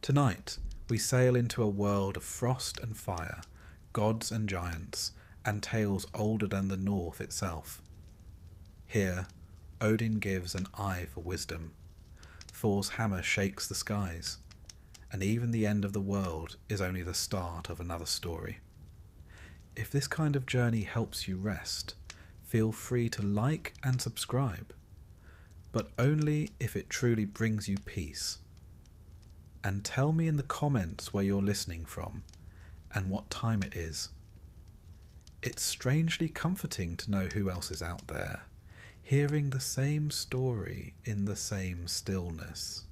Tonight, we sail into a world of frost and fire, gods and giants, and tales older than the North itself. Here, Odin gives an eye for wisdom, Thor's hammer shakes the skies, and even the end of the world is only the start of another story. If this kind of journey helps you rest, feel free to like and subscribe, but only if it truly brings you peace. And tell me in the comments where you're listening from and what time it is. It's strangely comforting to know who else is out there, hearing the same story in the same stillness.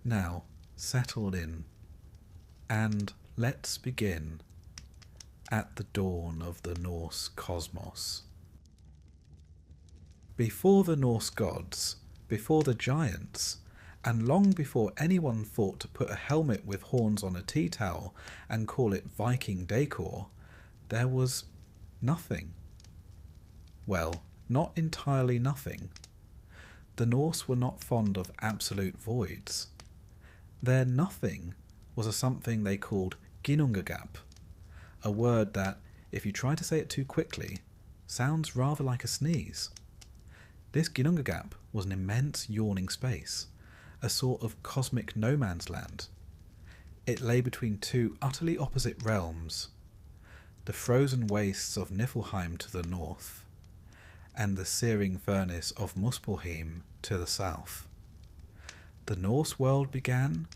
Now, settle in, and let's begin at the dawn of the Norse cosmos. Before the Norse gods, before the giants, and long before anyone thought to put a helmet with horns on a tea towel and call it Viking decor, there was nothing. Well, not entirely nothing. The Norse were not fond of absolute voids. Their nothing was a something they called ginnungagap, a word that, if you try to say it too quickly, sounds rather like a sneeze. This ginnungagap was an immense yawning space, a sort of cosmic no man's land. It lay between two utterly opposite realms, the frozen wastes of Niflheim to the north, and the searing furnace of Muspelheim to the south. The Norse world began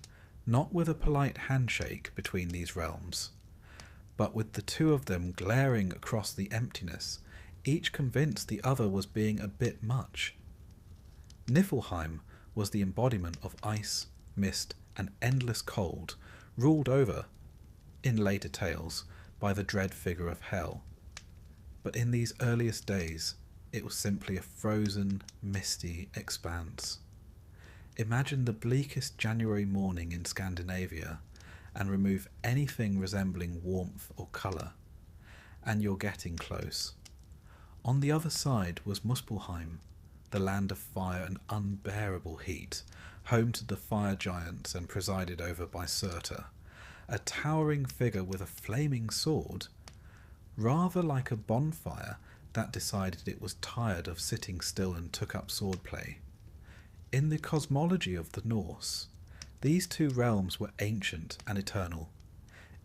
not with a polite handshake between these realms, but with the two of them glaring across the emptiness, each convinced the other was being a bit much. Niflheim was the embodiment of ice, mist, and endless cold, ruled over, in later tales, by the dread figure of Hel. But in these earliest days, it was simply a frozen, misty expanse. Imagine the bleakest January morning in Scandinavia, and remove anything resembling warmth or colour, and you're getting close. On the other side was Muspelheim, the land of fire and unbearable heat, home to the fire giants and presided over by Surtur, a towering figure with a flaming sword, rather like a bonfire that decided it was tired of sitting still and took up swordplay. In the cosmology of the Norse, these two realms were ancient and eternal,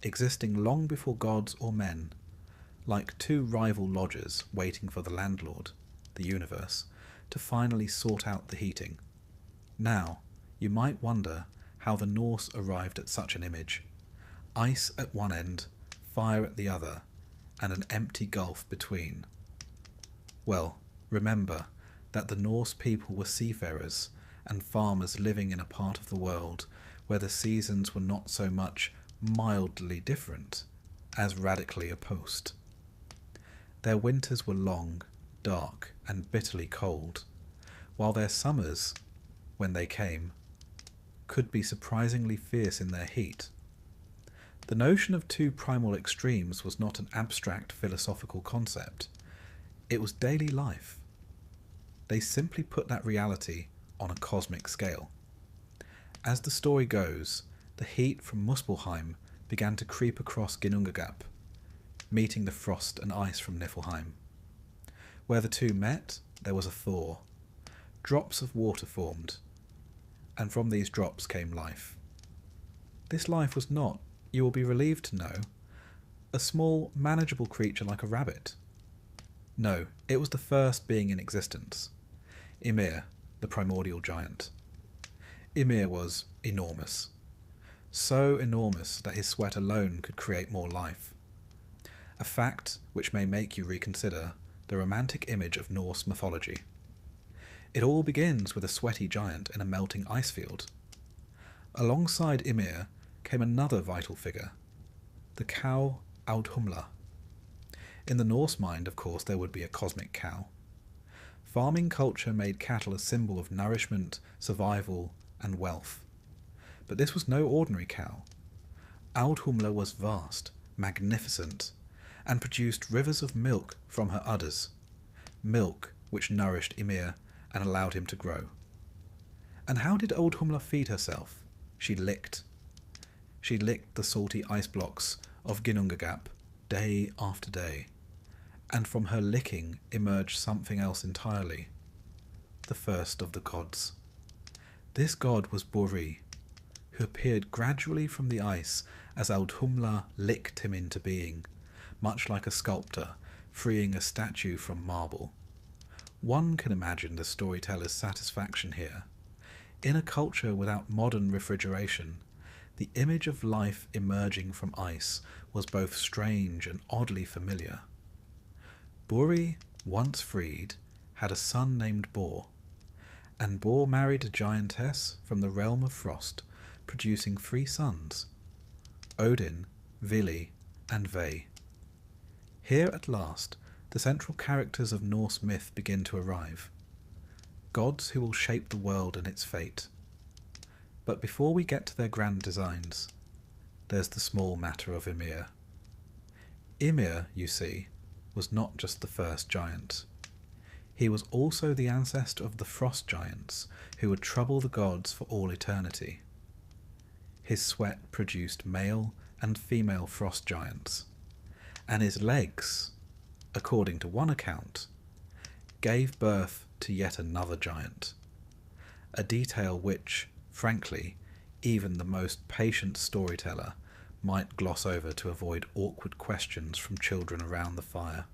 existing long before gods or men, like two rival lodgers waiting for the landlord, the universe, to finally sort out the heating. Now, you might wonder how the Norse arrived at such an image. Ice at one end, fire at the other, and an empty gulf between. Well, remember that the Norse people were seafarers and farmers living in a part of the world where the seasons were not so much mildly different as radically opposed. Their winters were long, dark, and bitterly cold, while their summers, when they came, could be surprisingly fierce in their heat. The notion of two primal extremes was not an abstract philosophical concept. It was daily life. They simply put that reality on a cosmic scale. As the story goes, the heat from Muspelheim began to creep across Ginnungagap, meeting the frost and ice from Niflheim. Where the two met, there was a thaw. Drops of water formed, and from these drops came life. This life was not, you will be relieved to know, a small, manageable creature like a rabbit. No, it was the first being in existence, Ymir, the primordial giant. Ymir was enormous. So enormous that his sweat alone could create more life. A fact which may make you reconsider the romantic image of Norse mythology. It all begins with a sweaty giant in a melting ice field. Alongside Ymir came another vital figure, the cow Audhumla. In the Norse mind, of course, there would be a cosmic cow. Farming culture made cattle a symbol of nourishment, survival, and wealth. But this was no ordinary cow. Audhumla was vast, magnificent, and produced rivers of milk from her udders, milk which nourished Ymir and allowed him to grow. And how did Audhumla feed herself? She licked she licked the salty ice blocks of Ginnungagap day after day, and from her licking emerged something else entirely, the first of the gods. This god was Poori, who appeared gradually from the ice as Audhumla licked him into being, much like a sculptor freeing a statue from marble. One can imagine the storyteller's satisfaction here. In a culture without modern refrigeration, the image of life emerging from ice was both strange and oddly familiar. Poori, once freed, had a son named Bor, and Bor married a giantess from the realm of frost, producing 3 sons, Odin, Vili, and Ve. Here at last, the central characters of Norse myth begin to arrive, gods who will shape the world and its fate. But before we get to their grand designs, there's the small matter of Ymir. Ymir, you see, was not just the first giant. He was also the ancestor of the frost giants who would trouble the gods for all eternity. His sweat produced male and female frost giants, and his legs, according to one account, gave birth to yet another giant, a detail which, frankly, even the most patient storyteller might gloss over to avoid awkward questions from children around the fire.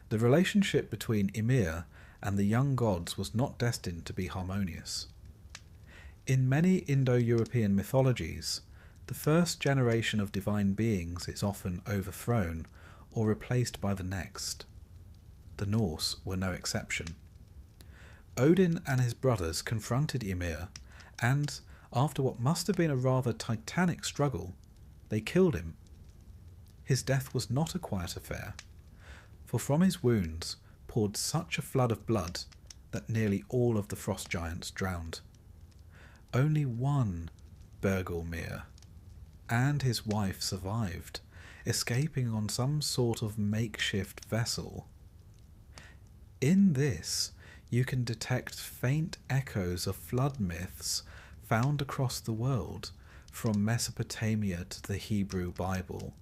The relationship between Ymir and the young gods was not destined to be harmonious. In many Indo-European mythologies, the first generation of divine beings is often overthrown or replaced by the next. The Norse were no exception. Odin and his brothers confronted Ymir, and, after what must have been a rather titanic struggle, they killed him. His death was not a quiet affair, for from his wounds poured such a flood of blood that nearly all of the frost giants drowned. Only one, Bergelmir, and his wife survived, escaping on some sort of makeshift vessel. In this, you can detect faint echoes of flood myths found across the world, from Mesopotamia to the Hebrew Bible.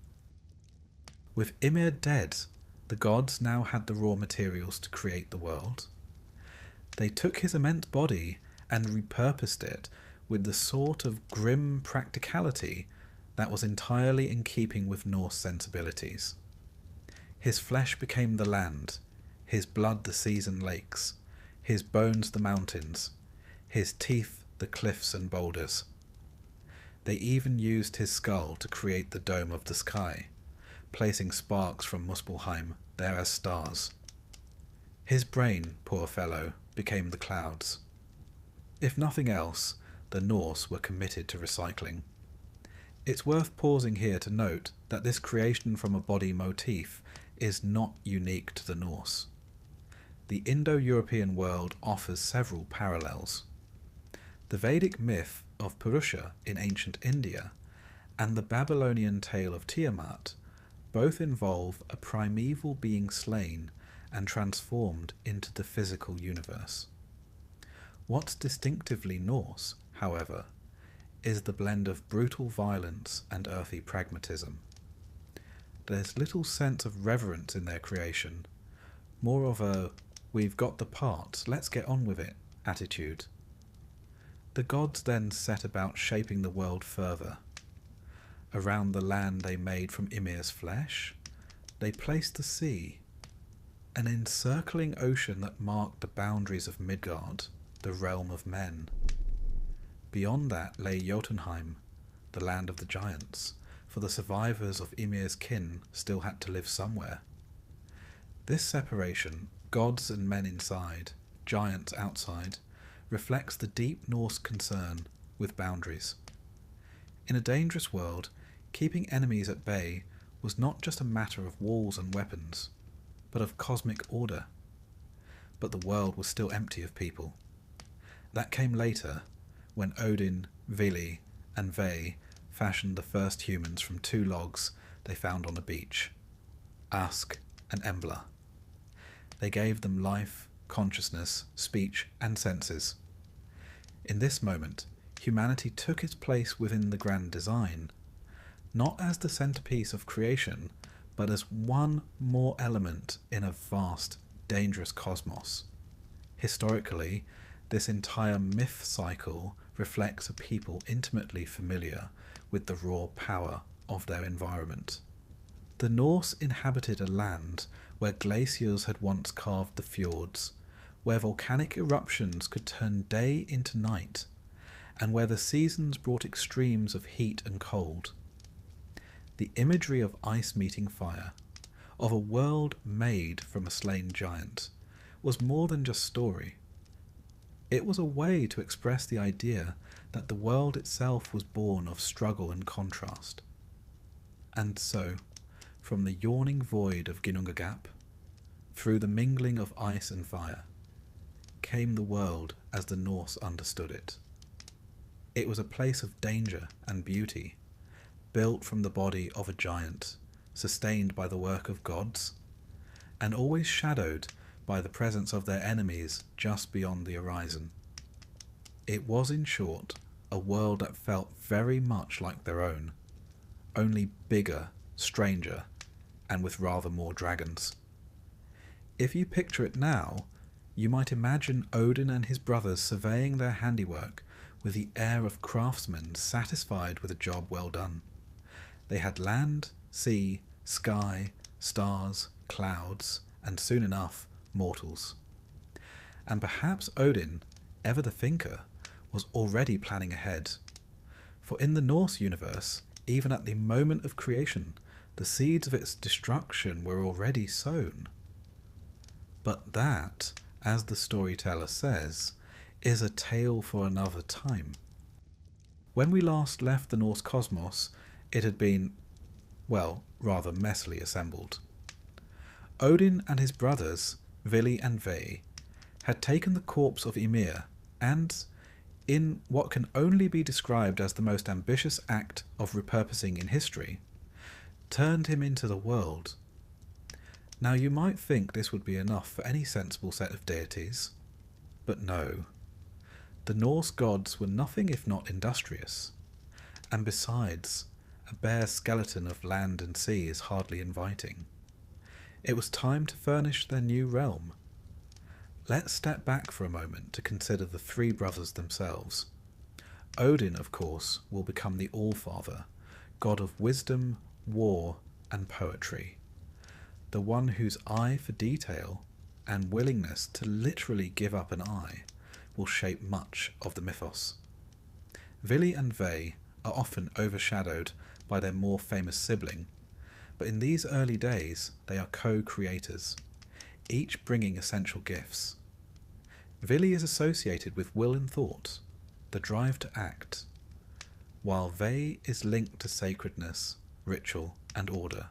With Ymir dead, the gods now had the raw materials to create the world. They took his immense body and repurposed it with the sort of grim practicality that was entirely in keeping with Norse sensibilities. His flesh became the land, his blood the seas and lakes, his bones the mountains, his teeth the cliffs and boulders. They even used his skull to create the dome of the sky, placing sparks from Muspelheim there as stars. His brain, poor fellow, became the clouds. If nothing else, the Norse were committed to recycling. It's worth pausing here to note that this creation from a body motif is not unique to the Norse. The Indo-European world offers several parallels. The Vedic myth of Purusha in ancient India and the Babylonian tale of Tiamat both involve a primeval being slain and transformed into the physical universe. What's distinctively Norse, however, is the blend of brutal violence and earthy pragmatism. There's little sense of reverence in their creation, more of a "we've got the parts, let's get on with it" attitude. The gods then set about shaping the world further. Around the land they made from Ymir's flesh, they placed the sea, an encircling ocean that marked the boundaries of Midgard, the realm of men. Beyond that lay Jotunheim, the land of the giants, for the survivors of Ymir's kin still had to live somewhere. This separation, gods and men inside, giants outside, reflects the deep Norse concern with boundaries. In a dangerous world, keeping enemies at bay was not just a matter of walls and weapons, but of cosmic order. But the world was still empty of people. That came later, when Odin, Vili, and Ve fashioned the first humans from 2 logs they found on a beach, Ask and Embla. They gave them life, consciousness, speech, and senses. In this moment, humanity took its place within the grand design, not as the centerpiece of creation, but as one more element in a vast, dangerous cosmos. Historically, this entire myth cycle reflects a people intimately familiar with the raw power of their environment. The Norse inhabited a land where glaciers had once carved the fjords, where volcanic eruptions could turn day into night, and where the seasons brought extremes of heat and cold. The imagery of ice meeting fire, of a world made from a slain giant, was more than just story. It was a way to express the idea that the world itself was born of struggle and contrast. And so, from the yawning void of Ginnungagap, through the mingling of ice and fire, came the world as the Norse understood it. It was a place of danger and beauty, built from the body of a giant, sustained by the work of gods, and always shadowed by the presence of their enemies just beyond the horizon. It was, in short, a world that felt very much like their own, only bigger, stranger, and with rather more dragons. If you picture it now, you might imagine Odin and his brothers surveying their handiwork with the air of craftsmen satisfied with a job well done. They had land, sea, sky, stars, clouds, and soon enough, mortals. And perhaps Odin, ever the thinker, was already planning ahead. For in the Norse universe, even at the moment of creation, the seeds of its destruction were already sown. But that, as the storyteller says, is a tale for another time. When we last left the Norse cosmos, it had been, well, rather messily assembled. Odin and his brothers, Vili and Ve, had taken the corpse of Ymir and, in what can only be described as the most ambitious act of repurposing in history, turned him into the world. Now you might think this would be enough for any sensible set of deities, but no. The Norse gods were nothing if not industrious, and besides, a bare skeleton of land and sea is hardly inviting. It was time to furnish their new realm. Let's step back for a moment to consider the three brothers themselves. Odin, of course, will become the All-Father, god of wisdom, war, and poetry. The one whose eye for detail and willingness to literally give up an eye will shape much of the mythos. Vili and Ve are often overshadowed by their more famous sibling, but in these early days they are co-creators, each bringing essential gifts. Vili is associated with will and thought, the drive to act, while Ve is linked to sacredness, ritual, and order.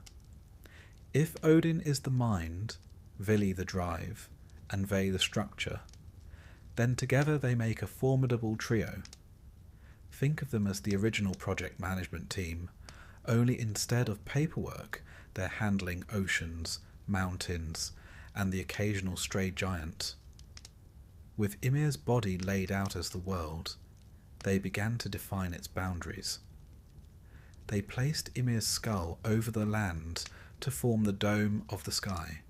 If Odin is the mind, Vili the drive, and Ve the structure, then together they make a formidable trio. Think of them as the original project management team, only instead of paperwork, they're handling oceans, mountains, and the occasional stray giant. With Ymir's body laid out as the world, they began to define its boundaries. They placed Ymir's skull over the land to form the dome of the sky,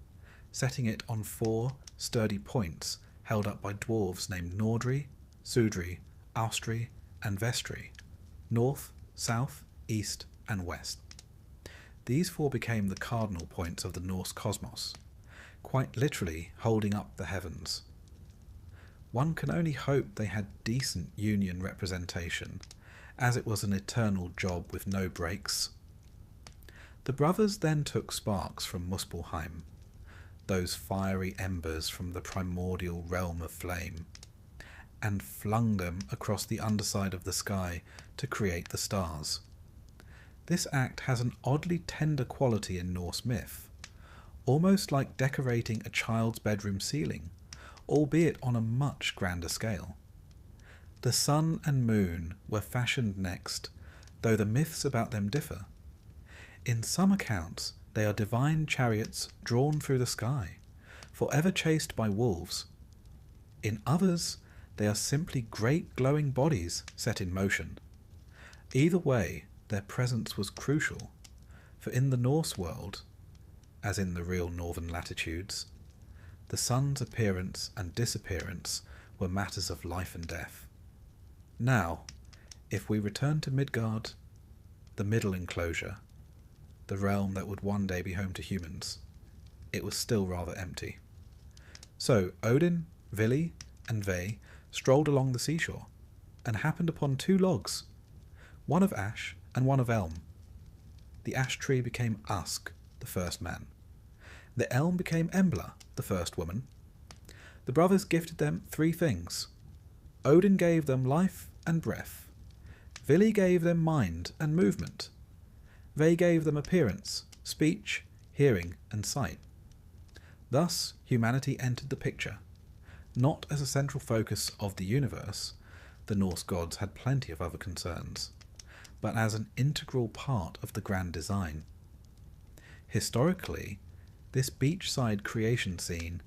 setting it on 4 sturdy points held up by dwarves named Nordri, Sudri, Austri, and Vestri, north, south, east, and west. These 4 became the cardinal points of the Norse cosmos, quite literally holding up the heavens. One can only hope they had decent union representation, as it was an eternal job with no breaks. The brothers then took sparks from Muspelheim, those fiery embers from the primordial realm of flame, and flung them across the underside of the sky to create the stars. This act has an oddly tender quality in Norse myth, almost like decorating a child's bedroom ceiling, albeit on a much grander scale. The sun and moon were fashioned next, though the myths about them differ. In some accounts, they are divine chariots drawn through the sky, forever chased by wolves. In others, they are simply great glowing bodies set in motion. Either way, their presence was crucial, for in the Norse world, as in the real northern latitudes, the sun's appearance and disappearance were matters of life and death. Now, if we return to Midgard, the middle enclosure, the realm that would one day be home to humans, it was still rather empty. So Odin, Vili, and Ve strolled along the seashore, and happened upon 2 logs, one of ash and one of elm. The ash tree became Ask, the first man. The elm became Embla, the first woman. The brothers gifted them 3 things. Odin gave them life and breath. Vili gave them mind and movement. Ve gave them appearance, speech, hearing, and sight. Thus, humanity entered the picture, not as a central focus of the universe — the Norse gods had plenty of other concerns — but as an integral part of the grand design. Historically, this beachside creation scene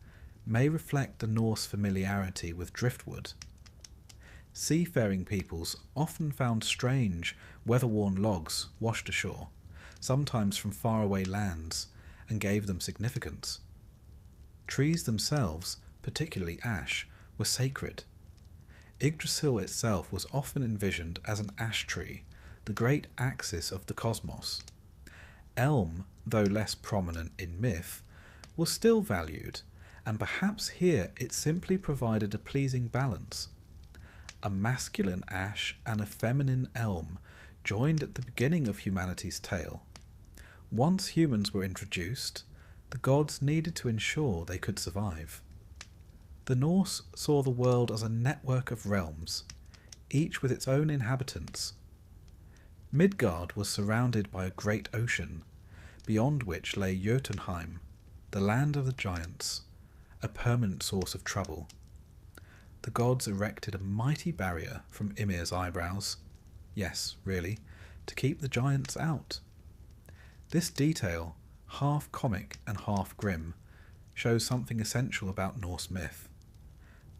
may reflect the Norse familiarity with driftwood. Seafaring peoples often found strange, weather-worn logs washed ashore, sometimes from faraway lands, and gave them significance. Trees themselves, particularly ash, were sacred. Yggdrasil itself was often envisioned as an ash tree, the great axis of the cosmos. Elm, though less prominent in myth, was still valued, and perhaps here it simply provided a pleasing balance. A masculine ash and a feminine elm joined at the beginning of humanity's tale. Once humans were introduced, the gods needed to ensure they could survive. The Norse saw the world as a network of realms, each with its own inhabitants. Midgard was surrounded by a great ocean, beyond which lay Jotunheim, the land of the giants, a permanent source of trouble. The gods erected a mighty barrier from Ymir's eyebrows, yes, really, to keep the giants out. This detail, half comic and half grim, shows something essential about Norse myth.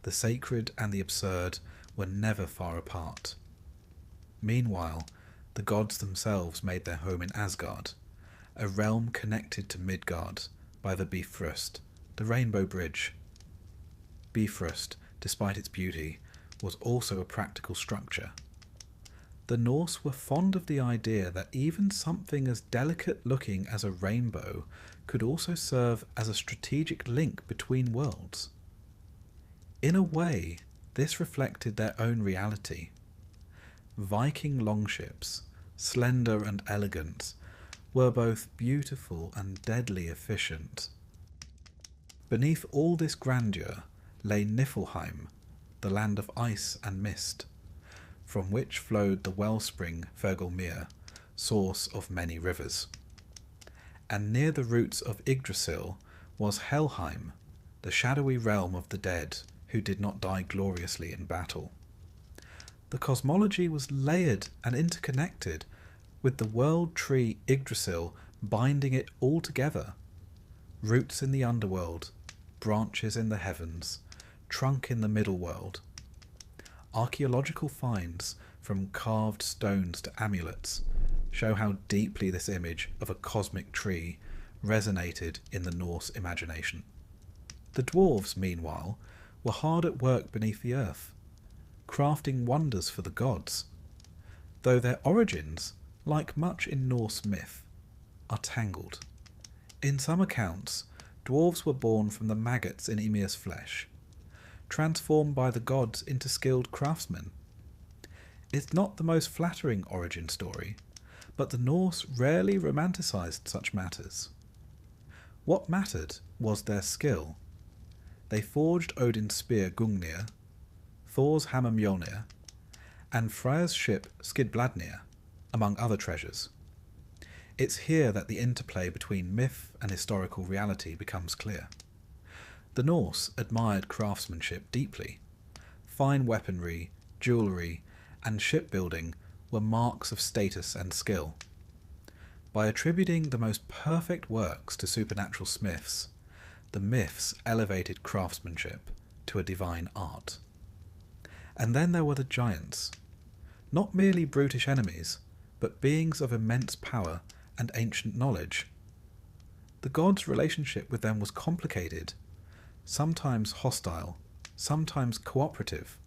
The sacred and the absurd were never far apart. Meanwhile, the gods themselves made their home in Asgard, a realm connected to Midgard by the Bifrost, the Rainbow Bridge. Bifrost, despite its beauty, was also a practical structure. The Norse were fond of the idea that even something as delicate-looking as a rainbow could also serve as a strategic link between worlds. In a way, this reflected their own reality. Viking longships, slender and elegant, were both beautiful and deadly efficient. Beneath all this grandeur lay Niflheim, the land of ice and mist, from which flowed the wellspring Fergelmere, source of many rivers. And near the roots of Yggdrasil was Helheim, the shadowy realm of the dead who did not die gloriously in battle. The cosmology was layered and interconnected, with the world tree Yggdrasil binding it all together. Roots in the underworld, branches in the heavens, trunk in the middle world. Archaeological finds, from carved stones to amulets, show how deeply this image of a cosmic tree resonated in the Norse imagination. The dwarves, meanwhile, were hard at work beneath the earth, crafting wonders for the gods, though their origins, like much in Norse myth, are tangled. In some accounts, dwarves were born from the maggots in Ymir's flesh, transformed by the gods into skilled craftsmen. It's not the most flattering origin story, but the Norse rarely romanticized such matters. What mattered was their skill. They forged Odin's spear Gungnir, Thor's hammer Mjolnir, and Freya's ship Skidbladnir, among other treasures. It's here that the interplay between myth and historical reality becomes clear. The Norse admired craftsmanship deeply. Fine weaponry, jewellery, and shipbuilding were marks of status and skill. By attributing the most perfect works to supernatural smiths, the myths elevated craftsmanship to a divine art. And then there were the giants, not merely brutish enemies, but beings of immense power and ancient knowledge. The gods' relationship with them was complicated, sometimes hostile, sometimes cooperative,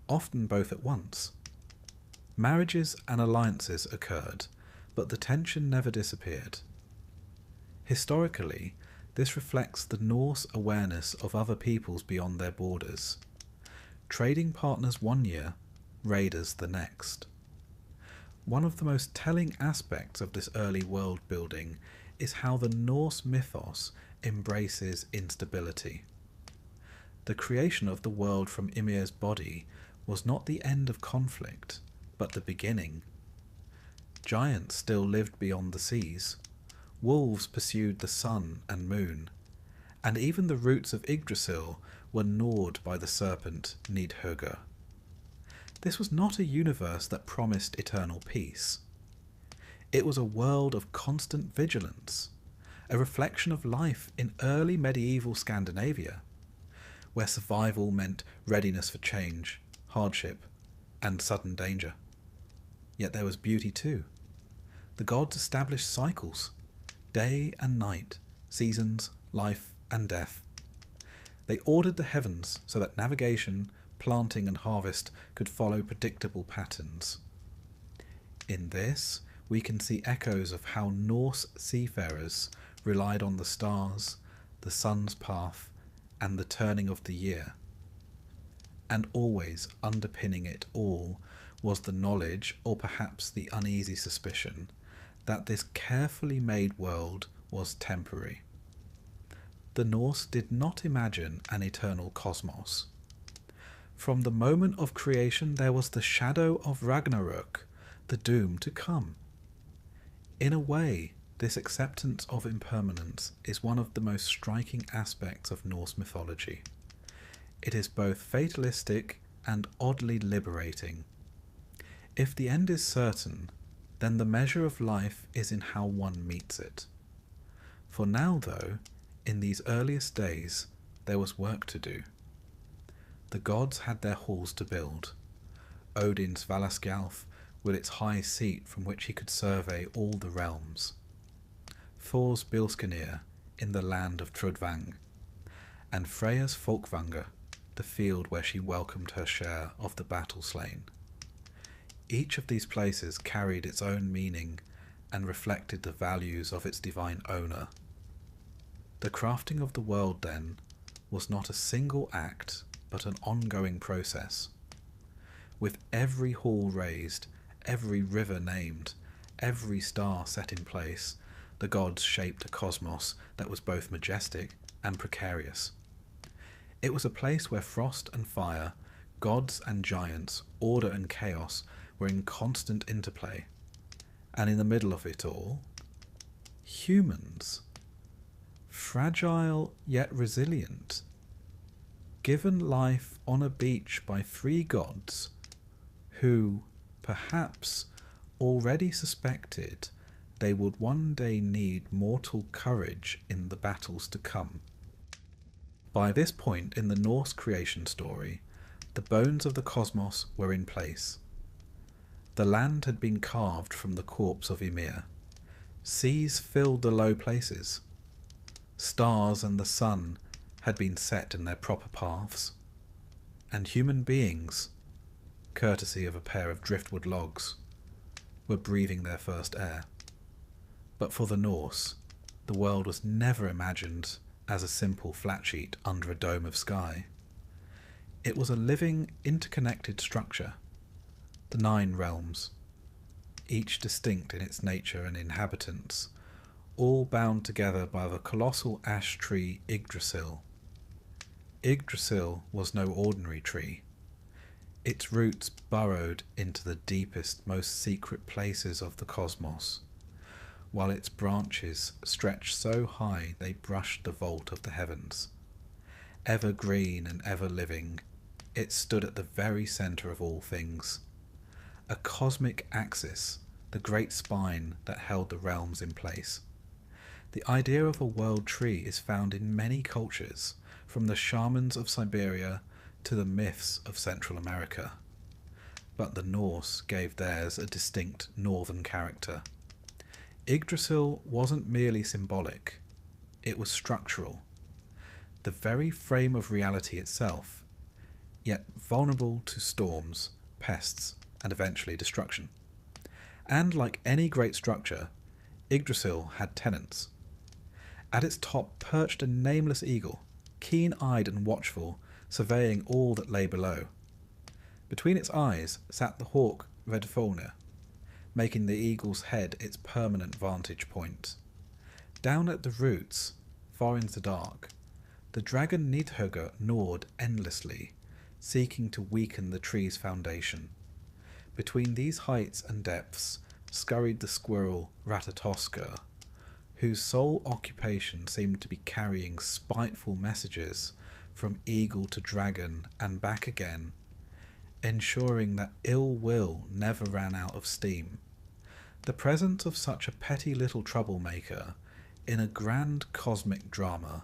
often both at once. Marriages and alliances occurred, but the tension never disappeared. Historically, this reflects the Norse awareness of other peoples beyond their borders. Trading partners one year, raiders the next. One of the most telling aspects of this early world building is how the Norse mythos embraces instability. The creation of the world from Ymir's body was not the end of conflict, but the beginning. Giants still lived beyond the seas. Wolves pursued the sun and moon, and even the roots of Yggdrasil were gnawed by the serpent Neend. This was not a universe that promised eternal peace. It was a world of constant vigilance, a reflection of life in early medieval Scandinavia, where survival meant readiness for change, hardship, and sudden danger. Yet there was beauty too. The gods established cycles, day and night, seasons, life and death. They ordered the heavens so that navigation, planting and harvest could follow predictable patterns. In this, we can see echoes of how Norse seafarers relied on the stars, the sun's path, and the turning of the year. And always underpinning it all was the knowledge, or perhaps the uneasy suspicion, that this carefully made world was temporary. The Norse did not imagine an eternal cosmos. From the moment of creation there was the shadow of Ragnarok, the doom to come. In a way, this acceptance of impermanence is one of the most striking aspects of Norse mythology. It is both fatalistic and oddly liberating. If the end is certain, then the measure of life is in how one meets it. For now, though, in these earliest days, there was work to do. The gods had their halls to build. Odin's Valaskjalf with its high seat from which he could survey all the realms. Thor's Bilskirnir in the land of Trudvang, and Freya's Folkvanger, the field where she welcomed her share of the battle slain. Each of these places carried its own meaning and reflected the values of its divine owner. The crafting of the world, then, was not a single act, but an ongoing process. With every hall raised, every river named, every star set in place, the gods shaped a cosmos that was both majestic and precarious. It was a place where frost and fire, gods and giants, order and chaos were in constant interplay. And in the middle of it all, humans. Fragile yet resilient. Given life on a beach by three gods who, perhaps, already suspected they would one day need mortal courage in the battles to come. By this point in the Norse creation story, the bones of the cosmos were in place. The land had been carved from the corpse of Ymir. Seas filled the low places. Stars and the sun had been set in their proper paths. And human beings, courtesy of a pair of driftwood logs, were breathing their first air. But for the Norse, the world was never imagined as a simple flat sheet under a dome of sky. It was a living, interconnected structure. The 9 realms, each distinct in its nature and inhabitants, all bound together by the colossal ash tree Yggdrasil. Yggdrasil was no ordinary tree. Its roots burrowed into the deepest, most secret places of the cosmos, while its branches stretched so high they brushed the vault of the heavens. Ever green and ever living, it stood at the very centre of all things. A cosmic axis, the great spine that held the realms in place. The idea of a world tree is found in many cultures, from the shamans of Siberia to the myths of Central America, but the Norse gave theirs a distinct northern character. Yggdrasil wasn't merely symbolic, it was structural, the very frame of reality itself, yet vulnerable to storms, pests, and eventually destruction. And like any great structure, Yggdrasil had tenants. At its top perched a nameless eagle, keen-eyed and watchful, surveying all that lay below. Between its eyes sat the hawk Vedfolnir, making the eagle's head its permanent vantage point. Down at the roots, far into the dark, the dragon Nidhogger gnawed endlessly, seeking to weaken the tree's foundation. Between these heights and depths scurried the squirrel Ratatoskr, whose sole occupation seemed to be carrying spiteful messages from eagle to dragon and back again, ensuring that ill will never ran out of steam. The presence of such a petty little troublemaker in a grand cosmic drama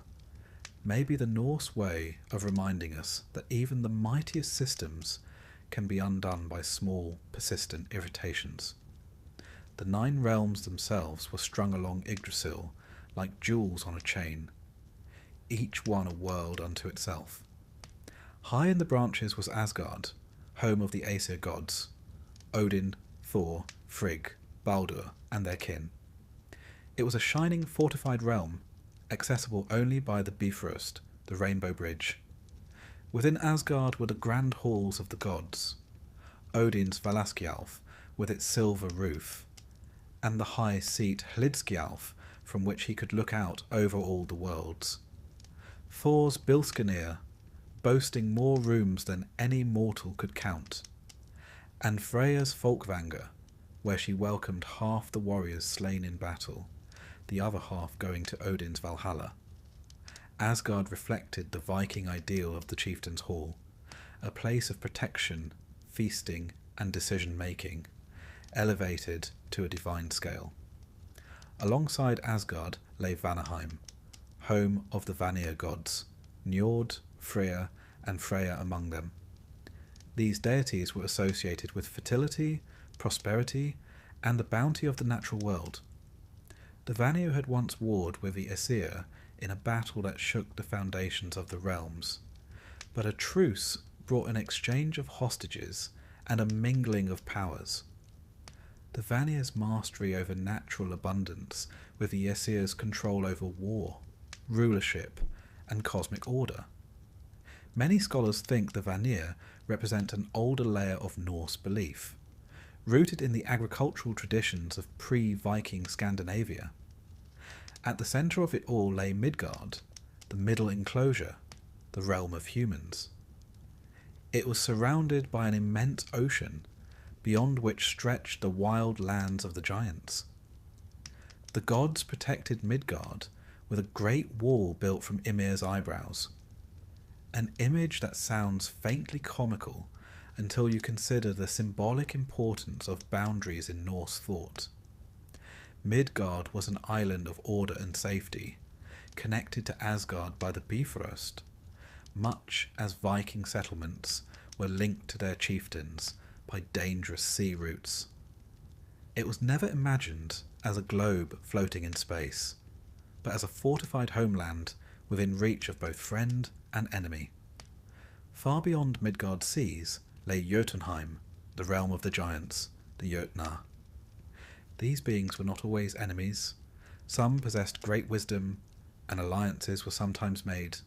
may be the Norse way of reminding us that even the mightiest systems can be undone by small, persistent irritations. The 9 realms themselves were strung along Yggdrasil like jewels on a chain, each one a world unto itself. High in the branches was Asgard, home of the Aesir gods, Odin, Thor, Frigg, Baldur, and their kin. It was a shining, fortified realm, accessible only by the Bifrost, the Rainbow Bridge. Within Asgard were the grand halls of the gods, Odin's Valaskjalf with its silver roof, and the high seat Hlidskjalf from which he could look out over all the worlds. Thor's Bilskirnir, boasting more rooms than any mortal could count, and Freya's Folkvanger, where she welcomed half the warriors slain in battle, the other half going to Odin's Valhalla. Asgard reflected the Viking ideal of the chieftain's hall, a place of protection, feasting, and decision-making, elevated to a divine scale. Alongside Asgard lay Vanaheim, home of the Vanir gods, Njord, Freyr, and Freya among them. These deities were associated with fertility, prosperity, and the bounty of the natural world. The Vanir had once warred with the Aesir in a battle that shook the foundations of the realms, but a truce brought an exchange of hostages and a mingling of powers. The Vanir's mastery over natural abundance with the Aesir's control over war, rulership, and cosmic order. Many scholars think the Vanir represent an older layer of Norse belief, rooted in the agricultural traditions of pre-Viking Scandinavia. At the centre of it all lay Midgard, the middle enclosure, the realm of humans. It was surrounded by an immense ocean, beyond which stretched the wild lands of the giants. The gods protected Midgard with a great wall built from Ymir's eyebrows, an image that sounds faintly comical until you consider the symbolic importance of boundaries in Norse thought. Midgard was an island of order and safety, connected to Asgard by the Bifrost, much as Viking settlements were linked to their chieftains by dangerous sea routes. It was never imagined as a globe floating in space, but as a fortified homeland within reach of both friend and enemy. Far beyond Midgard's seas lay Jotunheim, the realm of the giants, the Jotnar. These beings were not always enemies. Some possessed great wisdom, and alliances were sometimes made,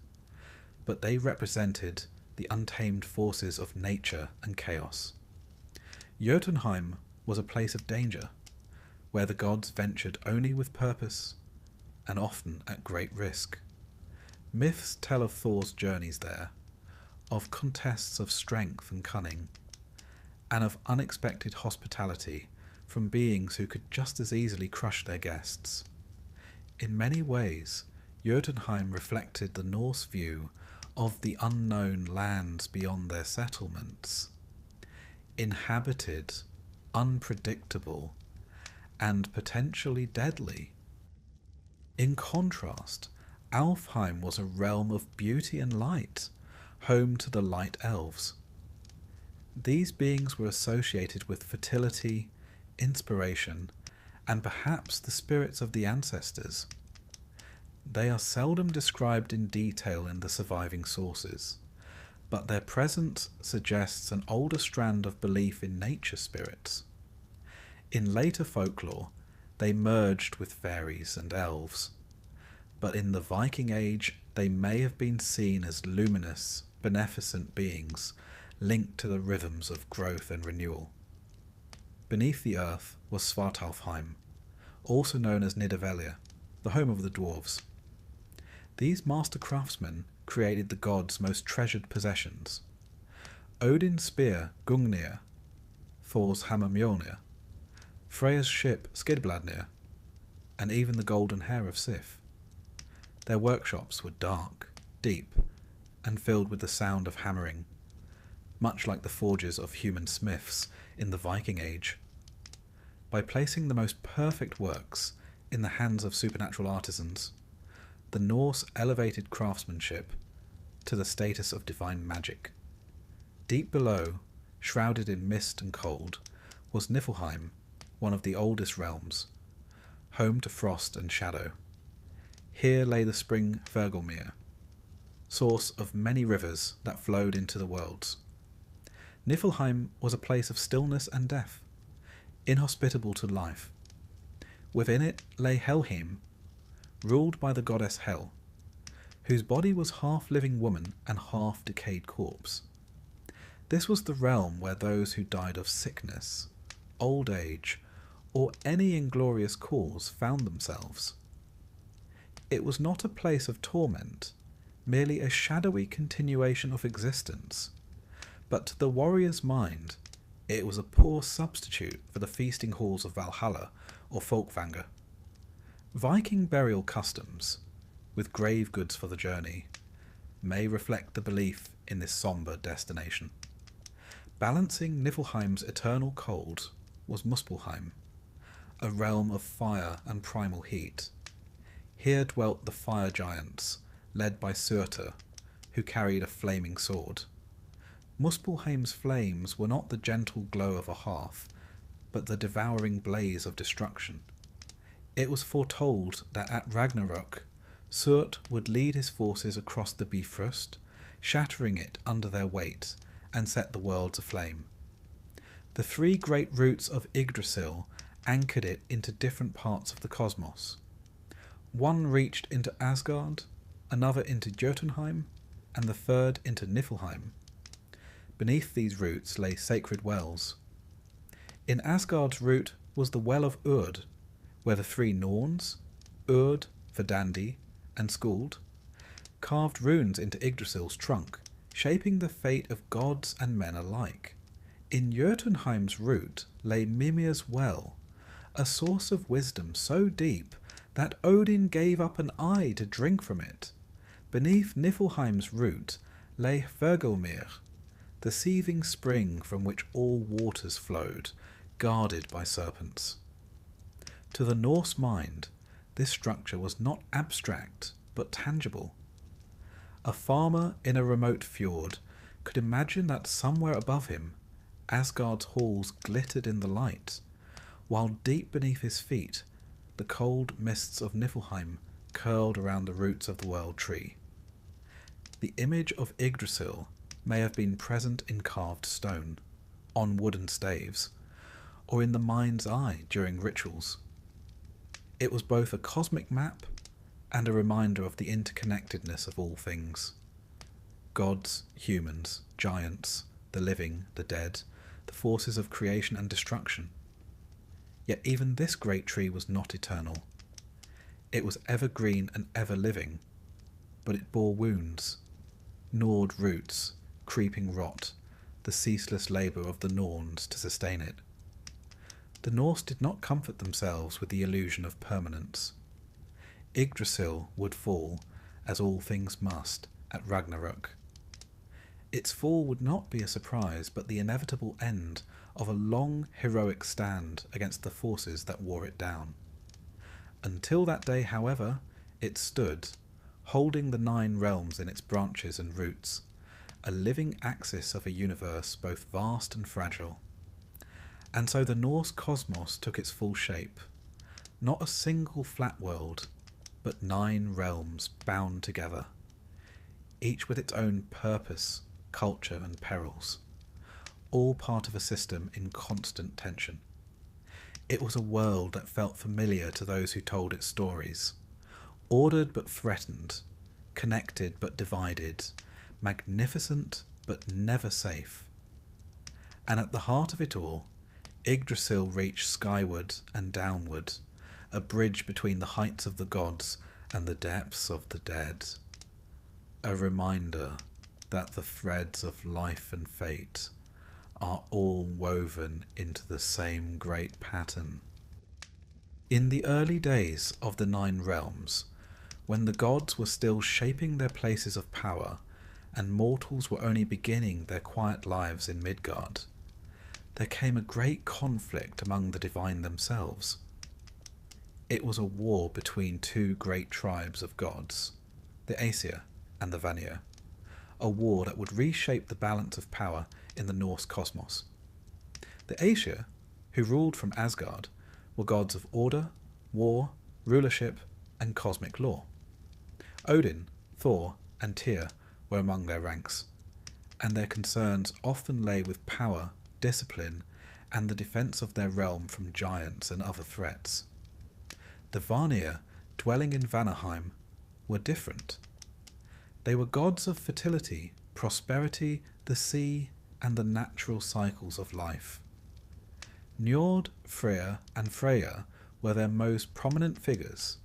but they represented the untamed forces of nature and chaos. Jotunheim was a place of danger, where the gods ventured only with purpose, and often at great risk. Myths tell of Thor's journeys there, of contests of strength and cunning, and of unexpected hospitality from beings who could just as easily crush their guests. In many ways, Jotunheim reflected the Norse view of the unknown lands beyond their settlements, inhabited, unpredictable, and potentially deadly. In contrast, Alfheim was a realm of beauty and light, home to the light elves. These beings were associated with fertility, inspiration, and perhaps the spirits of the ancestors. They are seldom described in detail in the surviving sources, but their presence suggests an older strand of belief in nature spirits. In later folklore, they merged with fairies and elves, but in the Viking Age they may have been seen as luminous, beneficent beings linked to the rhythms of growth and renewal. Beneath the earth was Svartalfheim, also known as Nidavellir, the home of the dwarves. These master craftsmen created the gods' most treasured possessions: Odin's spear Gungnir, Thor's hammer Mjolnir, Freya's ship Skidbladnir, and even the golden hair of Sif. Their workshops were dark, deep, and filled with the sound of hammering, much like the forges of human smiths in the Viking Age. By placing the most perfect works in the hands of supernatural artisans, the Norse elevated craftsmanship to the status of divine magic. Deep below, shrouded in mist and cold, was Niflheim, one of the oldest realms, home to frost and shadow. Here lay the spring Hvergelmir, source of many rivers that flowed into the worlds. Niflheim was a place of stillness and death, inhospitable to life. Within it lay Helheim, ruled by the goddess Hel, whose body was half living woman and half decayed corpse. This was the realm where those who died of sickness, old age, or any inglorious cause found themselves. It was not a place of torment, merely a shadowy continuation of existence, but to the warrior's mind it was a poor substitute for the feasting halls of Valhalla or Folkvanger. Viking burial customs, with grave goods for the journey, may reflect the belief in this sombre destination. Balancing Niflheim's eternal cold was Muspelheim, a realm of fire and primal heat. Here dwelt the fire giants, led by Surtur, who carried a flaming sword. Muspelheim's flames were not the gentle glow of a hearth, but the devouring blaze of destruction. It was foretold that at Ragnarok, Surt would lead his forces across the Bifrost, shattering it under their weight, and set the worlds aflame. The three great roots of Yggdrasil anchored it into different parts of the cosmos. One reached into Asgard, another into Jotunheim, and the third into Niflheim. Beneath these roots lay sacred wells. In Asgard's root was the Well of Urd, where the three Norns, Urd, Verdandi, and Skuld, carved runes into Yggdrasil's trunk, shaping the fate of gods and men alike. In Jotunheim's root lay Mimir's Well, a source of wisdom so deep that Odin gave up an eye to drink from it. Beneath Niflheim's root lay Hvergelmir, the seething spring from which all waters flowed, guarded by serpents. To the Norse mind, this structure was not abstract, but tangible. A farmer in a remote fjord could imagine that somewhere above him, Asgard's halls glittered in the light, while deep beneath his feet, the cold mists of Niflheim curled around the roots of the World Tree. The image of Yggdrasil may have been present in carved stone, on wooden staves, or in the mind's eye during rituals. It was both a cosmic map and a reminder of the interconnectedness of all things. Gods, humans, giants, the living, the dead, the forces of creation and destruction. Yet even this great tree was not eternal. It was evergreen and ever-living, but it bore wounds, gnawed roots, creeping rot, the ceaseless labour of the Norns to sustain it. The Norse did not comfort themselves with the illusion of permanence. Yggdrasil would fall, as all things must, at Ragnarok. Its fall would not be a surprise, but the inevitable end of a long, heroic stand against the forces that wore it down. Until that day, however, it stood, holding the 9 realms in its branches and roots, a living axis of a universe both vast and fragile. And so the Norse cosmos took its full shape, not a single flat world, but 9 realms bound together, each with its own purpose, culture and perils, all part of a system in constant tension. It was a world that felt familiar to those who told its stories, ordered but threatened, connected but divided, magnificent but never safe. And at the heart of it all, Yggdrasil reached skyward and downward, a bridge between the heights of the gods and the depths of the dead. A reminder that the threads of life and fate are all woven into the same great pattern. In the early days of the 9 realms, when the gods were still shaping their places of power and mortals were only beginning their quiet lives in Midgard, there came a great conflict among the divine themselves. It was a war between 2 great tribes of gods, the Aesir and the Vanir, a war that would reshape the balance of power in the Norse cosmos. The Aesir, who ruled from Asgard, were gods of order, war, rulership, and cosmic law. Odin, Thor, and Tyr were among their ranks, and their concerns often lay with power, discipline, and the defence of their realm from giants and other threats. The Vanir, dwelling in Vanaheim, were different. They were gods of fertility, prosperity, the sea, and the natural cycles of life. Njord, Freyr, and Freya were their most prominent figures,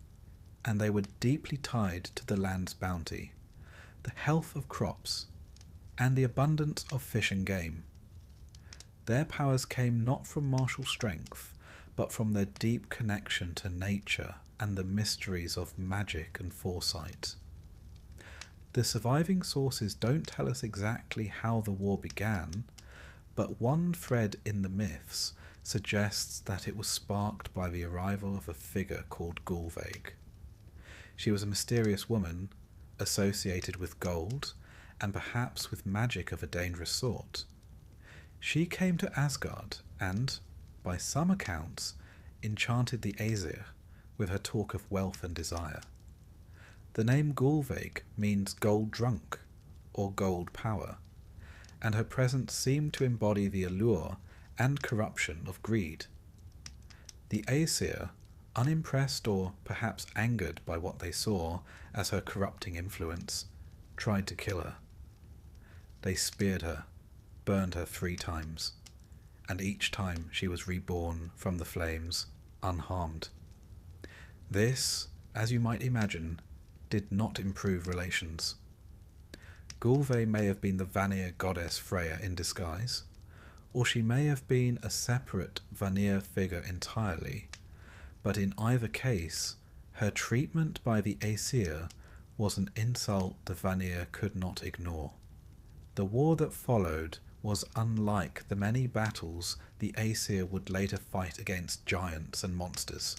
and they were deeply tied to the land's bounty, the health of crops, and the abundance of fish and game. Their powers came not from martial strength, but from their deep connection to nature and the mysteries of magic and foresight. The surviving sources don't tell us exactly how the war began, but one thread in the myths suggests that it was sparked by the arrival of a figure called Gullveig. She was a mysterious woman, associated with gold, and perhaps with magic of a dangerous sort. She came to Asgard and, by some accounts, enchanted the Aesir with her talk of wealth and desire. The name Gullveig means gold drunk, or gold power, and her presence seemed to embody the allure and corruption of greed. The Aesir, unimpressed or perhaps angered by what they saw as her corrupting influence, tried to kill her. They speared her, burned her 3 times, and each time she was reborn from the flames, unharmed. This, as you might imagine, did not improve relations. Gullveig may have been the Vanir goddess Freya in disguise, or she may have been a separate Vanir figure entirely, but in either case, her treatment by the Aesir was an insult the Vanir could not ignore. The war that followed was unlike the many battles the Aesir would later fight against giants and monsters.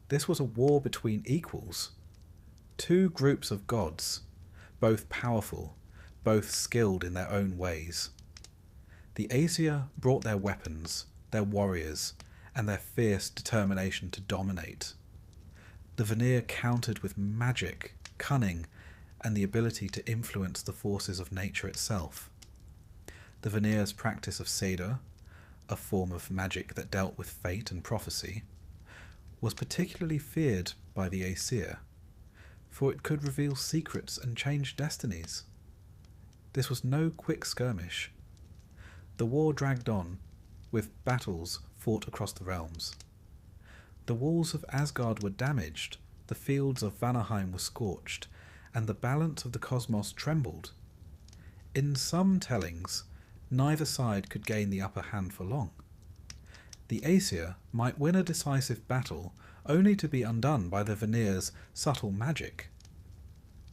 This was a war between equals. 2 groups of gods, both powerful, both skilled in their own ways. The Aesir brought their weapons, their warriors, and their fierce determination to dominate. The Vanir countered with magic, cunning, and the ability to influence the forces of nature itself. The Vanir's practice of Seder, a form of magic that dealt with fate and prophecy, was particularly feared by the Aesir, for it could reveal secrets and change destinies. This was no quick skirmish. The war dragged on, with battles fought across the realms. The walls of Asgard were damaged, the fields of Vanaheim were scorched, and the balance of the cosmos trembled. In some tellings, neither side could gain the upper hand for long. The Aesir might win a decisive battle, only to be undone by the Vanir's subtle magic.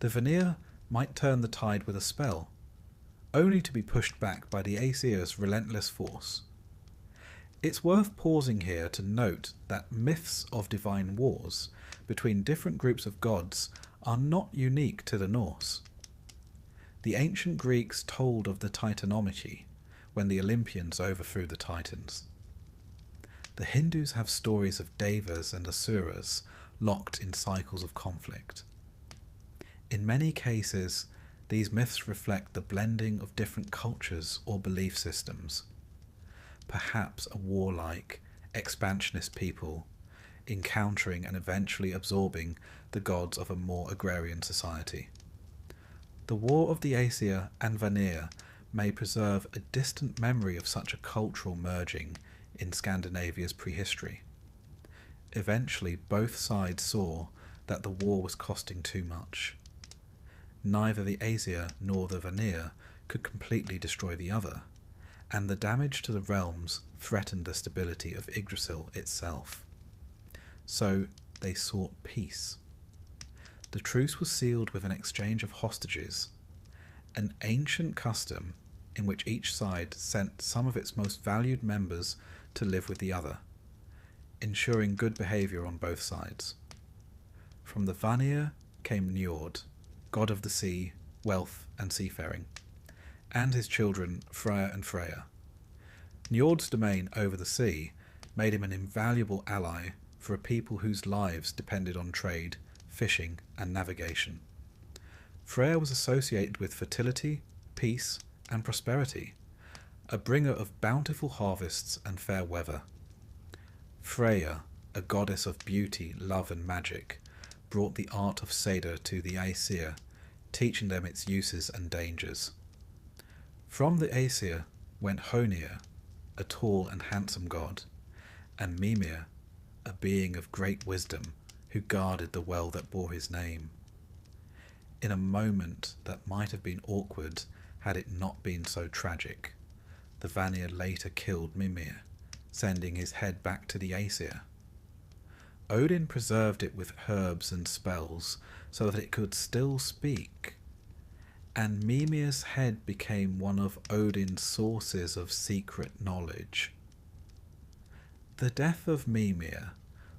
The Vanir might turn the tide with a spell, only to be pushed back by the Aesir's relentless force. It's worth pausing here to note that myths of divine wars between different groups of gods are not unique to the Norse. The ancient Greeks told of the Titanomachy, when the Olympians overthrew the Titans. The Hindus have stories of devas and asuras locked in cycles of conflict. In many cases, these myths reflect the blending of different cultures or belief systems. Perhaps a warlike, expansionist people encountering and eventually absorbing the gods of a more agrarian society. The War of the Aesir and Vanir may preserve a distant memory of such a cultural merging in Scandinavia's prehistory. Eventually, both sides saw that the war was costing too much. Neither the Aesir nor the Vanir could completely destroy the other, and the damage to the realms threatened the stability of Yggdrasil itself. So they sought peace. The truce was sealed with an exchange of hostages, an ancient custom in which each side sent some of its most valued members to live with the other, ensuring good behaviour on both sides. From the Vanir came Njord, god of the sea, wealth and seafaring, and his children Freya and Freya. Njord's domain over the sea made him an invaluable ally for a people whose lives depended on trade, fishing and navigation. Freya was associated with fertility, peace and prosperity, a bringer of bountiful harvests and fair weather. Freya, a goddess of beauty, love and magic, brought the art of Seder to the Aesir, teaching them its uses and dangers. From the Aesir went Honir, a tall and handsome god, and Mimir, a being of great wisdom, who guarded the well that bore his name. In a moment that might have been awkward had it not been so tragic, the Vanir later killed Mimir, sending his head back to the Aesir. Odin preserved it with herbs and spells so that it could still speak, and Mimir's head became one of Odin's sources of secret knowledge. The death of Mimir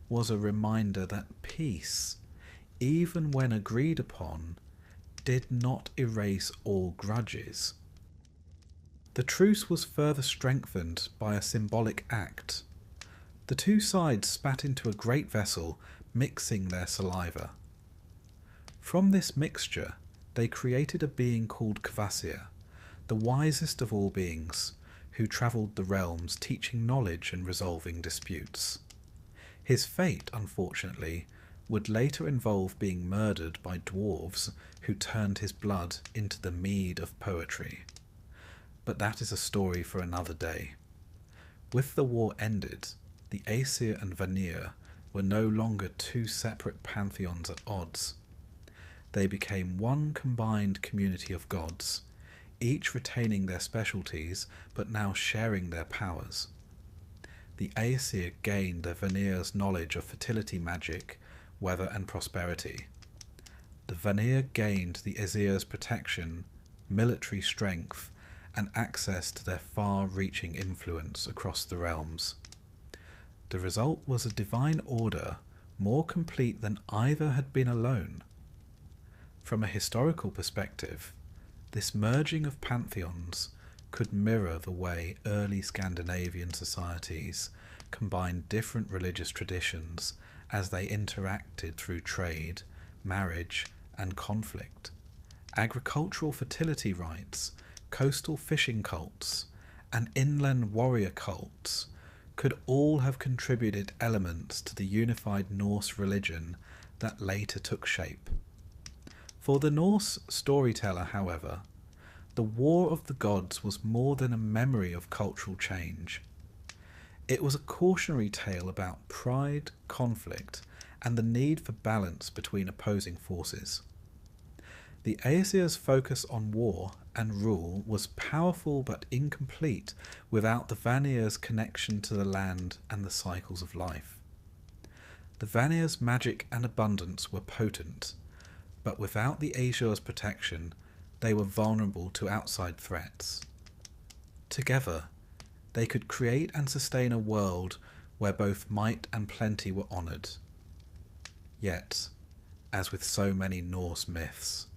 was a reminder that peace, even when agreed upon, did not erase all grudges. The truce was further strengthened by a symbolic act. The two sides spat into a great vessel, mixing their saliva. From this mixture, they created a being called Kvasir, the wisest of all beings, who travelled the realms teaching knowledge and resolving disputes. His fate, unfortunately, would later involve being murdered by dwarves who turned his blood into the mead of poetry. But that is a story for another day. With the war ended, the Aesir and Vanir were no longer two separate pantheons at odds. They became one combined community of gods, each retaining their specialties but now sharing their powers. The Aesir gained the Vanir's knowledge of fertility magic, weather and prosperity. The Vanir gained the Aesir's protection, military strength, and access to their far-reaching influence across the realms. The result was a divine order more complete than either had been alone. From a historical perspective, this merging of pantheons could mirror the way early Scandinavian societies combined different religious traditions as they interacted through trade, marriage, and conflict. Agricultural fertility rites, coastal fishing cults, and inland warrior cults could all have contributed elements to the unified Norse religion that later took shape. For the Norse storyteller, however, the War of the Gods was more than a memory of cultural change. It was a cautionary tale about pride, conflict, and the need for balance between opposing forces. The Aesir's focus on war and rule was powerful but incomplete without the Vanir's connection to the land and the cycles of life. The Vanir's magic and abundance were potent, but without the Aesir's protection, they were vulnerable to outside threats. Together, they could create and sustain a world where both might and plenty were honoured. Yet, as with so many Norse myths,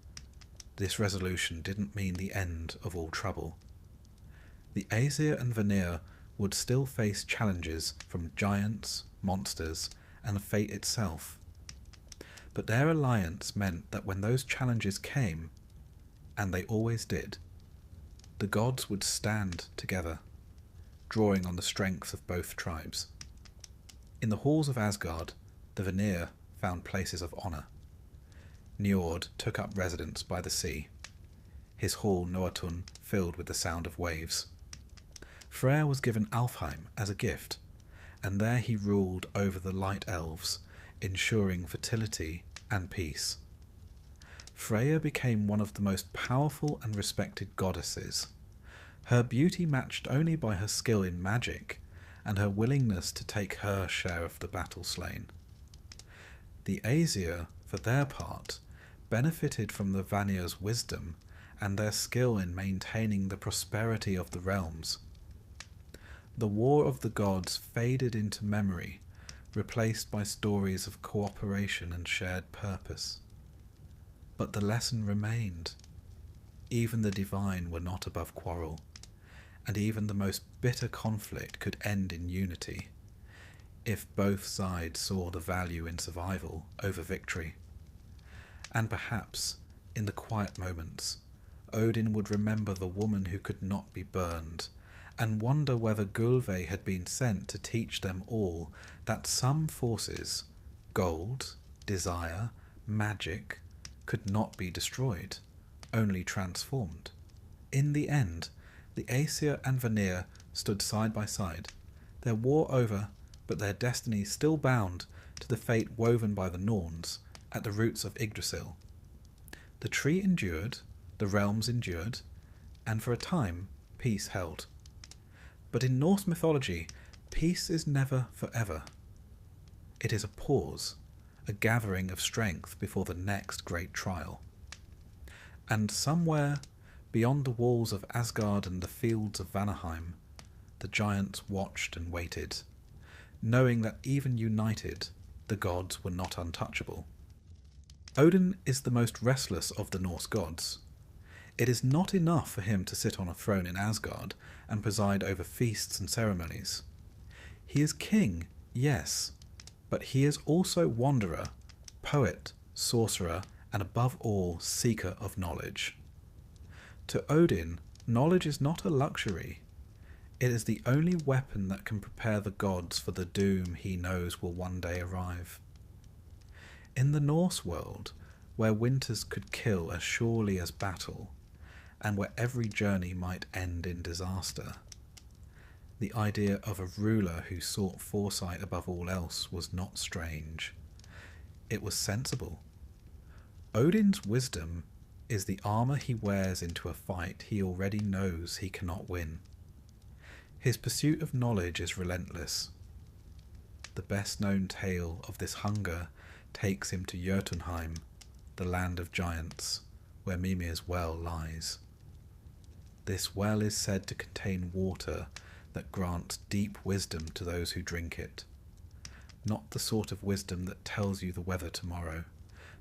this resolution didn't mean the end of all trouble. The Aesir and Vanir would still face challenges from giants, monsters, and fate itself. But their alliance meant that when those challenges came, and they always did, the gods would stand together, drawing on the strength of both tribes. In the halls of Asgard, the Vanir found places of honour. Njord took up residence by the sea, his hall Noatun filled with the sound of waves. Freyr was given Alfheim as a gift, and there he ruled over the light elves, ensuring fertility and peace. Freya became one of the most powerful and respected goddesses, her beauty matched only by her skill in magic and her willingness to take her share of the battle slain. The Aesir, for their part, benefited from the Vanir's wisdom and their skill in maintaining the prosperity of the realms. The war of the gods faded into memory, replaced by stories of cooperation and shared purpose. But the lesson remained. Even the divine were not above quarrel, and even the most bitter conflict could end in unity, if both sides saw the value in survival over victory. And perhaps, in the quiet moments, Odin would remember the woman who could not be burned, and wonder whether Gulve had been sent to teach them all that some forces, gold, desire, magic, could not be destroyed, only transformed. In the end, the Aesir and Vanir stood side by side, their war over, but their destinies still bound to the fate woven by the Norns at the roots of Yggdrasil. The tree endured, the realms endured, and for a time peace held. But in Norse mythology, peace is never forever. It is a pause, a gathering of strength before the next great trial. And somewhere, beyond the walls of Asgard and the fields of Vanaheim, the giants watched and waited, knowing that even united, the gods were not untouchable. Odin is the most restless of the Norse gods. It is not enough for him to sit on a throne in Asgard and preside over feasts and ceremonies. He is king, yes, but he is also wanderer, poet, sorcerer, and above all, seeker of knowledge. To Odin, knowledge is not a luxury. It is the only weapon that can prepare the gods for the doom he knows will one day arrive. In the Norse world, where winters could kill as surely as battle, and where every journey might end in disaster, the idea of a ruler who sought foresight above all else was not strange. It was sensible. Odin's wisdom is the armour he wears into a fight he already knows he cannot win. His pursuit of knowledge is relentless. The best-known tale of this hunger takes him to Jotunheim, the land of giants, where Mimir's well lies. This well is said to contain water that grants deep wisdom to those who drink it. Not the sort of wisdom that tells you the weather tomorrow,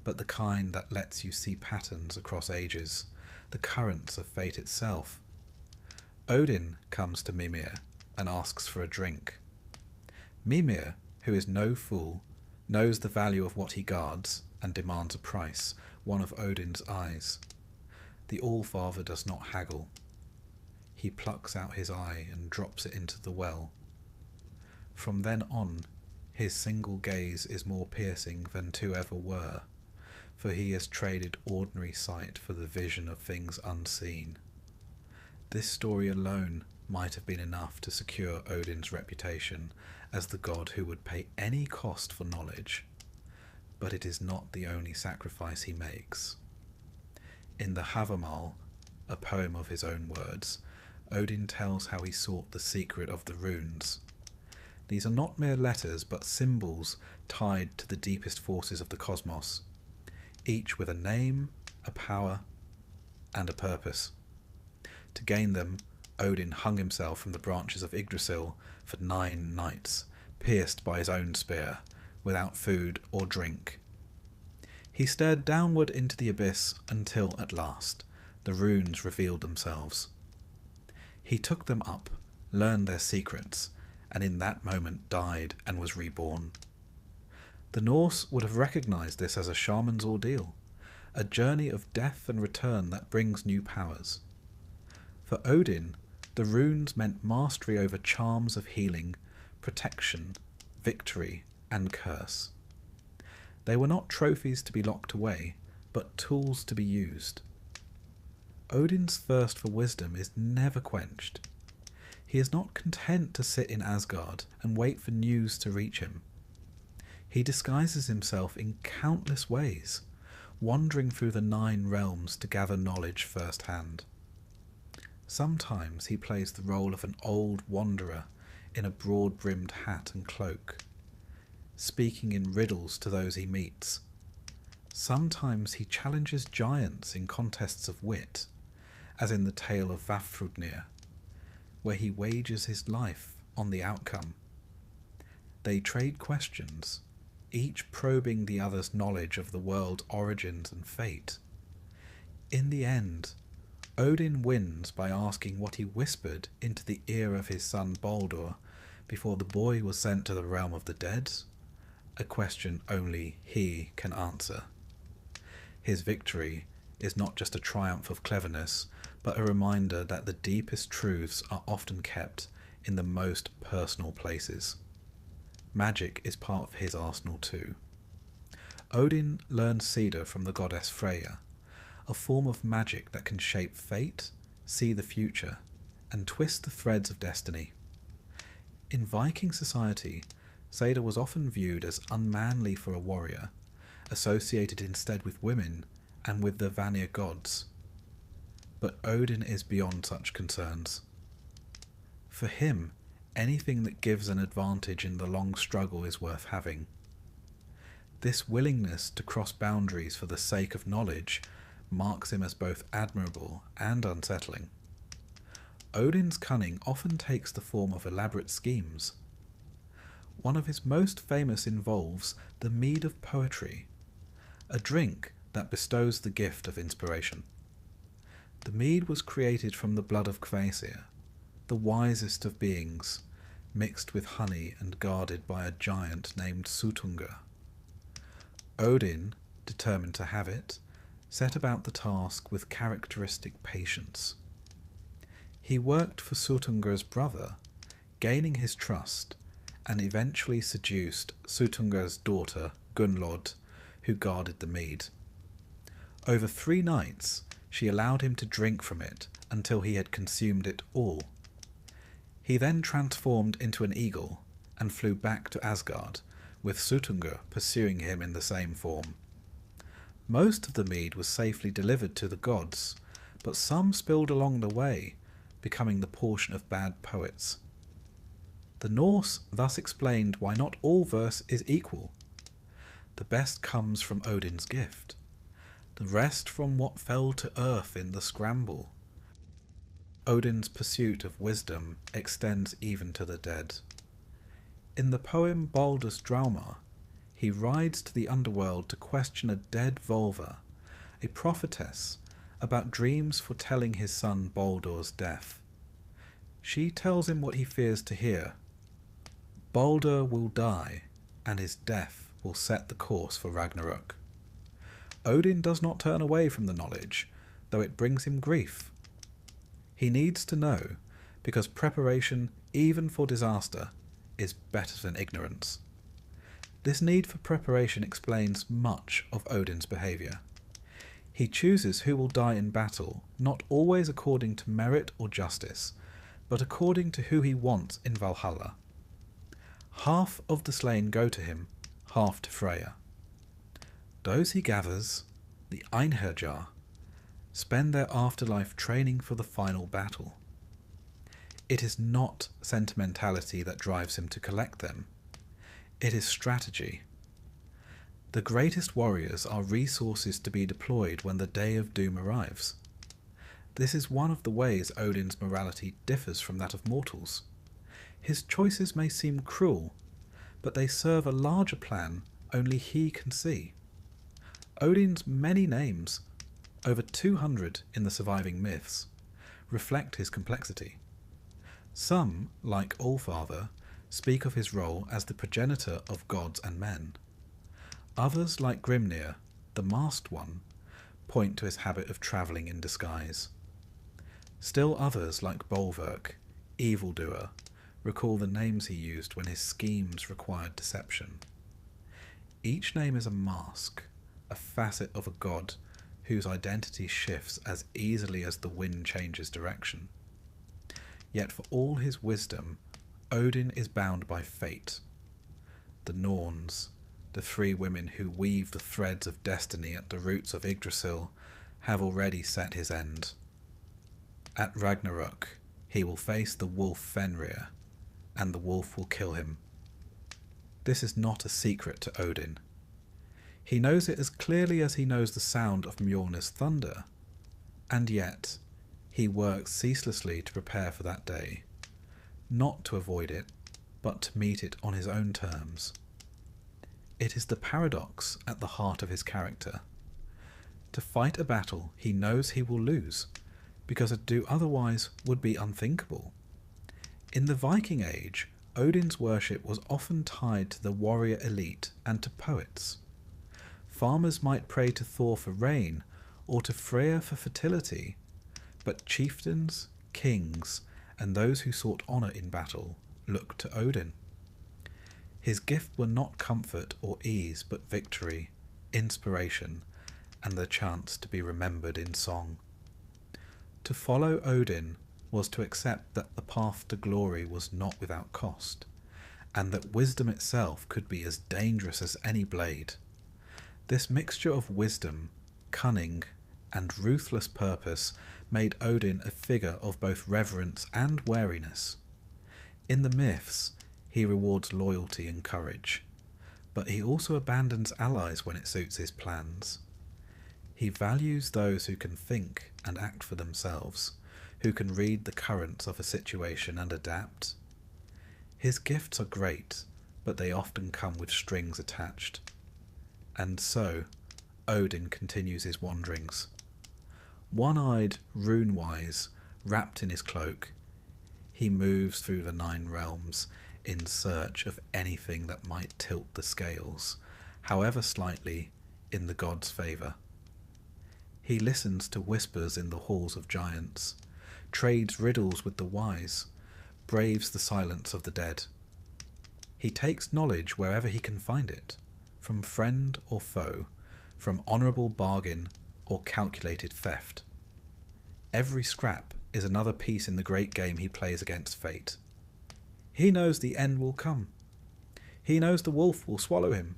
but the kind that lets you see patterns across ages, the currents of fate itself. Odin comes to Mimir and asks for a drink. Mimir, who is no fool, knows the value of what he guards and demands a price, one of Odin's eyes. The All-Father does not haggle. He plucks out his eye and drops it into the well. From then on, his single gaze is more piercing than two ever were, for he has traded ordinary sight for the vision of things unseen. This story alone might have been enough to secure Odin's reputation as the god who would pay any cost for knowledge, but it is not the only sacrifice he makes. In the Havamal, a poem of his own words, Odin tells how he sought the secret of the runes. These are not mere letters, but symbols tied to the deepest forces of the cosmos, each with a name, a power, and a purpose. To gain them, Odin hung himself from the branches of Yggdrasil for 9 nights, pierced by his own spear, without food or drink. He stared downward into the abyss until, at last, the runes revealed themselves. He took them up, learned their secrets, and in that moment died and was reborn. The Norse would have recognized this as a shaman's ordeal, a journey of death and return that brings new powers. For Odin, the runes meant mastery over charms of healing, protection, victory, and curse. They were not trophies to be locked away, but tools to be used. Odin's thirst for wisdom is never quenched. He is not content to sit in Asgard and wait for news to reach him. He disguises himself in countless ways, wandering through the 9 realms to gather knowledge firsthand. Sometimes he plays the role of an old wanderer in a broad-brimmed hat and cloak, speaking in riddles to those he meets. Sometimes he challenges giants in contests of wit, as in the tale of Vafthrûdnir, where he wagers his life on the outcome. They trade questions, each probing the other's knowledge of the world's origins and fate. In the end, Odin wins by asking what he whispered into the ear of his son Baldur before the boy was sent to the realm of the dead, a question only he can answer. His victory is not just a triumph of cleverness, but a reminder that the deepest truths are often kept in the most personal places. Magic is part of his arsenal too. Odin learned cedar from the goddess Freyja, a form of magic that can shape fate, see the future, and twist the threads of destiny. In Viking society, cedar was often viewed as unmanly for a warrior, associated instead with women and with the Vanir gods. But Odin is beyond such concerns. For him, anything that gives an advantage in the long struggle is worth having. This willingness to cross boundaries for the sake of knowledge marks him as both admirable and unsettling. Odin's cunning often takes the form of elaborate schemes. One of his most famous involves the mead of poetry, a drink that bestows the gift of inspiration. The mead was created from the blood of Kvasir, the wisest of beings, mixed with honey and guarded by a giant named Suttungr. Odin, determined to have it, set about the task with characteristic patience. He worked for Suttungr's brother, gaining his trust, and eventually seduced Suttungr's daughter, Gunnlod, who guarded the mead. Over 3 nights, she allowed him to drink from it until he had consumed it all. He then transformed into an eagle and flew back to Asgard, with Suttungr pursuing him in the same form. Most of the mead was safely delivered to the gods, but some spilled along the way, becoming the portion of bad poets. The Norse thus explained why not all verse is equal. The best comes from Odin's gift, the rest from what fell to earth in the scramble. Odin's pursuit of wisdom extends even to the dead. In the poem Baldur's Drauma, he rides to the underworld to question a dead Volva, a prophetess, about dreams foretelling his son Baldur's death. She tells him what he fears to hear. Baldur will die, and his death will set the course for Ragnarok. Odin does not turn away from the knowledge, though it brings him grief. He needs to know, because preparation, even for disaster, is better than ignorance. This need for preparation explains much of Odin's behaviour. He chooses who will die in battle, not always according to merit or justice, but according to who he wants in Valhalla. Half of the slain go to him, half to Freyja. Those he gathers, the Einherjar, spend their afterlife training for the final battle. It is not sentimentality that drives him to collect them. It is strategy. The greatest warriors are resources to be deployed when the day of doom arrives. This is one of the ways Odin's morality differs from that of mortals. His choices may seem cruel, but they serve a larger plan only he can see. Odin's many names, over 200 in the surviving myths, reflect his complexity. Some, like Allfather, speak of his role as the progenitor of gods and men. Others, like Grimnir, the masked one, point to his habit of travelling in disguise. Still others, like Bolverk, evildoer, recall the names he used when his schemes required deception. Each name is a mask, a facet of a god whose identity shifts as easily as the wind changes direction. Yet for all his wisdom, Odin is bound by fate. The Norns, the three women who weave the threads of destiny at the roots of Yggdrasil, have already set his end. At Ragnarok, he will face the wolf Fenrir, and the wolf will kill him. This is not a secret to Odin. He knows it as clearly as he knows the sound of Mjolnir's thunder, and yet he works ceaselessly to prepare for that day, not to avoid it, but to meet it on his own terms. It is the paradox at the heart of his character. To fight a battle he knows he will lose, because to do otherwise would be unthinkable. In the Viking Age, Odin's worship was often tied to the warrior elite and to poets. Farmers might pray to Thor for rain, or to Freya for fertility, but chieftains, kings, and those who sought honour in battle looked to Odin. His gift were not comfort or ease, but victory, inspiration, and the chance to be remembered in song. To follow Odin was to accept that the path to glory was not without cost, and that wisdom itself could be as dangerous as any blade. This mixture of wisdom, cunning, and ruthless purpose made Odin a figure of both reverence and wariness. In the myths, he rewards loyalty and courage, but he also abandons allies when it suits his plans. He values those who can think and act for themselves, who can read the currents of a situation and adapt. His gifts are great, but they often come with strings attached. And so, Odin continues his wanderings. One-eyed, rune-wise, wrapped in his cloak, he moves through the 9 realms in search of anything that might tilt the scales, however slightly, in the god's favour. He listens to whispers in the halls of giants, trades riddles with the wise, braves the silence of the dead. He takes knowledge wherever he can find it, from friend or foe, from honourable bargain or calculated theft. Every scrap is another piece in the great game he plays against fate. He knows the end will come. He knows the wolf will swallow him.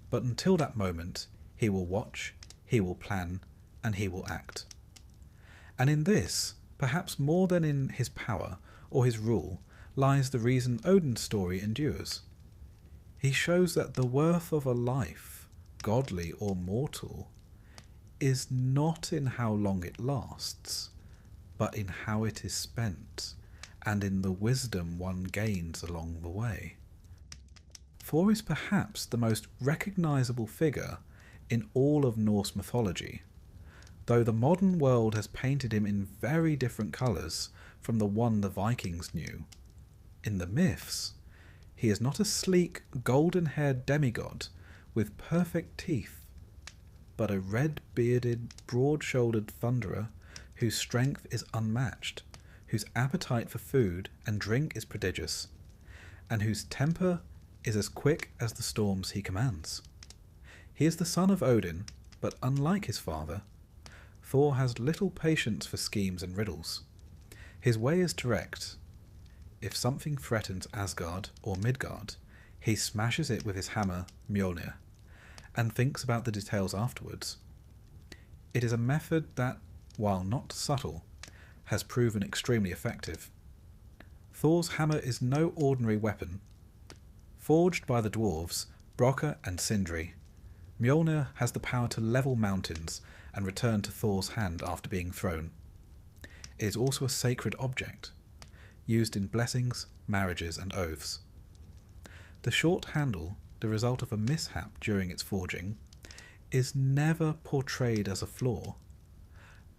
But until that moment, he will watch, he will plan, and he will act. And in this, perhaps more than in his power or his rule, lies the reason Odin's story endures. He shows that the worth of a life, godly or mortal, is not in how long it lasts, but in how it is spent, and in the wisdom one gains along the way. Thor is perhaps the most recognisable figure in all of Norse mythology, though the modern world has painted him in very different colours from the one the Vikings knew. In the myths, he is not a sleek, golden-haired demigod with perfect teeth, but a red-bearded, broad-shouldered thunderer whose strength is unmatched, whose appetite for food and drink is prodigious, and whose temper is as quick as the storms he commands. He is the son of Odin, but unlike his father, Thor has little patience for schemes and riddles. His way is direct. If something threatens Asgard or Midgard, he smashes it with his hammer, Mjolnir, and thinks about the details afterwards. It is a method that, while not subtle, has proven extremely effective. Thor's hammer is no ordinary weapon. Forged by the dwarves, Brokkr and Sindri, Mjolnir has the power to level mountains and return to Thor's hand after being thrown. It is also a sacred object, used in blessings, marriages and oaths. The short handle, the result of a mishap during its forging, is never portrayed as a flaw.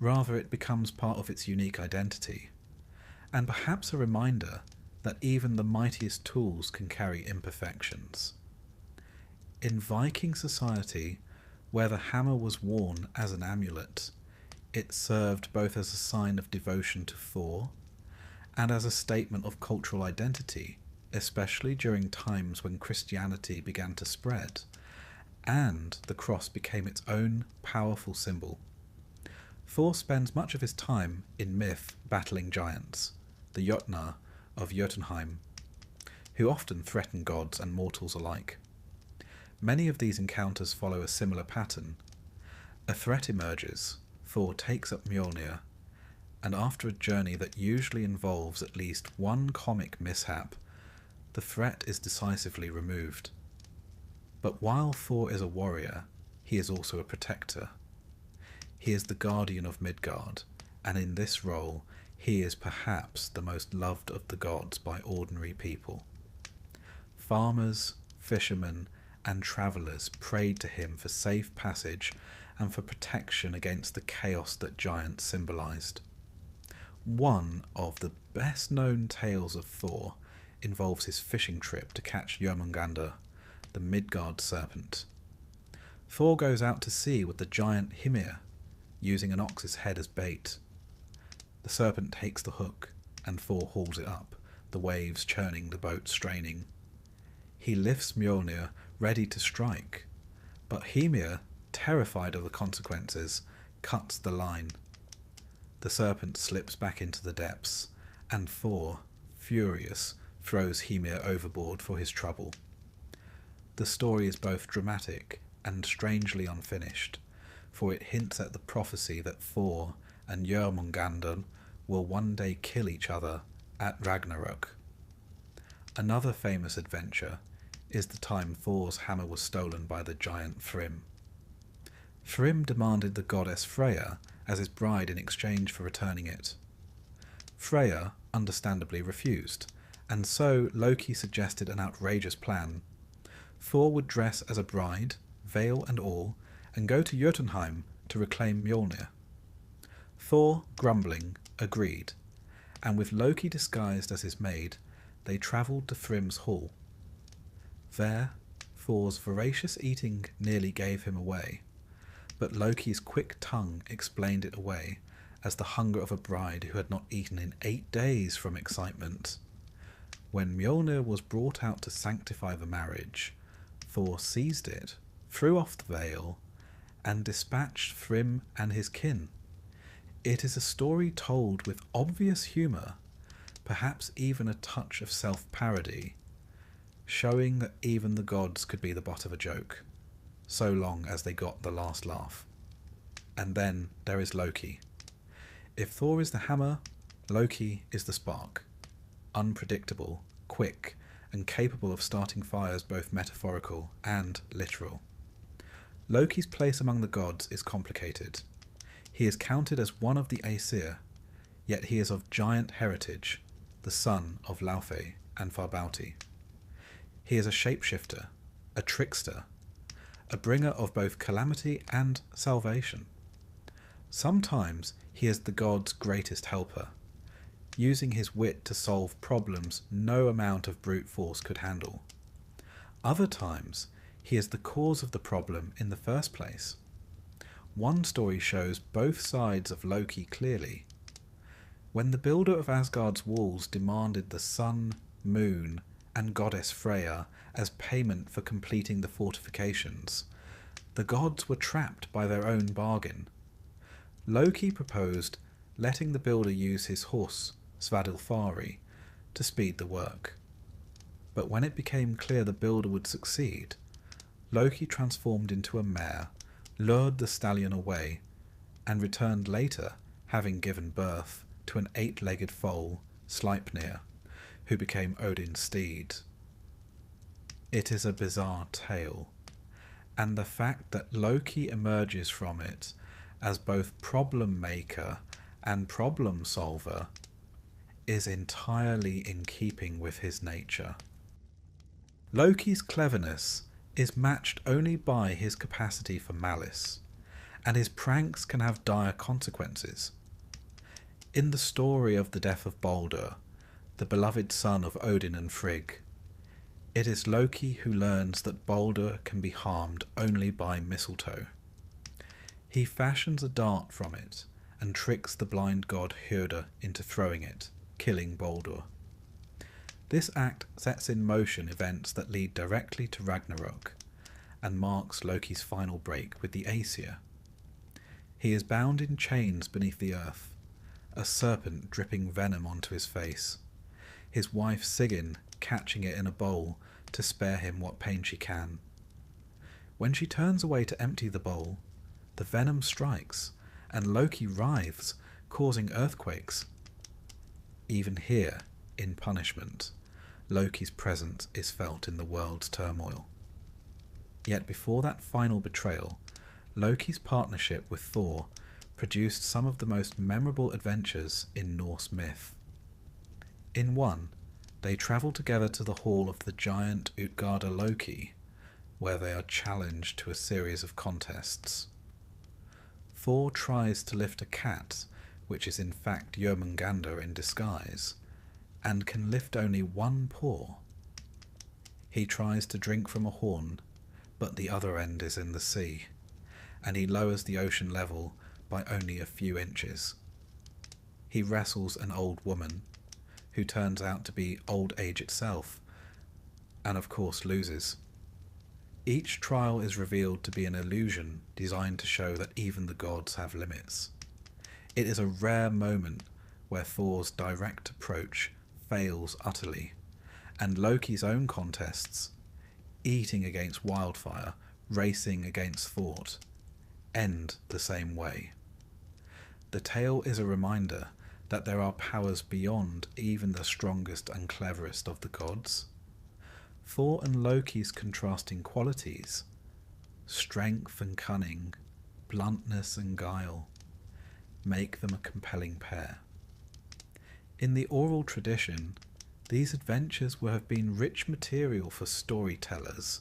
Rather, it becomes part of its unique identity, and perhaps a reminder that even the mightiest tools can carry imperfections. In Viking society, where the hammer was worn as an amulet, it served both as a sign of devotion to Thor and as a statement of cultural identity, especially during times when Christianity began to spread, and the cross became its own powerful symbol. Thor spends much of his time in myth battling giants, the Jotnar of Jotunheim, who often threaten gods and mortals alike. Many of these encounters follow a similar pattern. A threat emerges, Thor takes up Mjolnir, and after a journey that usually involves at least one comic mishap, the threat is decisively removed. But while Thor is a warrior, he is also a protector. He is the guardian of Midgard, and in this role he is perhaps the most loved of the gods by ordinary people. Farmers, fishermen, and travellers prayed to him for safe passage and for protection against the chaos that giants symbolised. One of the best known tales of Thor involves his fishing trip to catch Jörmungandr, the Midgard serpent. Thor goes out to sea with the giant Hymir, using an ox's head as bait. The serpent takes the hook, and Thor hauls it up, the waves churning, the boat straining. He lifts Mjolnir, ready to strike, but Hymir, terrified of the consequences, cuts the line. The serpent slips back into the depths, and Thor, furious, throws Hymir overboard for his trouble. The story is both dramatic and strangely unfinished, for it hints at the prophecy that Thor and Jörmungandr will one day kill each other at Ragnarok. Another famous adventure is the time Thor's hammer was stolen by the giant Thrym. Thrym demanded the goddess Freyja as his bride in exchange for returning it. Freyja understandably refused, and so Loki suggested an outrageous plan. Thor would dress as a bride, veil and all, and go to Jotunheim to reclaim Mjolnir. Thor, grumbling, agreed, and with Loki disguised as his maid, they travelled to Thrym's hall. There, Thor's voracious eating nearly gave him away, but Loki's quick tongue explained it away as the hunger of a bride who had not eaten in 8 days from excitement. When Mjolnir was brought out to sanctify the marriage, Thor seized it, threw off the veil, and dispatched Thrym and his kin. It is a story told with obvious humour, perhaps even a touch of self-parody, showing that even the gods could be the butt of a joke, so long as they got the last laugh. And then there is Loki. If Thor is the hammer, Loki is the spark. Unpredictable, quick, and capable of starting fires both metaphorical and literal. Loki's place among the gods is complicated. He is counted as one of the Aesir, yet he is of giant heritage, the son of Laufey and Farbauti. He is a shapeshifter, a trickster, a bringer of both calamity and salvation. Sometimes he is the gods' greatest helper, using his wit to solve problems no amount of brute force could handle. Other times, he is the cause of the problem in the first place. One story shows both sides of Loki clearly. When the builder of Asgard's walls demanded the sun, moon, and goddess Freyja as payment for completing the fortifications, the gods were trapped by their own bargain. Loki proposed letting the builder use his horse, Svadilfari, to speed the work. But when it became clear the builder would succeed, Loki transformed into a mare, lured the stallion away, and returned later, having given birth to an 8-legged foal, Sleipnir, who became Odin's steed. It is a bizarre tale, and the fact that Loki emerges from it as both problem maker and problem solver is entirely in keeping with his nature. Loki's cleverness is matched only by his capacity for malice, and his pranks can have dire consequences. In the story of the death of Baldur, the beloved son of Odin and Frigg, it is Loki who learns that Baldur can be harmed only by mistletoe. He fashions a dart from it and tricks the blind god Hyrda into throwing it, killing Baldur. This act sets in motion events that lead directly to Ragnarok and marks Loki's final break with the Aesir. He is bound in chains beneath the earth, a serpent dripping venom onto his face, his wife Sigyn catching it in a bowl to spare him what pain she can. When she turns away to empty the bowl, the venom strikes, and Loki writhes, causing earthquakes. Even here, in punishment, Loki's presence is felt in the world's turmoil. Yet before that final betrayal, Loki's partnership with Thor produced some of the most memorable adventures in Norse myth. In one, they travel together to the hall of the giant Utgarda Loki, where they are challenged to a series of contests. Thor tries to lift a cat, which is in fact Jörmungandr in disguise, and can lift only one paw. He tries to drink from a horn, but the other end is in the sea, and he lowers the ocean level by only a few inches. He wrestles an old woman, who turns out to be old age itself, and of course loses. Each trial is revealed to be an illusion designed to show that even the gods have limits. It is a rare moment where Thor's direct approach fails utterly, and Loki's own contests, eating against wildfire, racing against thought, end the same way. The tale is a reminder that there are powers beyond even the strongest and cleverest of the gods. Thor and Loki's contrasting qualities, strength and cunning, bluntness and guile, make them a compelling pair. In the oral tradition, these adventures would have been rich material for storytellers,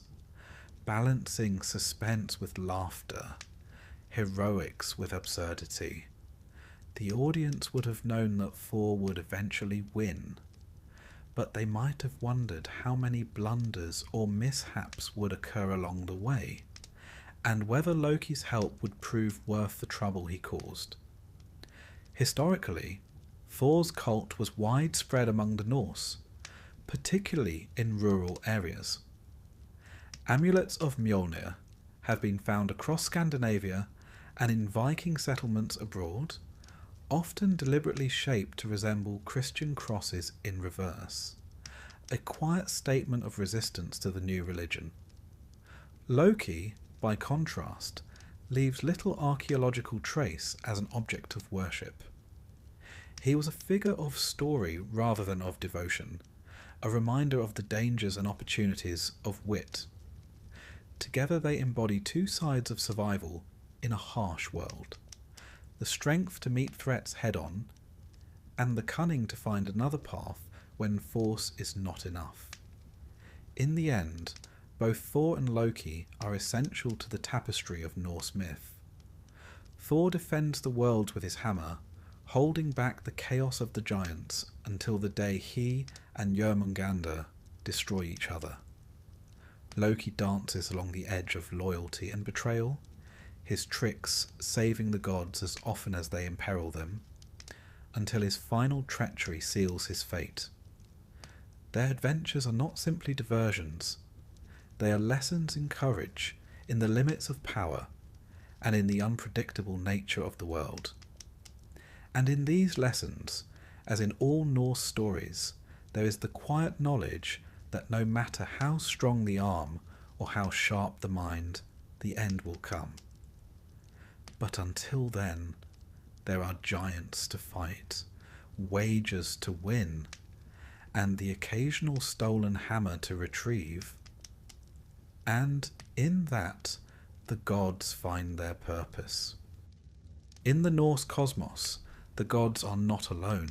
balancing suspense with laughter, heroics with absurdity. The audience would have known that Thor would eventually win, but they might have wondered how many blunders or mishaps would occur along the way, and whether Loki's help would prove worth the trouble he caused. Historically, Thor's cult was widespread among the Norse, particularly in rural areas. Amulets of Mjolnir have been found across Scandinavia and in Viking settlements abroad, often deliberately shaped to resemble Christian crosses in reverse, a quiet statement of resistance to the new religion. Loki, by contrast, leaves little archaeological trace as an object of worship. He was a figure of story rather than of devotion, a reminder of the dangers and opportunities of wit. Together they embody two sides of survival in a harsh world: the strength to meet threats head-on, and the cunning to find another path when force is not enough. In the end, both Thor and Loki are essential to the tapestry of Norse myth. Thor defends the world with his hammer, holding back the chaos of the giants until the day he and Jörmungandr destroy each other. Loki dances along the edge of loyalty and betrayal, his tricks saving the gods as often as they imperil them, until his final treachery seals his fate. Their adventures are not simply diversions. They are lessons in courage, in the limits of power, and in the unpredictable nature of the world. And in these lessons, as in all Norse stories, there is the quiet knowledge that no matter how strong the arm or how sharp the mind, the end will come. But until then, there are giants to fight, wagers to win, and the occasional stolen hammer to retrieve. And in that, the gods find their purpose. In the Norse cosmos, the gods are not alone.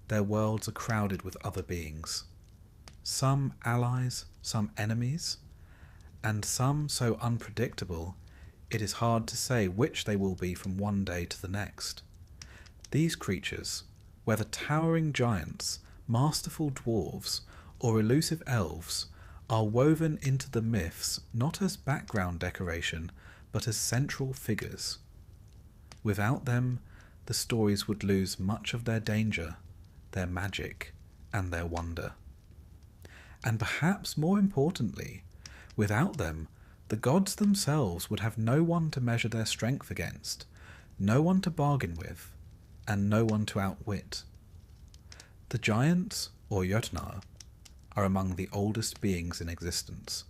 Their worlds are crowded with other beings, some allies, some enemies, and some so unpredictable it is hard to say which they will be from one day to the next. These creatures, whether towering giants, masterful dwarves, or elusive elves, are woven into the myths not as background decoration, but as central figures. Without them, the stories would lose much of their danger, their magic, and their wonder. And perhaps more importantly, without them, the gods themselves would have no one to measure their strength against, no one to bargain with, and no one to outwit. The giants, or Jötnar, are among the oldest beings in existence.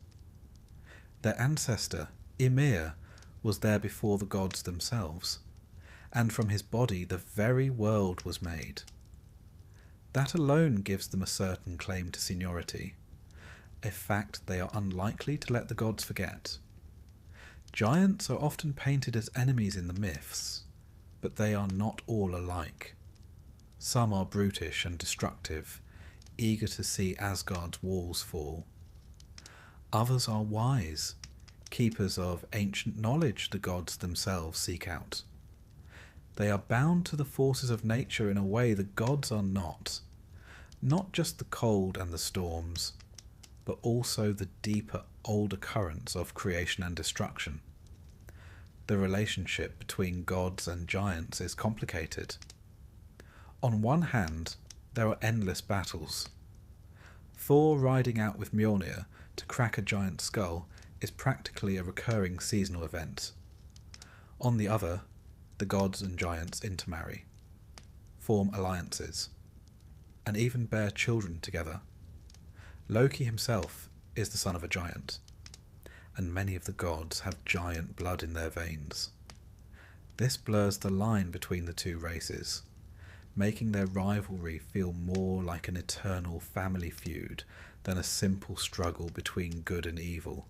Their ancestor, Ymir, was there before the gods themselves, and from his body the very world was made. That alone gives them a certain claim to seniority, a fact they are unlikely to let the gods forget. Giants are often painted as enemies in the myths, but they are not all alike. Some are brutish and destructive, eager to see Asgard's walls fall. Others are wise, keepers of ancient knowledge the gods themselves seek out. They are bound to the forces of nature in a way the gods are not just the cold and the storms, but also the deeper, older currents of creation and destruction. The relationship between gods and giants is complicated. On one hand, there are endless battles. Thor riding out with Mjolnir to crack a giant's skull is practically a recurring seasonal event. On the other, the gods and giants intermarry, form alliances, and even bear children together. Loki himself is the son of a giant, and many of the gods have giant blood in their veins. This blurs the line between the two races, making their rivalry feel more like an eternal family feud than a simple struggle between good and evil.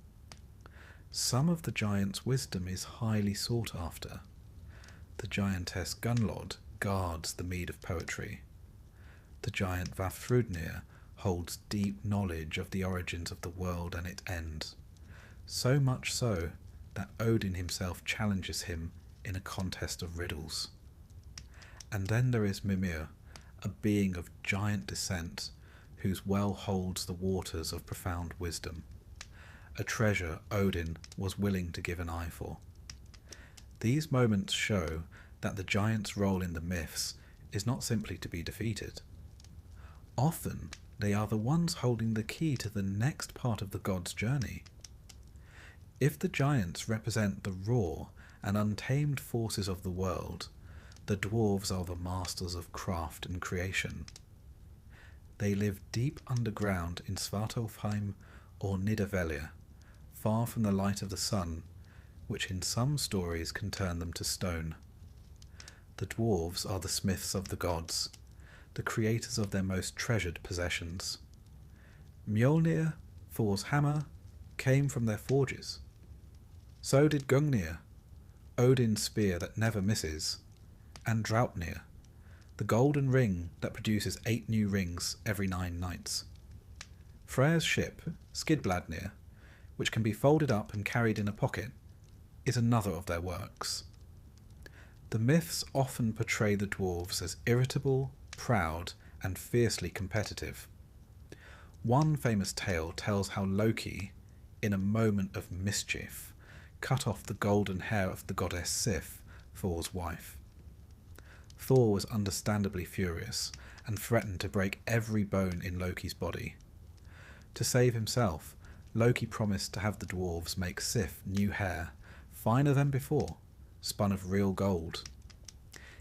Some of the giant's wisdom is highly sought after. The giantess Gunnlod guards the mead of poetry. The giant Vafthrudnir holds deep knowledge of the origins of the world and its end, so much so that Odin himself challenges him in a contest of riddles. And then there is Mimir, a being of giant descent, whose well holds the waters of profound wisdom, a treasure Odin was willing to give an eye for. These moments show that the giant's role in the myths is not simply to be defeated. Often they are the ones holding the key to the next part of the god's journey. If the giants represent the raw and untamed forces of the world, the dwarves are the masters of craft and creation. They live deep underground in Svartalfheim or Nidavellir, far from the light of the sun, which in some stories can turn them to stone. The dwarves are the smiths of the gods, the creators of their most treasured possessions. Mjolnir, Thor's hammer, came from their forges. So did Gungnir, Odin's spear that never misses, and Draupnir, the golden ring that produces 8 new rings every 9 nights. Freyr's ship, Skidbladnir, which can be folded up and carried in a pocket, is another of their works. The myths often portray the dwarves as irritable, proud, and fiercely competitive. One famous tale tells how Loki, in a moment of mischief, cut off the golden hair of the goddess Sif, Thor's wife. Thor was understandably furious and threatened to break every bone in Loki's body. To save himself, Loki promised to have the dwarves make Sif new hair, finer than before, spun of real gold.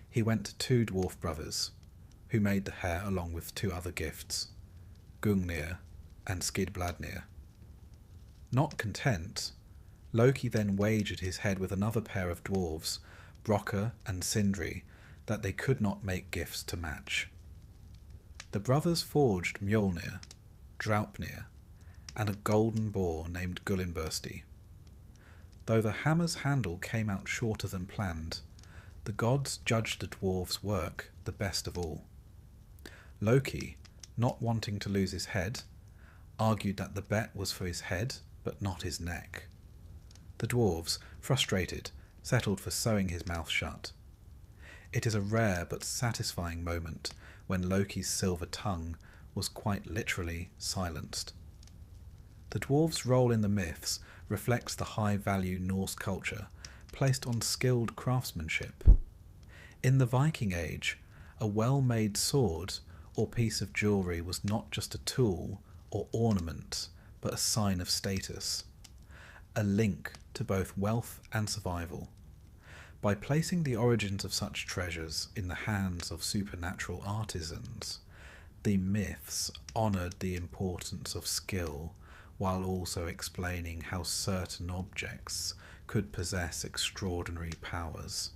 He went to 2 dwarf brothers, who made the hair along with 2 other gifts, Gungnir and Skidbladnir. Not content, Loki then wagered his head with another pair of dwarves, Brokkr and Sindri, that they could not make gifts to match. The brothers forged Mjolnir, Draupnir, and a golden boar named Gullinbursti. Though the hammer's handle came out shorter than planned, the gods judged the dwarves' work the best of all. Loki, not wanting to lose his head, argued that the bet was for his head but not his neck. The dwarves, frustrated, settled for sewing his mouth shut. It is a rare but satisfying moment when Loki's silver tongue was quite literally silenced. The dwarves' role in the myths reflects the high-value Norse culture placed on skilled craftsmanship. In the Viking Age, a well-made sword or piece of jewellery was not just a tool or ornament, but a sign of status, a link to both wealth and survival. By placing the origins of such treasures in the hands of supernatural artisans, the myths honoured the importance of skill while also explaining how certain objects could possess extraordinary powers.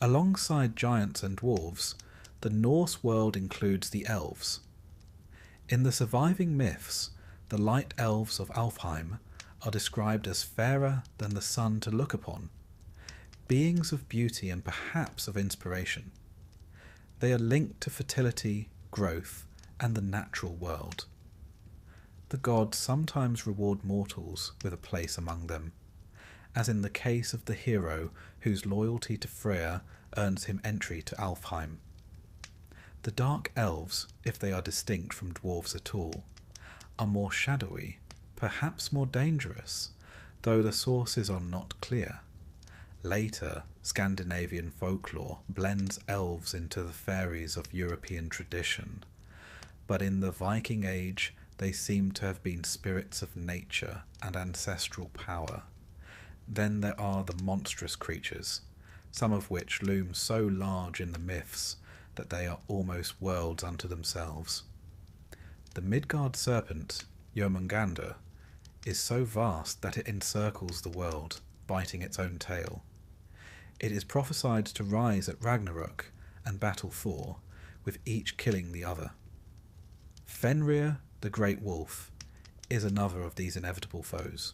Alongside giants and dwarves, the Norse world includes the elves. In the surviving myths, the light elves of Alfheim are described as fairer than the sun to look upon, beings of beauty and perhaps of inspiration. They are linked to fertility, growth, and the natural world. The gods sometimes reward mortals with a place among them, as in the case of the hero whose loyalty to Freya earns him entry to Alfheim. The dark elves, if they are distinct from dwarves at all, are more shadowy, perhaps more dangerous, though the sources are not clear. Later, Scandinavian folklore blends elves into the fairies of European tradition, but in the Viking Age they seem to have been spirits of nature and ancestral power. Then there are the monstrous creatures, some of which loom so large in the myths that they are almost worlds unto themselves. The Midgard serpent, Jörmungandr, is so vast that it encircles the world, biting its own tail. It is prophesied to rise at Ragnarok and battle Thor, with each killing the other. Fenrir, the great wolf, is another of these inevitable foes.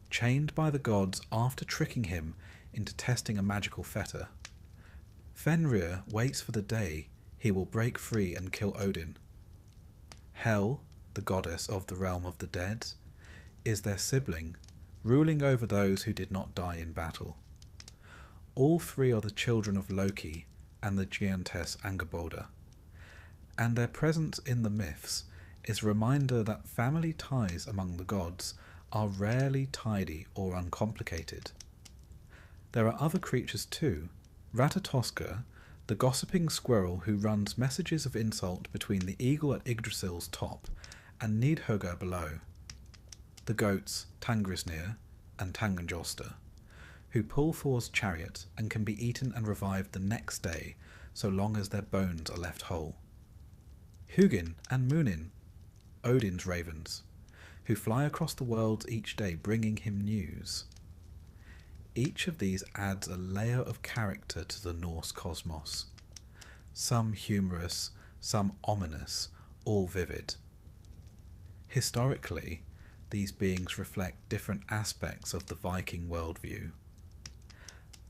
Chained by the gods after tricking him into testing a magical fetter, Fenrir waits for the day he will break free and kill Odin. Hel, the goddess of the realm of the dead, is their sibling, ruling over those who did not die in battle. All three are the children of Loki and the giantess Angerboda, and their presence in the myths is a reminder that family ties among the gods are rarely tidy or uncomplicated. There are other creatures too. Ratatoskr, the gossiping squirrel who runs messages of insult between the eagle at Yggdrasil's top and Nidhogger below. The goats Tangrisnir and Tangenjoster, who pull Thor's chariot and can be eaten and revived the next day so long as their bones are left whole. Hugin and Munin, Odin's ravens, who fly across the world each day bringing him news. Each of these adds a layer of character to the Norse cosmos. Some humorous, some ominous, all vivid. Historically, these beings reflect different aspects of the Viking worldview.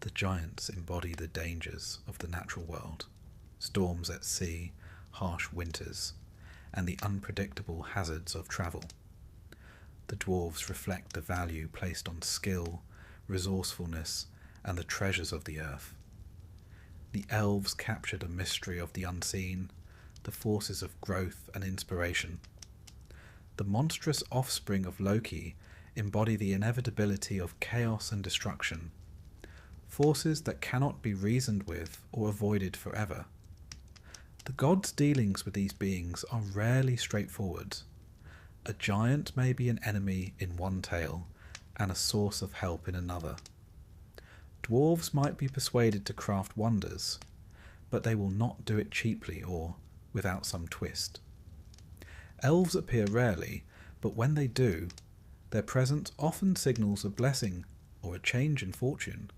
The giants embody the dangers of the natural world, storms at sea, harsh winters, and the unpredictable hazards of travel. The dwarves reflect the value placed on skill, resourcefulness, and the treasures of the earth. The elves capture the mystery of the unseen, the forces of growth and inspiration. The monstrous offspring of Loki embody the inevitability of chaos and destruction, forces that cannot be reasoned with or avoided forever. The gods' dealings with these beings are rarely straightforward. A giant may be an enemy in one tale, and a source of help in another. Dwarves might be persuaded to craft wonders, but they will not do it cheaply or without some twist. Elves appear rarely, but when they do, their presence often signals a blessing or a change in fortune.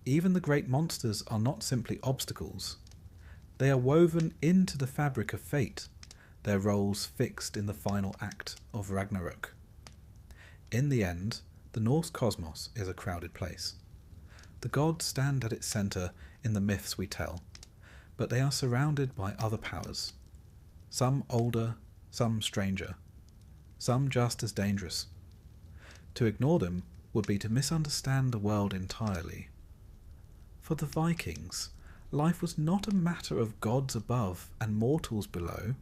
Even the great monsters are not simply obstacles. They are woven into the fabric of fate, their roles fixed in the final act of Ragnarok. In the end, the Norse cosmos is a crowded place. The gods stand at its centre in the myths we tell, but they are surrounded by other powers, some older, some stranger. some just as dangerous. To ignore them would be to misunderstand the world entirely. For the Vikings, life was not a matter of gods above and mortals below.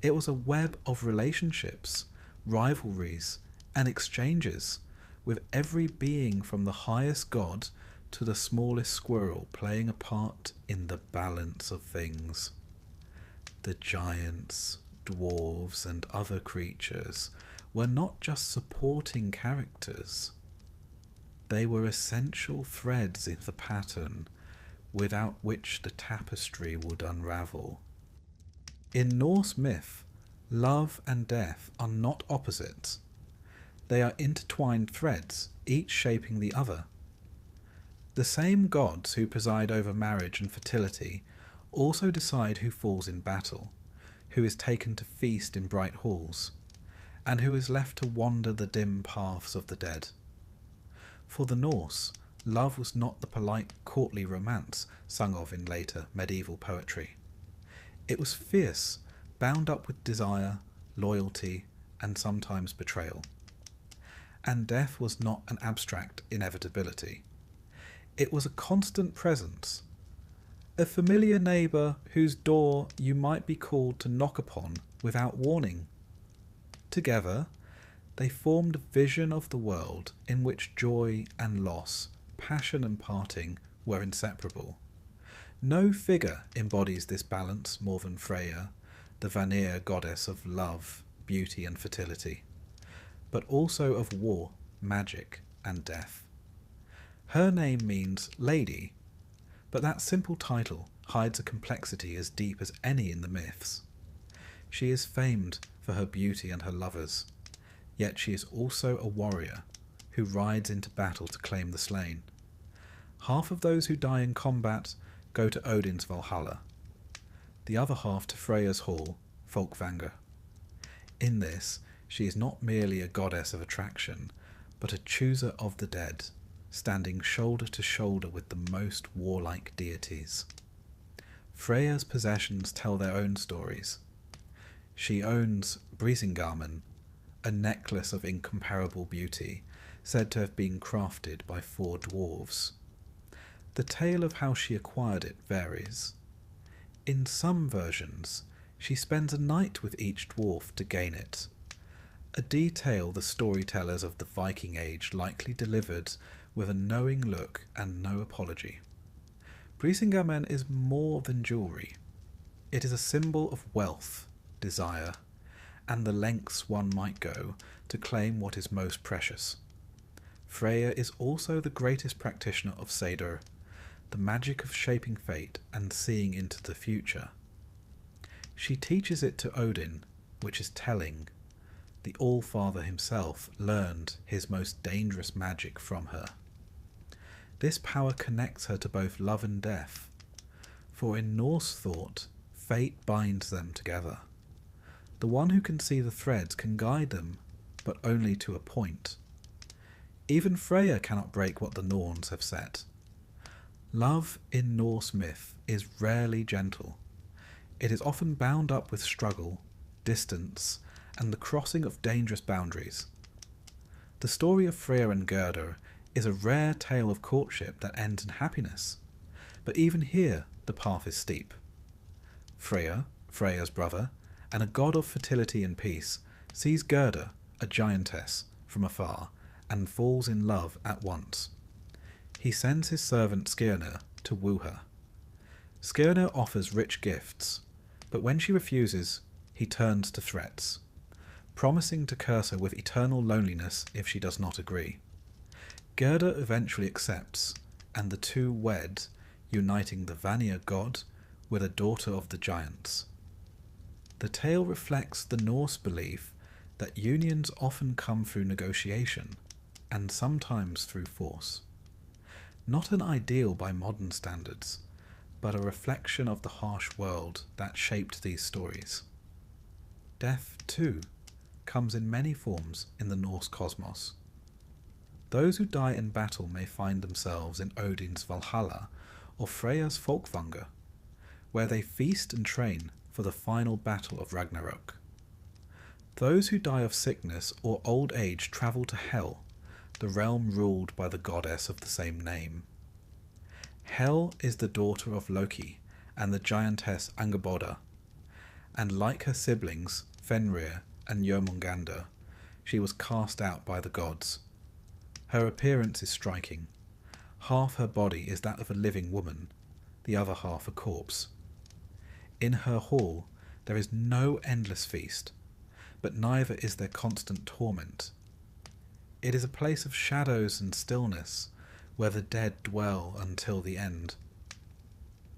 It was a web of relationships, rivalries, and exchanges, with every being from the highest god to the smallest squirrel playing a part in the balance of things. The giants, dwarves, and other creatures were not just supporting characters. They were essential threads in the pattern, without which the tapestry would unravel. In Norse myth, love and death are not opposites. They are intertwined threads, each shaping the other. The same gods who preside over marriage and fertility also decide who falls in battle, who is taken to feast in bright halls, and who is left to wander the dim paths of the dead. For the Norse, love was not the polite courtly romance sung of in later medieval poetry. It was fierce, bound up with desire, loyalty, and sometimes betrayal. And death was not an abstract inevitability. It was a constant presence, a familiar neighbour whose door you might be called to knock upon without warning. Together, they formed a vision of the world in which joy and loss, passion and parting were inseparable. No figure embodies this balance more than Freya, the Vanir goddess of love, beauty and fertility, but also of war, magic and death. Her name means lady, but that simple title hides a complexity as deep as any in the myths. She is famed for her beauty and her lovers, yet she is also a warrior who rides into battle to claim the slain. Half of those who die in combat go to Odin's Valhalla, the other half to Freya's hall, Folkvanger. In this, she is not merely a goddess of attraction, but a chooser of the dead, standing shoulder to shoulder with the most warlike deities. Freya's possessions tell their own stories. She owns Brisingamen, a necklace of incomparable beauty, said to have been crafted by 4 dwarves. The tale of how she acquired it varies. In some versions, she spends a night with each dwarf to gain it, a detail the storytellers of the Viking Age likely delivered with a knowing look and no apology. Brisingamen is more than jewellery. It is a symbol of wealth, desire, and the lengths one might go to claim what is most precious. Freya is also the greatest practitioner of Seder, the magic of shaping fate and seeing into the future. She teaches it to Odin, which is telling. The All-Father himself learned his most dangerous magic from her. This power connects her to both love and death, for in Norse thought, fate binds them together. The one who can see the threads can guide them, but only to a point. Even Freya cannot break what the Norns have set. Love in Norse myth is rarely gentle. It is often bound up with struggle, distance, and the crossing of dangerous boundaries. The story of Freya and Gerda is a rare tale of courtship that ends in happiness, but even here the path is steep. Freya, Freya's brother, and a god of fertility and peace, sees Gerda, a giantess, from afar, and falls in love at once. He sends his servant Skirnir to woo her. Skirnir offers rich gifts, but when she refuses, he turns to threats, promising to curse her with eternal loneliness if she does not agree. Gerda eventually accepts, and the two wed, uniting the Vanir god with a daughter of the giants. The tale reflects the Norse belief that unions often come through negotiation, and sometimes through force. Not an ideal by modern standards, but a reflection of the harsh world that shaped these stories. Death, too, comes in many forms in the Norse cosmos. Those who die in battle may find themselves in Odin's Valhalla or Freya's Folkvanger, where they feast and train for the final battle of Ragnarok. Those who die of sickness or old age travel to Hel, the realm ruled by the goddess of the same name. Hel is the daughter of Loki and the giantess Angerboda, and like her siblings Fenrir and Jörmungandr, she was cast out by the gods. Her appearance is striking. Half her body is that of a living woman, the other half a corpse. In her hall there is no endless feast, but neither is there constant torment. It is a place of shadows and stillness, where the dead dwell until the end.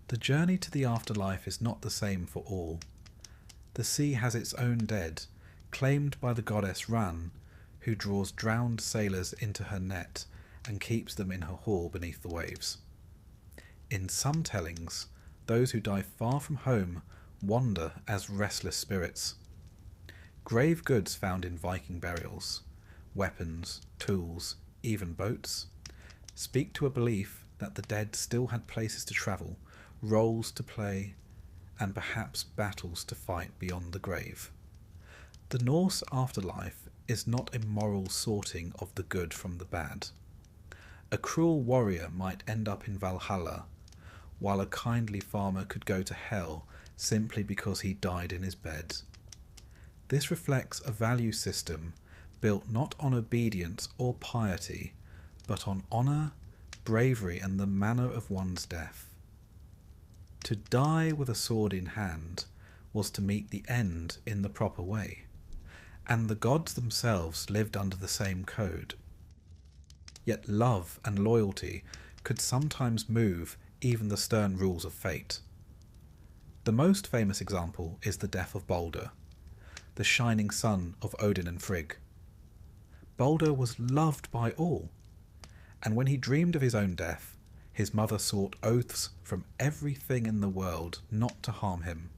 The journey to the afterlife is not the same for all. The sea has its own dead, claimed by the goddess Ran, who draws drowned sailors into her net and keeps them in her hall beneath the waves. In some tellings, those who die far from home wander as restless spirits. Grave goods found in Viking burials, weapons, tools, even boats, speak to a belief that the dead still had places to travel, roles to play, and perhaps battles to fight beyond the grave. The Norse afterlife is not a moral sorting of the good from the bad. A cruel warrior might end up in Valhalla, while a kindly farmer could go to hell simply because he died in his bed. This reflects a value system built not on obedience or piety, but on honour, bravery, and the manner of one's death. To die with a sword in hand was to meet the end in the proper way, and the gods themselves lived under the same code. Yet love and loyalty could sometimes move even the stern rules of fate. The most famous example is the death of Balder, the shining son of Odin and Frigg. Balder was loved by all, and when he dreamed of his own death, his mother sought oaths from everything in the world not to harm him.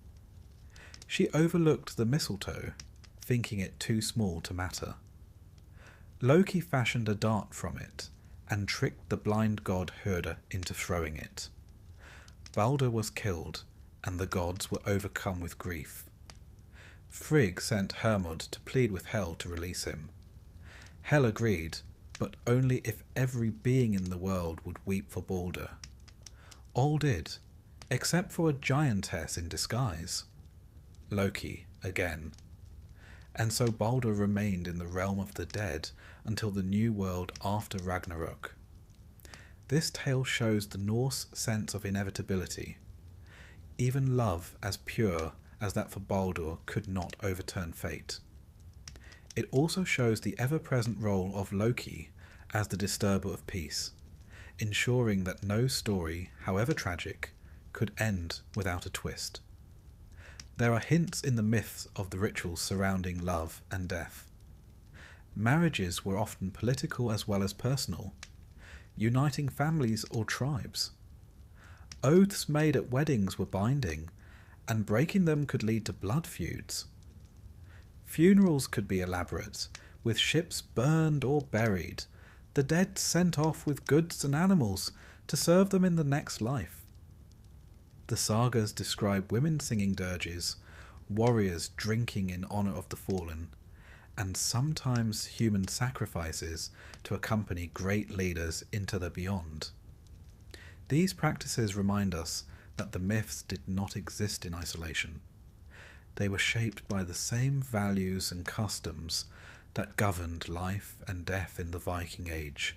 She overlooked the mistletoe, thinking it too small to matter. Loki fashioned a dart from it, and tricked the blind god Hörder into throwing it. Balder was killed, and the gods were overcome with grief. Frigg sent Hermod to plead with Hel to release him. Hel agreed, but only if every being in the world would weep for Balder. All did, except for a giantess in disguise. Loki, again. And so Balder remained in the realm of the dead until the new world after Ragnarok. This tale shows the Norse sense of inevitability. Even love as pure as that for Baldur could not overturn fate. It also shows the ever-present role of Loki as the disturber of peace, ensuring that no story, however tragic, could end without a twist. There are hints in the myths of the rituals surrounding love and death. Marriages were often political as well as personal, uniting families or tribes. Oaths made at weddings were binding, and breaking them could lead to blood feuds. Funerals could be elaborate, with ships burned or buried, the dead sent off with goods and animals to serve them in the next life. The sagas describe women singing dirges, warriors drinking in honour of the fallen, and sometimes human sacrifices to accompany great leaders into the beyond. These practices remind us that the myths did not exist in isolation. They were shaped by the same values and customs that governed life and death in the Viking Age.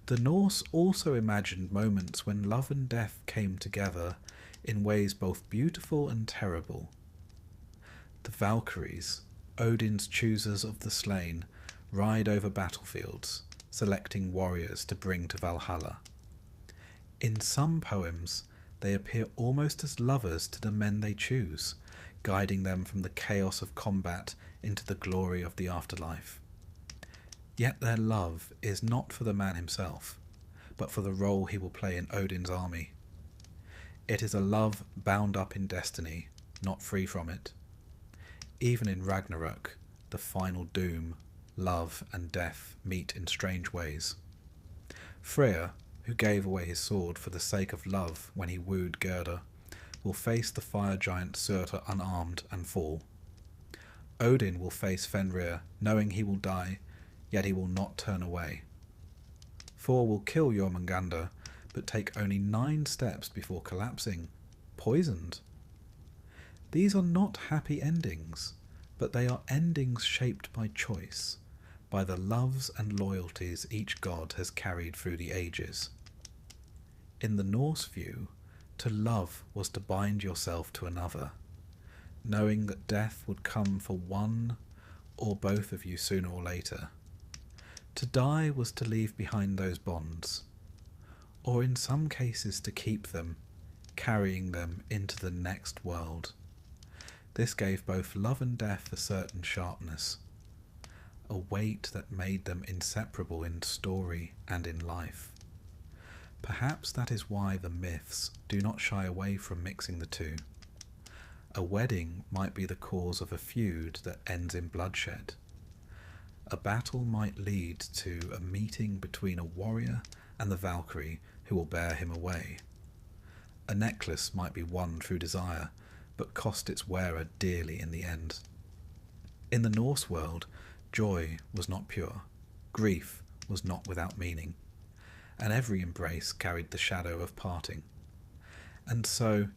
The Norse also imagined moments when love and death came together in ways both beautiful and terrible. The Valkyries, Odin's choosers of the slain, ride over battlefields, selecting warriors to bring to Valhalla. In some poems, they appear almost as lovers to the men they choose, guiding them from the chaos of combat into the glory of the afterlife. Yet their love is not for the man himself, but for the role he will play in Odin's army. It is a love bound up in destiny, not free from it. Even in Ragnarok, the final doom, love and death meet in strange ways. Freyr, who gave away his sword for the sake of love when he wooed Gerda, will face the fire giant Surtur unarmed and fall. Odin will face Fenrir, knowing he will die, yet he will not turn away. Thor will kill Jormungandr, but take only 9 steps before collapsing, poisoned. These are not happy endings, but they are endings shaped by choice, by the loves and loyalties each god has carried through the ages. In the Norse view, to love was to bind yourself to another, knowing that death would come for one or both of you sooner or later. To die was to leave behind those bonds, or in some cases to keep them, carrying them into the next world. This gave both love and death a certain sharpness, a weight that made them inseparable in story and in life. Perhaps that is why the myths do not shy away from mixing the two. A wedding might be the cause of a feud that ends in bloodshed. A battle might lead to a meeting between a warrior and the Valkyrie who will bear him away. A necklace might be won through desire, but cost its wearer dearly in the end. In the Norse world, joy was not pure, grief was not without meaning, and every embrace carried the shadow of parting. And so,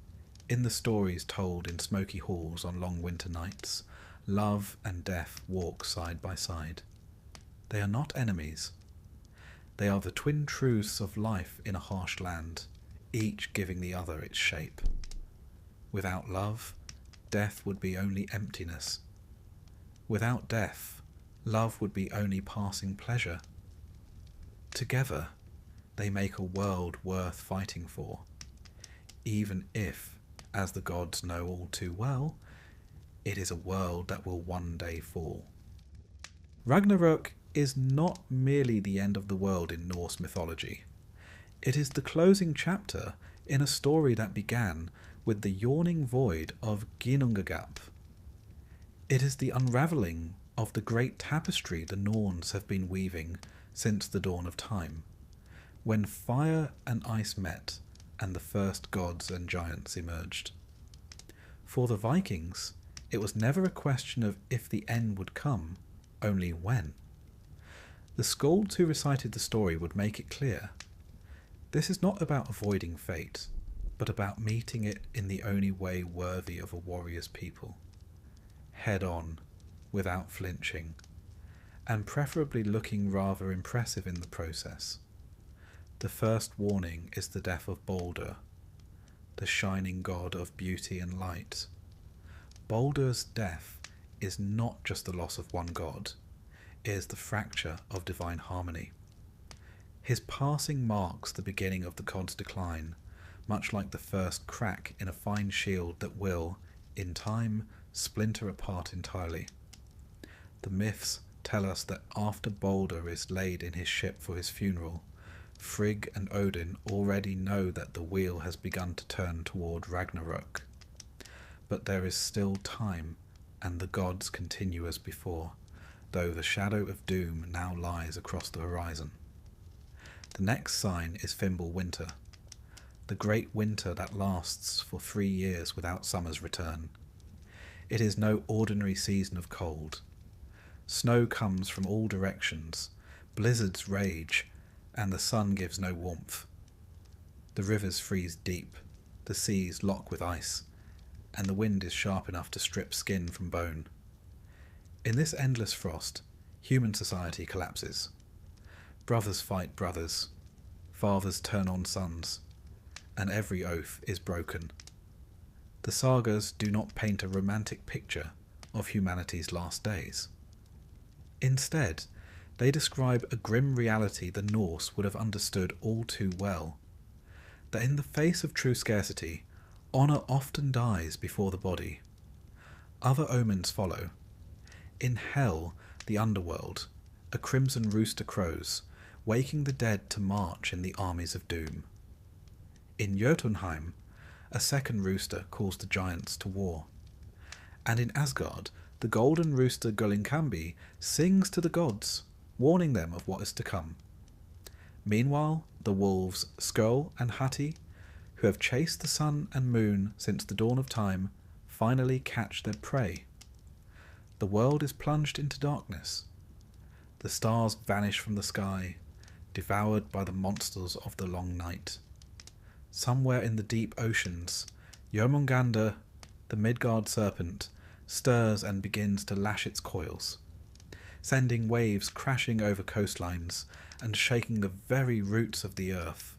in the stories told in smoky halls on long winter nights, love and death walk side by side. They are not enemies. They are the twin truths of life in a harsh land, each giving the other its shape. Without love, death would be only emptiness. Without death, love would be only passing pleasure. Together, they make a world worth fighting for, even if, as the gods know all too well, it is a world that will one day fall. Ragnarok is not merely the end of the world in Norse mythology. It is the closing chapter in a story that began with the yawning void of Ginnungagap. It is the unravelling of the great tapestry the Norns have been weaving since the dawn of time, when fire and ice met and the first gods and giants emerged. For the Vikings, it was never a question of if the end would come, only when. The skalds who recited the story would make it clear. This is not about avoiding fate, but about meeting it in the only way worthy of a warrior's people. Head on, without flinching, and preferably looking rather impressive in the process. The first warning is the death of Balder, the shining god of beauty and light. Balder's death is not just the loss of one god, it is the fracture of divine harmony. His passing marks the beginning of the god's decline, much like the first crack in a fine shield that will, in time, splinter apart entirely. The myths tell us that after Balder is laid in his ship for his funeral, Frigg and Odin already know that the wheel has begun to turn toward Ragnarok. But there is still time, and the gods continue as before, though the shadow of doom now lies across the horizon. The next sign is Fimbulwinter, the great winter that lasts for 3 years without summer's return. It is no ordinary season of cold. Snow comes from all directions, blizzards rage, and the sun gives no warmth. The rivers freeze deep, the seas lock with ice, and the wind is sharp enough to strip skin from bone. In this endless frost, human society collapses. Brothers fight brothers, fathers turn on sons, and every oath is broken. The sagas do not paint a romantic picture of humanity's last days. Instead, they describe a grim reality the Norse would have understood all too well, that in the face of true scarcity, honour often dies before the body. Other omens follow. In hell, the underworld, a crimson rooster crows, waking the dead to march in the armies of doom. In Jotunheim, a second rooster calls the giants to war. And in Asgard, the golden rooster Gullinkambi sings to the gods, warning them of what is to come. Meanwhile, the wolves Skuld and Hati, who have chased the sun and moon since the dawn of time, finally catch their prey. the world is plunged into darkness. The stars vanish from the sky, devoured by the monsters of the long night. Somewhere in the deep oceans, Jörmungandr, the Midgard serpent, stirs and begins to lash its coils, sending waves crashing over coastlines and shaking the very roots of the earth.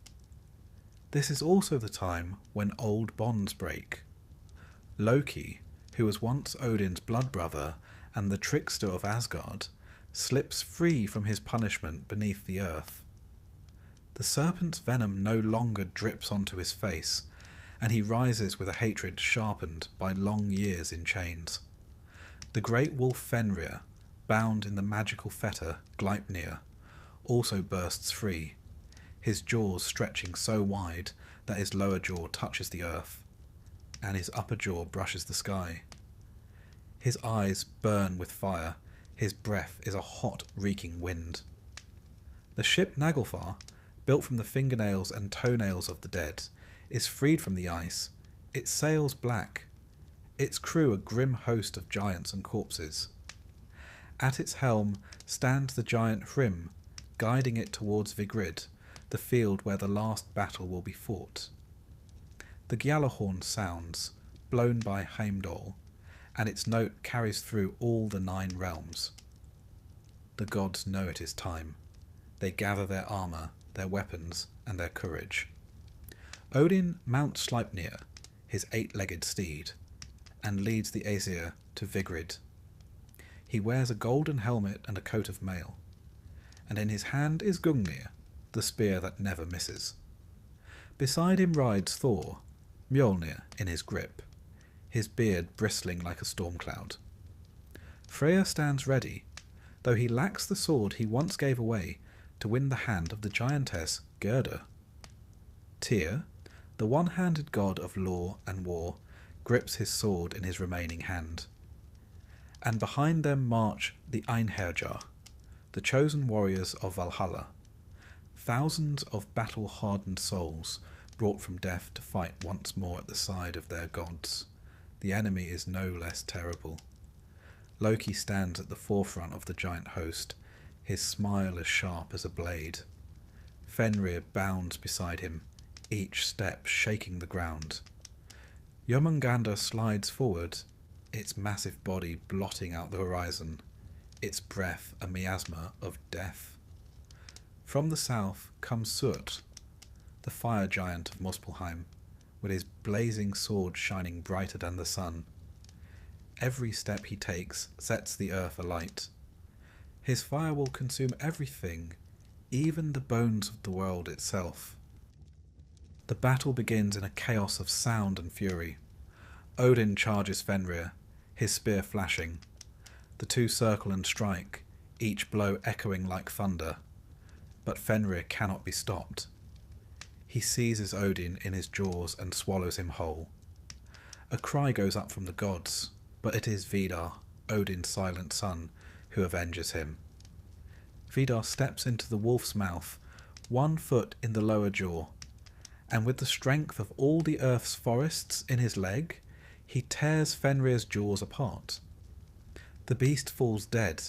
This is also the time when old bonds break. Loki, who was once Odin's blood brother and the trickster of Asgard, slips free from his punishment beneath the earth. The serpent's venom no longer drips onto his face, and he rises with a hatred sharpened by long years in chains. The great wolf Fenrir, bound in the magical fetter Gleipnir, also bursts free, his jaws stretching so wide that his lower jaw touches the earth, and his upper jaw brushes the sky. His eyes burn with fire, his breath is a hot, reeking wind. The ship Naglfar, built from the fingernails and toenails of the dead, is freed from the ice, its sails black, its crew a grim host of giants and corpses. At its helm stands the giant Hrym, guiding it towards Vigrid, the field where the last battle will be fought. The Gjallarhorn sounds, blown by Heimdall, and its note carries through all the 9 realms. The gods know it is time. They gather their armour, their weapons, and their courage. Odin mounts Sleipnir, his 8-legged steed, and leads the Aesir to Vigrid. He wears a golden helmet and a coat of mail, and in his hand is Gungnir, the spear that never misses. Beside him rides Thor, Mjolnir in his grip, his beard bristling like a storm cloud. Freyr stands ready, though he lacks the sword he once gave away to win the hand of the giantess Gerda. Tyr, the one-handed god of law and war, grips his sword in his remaining hand. And behind them march the Einherjar, the chosen warriors of Valhalla, thousands of battle-hardened souls brought from death to fight once more at the side of their gods. The enemy is no less terrible. Loki stands at the forefront of the giant host, his smile as sharp as a blade. Fenrir bounds beside him, each step shaking the ground. Jörmungandr slides forward, its massive body blotting out the horizon, its breath a miasma of death. From the south comes Surt, the fire giant of Muspelheim, with his blazing sword shining brighter than the sun. Every step he takes sets the earth alight. His fire will consume everything, even the bones of the world itself. The battle begins in a chaos of sound and fury. Odin charges Fenrir, his spear flashing. The two circle and strike, each blow echoing like thunder. But Fenrir cannot be stopped. He seizes Odin in his jaws and swallows him whole. A cry goes up from the gods, but it is Vidar, Odin's silent son, who avenges him. Vidar steps into the wolf's mouth, 1 foot in the lower jaw, and with the strength of all the earth's forests in his leg, he tears Fenrir's jaws apart. The beast falls dead,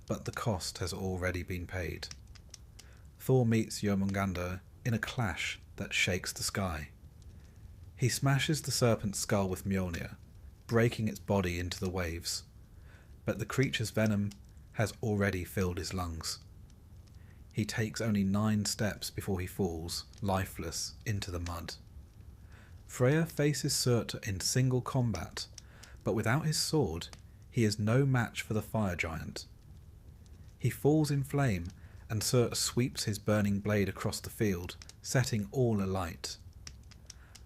but the cost has already been paid. Thor meets Jörmungandr in a clash that shakes the sky. He smashes the serpent's skull with Mjolnir, breaking its body into the waves, but the creature's venom has already filled his lungs. He takes only 9 steps before he falls, lifeless, into the mud. Freyr faces Surtur in single combat, but without his sword, he is no match for the fire giant. He falls in flame, and Surtur sweeps his burning blade across the field, setting all alight.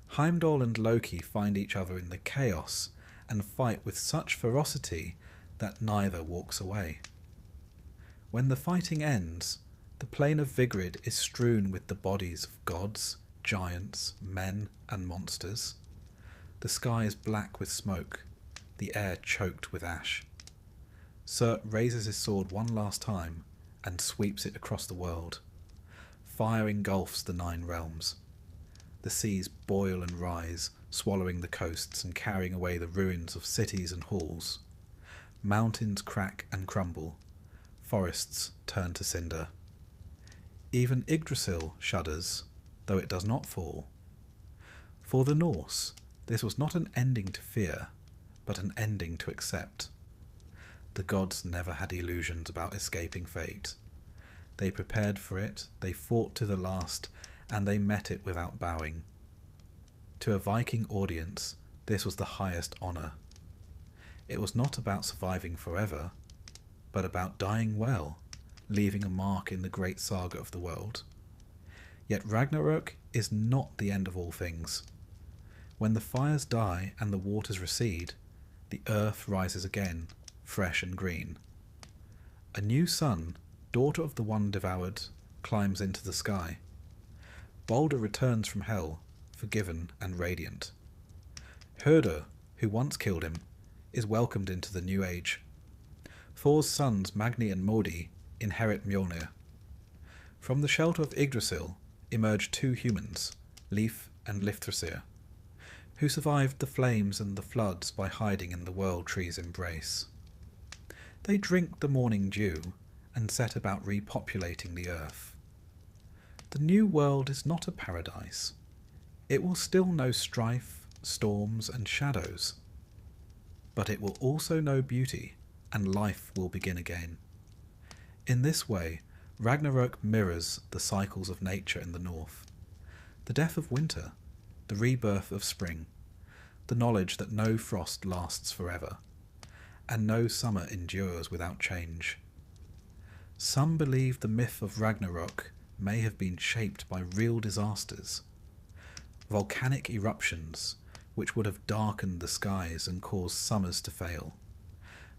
Heimdall and Loki find each other in the chaos, and fight with such ferocity that neither walks away. When the fighting ends, the plain of Vigrid is strewn with the bodies of gods, giants, men, and monsters. The sky is black with smoke, the air choked with ash. Surt raises his sword one last time and sweeps it across the world. Fire engulfs the 9 realms. The seas boil and rise, swallowing the coasts and carrying away the ruins of cities and halls. mountains crack and crumble, forests turn to cinder. Even Yggdrasil shudders, though it does not fall. For the Norse, this was not an ending to fear, but an ending to accept. The gods never had illusions about escaping fate. They prepared for it, they fought to the last, and they met it without bowing. To a Viking audience, this was the highest honour. It was not about surviving forever, but about dying well, leaving a mark in the great saga of the world. Yet Ragnarok is not the end of all things. When the fires die and the waters recede, the earth rises again, fresh and green. A new sun, daughter of the one devoured, climbs into the sky. Balder returns from hell, forgiven and radiant. Hörder, who once killed him, is welcomed into the new age. Thor's sons Magni and Modi inherit Mjolnir. From the shelter of Yggdrasil emerge two humans, Leif and Lifthrasir, who survived the flames and the floods by hiding in the World Tree's embrace. They drink the morning dew and set about repopulating the earth. The new world is not a paradise. It will still know strife, storms and shadows. But it will also know beauty, and life will begin again. In this way, Ragnarok mirrors the cycles of nature in the north. The death of winter, the rebirth of spring, the knowledge that no frost lasts forever, and no summer endures without change. Some believe the myth of Ragnarok may have been shaped by real disasters. Volcanic eruptions, which would have darkened the skies and caused summers to fail.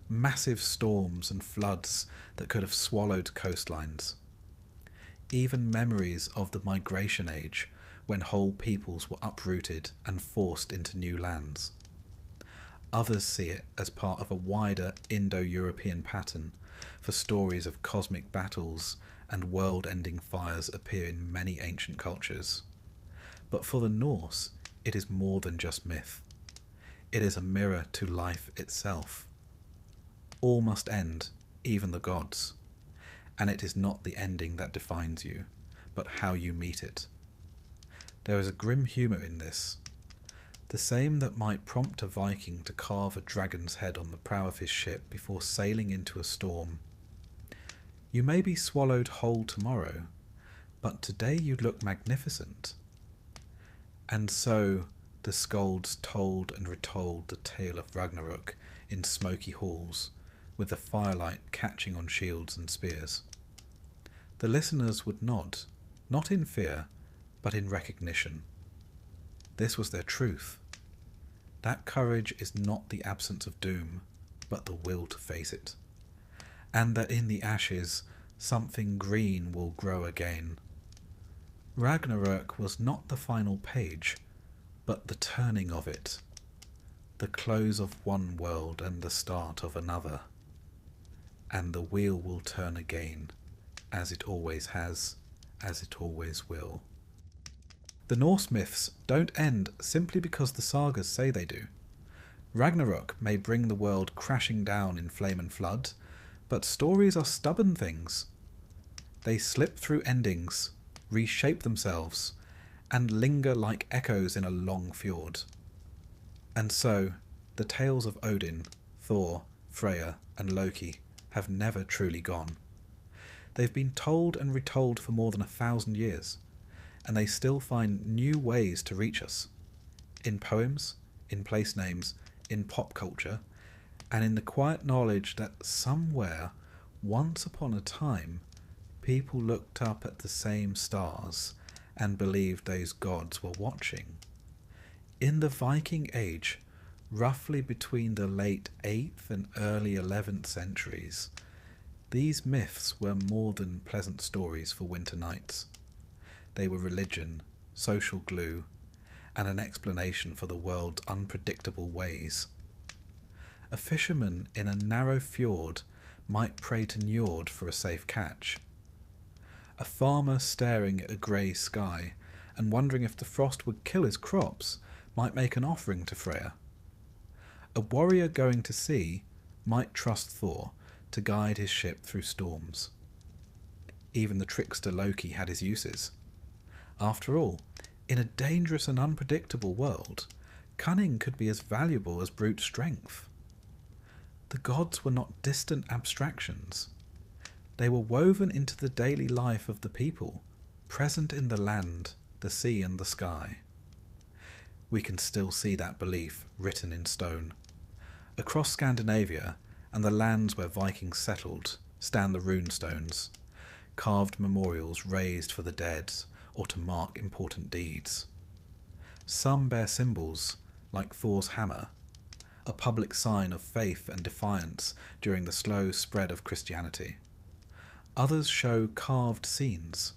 Massive storms and floods that could have swallowed coastlines. Even memories of the migration age, when whole peoples were uprooted and forced into new lands. Others see it as part of a wider Indo-European pattern, for stories of cosmic battles and world-ending fires appear in many ancient cultures. But for the Norse, it is more than just myth. It is a mirror to life itself. All must end, even the gods. And it is not the ending that defines you, but how you meet it. There is a grim humour in this, the same that might prompt a Viking to carve a dragon's head on the prow of his ship before sailing into a storm. You may be swallowed whole tomorrow, but today you look magnificent. And so the skalds told and retold the tale of Ragnarok in smoky halls, with the firelight catching on shields and spears. The listeners would nod, not in fear, but in recognition. This was their truth. That courage is not the absence of doom, but the will to face it. And that in the ashes, something green will grow again. Ragnarok was not the final page, but the turning of it, the close of one world and the start of another. And the wheel will turn again, as it always has, as it always will. The Norse myths don't end simply because the sagas say they do. Ragnarok may bring the world crashing down in flame and flood, but stories are stubborn things. They slip through endings, reshape themselves, and linger like echoes in a long fjord. And so, the tales of Odin, Thor, Freya, and Loki have never truly gone. They've been told and retold for more than 1,000 years, and they still find new ways to reach us. In poems, in place names, in pop culture, and in the quiet knowledge that somewhere, once upon a time, people looked up at the same stars and believed those gods were watching. In the Viking Age, roughly between the late 8th and early 11th centuries, these myths were more than pleasant stories for winter nights. They were religion, social glue, and an explanation for the world's unpredictable ways. A fisherman in a narrow fjord might pray to Njord for a safe catch. A farmer staring at a grey sky and wondering if the frost would kill his crops might make an offering to Freya. A warrior going to sea might trust Thor to guide his ship through storms. Even the trickster Loki had his uses. After all, in a dangerous and unpredictable world, cunning could be as valuable as brute strength. The gods were not distant abstractions. They were woven into the daily life of the people, present in the land, the sea and the sky. We can still see that belief written in stone. Across Scandinavia and the lands where Vikings settled stand the runestones, carved memorials raised for the dead or to mark important deeds. Some bear symbols, like Thor's hammer, a public sign of faith and defiance during the slow spread of Christianity. Others show carved scenes.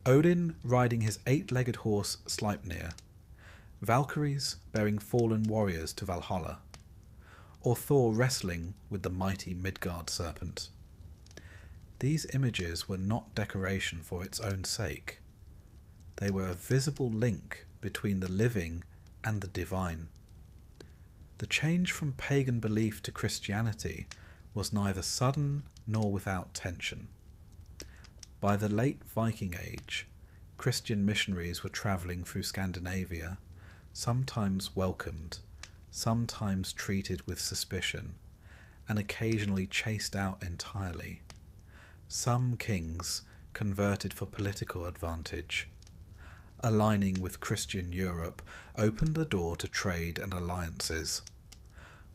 Odin riding his 8-legged horse Sleipnir, Valkyries bearing fallen warriors to Valhalla, or Thor wrestling with the mighty Midgard serpent. These images were not decoration for its own sake. They were a visible link between the living and the divine. The change from pagan belief to Christianity was neither sudden nor without tension. By the late Viking Age, Christian missionaries were travelling through Scandinavia, sometimes welcomed, sometimes treated with suspicion, and occasionally chased out entirely. Some kings converted for political advantage. Aligning with Christian Europe opened the door to trade and alliances,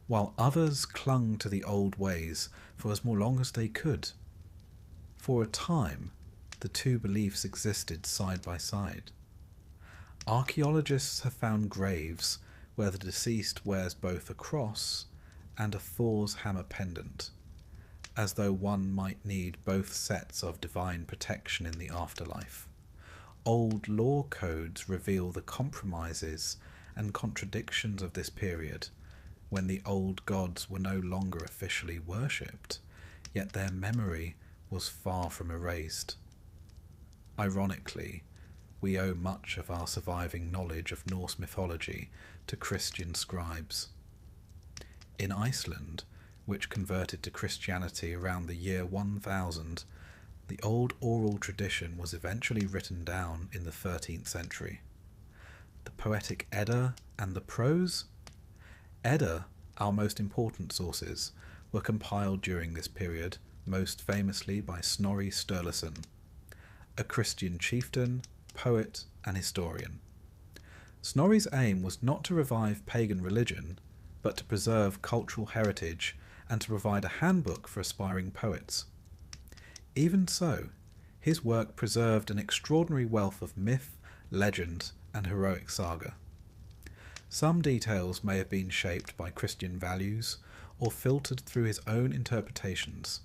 while others clung to the old ways for as long as they could. For a time, the two beliefs existed side by side. Archaeologists have found graves where the deceased wears both a cross and a Thor's hammer pendant, as though one might need both sets of divine protection in the afterlife. Old law codes reveal the compromises and contradictions of this period, when the old gods were no longer officially worshipped, yet their memory was far from erased. Ironically, we owe much of our surviving knowledge of Norse mythology to Christian scribes. In Iceland, which converted to Christianity around the year 1000, the old oral tradition was eventually written down in the 13th century. The poetic Edda and the prose? Edda, our most important sources, were compiled during this period, most famously by Snorri Sturluson, a Christian chieftain, poet and historian. Snorri's aim was not to revive pagan religion, but to preserve cultural heritage and to provide a handbook for aspiring poets. Even so, his work preserved an extraordinary wealth of myth, legend, and heroic saga. Some details may have been shaped by Christian values or filtered through his own interpretations,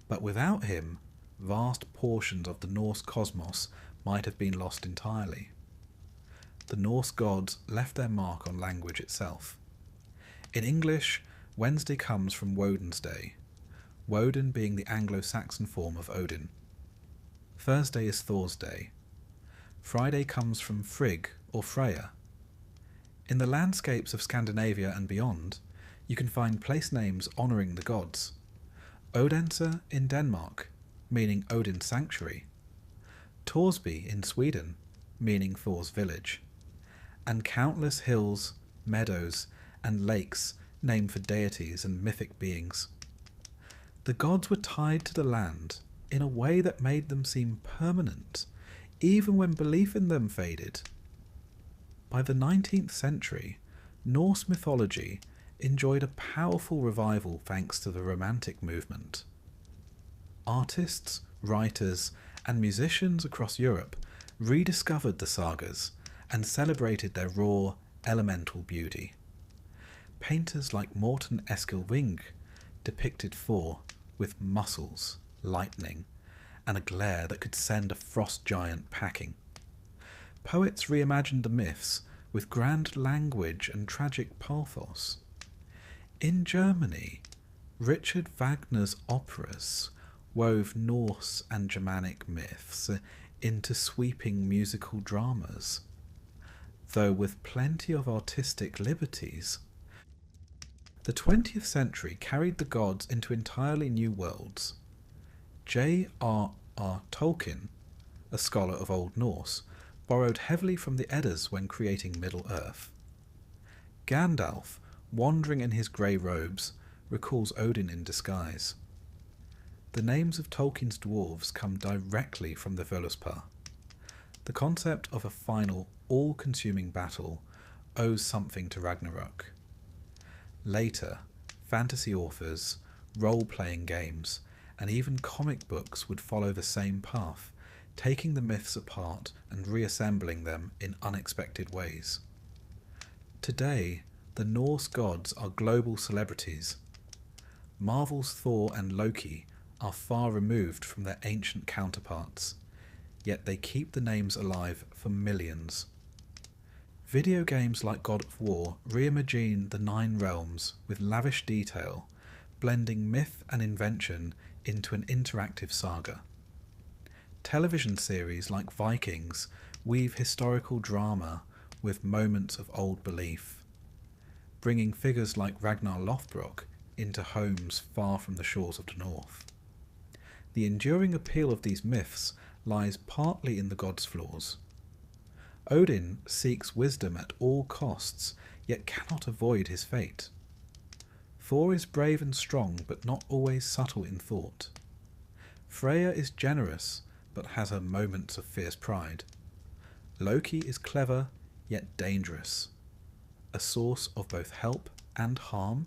but without him, vast portions of the Norse cosmos might have been lost entirely. The Norse gods left their mark on language itself. In English, Wednesday comes from Woden's Day, Woden being the Anglo-Saxon form of Odin. Thursday is Thor's Day. Friday comes from Frigg or Freya. In the landscapes of Scandinavia and beyond, you can find place names honouring the gods. Odense in Denmark, meaning Odin's sanctuary. Torsby in Sweden, meaning Thor's village. And countless hills, meadows, and lakes named for deities and mythic beings. The gods were tied to the land in a way that made them seem permanent, even when belief in them faded. By the 19th century, Norse mythology enjoyed a powerful revival thanks to the Romantic movement. Artists, writers, and musicians across Europe rediscovered the sagas and celebrated their raw, elemental beauty. Painters like Morten Eskil Wing depicted Thor with muscles, lightning, and a glare that could send a frost giant packing. Poets reimagined the myths with grand language and tragic pathos. In Germany, Richard Wagner's operas wove Norse and Germanic myths into sweeping musical dramas, though with plenty of artistic liberties. The 20th century carried the gods into entirely new worlds. J.R.R. Tolkien, a scholar of Old Norse, borrowed heavily from the Eddas when creating Middle-earth. Gandalf, wandering in his grey robes, recalls Odin in disguise. The names of Tolkien's dwarves come directly from the Völuspá. The concept of a final, all-consuming battle owes something to Ragnarok. Later, fantasy authors, role-playing games, and even comic books would follow the same path, taking the myths apart and reassembling them in unexpected ways. Today, the Norse gods are global celebrities. Marvel's Thor and Loki are far removed from their ancient counterparts, yet they keep the names alive for millions. Video games like God of War reimagine the 9 realms with lavish detail, blending myth and invention into an interactive saga. Television series like Vikings weave historical drama with moments of old belief, bringing figures like Ragnar Lothbrok into homes far from the shores of the north. The enduring appeal of these myths lies partly in the god's flaws. Odin seeks wisdom at all costs, yet cannot avoid his fate. Thor is brave and strong, but not always subtle in thought. Freya is generous, but has her moments of fierce pride. Loki is clever, yet dangerous, a source of both help and harm.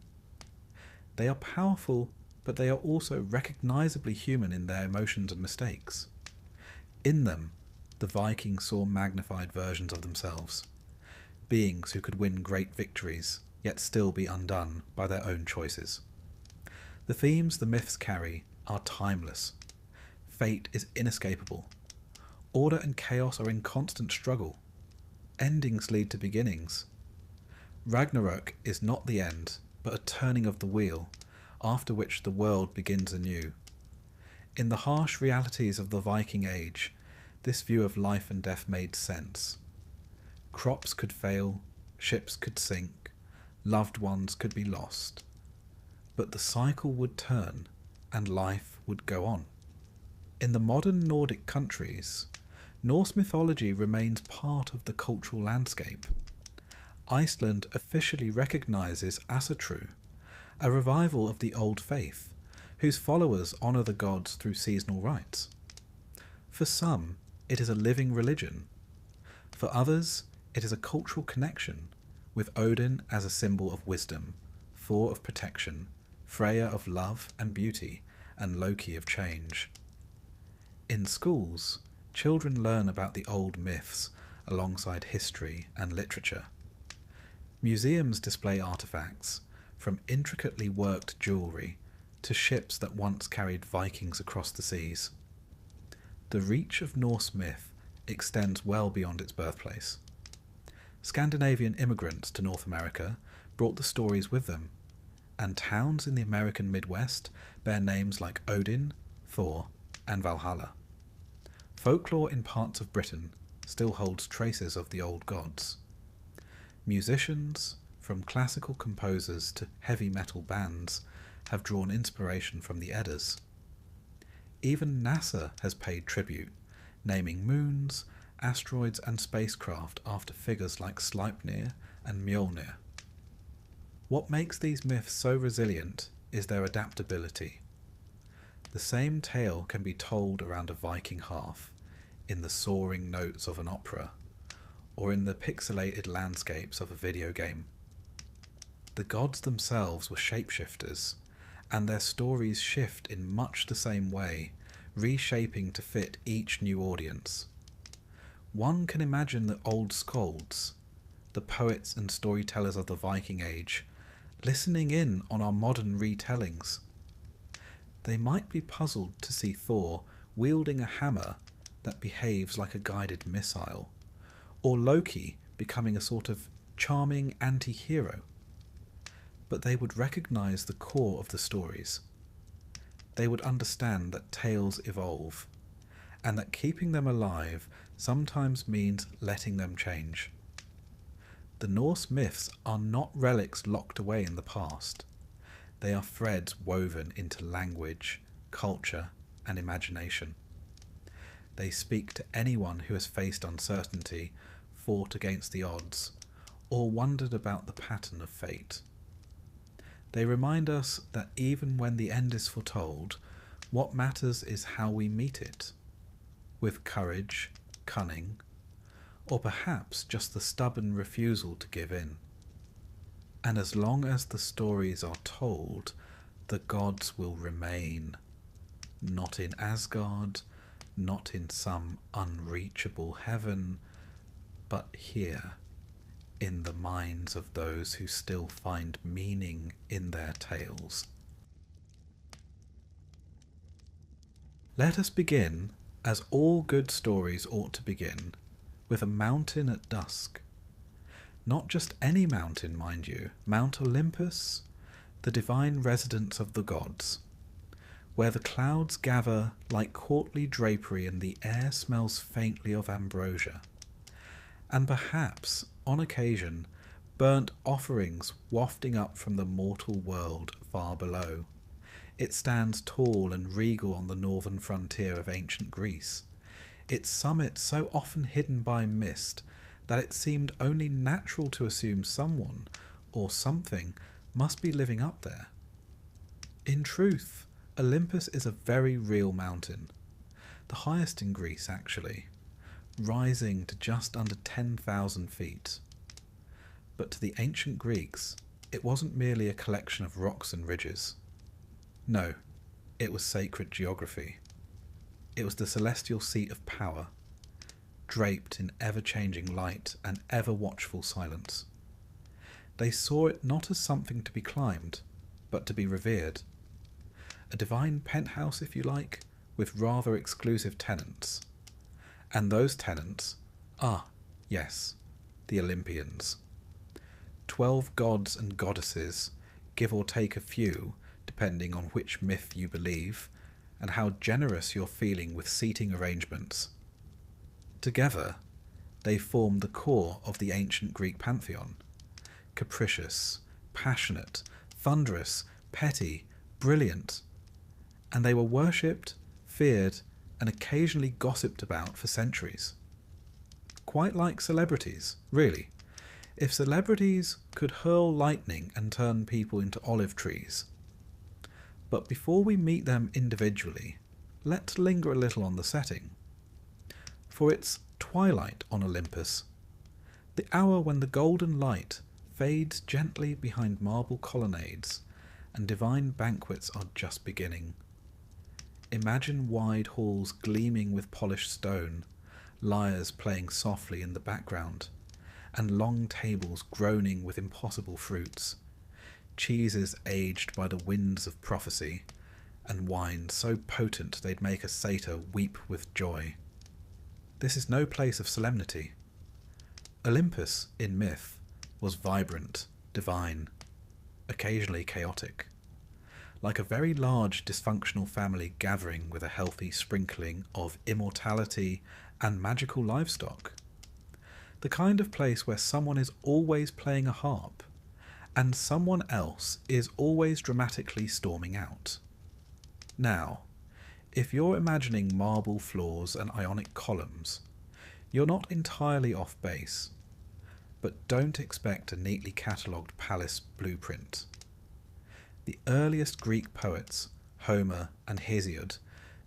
They are powerful, but they are also recognisably human in their emotions and mistakes. In them, the Vikings saw magnified versions of themselves, beings who could win great victories, yet still be undone by their own choices. The themes the myths carry are timeless. Fate is inescapable. Order and chaos are in constant struggle. Endings lead to beginnings. Ragnarok is not the end, but a turning of the wheel, after which the world begins anew. In the harsh realities of the Viking Age, this view of life and death made sense. Crops could fail, ships could sink, loved ones could be lost. But the cycle would turn, and life would go on. In the modern Nordic countries, Norse mythology remains part of the cultural landscape. Iceland officially recognises Asatru, a revival of the old faith, whose followers honour the gods through seasonal rites. For some, it is a living religion. For others, it is a cultural connection, with Odin as a symbol of wisdom, Thor of protection, Freya of love and beauty, and Loki of change. In schools, children learn about the old myths alongside history and literature. Museums display artifacts, from intricately worked jewellery to ships that once carried Vikings across the seas. The reach of Norse myth extends well beyond its birthplace. Scandinavian immigrants to North America brought the stories with them, and towns in the American Midwest bear names like Odin, Thor, and Valhalla. Folklore in parts of Britain still holds traces of the old gods. Musicians, from classical composers to heavy metal bands, have drawn inspiration from the Eddas. Even NASA has paid tribute, naming moons, asteroids and spacecraft after figures like Sleipnir and Mjolnir. What makes these myths so resilient is their adaptability. The same tale can be told around a Viking hearth, in the soaring notes of an opera, or in the pixelated landscapes of a video game. The gods themselves were shapeshifters, and their stories shift in much the same way, reshaping to fit each new audience. One can imagine the old skalds, the poets and storytellers of the Viking Age, listening in on our modern retellings. They might be puzzled to see Thor wielding a hammer that behaves like a guided missile, or Loki becoming a sort of charming anti-hero. But they would recognise the core of the stories. They would understand that tales evolve, and that keeping them alive sometimes means letting them change. The Norse myths are not relics locked away in the past. They are threads woven into language, culture, and imagination. They speak to anyone who has faced uncertainty, fought against the odds, or wondered about the pattern of fate. They remind us that even when the end is foretold, what matters is how we meet it, with courage, cunning, or perhaps just the stubborn refusal to give in. And as long as the stories are told, the gods will remain, not in Asgard, not in some unreachable heaven, but here, in the minds of those who still find meaning in their tales. Let us begin, as all good stories ought to begin, with a mountain at dusk. Not just any mountain, mind you, Mount Olympus, the divine residence of the gods, where the clouds gather like courtly drapery and the air smells faintly of ambrosia, and perhaps, on occasion, burnt offerings wafting up from the mortal world far below. It stands tall and regal on the northern frontier of ancient Greece, its summit so often hidden by mist that it seemed only natural to assume someone or something must be living up there. In truth, Olympus is a very real mountain, the highest in Greece actually, rising to just under 10,000 feet. But to the ancient Greeks, it wasn't merely a collection of rocks and ridges. No, it was sacred geography. It was the celestial seat of power, draped in ever-changing light and ever-watchful silence. They saw it not as something to be climbed, but to be revered. A divine penthouse, if you like, with rather exclusive tenants. And those tenants are, yes, the Olympians. 12 gods and goddesses, give or take a few, depending on which myth you believe, and how generous you're feeling with seating arrangements. Together, they form the core of the ancient Greek pantheon. Capricious, passionate, thunderous, petty, brilliant, and they were worshipped, feared, and occasionally gossiped about for centuries. Quite like celebrities, really. If celebrities could hurl lightning and turn people into olive trees. But before we meet them individually, let's linger a little on the setting. For it's twilight on Olympus, the hour when the golden light fades gently behind marble colonnades and divine banquets are just beginning. Imagine wide halls gleaming with polished stone, lyres playing softly in the background, and long tables groaning with impossible fruits, cheeses aged by the winds of prophecy, and wines so potent they'd make a satyr weep with joy. This is no place of solemnity. Olympus, in myth, was vibrant, divine, occasionally chaotic, like a very large dysfunctional family gathering with a healthy sprinkling of immortality and magical livestock. The kind of place where someone is always playing a harp, and someone else is always dramatically storming out. Now, if you're imagining marble floors and ionic columns, you're not entirely off base, but don't expect a neatly catalogued palace blueprint. The earliest Greek poets, Homer and Hesiod,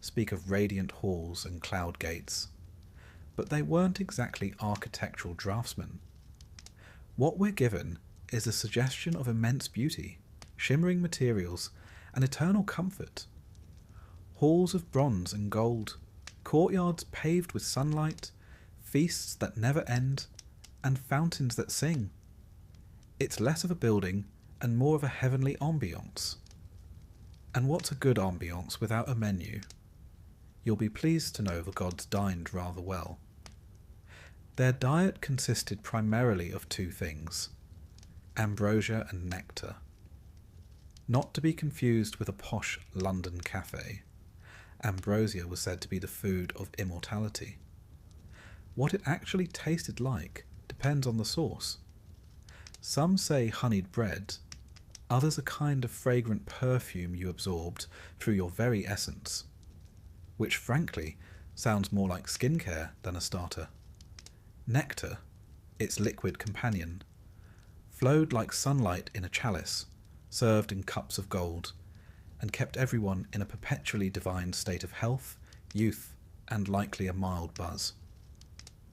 speak of radiant halls and cloud gates, but they weren't exactly architectural draftsmen. What we're given is a suggestion of immense beauty, shimmering materials, and eternal comfort. Halls of bronze and gold, courtyards paved with sunlight, feasts that never end, and fountains that sing. It's less of a building and more of a heavenly ambience. And what's a good ambience without a menu? You'll be pleased to know the gods dined rather well. Their diet consisted primarily of two things: ambrosia and nectar. Not to be confused with a posh London cafe. Ambrosia was said to be the food of immortality. What it actually tasted like depends on the source. Some say honeyed bread, others a kind of fragrant perfume you absorbed through your very essence, which frankly sounds more like skincare than a starter. Nectar, its liquid companion, flowed like sunlight in a chalice, served in cups of gold, and kept everyone in a perpetually divine state of health, youth, and likely a mild buzz.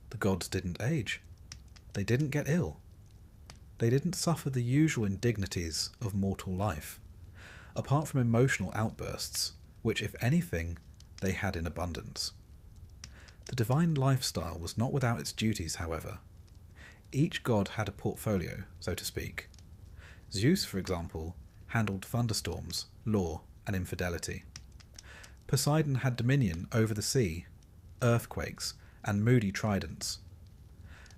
The gods didn't age. They didn't get ill. They didn't suffer the usual indignities of mortal life, apart from emotional outbursts, which, if anything, they had in abundance. The divine lifestyle was not without its duties, however. Each god had a portfolio, so to speak. Zeus, for example, handled thunderstorms, law, and infidelity. Poseidon had dominion over the sea, earthquakes, and moody tridents.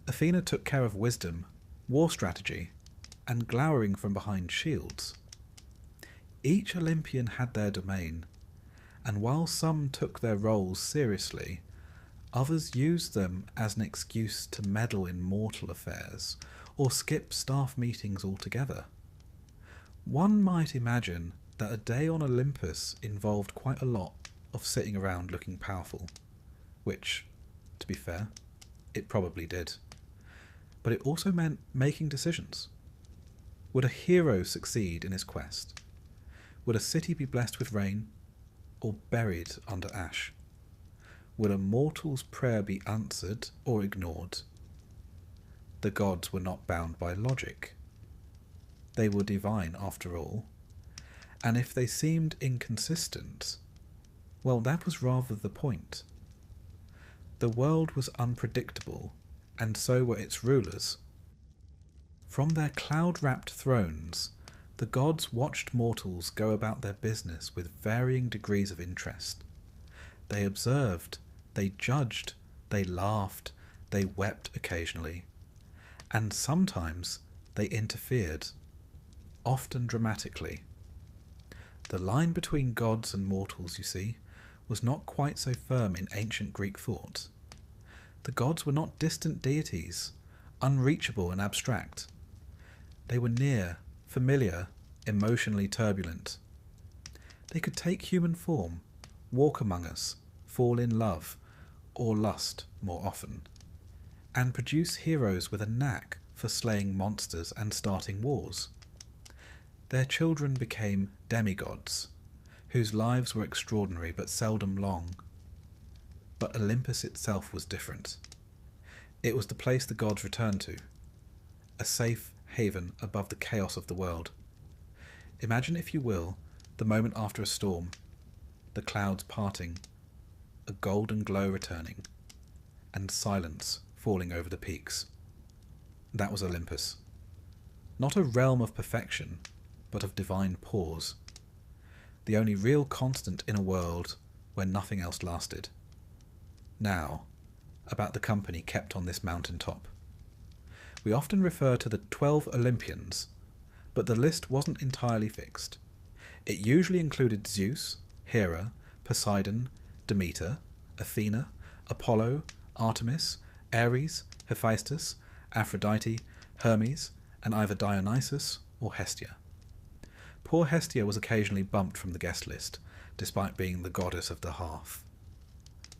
Athena took care of wisdom, war strategy, and glowering from behind shields. Each Olympian had their domain, and while some took their roles seriously, others used them as an excuse to meddle in mortal affairs or skip staff meetings altogether. One might imagine that a day on Olympus involved quite a lot of sitting around looking powerful, which, to be fair, it probably did. But it also meant making decisions. Would a hero succeed in his quest? Would a city be blessed with rain, or buried under ash? Would a mortal's prayer be answered or ignored? The gods were not bound by logic. They were divine after all, and if they seemed inconsistent, well, that was rather the point. The world was unpredictable, and so were its rulers. From their cloud-wrapped thrones, the gods watched mortals go about their business with varying degrees of interest. They observed, they judged, they laughed, they wept occasionally, and sometimes they interfered, often dramatically. The line between gods and mortals, you see, was not quite so firm in ancient Greek thought. The gods were not distant deities, unreachable and abstract. They were near, familiar, emotionally turbulent. They could take human form, walk among us, fall in love, or lust more often, and produce heroes with a knack for slaying monsters and starting wars. Their children became demigods, whose lives were extraordinary but seldom long. But Olympus itself was different. It was the place the gods returned to, a safe haven above the chaos of the world. Imagine, if you will, the moment after a storm, the clouds parting, a golden glow returning, and silence falling over the peaks. That was Olympus. Not a realm of perfection, but of divine pause. The only real constant in a world where nothing else lasted. Now, about the company kept on this mountain top. We often refer to the 12 Olympians, but the list wasn't entirely fixed. It usually included Zeus, Hera, Poseidon, Demeter, Athena, Apollo, Artemis, Ares, Hephaestus, Aphrodite, Hermes, and either Dionysus or Hestia. Poor Hestia was occasionally bumped from the guest list, despite being the goddess of the hearth.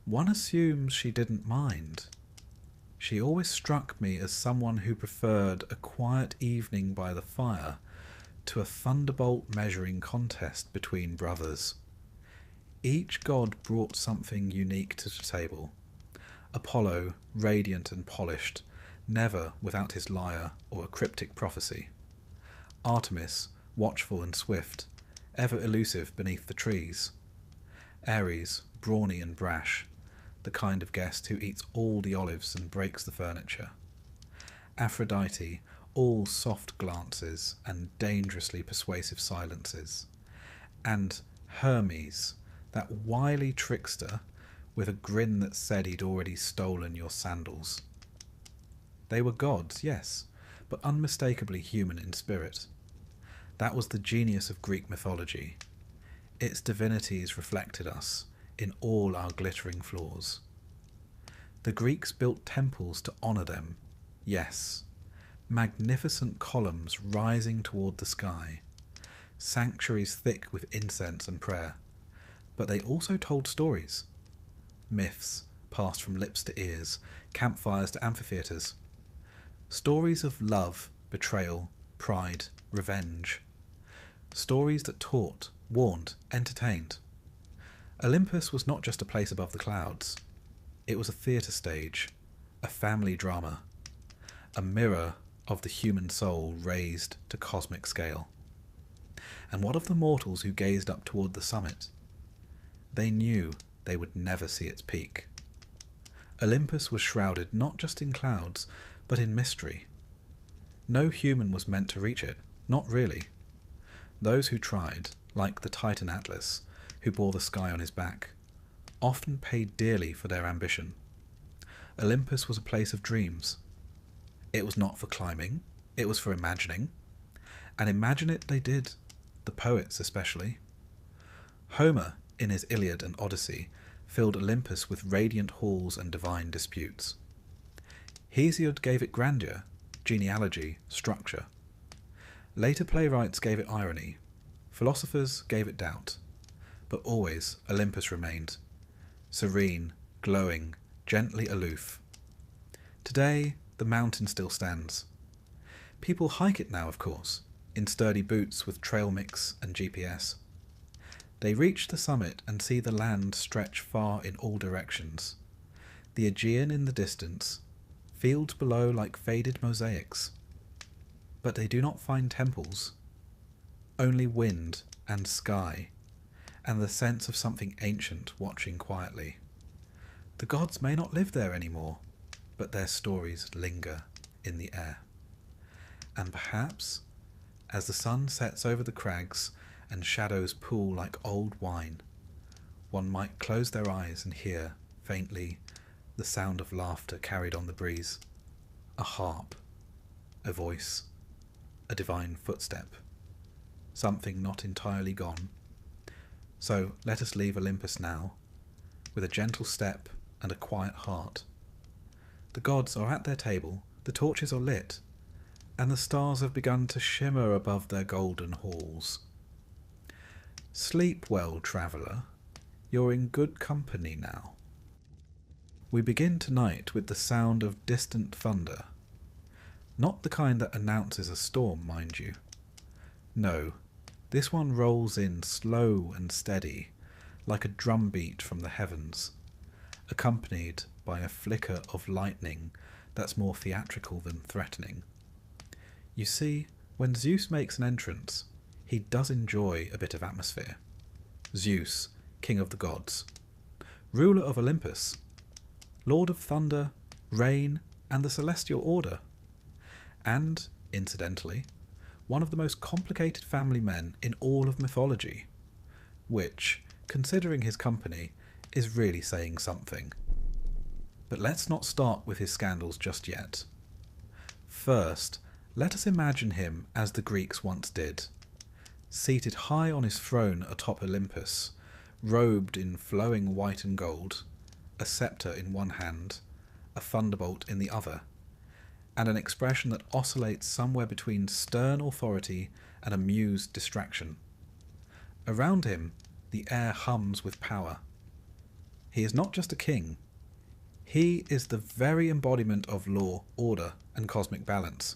One assumes she didn't mind. She always struck me as someone who preferred a quiet evening by the fire to a thunderbolt measuring contest between brothers. Each god brought something unique to the table. Apollo, radiant and polished, never without his lyre or a cryptic prophecy. Artemis, watchful and swift, ever elusive beneath the trees. Ares, brawny and brash, the kind of guest who eats all the olives and breaks the furniture. Aphrodite, all soft glances and dangerously persuasive silences. And Hermes, that wily trickster with a grin that said he'd already stolen your sandals. They were gods, yes, but unmistakably human in spirit. That was the genius of Greek mythology. Its divinities reflected us in all our glittering flaws. The Greeks built temples to honour them, yes, magnificent columns rising toward the sky, sanctuaries thick with incense and prayer. But they also told stories, myths passed from lips to ears, campfires to amphitheatres, stories of love, betrayal, pride, revenge, stories that taught, warned, entertained. Olympus was not just a place above the clouds. It was a theatre stage, a family drama, a mirror of the human soul raised to cosmic scale. And what of the mortals who gazed up toward the summit? They knew they would never see its peak. Olympus was shrouded not just in clouds, but in mystery. No human was meant to reach it, not really. Those who tried, like the Titan Atlas, who bore the sky on his back, often paid dearly for their ambition. Olympus was a place of dreams. It was not for climbing, it was for imagining. And imagine it they did, the poets especially. Homer, in his Iliad and Odyssey, filled Olympus with radiant halls and divine disputes. Hesiod gave it grandeur, genealogy, structure. Later playwrights gave it irony, philosophers gave it doubt, but always Olympus remained, serene, glowing, gently aloof. Today, the mountain still stands. People hike it now, of course, in sturdy boots with trail mix and GPS. They reach the summit and see the land stretch far in all directions, the Aegean in the distance, fields below like faded mosaics. But they do not find temples, only wind and sky, and the sense of something ancient watching quietly. The gods may not live there anymore, but their stories linger in the air. And perhaps, as the sun sets over the crags and shadows pool like old wine, one might close their eyes and hear, faintly, the sound of laughter carried on the breeze, a harp, a voice, a divine footstep, something not entirely gone. So let us leave Olympus now, with a gentle step and a quiet heart. The gods are at their table, the torches are lit, and the stars have begun to shimmer above their golden halls. Sleep well, traveller, you're in good company now. We begin tonight with the sound of distant thunder. Not the kind that announces a storm, mind you. No, this one rolls in slow and steady, like a drumbeat from the heavens, accompanied by a flicker of lightning that's more theatrical than threatening. You see, when Zeus makes an entrance, he does enjoy a bit of atmosphere. Zeus, king of the gods, ruler of Olympus, lord of thunder, rain, and the celestial order, and, incidentally, one of the most complicated family men in all of mythology, which, considering his company, is really saying something. But let's not start with his scandals just yet. First, let us imagine him as the Greeks once did, seated high on his throne atop Olympus, robed in flowing white and gold, a sceptre in one hand, a thunderbolt in the other, and an expression that oscillates somewhere between stern authority and amused distraction. Around him, the air hums with power. He is not just a king. He is the very embodiment of law, order, and cosmic balance,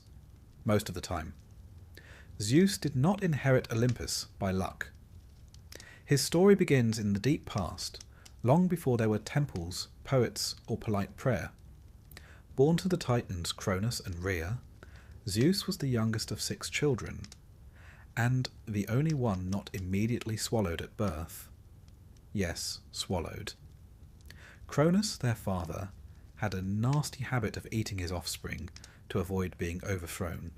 most of the time. Zeus did not inherit Olympus by luck. His story begins in the deep past, long before there were temples, poets, or polite prayer. Born to the Titans Cronus and Rhea, Zeus was the youngest of 6 children, and the only one not immediately swallowed at birth. Yes, swallowed. Cronus, their father, had a nasty habit of eating his offspring to avoid being overthrown.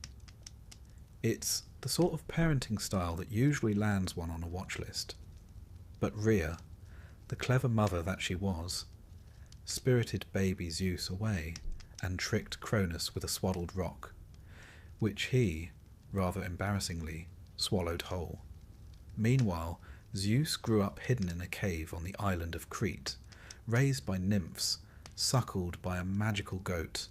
It's the sort of parenting style that usually lands one on a watch list. But Rhea, the clever mother that she was, spirited baby Zeus away and tricked Cronus with a swaddled rock, which he, rather embarrassingly, swallowed whole. Meanwhile, Zeus grew up hidden in a cave on the island of Crete, raised by nymphs, suckled by a magical goat,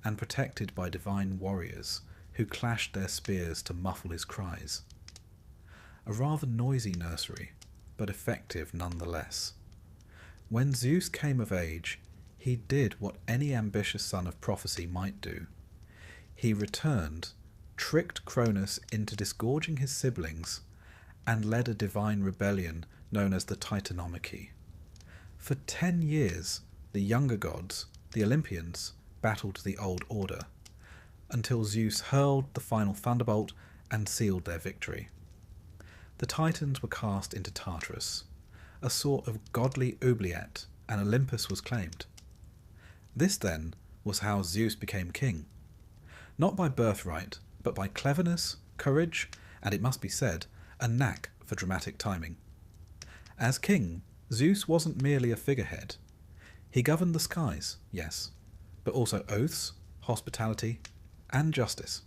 and protected by divine warriors who clashed their spears to muffle his cries. A rather noisy nursery, but effective nonetheless. When Zeus came of age, he did what any ambitious son of prophecy might do. He returned, tricked Cronus into disgorging his siblings, and led a divine rebellion known as the Titanomachy. For 10 years, the younger gods, the Olympians, battled the old order, until Zeus hurled the final thunderbolt and sealed their victory. The Titans were cast into Tartarus, a sort of godly oubliette, and Olympus was claimed. This, then, was how Zeus became king. Not by birthright, but by cleverness, courage, and, it must be said, a knack for dramatic timing. As king, Zeus wasn't merely a figurehead. He governed the skies, yes, but also oaths, hospitality, and justice.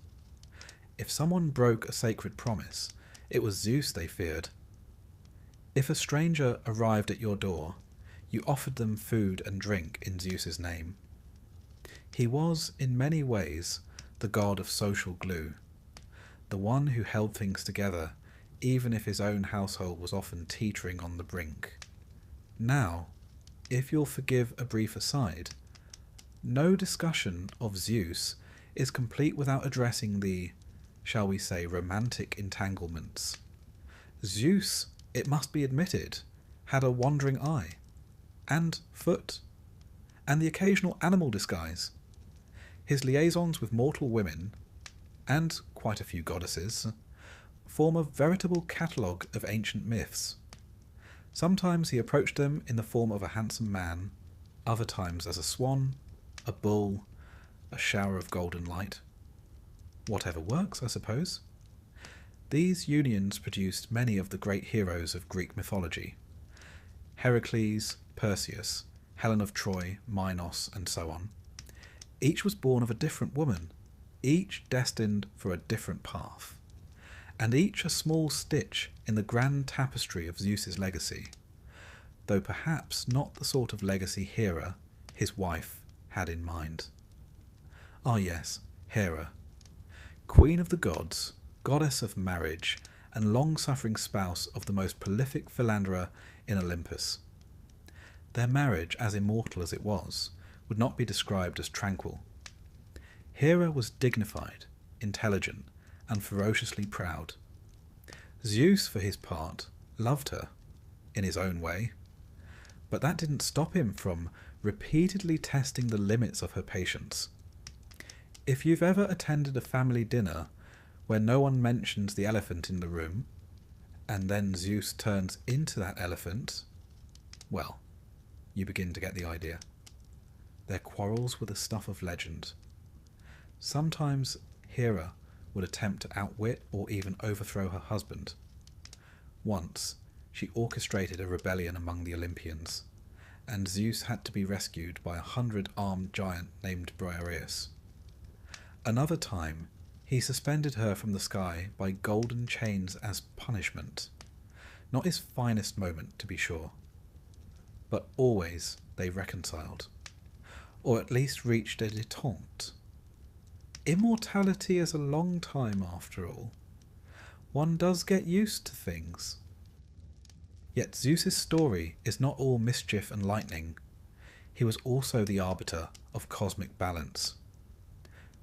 If someone broke a sacred promise, it was Zeus they feared. If a stranger arrived at your door, you offered them food and drink in Zeus's name. He was, in many ways, the god of social glue, the one who held things together, even if his own household was often teetering on the brink. Now, if you'll forgive a brief aside, no discussion of Zeus is complete without addressing the, shall we say, romantic entanglements. Zeus, it must be admitted, had a wandering eye, and foot, and the occasional animal disguise. His liaisons with mortal women, and quite a few goddesses, form a veritable catalogue of ancient myths. Sometimes he approached them in the form of a handsome man, other times as a swan, a bull, a shower of golden light. Whatever works, I suppose. These unions produced many of the great heroes of Greek mythology: Heracles, Perseus, Helen of Troy, Minos, and so on. Each was born of a different woman, each destined for a different path, and each a small stitch in the grand tapestry of Zeus's legacy, though perhaps not the sort of legacy Hera, his wife, had in mind. Ah yes, Hera, queen of the gods, goddess of marriage, and long-suffering spouse of the most prolific philanderer in Olympus. Their marriage, as immortal as it was, would not be described as tranquil. Hera was dignified, intelligent, and ferociously proud. Zeus, for his part, loved her, in his own way, but that didn't stop him from repeatedly testing the limits of her patience. If you've ever attended a family dinner where no one mentions the elephant in the room, and then Zeus turns into that elephant, well, you begin to get the idea. Their quarrels were the stuff of legend. Sometimes Hera would attempt to outwit or even overthrow her husband. Once, she orchestrated a rebellion among the Olympians, and Zeus had to be rescued by a 100-armed giant named Briareus. Another time, he suspended her from the sky by golden chains as punishment. Not his finest moment, to be sure. But always they reconciled, or at least reached a détente. Immortality is a long time, after all. One does get used to things. Yet Zeus's story is not all mischief and lightning. He was also the arbiter of cosmic balance.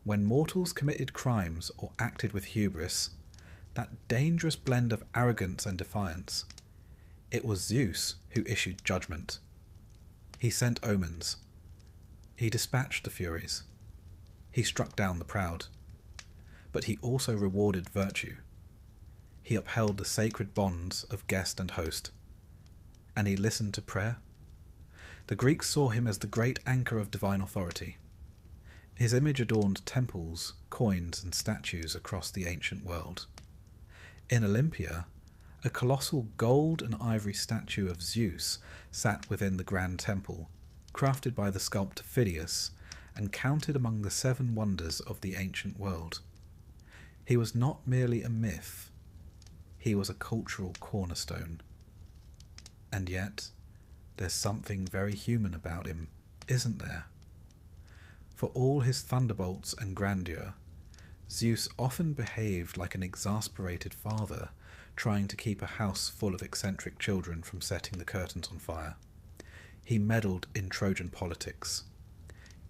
When mortals committed crimes or acted with hubris, that dangerous blend of arrogance and defiance, it was Zeus who issued judgment. He sent omens. He dispatched the Furies. He struck down the proud. But he also rewarded virtue. He upheld the sacred bonds of guest and host. And he listened to prayer. The Greeks saw him as the great anchor of divine authority. His image adorned temples, coins, and statues across the ancient world. In Olympia, a colossal gold and ivory statue of Zeus sat within the grand temple, crafted by the sculptor Phidias, and counted among the 7 wonders of the ancient world. He was not merely a myth, he was a cultural cornerstone. And yet, there's something very human about him, isn't there? For all his thunderbolts and grandeur, Zeus often behaved like an exasperated father trying to keep a house full of eccentric children from setting the curtains on fire. He meddled in Trojan politics.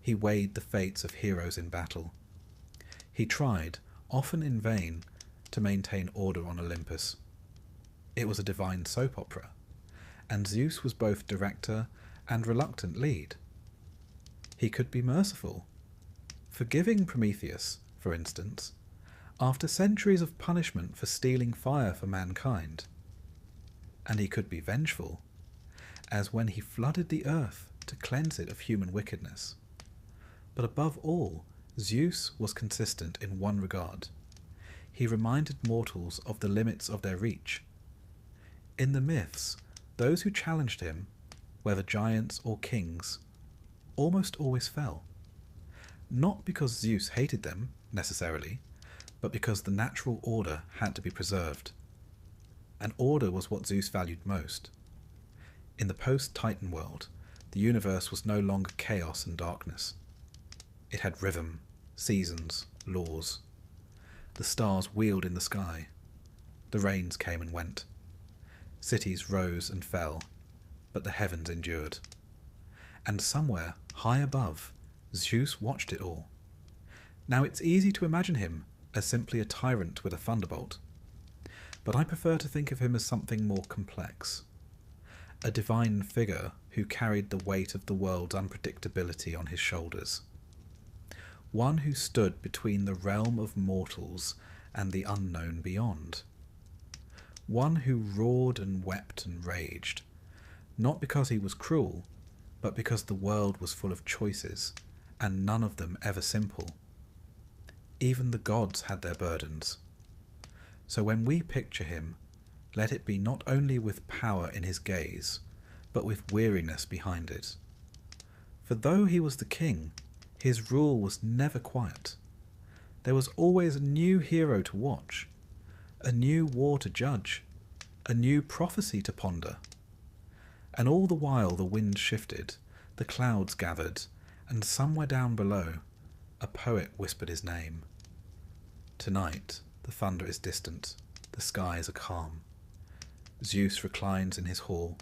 He weighed the fates of heroes in battle. He tried, often in vain, to maintain order on Olympus. It was a divine soap opera, and Zeus was both director and reluctant lead. He could be merciful, forgiving Prometheus, for instance, after centuries of punishment for stealing fire for mankind. And he could be vengeful, as when he flooded the earth to cleanse it of human wickedness. But above all, Zeus was consistent in one regard. He reminded mortals of the limits of their reach. In the myths, those who challenged him, whether giants or kings, almost always fell. Not because Zeus hated them, necessarily, but because the natural order had to be preserved. And order was what Zeus valued most. In the post-Titan world, the universe was no longer chaos and darkness. It had rhythm, seasons, laws. The stars wheeled in the sky. The rains came and went. Cities rose and fell, but the heavens endured. And somewhere, high above, Zeus watched it all. Now it's easy to imagine him as simply a tyrant with a thunderbolt, but I prefer to think of him as something more complex. A divine figure who carried the weight of the world's unpredictability on his shoulders. One who stood between the realm of mortals and the unknown beyond. One who roared and wept and raged, not because he was cruel, but because the world was full of choices, and none of them ever simple. Even the gods had their burdens. So when we picture him, let it be not only with power in his gaze, but with weariness behind it. For though he was the king, his rule was never quiet. There was always a new hero to watch, a new war to judge, a new prophecy to ponder. And all the while the wind shifted, the clouds gathered, and somewhere down below, a poet whispered his name. Tonight, the thunder is distant, the skies are calm. Zeus reclines in his hall,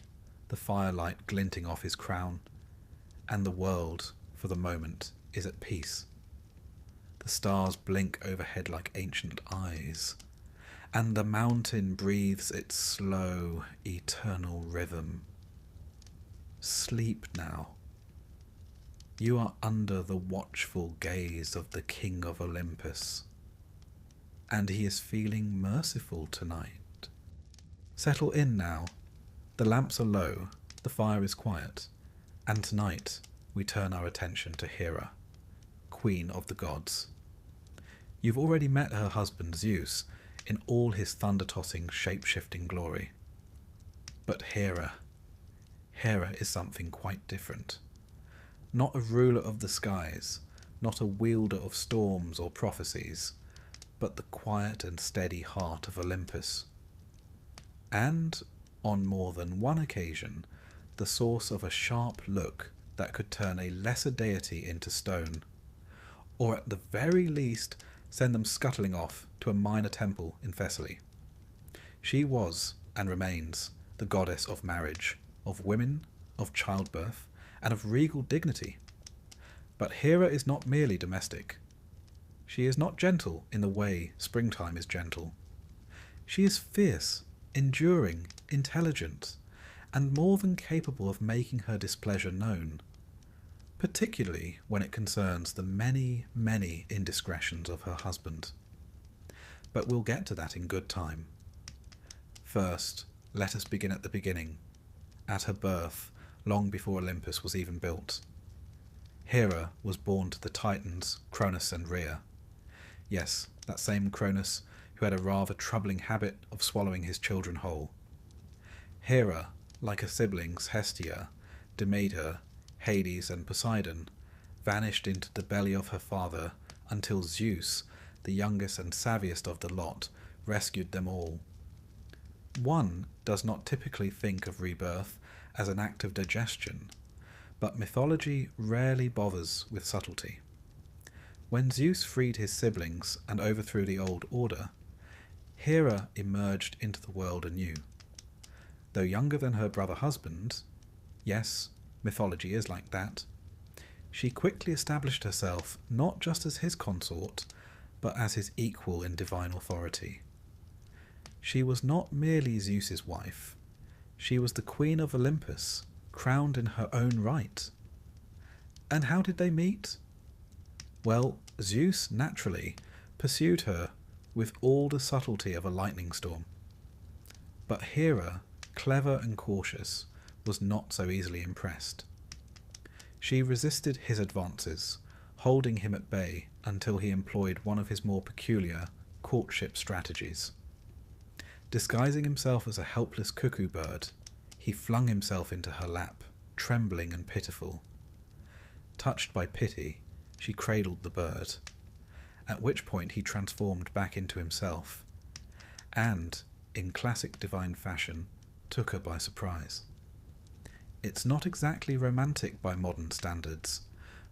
the firelight glinting off his crown, and the world, for the moment, is at peace. The stars blink overhead like ancient eyes, and the mountain breathes its slow, eternal rhythm. Sleep now. You are under the watchful gaze of the King of Olympus, and he is feeling merciful tonight. Settle in now. The lamps are low, the fire is quiet, and tonight we turn our attention to Hera, Queen of the Gods. You've already met her husband Zeus in all his thunder-tossing, shape-shifting glory. But Hera is something quite different. Not a ruler of the skies, not a wielder of storms or prophecies, but the quiet and steady heart of Olympus. And, on more than one occasion, the source of a sharp look that could turn a lesser deity into stone, or at the very least send them scuttling off to a minor temple in Thessaly. She was, and remains, the goddess of marriage, of women, of childbirth, and of regal dignity. But Hera is not merely domestic. She is not gentle in the way springtime is gentle. She is fierce, enduring, intelligent, and more than capable of making her displeasure known, particularly when it concerns the many, many indiscretions of her husband. But we'll get to that in good time. First, let us begin at the beginning, at her birth, long before Olympus was even built. Hera was born to the Titans, Cronus and Rhea. Yes, that same Cronus who had a rather troubling habit of swallowing his children whole. Hera, like her siblings Hestia, Demeter, Hades and Poseidon, vanished into the belly of her father until Zeus, the youngest and savviest of the lot, rescued them all. One does not typically think of rebirth as an act of digestion, but mythology rarely bothers with subtlety. When Zeus freed his siblings and overthrew the old order, Hera emerged into the world anew. Though younger than her brother husband, yes, mythology is like that, she quickly established herself not just as his consort, but as his equal in divine authority. She was not merely Zeus's wife, she was the queen of Olympus, crowned in her own right. And how did they meet? Well, Zeus, naturally, pursued her with all the subtlety of a lightning storm. But Hera, clever and cautious, was not so easily impressed. She resisted his advances, holding him at bay until he employed one of his more peculiar courtship strategies. Disguising himself as a helpless cuckoo bird, he flung himself into her lap, trembling and pitiful. Touched by pity, she cradled the bird, at which point he transformed back into himself, and, in classic divine fashion, took her by surprise. It's not exactly romantic by modern standards,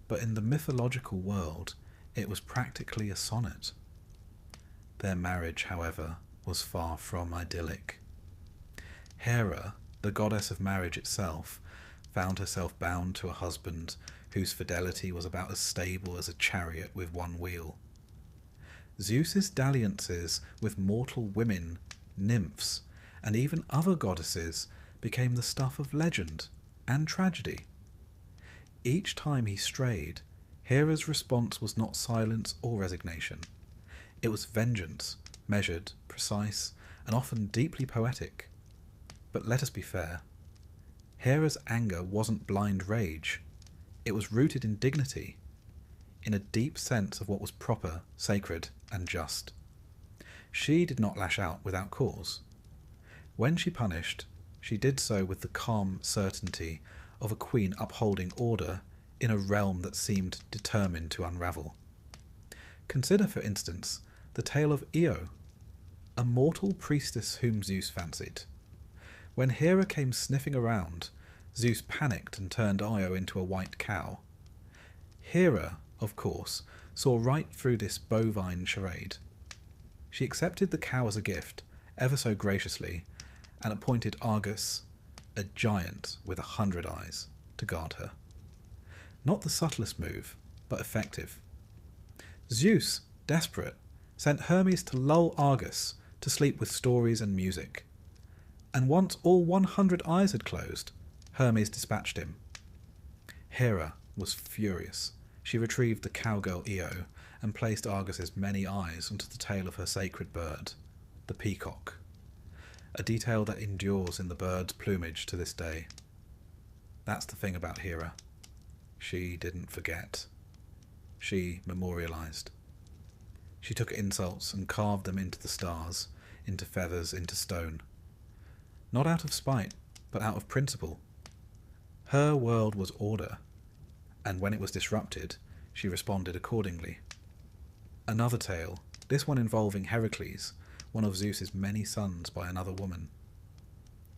but in the mythological world it was practically a sonnet. Their marriage, however, was far from idyllic. Hera, the goddess of marriage itself, found herself bound to a husband whose fidelity was about as stable as a chariot with one wheel. Zeus's dalliances with mortal women, nymphs, and even other goddesses became the stuff of legend and tragedy. Each time he strayed, Hera's response was not silence or resignation. It was vengeance, measured, precise, and often deeply poetic. But let us be fair. Hera's anger wasn't blind rage. It was rooted in dignity, in a deep sense of what was proper, sacred, and just. She did not lash out without cause. When she punished, she did so with the calm certainty of a queen upholding order in a realm that seemed determined to unravel. Consider, for instance, the tale of Io, a mortal priestess whom Zeus fancied. When Hera came sniffing around, Zeus panicked and turned Io into a white cow. Hera, of course, saw right through this bovine charade. She accepted the cow as a gift, ever so graciously, and appointed Argus, a giant with 100 eyes, to guard her. Not the subtlest move, but effective. Zeus, desperate, sent Hermes to lull Argus to sleep with stories and music. And once all 100 eyes had closed, Hermes dispatched him. Hera was furious. She retrieved the cowgirl Io and placed Argus's many eyes onto the tail of her sacred bird, the peacock, a detail that endures in the bird's plumage to this day. That's the thing about Hera. She didn't forget. She memorialized. She took insults and carved them into the stars, into feathers, into stone. Not out of spite, but out of principle. Her world was order, and when it was disrupted, she responded accordingly. Another tale, this one involving Heracles, one of Zeus's many sons by another woman.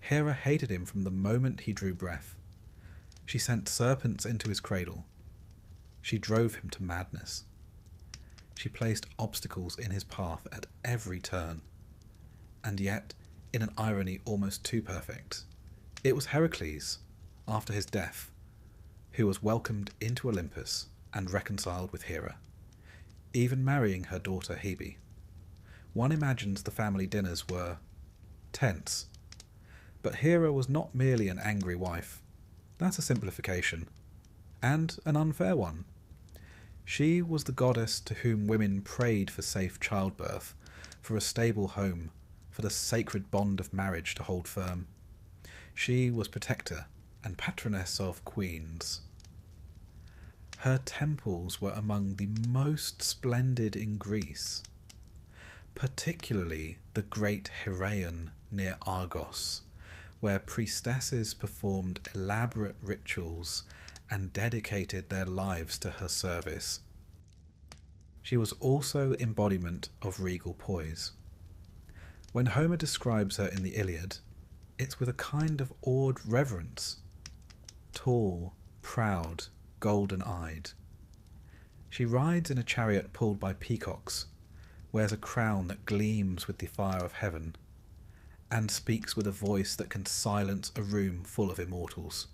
Hera hated him from the moment he drew breath. She sent serpents into his cradle. She drove him to madness. She placed obstacles in his path at every turn. And yet, in an irony almost too perfect, it was Heracles, after his death, who was welcomed into Olympus and reconciled with Hera, even marrying her daughter Hebe. One imagines the family dinners were tense, but Hera was not merely an angry wife. That's a simplification, and an unfair one. She was the goddess to whom women prayed for safe childbirth, for a stable home, for the sacred bond of marriage to hold firm. She was protector and patroness of queens. Her temples were among the most splendid in Greece, particularly the great Heraion near Argos, where priestesses performed elaborate rituals and dedicated their lives to her service. She was also embodiment of regal poise. When Homer describes her in the Iliad, it's with a kind of awed reverence. Tall, proud, golden-eyed. She rides in a chariot pulled by peacocks, wears a crown that gleams with the fire of heaven, and speaks with a voice that can silence a room full of immortals.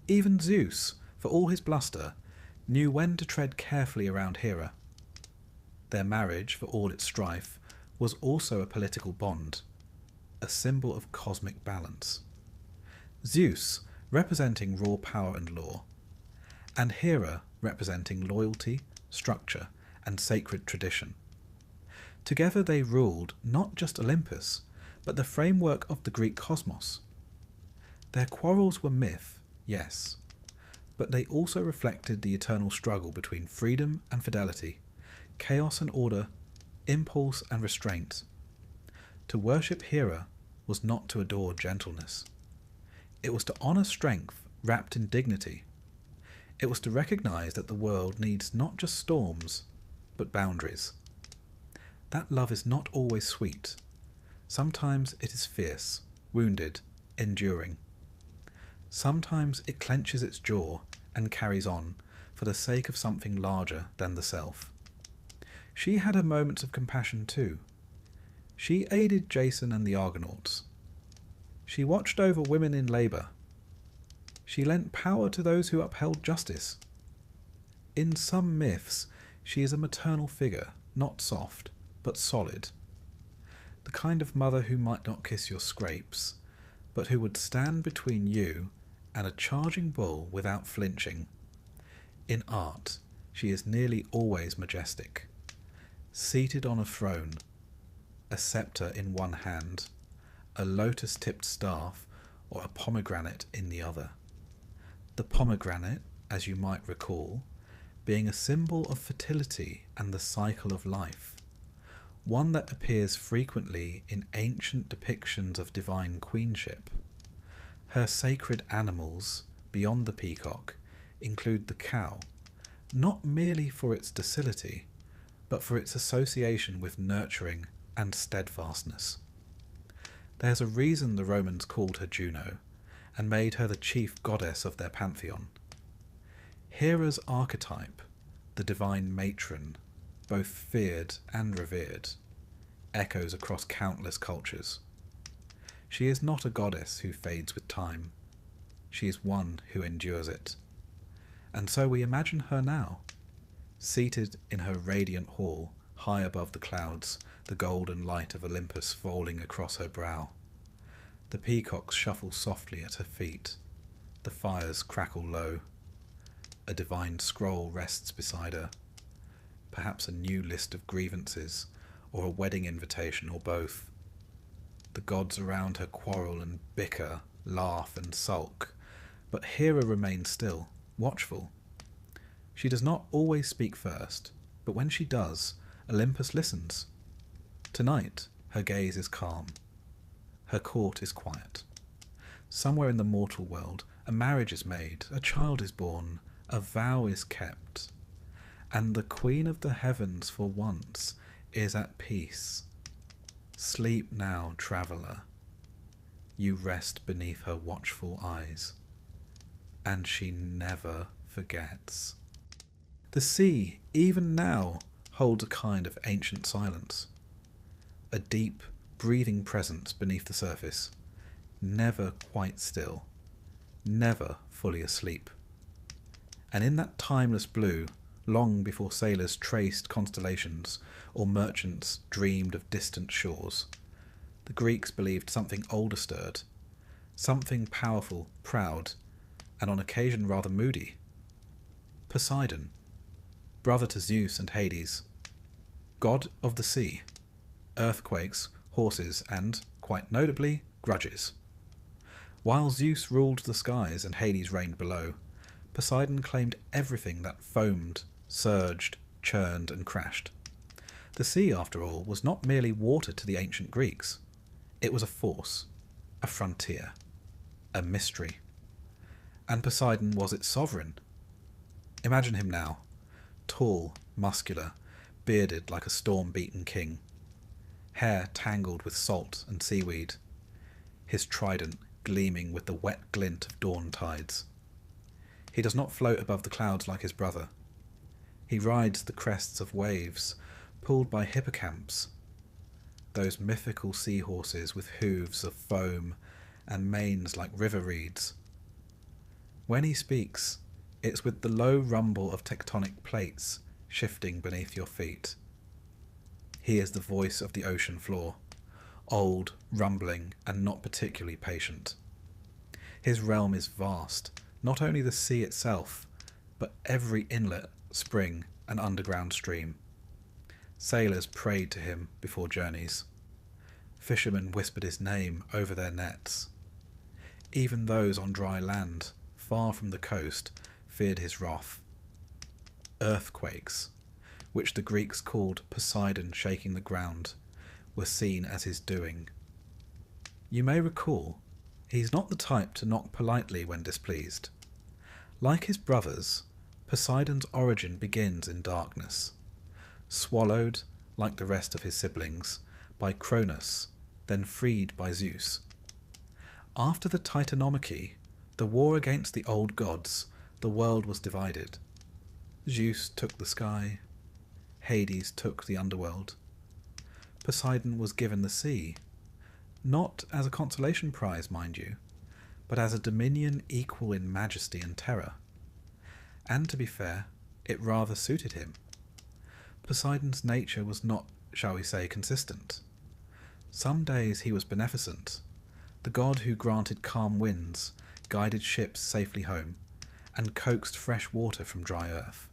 Even Zeus, for all his bluster, knew when to tread carefully around Hera. Their marriage, for all its strife, was also a political bond, a symbol of cosmic balance. Zeus representing raw power and law, and Hera representing loyalty, structure, and sacred tradition. Together they ruled not just Olympus, but the framework of the Greek cosmos. Their quarrels were myth, yes, but they also reflected the eternal struggle between freedom and fidelity, chaos and order, impulse and restraint. To worship Hera was not to adore gentleness. It was to honour strength wrapped in dignity. It was to recognise that the world needs not just storms, but boundaries. That love is not always sweet. Sometimes it is fierce, wounded, enduring. Sometimes it clenches its jaw and carries on for the sake of something larger than the self. She had her moments of compassion too. She aided Jason and the Argonauts. She watched over women in labour. She lent power to those who upheld justice. In some myths, she is a maternal figure, not soft, but solid. The kind of mother who might not kiss your scrapes, but who would stand between you and a charging bull without flinching. In art, she is nearly always majestic, seated on a throne, a sceptre in one hand, a lotus-tipped staff, or a pomegranate in the other. The pomegranate, as you might recall, being a symbol of fertility and the cycle of life, one that appears frequently in ancient depictions of divine queenship. Her sacred animals, beyond the peacock, include the cow, not merely for its docility, but for its association with nurturing and steadfastness. There's a reason the Romans called her Juno, and made her the chief goddess of their pantheon. Hera's archetype, the divine matron, both feared and revered, echoes across countless cultures. She is not a goddess who fades with time. She is one who endures it. And so we imagine her now, seated in her radiant hall, high above the clouds, the golden light of Olympus falling across her brow. The peacocks shuffle softly at her feet. The fires crackle low. A divine scroll rests beside her. Perhaps a new list of grievances, or a wedding invitation, or both. The gods around her quarrel and bicker, laugh and sulk, but Hera remains still, watchful. She does not always speak first, but when she does, Olympus listens. Tonight, her gaze is calm. Her court is quiet. Somewhere in the mortal world, a marriage is made, a child is born, a vow is kept, and the Queen of the Heavens for once is at peace. Sleep now, traveller. You rest beneath her watchful eyes, and she never forgets. The sea, even now, holds a kind of ancient silence, a deep, breathing presence beneath the surface, never quite still, never fully asleep. And in that timeless blue, long before sailors traced constellations or merchants dreamed of distant shores, the Greeks believed something older stirred, something powerful, proud, and on occasion rather moody. Poseidon, brother to Zeus and Hades, god of the sea, earthquakes, horses, and, quite notably, grudges. While Zeus ruled the skies and Hades reigned below, Poseidon claimed everything that foamed, surged, churned, and crashed. The sea, after all, was not merely water to the ancient Greeks. It was a force, a frontier, a mystery. And Poseidon was its sovereign. Imagine him now, tall, muscular, bearded like a storm-beaten king, hair tangled with salt and seaweed, his trident gleaming with the wet glint of dawn tides. He does not float above the clouds like his brother. He rides the crests of waves, pulled by hippocamps, those mythical seahorses with hooves of foam and manes like river reeds. When he speaks, it's with the low rumble of tectonic plates shifting beneath your feet. He is the voice of the ocean floor, old, rumbling, and not particularly patient. His realm is vast, not only the sea itself, but every inlet, spring, and underground stream. Sailors prayed to him before journeys. Fishermen whispered his name over their nets. Even those on dry land, far from the coast, feared his wrath. Earthquakes, which the Greeks called Poseidon shaking the ground, were seen as his doing. You may recall, he's not the type to knock politely when displeased. Like his brothers, Poseidon's origin begins in darkness, swallowed, like the rest of his siblings, by Cronus, then freed by Zeus. After the Titanomachy, the war against the old gods, the world was divided. Zeus took the sky, Hades took the underworld. Poseidon was given the sea, not as a consolation prize, mind you, but as a dominion equal in majesty and terror. And to be fair, it rather suited him. Poseidon's nature was not, shall we say, consistent. Some days he was beneficent, the god who granted calm winds, guided ships safely home, and coaxed fresh water from dry earth.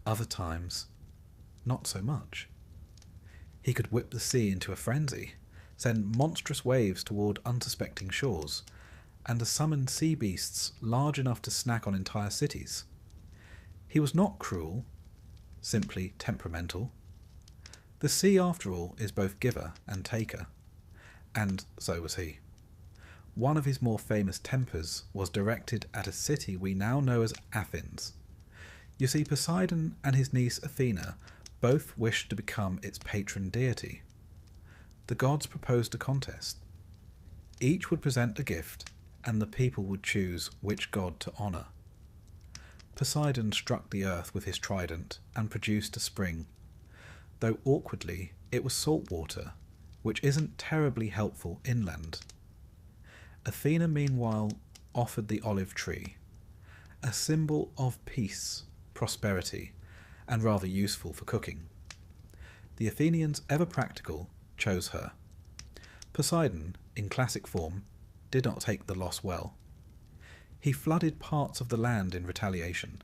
Other times, not so much. He could whip the sea into a frenzy, send monstrous waves toward unsuspecting shores, and summon sea beasts large enough to snack on entire cities. He was not cruel, simply temperamental. The sea, after all, is both giver and taker, and so was he. One of his more famous tempers was directed at a city we now know as Athens. You see, Poseidon and his niece Athena both wished to become its patron deity. The gods proposed a contest. Each would present a gift, and the people would choose which god to honour. Poseidon struck the earth with his trident and produced a spring, though awkwardly it was salt water, which isn't terribly helpful inland. Athena meanwhile offered the olive tree, a symbol of peace, prosperity, and rather useful for cooking. The Athenians, ever practical, chose her. Poseidon, in classic form, did not take the loss well. He flooded parts of the land in retaliation,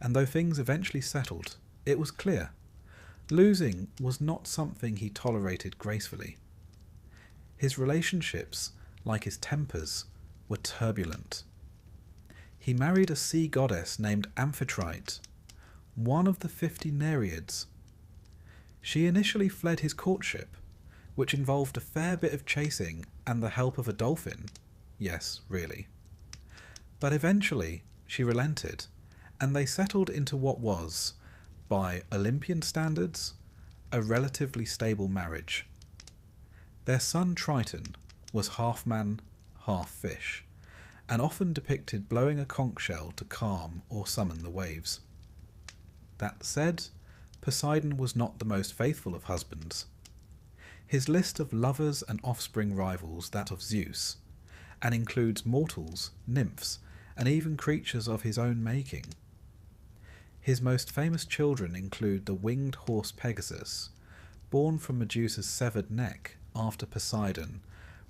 and though things eventually settled, it was clear losing was not something he tolerated gracefully. His relationships, like his tempers, were turbulent. He married a sea goddess named Amphitrite, one of the 50 Nereids. She initially fled his courtship, which involved a fair bit of chasing and the help of a dolphin. Yes, really. But eventually she relented, and they settled into what was, by Olympian standards, a relatively stable marriage. Their son Triton was half man, half fish, and often depicted blowing a conch shell to calm or summon the waves. That said, Poseidon was not the most faithful of husbands. His list of lovers and offspring rivals that of Zeus, and includes mortals, nymphs, and even creatures of his own making. His most famous children include the winged horse Pegasus, born from Medusa's severed neck after Poseidon,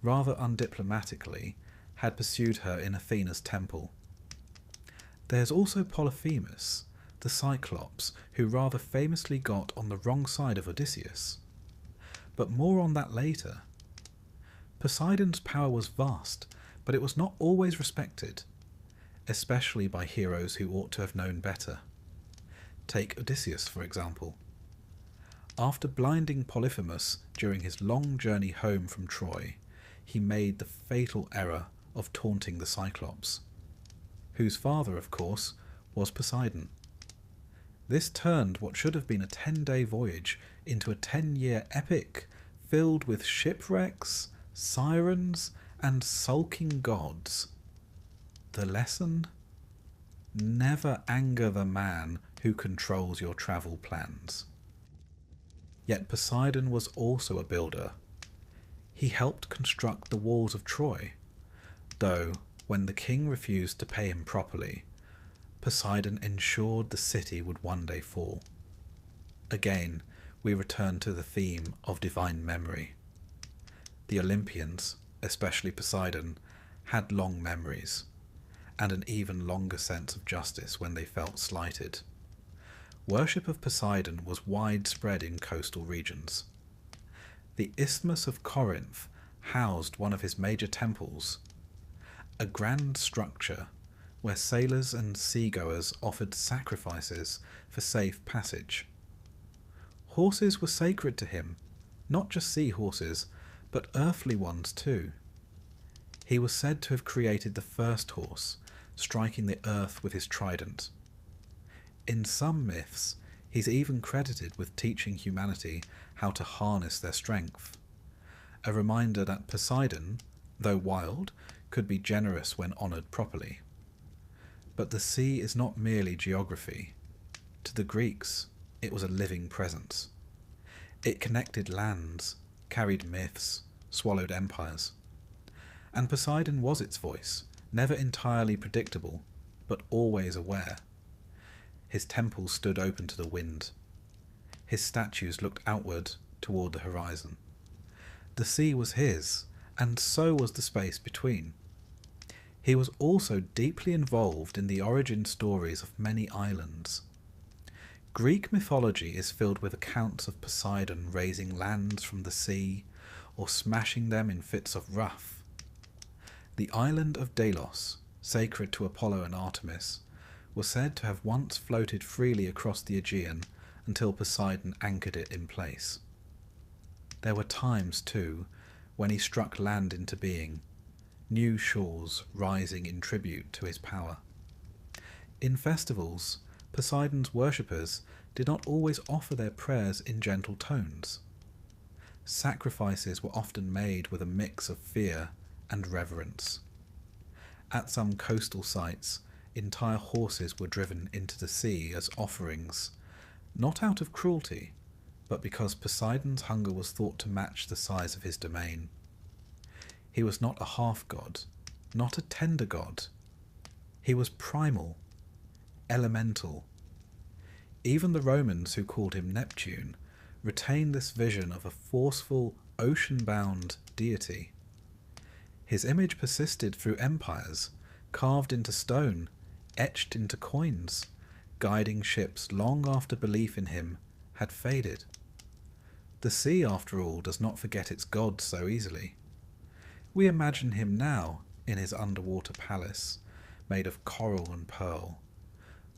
rather undiplomatically, had pursued her in Athena's temple. There's also Polyphemus, the Cyclops, who rather famously got on the wrong side of Odysseus. But more on that later. Poseidon's power was vast, but it was not always respected, especially by heroes who ought to have known better. Take Odysseus, for example. After blinding Polyphemus during his long journey home from Troy, he made the fatal error of taunting the Cyclops, whose father, of course, was Poseidon. This turned what should have been a 10-day voyage into a 10-year epic filled with shipwrecks, sirens, and sulking gods. The lesson? Never anger the man who controls your travel plans. Yet Poseidon was also a builder. He helped construct the walls of Troy, though when the king refused to pay him properly, Poseidon ensured the city would one day fall. Again, we return to the theme of divine memory. The Olympians, especially Poseidon, had long memories, and an even longer sense of justice when they felt slighted. Worship of Poseidon was widespread in coastal regions. The Isthmus of Corinth housed one of his major temples, a grand structure where sailors and seagoers offered sacrifices for safe passage. Horses were sacred to him, not just sea horses, but earthly ones too. He was said to have created the first horse, striking the earth with his trident. In some myths, he's even credited with teaching humanity how to harness their strength. A reminder that Poseidon, though wild, could be generous when honoured properly. But the sea is not merely geography. To the Greeks, it was a living presence. It connected lands, carried myths, swallowed empires. And Poseidon was its voice, never entirely predictable, but always aware. His temples stood open to the wind. His statues looked outward toward the horizon. The sea was his, and so was the space between. He was also deeply involved in the origin stories of many islands. Greek mythology is filled with accounts of Poseidon raising lands from the sea, or smashing them in fits of wrath. The island of Delos, sacred to Apollo and Artemis, was said to have once floated freely across the Aegean until Poseidon anchored it in place. There were times, too, when he struck land into being, new shores rising in tribute to his power. In festivals, Poseidon's worshippers did not always offer their prayers in gentle tones. Sacrifices were often made with a mix of fear and reverence. At some coastal sites, entire horses were driven into the sea as offerings, not out of cruelty, but because Poseidon's hunger was thought to match the size of his domain. He was not a half-god, not a tender god. He was primal, elemental. Even the Romans, who called him Neptune, retained this vision of a forceful, ocean-bound deity. His image persisted through empires, carved into stone, etched into coins, guiding ships long after belief in him had faded. The sea, after all, does not forget its gods so easily. We imagine him now in his underwater palace, made of coral and pearl,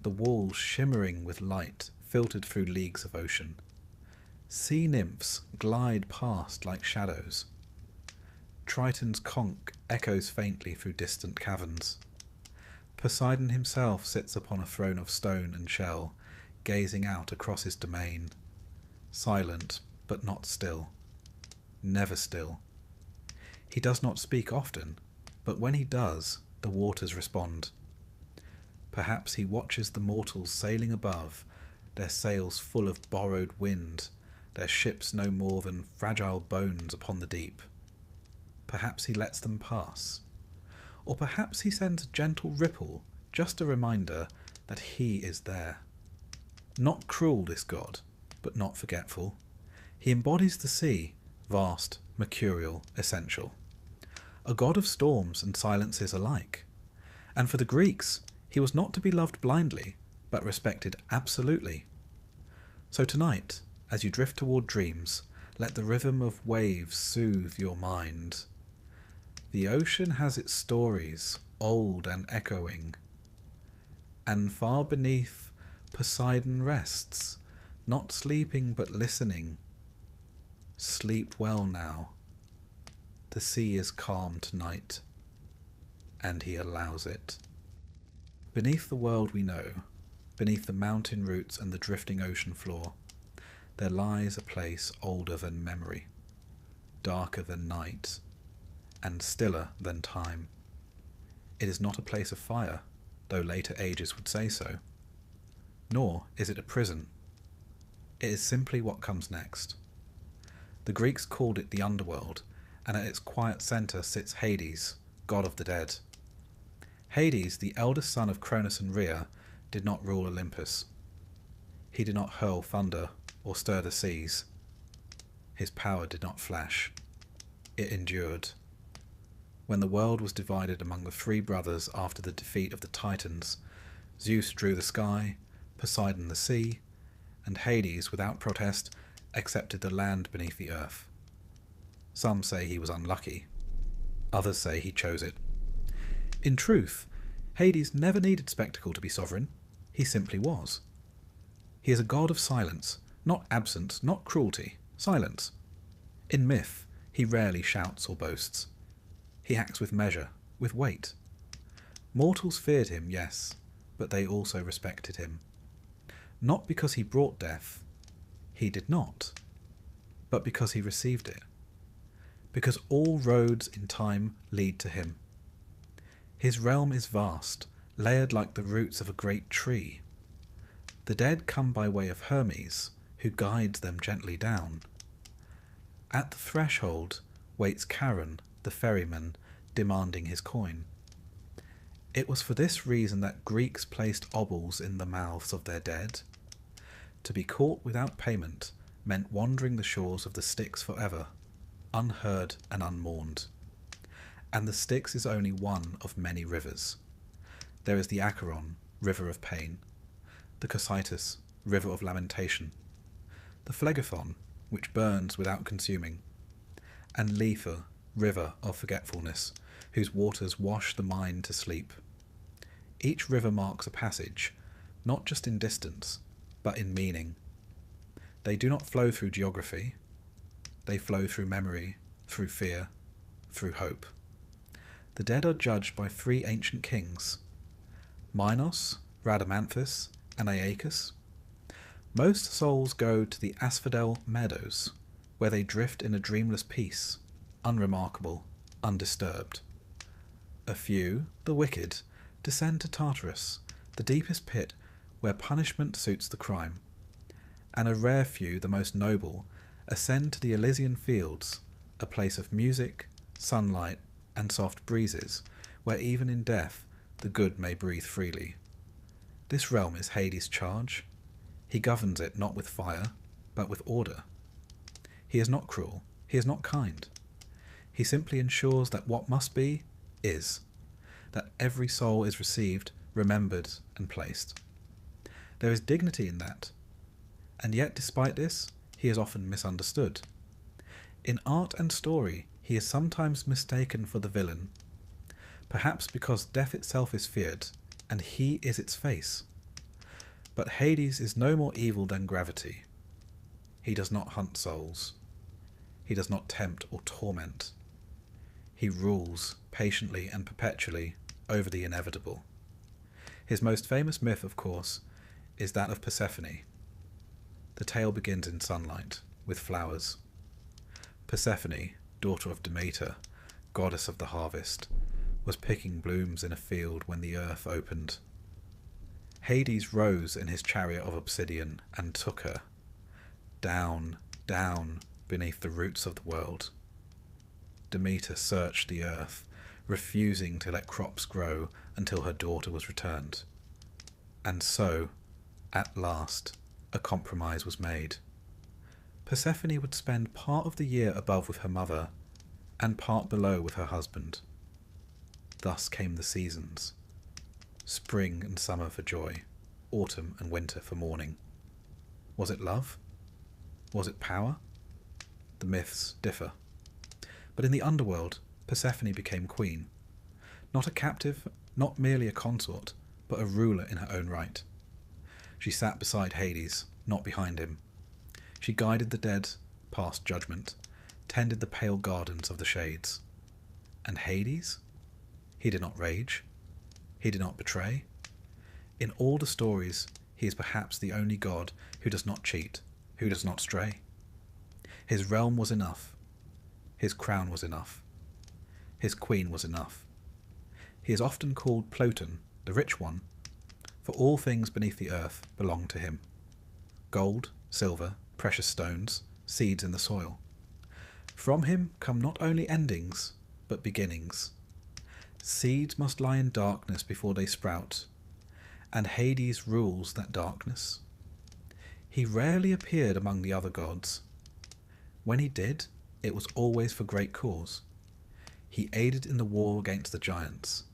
the walls shimmering with light filtered through leagues of ocean. Sea nymphs glide past like shadows. Triton's conch echoes faintly through distant caverns. Poseidon himself sits upon a throne of stone and shell, gazing out across his domain, silent but not still, never still. He does not speak often, but when he does, the waters respond. Perhaps he watches the mortals sailing above, their sails full of borrowed wind, their ships no more than fragile bones upon the deep. Perhaps he lets them pass. Or perhaps he sends a gentle ripple, just a reminder that he is there. Not cruel, this god, but not forgetful. He embodies the sea, vast, mercurial, essential. A god of storms and silences alike. And for the Greeks, he was not to be loved blindly, but respected absolutely. So tonight, as you drift toward dreams, let the rhythm of waves soothe your mind. The ocean has its stories, old and echoing. And far beneath, Poseidon rests, not sleeping but listening. Sleep well now. The sea is calm tonight, and he allows it. Beneath the world we know, beneath the mountain roots and the drifting ocean floor, there lies a place older than memory, darker than night, and stiller than time. It is not a place of fire, though later ages would say so. Nor is it a prison. It is simply what comes next. The Greeks called it the underworld, and at its quiet centre sits Hades, god of the dead. Hades, the eldest son of Cronus and Rhea, did not rule Olympus. He did not hurl thunder or stir the seas. His power did not flash. It endured. When the world was divided among the three brothers after the defeat of the Titans, Zeus drew the sky, Poseidon the sea, and Hades, without protest, accepted the land beneath the earth. Some say he was unlucky. Others say he chose it. In truth, Hades never needed spectacle to be sovereign. He simply was. He is a god of silence, not absence, not cruelty, silence. In myth, he rarely shouts or boasts. He acts with measure, with weight. Mortals feared him, yes, but they also respected him. Not because he brought death. He did not. But because he received it. Because all roads in time lead to him. His realm is vast, layered like the roots of a great tree. The dead come by way of Hermes, who guides them gently down. At the threshold waits Charon, the ferryman, demanding his coin. It was for this reason that Greeks placed obols in the mouths of their dead. To be caught without payment meant wandering the shores of the Styx forever, unheard and unmourned. And the Styx is only one of many rivers. There is the Acheron, river of pain, the Cocytus, river of lamentation, the Phlegethon, which burns without consuming, and Lethe, river of forgetfulness, whose waters wash the mind to sleep. Each river marks a passage, not just in distance, but in meaning. They do not flow through geography. They flow through memory, through fear, through hope. The dead are judged by three ancient kings, Minos, Rhadamanthus, and Aeacus. Most souls go to the asphodel meadows, where they drift in a dreamless peace, unremarkable, undisturbed. A few, the wicked, descend to Tartarus, the deepest pit where punishment suits the crime, and a rare few, the most noble, ascend to the Elysian fields, a place of music, sunlight, and soft breezes, where even in death the good may breathe freely. This realm is Hades' charge. He governs it not with fire, but with order. He is not cruel, he is not kind. He simply ensures that what must be, is, that every soul is received, remembered, and placed. There is dignity in that, and yet despite this, he is often misunderstood. In art and story, he is sometimes mistaken for the villain, perhaps because death itself is feared, and he is its face. But Hades is no more evil than gravity. He does not hunt souls. He does not tempt or torment. He rules, patiently and perpetually, over the inevitable. His most famous myth, of course, is that of Persephone. The tale begins in sunlight, with flowers. Persephone, daughter of Demeter, goddess of the harvest, was picking blooms in a field when the earth opened. Hades rose in his chariot of obsidian and took her, down, down, beneath the roots of the world. Demeter searched the earth, refusing to let crops grow until her daughter was returned. And so, at last, a compromise was made. Persephone would spend part of the year above with her mother, and part below with her husband. Thus came the seasons. Spring and summer for joy, autumn and winter for mourning. Was it love? Was it power? The myths differ. But in the underworld, Persephone became queen. Not a captive, not merely a consort, but a ruler in her own right. She sat beside Hades, not behind him. She guided the dead, past judgment, tended the pale gardens of the shades. And Hades? He did not rage. He did not betray. In all the stories, he is perhaps the only god who does not cheat, who does not stray. His realm was enough. His crown was enough. His queen was enough. He is often called Ploten, the rich one, for all things beneath the earth belong to him. Gold, silver, precious stones, seeds in the soil. From him come not only endings, but beginnings. Seeds must lie in darkness before they sprout, and Hades rules that darkness. He rarely appeared among the other gods. When he did, it was always for great cause. He aided in the war against the giants.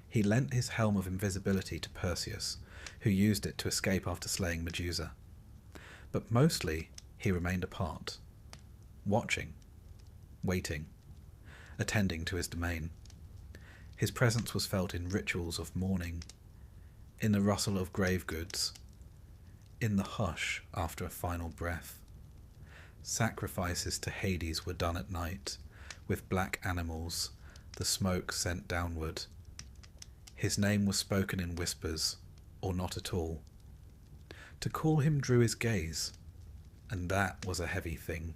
He lent his helm of invisibility to Perseus, who used it to escape after slaying Medusa. But mostly he remained apart, watching, waiting, attending to his domain. His presence was felt in rituals of mourning, in the rustle of grave goods, in the hush after a final breath. Sacrifices to Hades were done at night, with black animals, the smoke sent downward. His name was spoken in whispers, or not at all. To call him drew his gaze, and that was a heavy thing.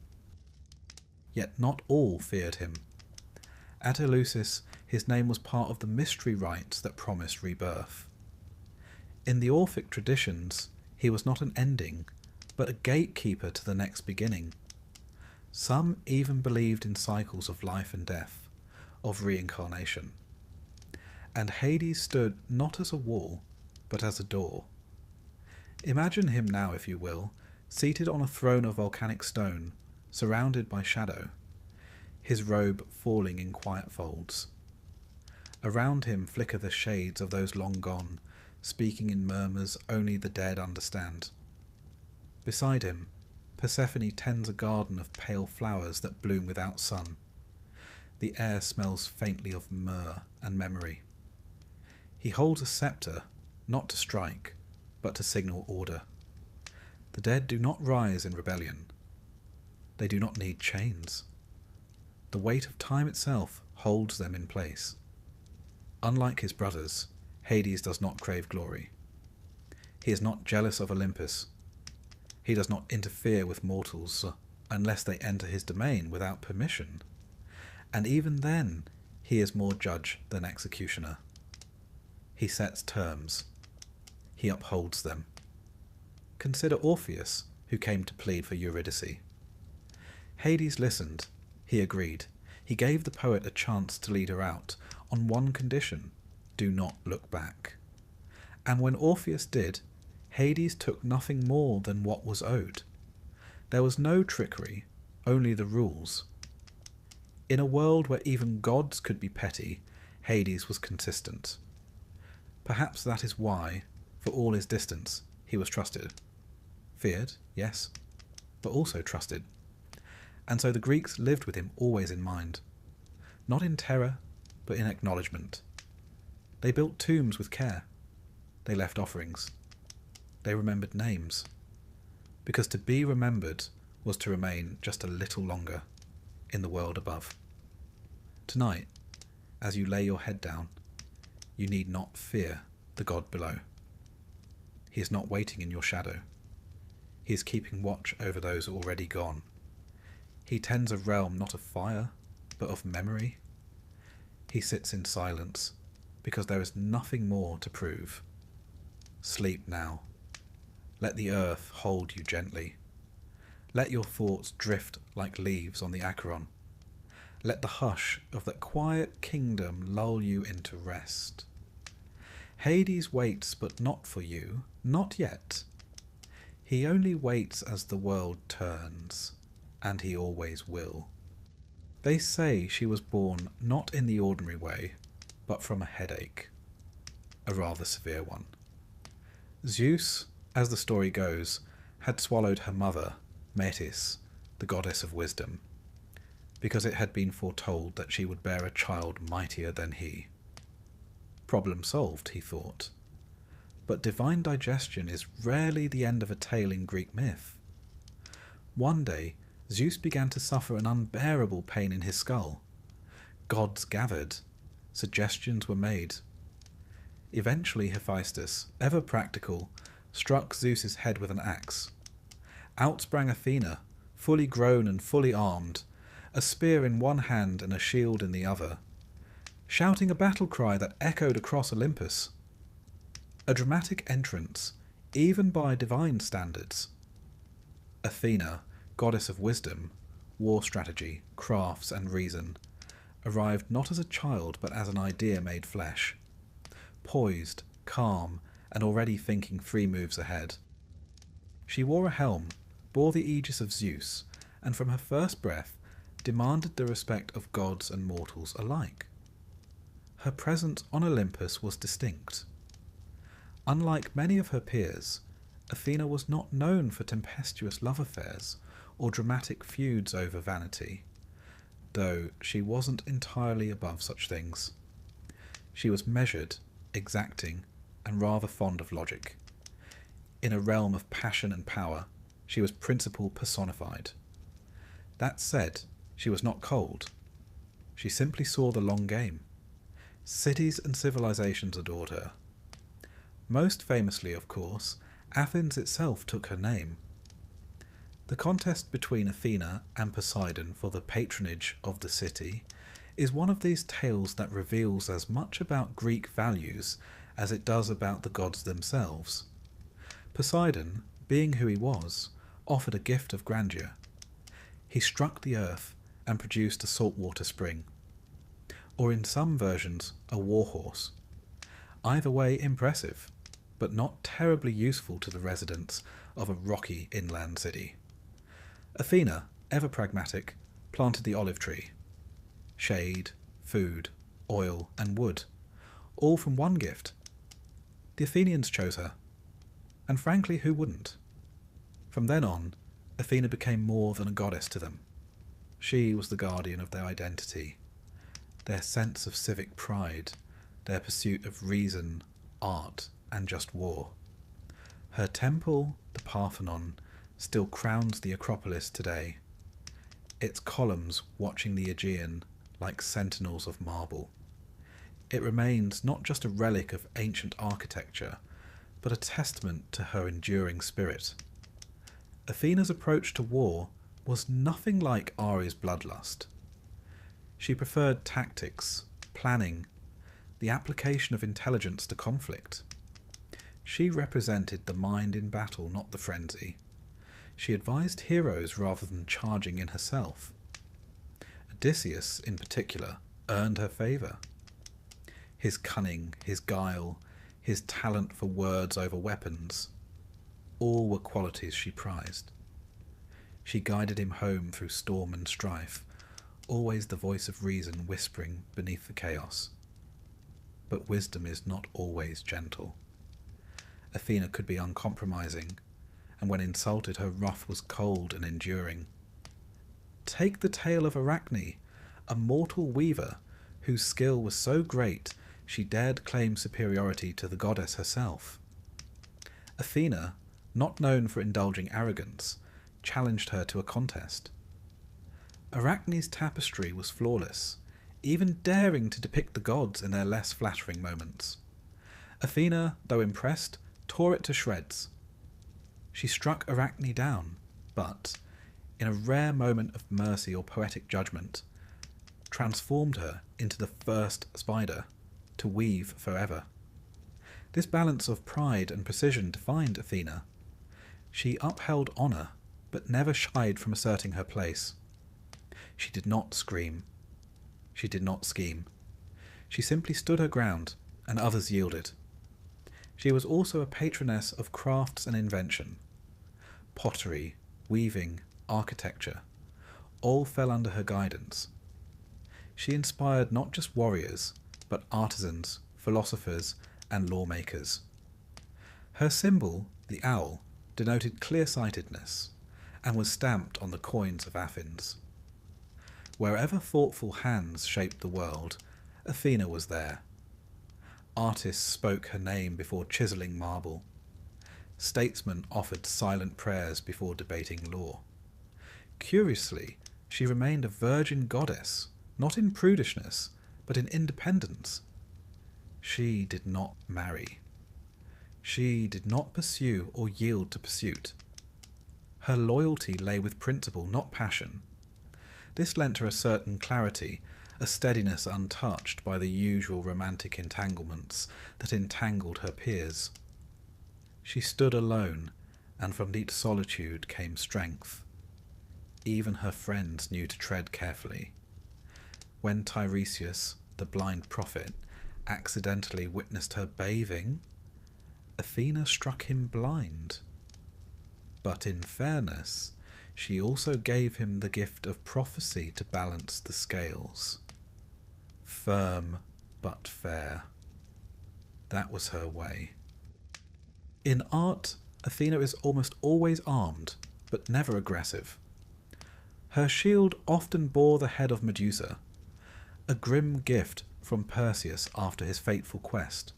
Yet not all feared him. At Eleusis, his name was part of the mystery rites that promised rebirth. In the Orphic traditions, he was not an ending, but a gatekeeper to the next beginning. Some even believed in cycles of life and death, of reincarnation. And Hades stood not as a wall, but as a door. Imagine him now, if you will, seated on a throne of volcanic stone, surrounded by shadow, his robe falling in quiet folds. Around him flicker the shades of those long gone, speaking in murmurs only the dead understand. Beside him, Persephone tends a garden of pale flowers that bloom without sun. The air smells faintly of myrrh and memory. He holds a sceptre, not to strike, but to signal order. The dead do not rise in rebellion. They do not need chains. The weight of time itself holds them in place. Unlike his brothers, Hades does not crave glory. He is not jealous of Olympus. He does not interfere with mortals unless they enter his domain without permission. And even then, he is more judge than executioner. He sets terms. He upholds them. Consider Orpheus, who came to plead for Eurydice. Hades listened. He agreed. He gave the poet a chance to lead her out, on one condition: do not look back. And when Orpheus did, Hades took nothing more than what was owed. There was no trickery, only the rules. In a world where even gods could be petty, Hades was consistent. Perhaps that is why, for all his distance, he was trusted. Feared, yes, but also trusted. And so the Greeks lived with him always in mind. Not in terror, but in acknowledgement. They built tombs with care. They left offerings. They remembered names. Because to be remembered was to remain just a little longer in the world above. Tonight, as you lay your head down, you need not fear the god below. He is not waiting in your shadow. He is keeping watch over those already gone. He tends a realm not of fire, but of memory. He sits in silence, because there is nothing more to prove. Sleep now. Let the earth hold you gently. Let your thoughts drift like leaves on the Acheron. Let the hush of that quiet kingdom lull you into rest. Hades waits, but not for you, not yet. He only waits as the world turns, and he always will. They say she was born not in the ordinary way, but from a headache, a rather severe one. Zeus, as the story goes, had swallowed her mother, Metis, the goddess of wisdom, because it had been foretold that she would bear a child mightier than he. Problem solved, he thought. But divine digestion is rarely the end of a tale in Greek myth. One day, Zeus began to suffer an unbearable pain in his skull. Gods gathered. Suggestions were made. Eventually Hephaestus, ever practical, struck Zeus's head with an axe. Out sprang Athena, fully grown and fully armed, a spear in one hand and a shield in the other, shouting a battle cry that echoed across Olympus. A dramatic entrance, even by divine standards. Athena, goddess of wisdom, war strategy, crafts and reason, arrived not as a child but as an idea made flesh. Poised, calm, and already thinking 3 moves ahead. She wore a helm, bore the aegis of Zeus, and from her first breath demanded the respect of gods and mortals alike. Her presence on Olympus was distinct. Unlike many of her peers, Athena was not known for tempestuous love affairs or dramatic feuds over vanity, though she wasn't entirely above such things. She was measured, exacting, and rather fond of logic. In a realm of passion and power, she was principle personified. That said, she was not cold. She simply saw the long game. Cities and civilizations adored her. Most famously, of course, Athens itself took her name. The contest between Athena and Poseidon for the patronage of the city is one of these tales that reveals as much about Greek values as it does about the gods themselves. Poseidon, being who he was, offered a gift of grandeur. He struck the earth and produced a saltwater spring, or in some versions a warhorse. Either way impressive, but not terribly useful to the residents of a rocky inland city. Athena, ever pragmatic, planted the olive tree. Shade, food, oil, and wood, all from one gift. The Athenians chose her, and frankly, who wouldn't? From then on, Athena became more than a goddess to them. She was the guardian of their identity, their sense of civic pride, their pursuit of reason, art, and just war. Her temple, the Parthenon, still crowns the Acropolis today, its columns watching the Aegean like sentinels of marble. It remains not just a relic of ancient architecture, but a testament to her enduring spirit. Athena's approach to war was nothing like Ares' bloodlust. She preferred tactics, planning, the application of intelligence to conflict. She represented the mind in battle, not the frenzy. She advised heroes rather than charging in herself. Odysseus, in particular, earned her favour. His cunning, his guile, his talent for words over weapons, all were qualities she prized. She guided him home through storm and strife, always the voice of reason whispering beneath the chaos. But wisdom is not always gentle. Athena could be uncompromising, and when insulted her wrath was cold and enduring. Take the tale of Arachne, a mortal weaver whose skill was so great she dared claim superiority to the goddess herself. Athena, not known for indulging arrogance, challenged her to a contest. Arachne's tapestry was flawless, even daring to depict the gods in their less flattering moments. Athena, though impressed, tore it to shreds. She struck Arachne down, but, in a rare moment of mercy or poetic judgment, transformed her into the first spider, to weave forever. This balance of pride and precision defined Athena. She upheld honour, but never shied from asserting her place. She did not scream. She did not scheme. She simply stood her ground, and others yielded. She was also a patroness of crafts and invention. Pottery, weaving, architecture, all fell under her guidance. She inspired not just warriors, but artisans, philosophers, and lawmakers. Her symbol, the owl, denoted clear-sightedness, and was stamped on the coins of Athens. Wherever thoughtful hands shaped the world, Athena was there. Artists spoke her name before chiselling marble. Statesmen offered silent prayers before debating law. Curiously, she remained a virgin goddess, not in prudishness, but in independence. She did not marry. She did not pursue or yield to pursuit. Her loyalty lay with principle, not passion. This lent her a certain clarity, a steadiness untouched by the usual romantic entanglements that entangled her peers. She stood alone, and from deep solitude came strength. Even her friends knew to tread carefully. When Tiresias, the blind prophet, accidentally witnessed her bathing, Athena struck him blind. But in fairness, she also gave him the gift of prophecy to balance the scales. Firm but fair. That was her way. In art, Athena is almost always armed, but never aggressive. Her shield often bore the head of Medusa, a grim gift from Perseus after his fateful quest.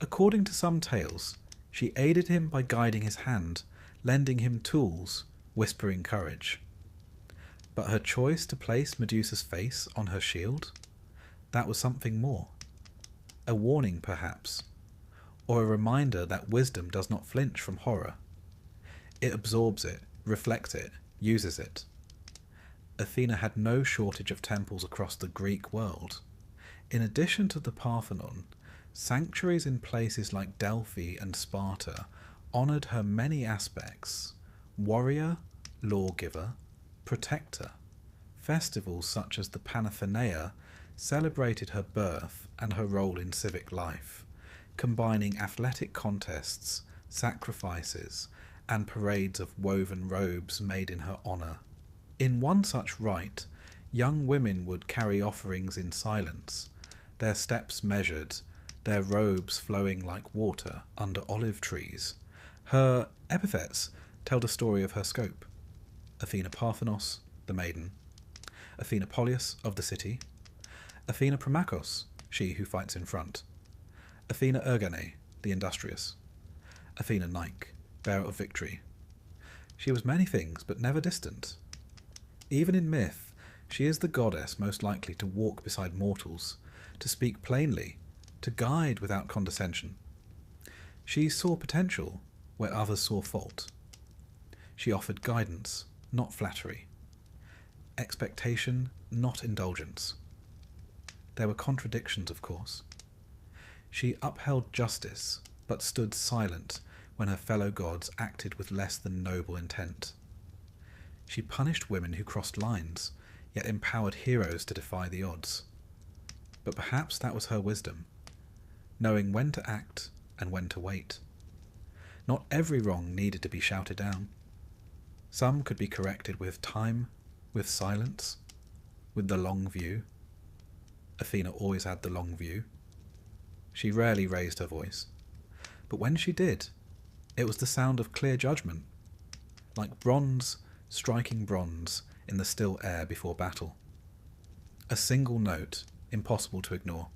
According to some tales, she aided him by guiding his hand, lending him tools, whispering courage. But her choice to place Medusa's face on her shield, that was something more. A warning, perhaps, or a reminder that wisdom does not flinch from horror. It absorbs it, reflects it, uses it. Athena had no shortage of temples across the Greek world. In addition to the Parthenon, sanctuaries in places like Delphi and Sparta honoured her many aspects: warrior, lawgiver, protector. Festivals such as the Panathenea celebrated her birth and her role in civic life, combining athletic contests, sacrifices, and parades of woven robes made in her honour. In one such rite, young women would carry offerings in silence, their steps measured, their robes flowing like water under olive trees. Her epithets tell the story of her scope: Athena Parthenos, the maiden; Athena Polias, of the city; Athena Promachos, she who fights in front; Athena Ergane, the industrious; Athena Nike, bearer of victory. She was many things, but never distant. Even in myth, she is the goddess most likely to walk beside mortals, to speak plainly, to guide without condescension. She saw potential where others saw fault. She offered guidance, not flattery; expectation, not indulgence. There were contradictions, of course. She upheld justice, but stood silent when her fellow gods acted with less than noble intent. She punished women who crossed lines, yet empowered heroes to defy the odds. But perhaps that was her wisdom, knowing when to act and when to wait. Not every wrong needed to be shouted down. Some could be corrected with time, with silence, with the long view. Athena always had the long view. She rarely raised her voice, but when she did, it was the sound of clear judgment, like bronze striking bronze in the still air before battle. A single note, impossible to ignore.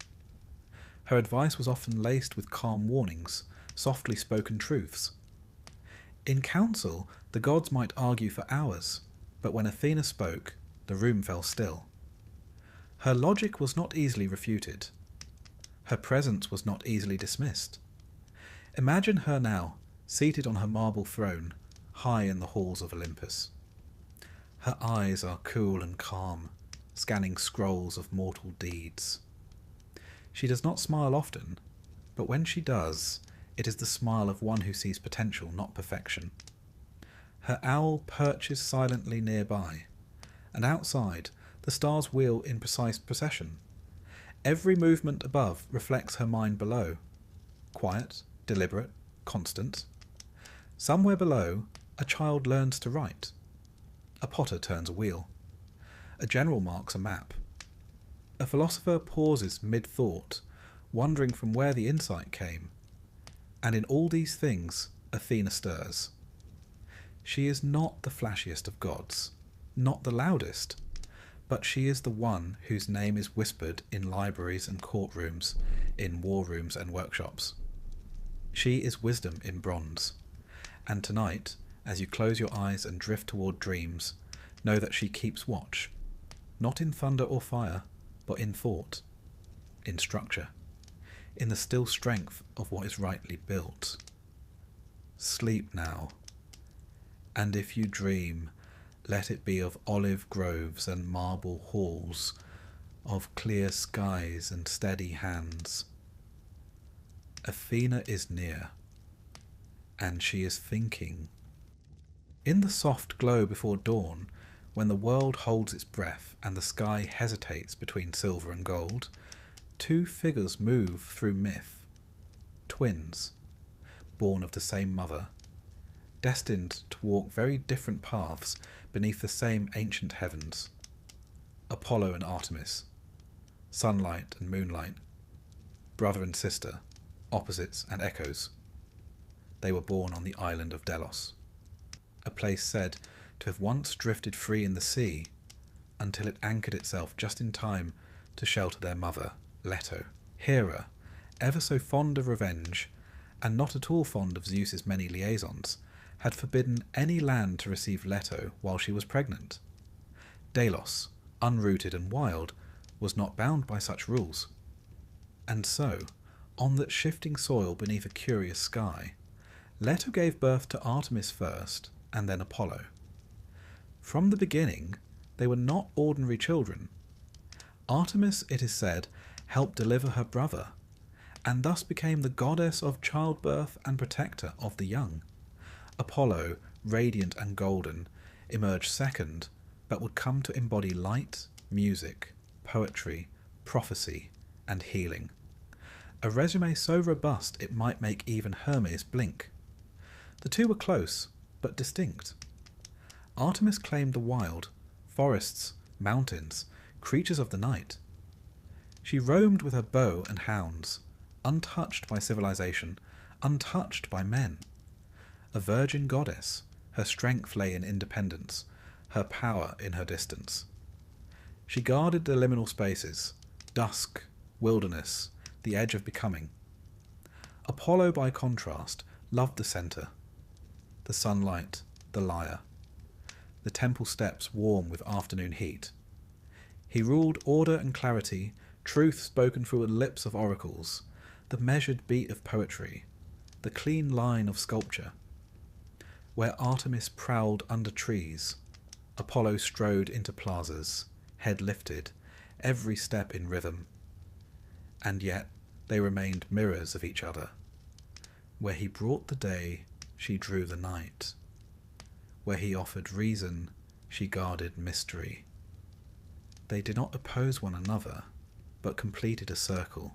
Her advice was often laced with calm warnings, softly spoken truths. In council, the gods might argue for hours, but when Athena spoke, the room fell still. Her logic was not easily refuted. Her presence was not easily dismissed. Imagine her now, seated on her marble throne, high in the halls of Olympus. Her eyes are cool and calm, scanning scrolls of mortal deeds. She does not smile often, but when she does, it is the smile of one who sees potential, not perfection. Her owl perches silently nearby, and outside, the stars wheel in precise procession. Every movement above reflects her mind below. Quiet, deliberate, constant. Somewhere below, a child learns to write. A potter turns a wheel. A general marks a map. A philosopher pauses mid-thought, wondering from where the insight came. And in all these things, Athena stirs. She is not the flashiest of gods, not the loudest, but she is the one whose name is whispered in libraries and courtrooms, in war rooms and workshops. She is wisdom in bronze, and tonight, as you close your eyes and drift toward dreams, know that she keeps watch, not in thunder or fire, but in thought, in structure, in the still strength of what is rightly built. Sleep now, and if you dream, let it be of olive groves and marble halls, of clear skies and steady hands. Athena is near, and she is thinking. In the soft glow before dawn, when the world holds its breath and the sky hesitates between silver and gold, two figures move through myth, twins, born of the same mother, destined to walk very different paths beneath the same ancient heavens. Apollo and Artemis, sunlight and moonlight, brother and sister, opposites and echoes. They were born on the island of Delos, a place said to have once drifted free in the sea until it anchored itself just in time to shelter their mother, Leto. Hera, ever so fond of revenge and not at all fond of Zeus's many liaisons, had forbidden any land to receive Leto while she was pregnant. Delos, unrooted and wild, was not bound by such rules. And so, on that shifting soil beneath a curious sky, Leto gave birth to Artemis first, and then Apollo. From the beginning, they were not ordinary children. Artemis, it is said, helped deliver her brother, and thus became the goddess of childbirth and protector of the young. Apollo, radiant and golden, emerged second, but would come to embody light, music, poetry, prophecy, and healing. A resume so robust it might make even Hermes blink. The two were close, but distinct. Artemis claimed the wild, forests, mountains, creatures of the night. She roamed with her bow and hounds, untouched by civilization, untouched by men. A virgin goddess, her strength lay in independence, her power in her distance. She guarded the liminal spaces, dusk, wilderness, the edge of becoming. Apollo, by contrast, loved the centre, the sunlight, the lyre, the temple steps warm with afternoon heat. He ruled order and clarity, truth spoken through the lips of oracles, the measured beat of poetry, the clean line of sculpture. Where Artemis prowled under trees, Apollo strode into plazas, head lifted, every step in rhythm. And yet they remained mirrors of each other. Where he brought the day, she drew the night. Where he offered reason, she guarded mystery. They did not oppose one another, but completed a circle.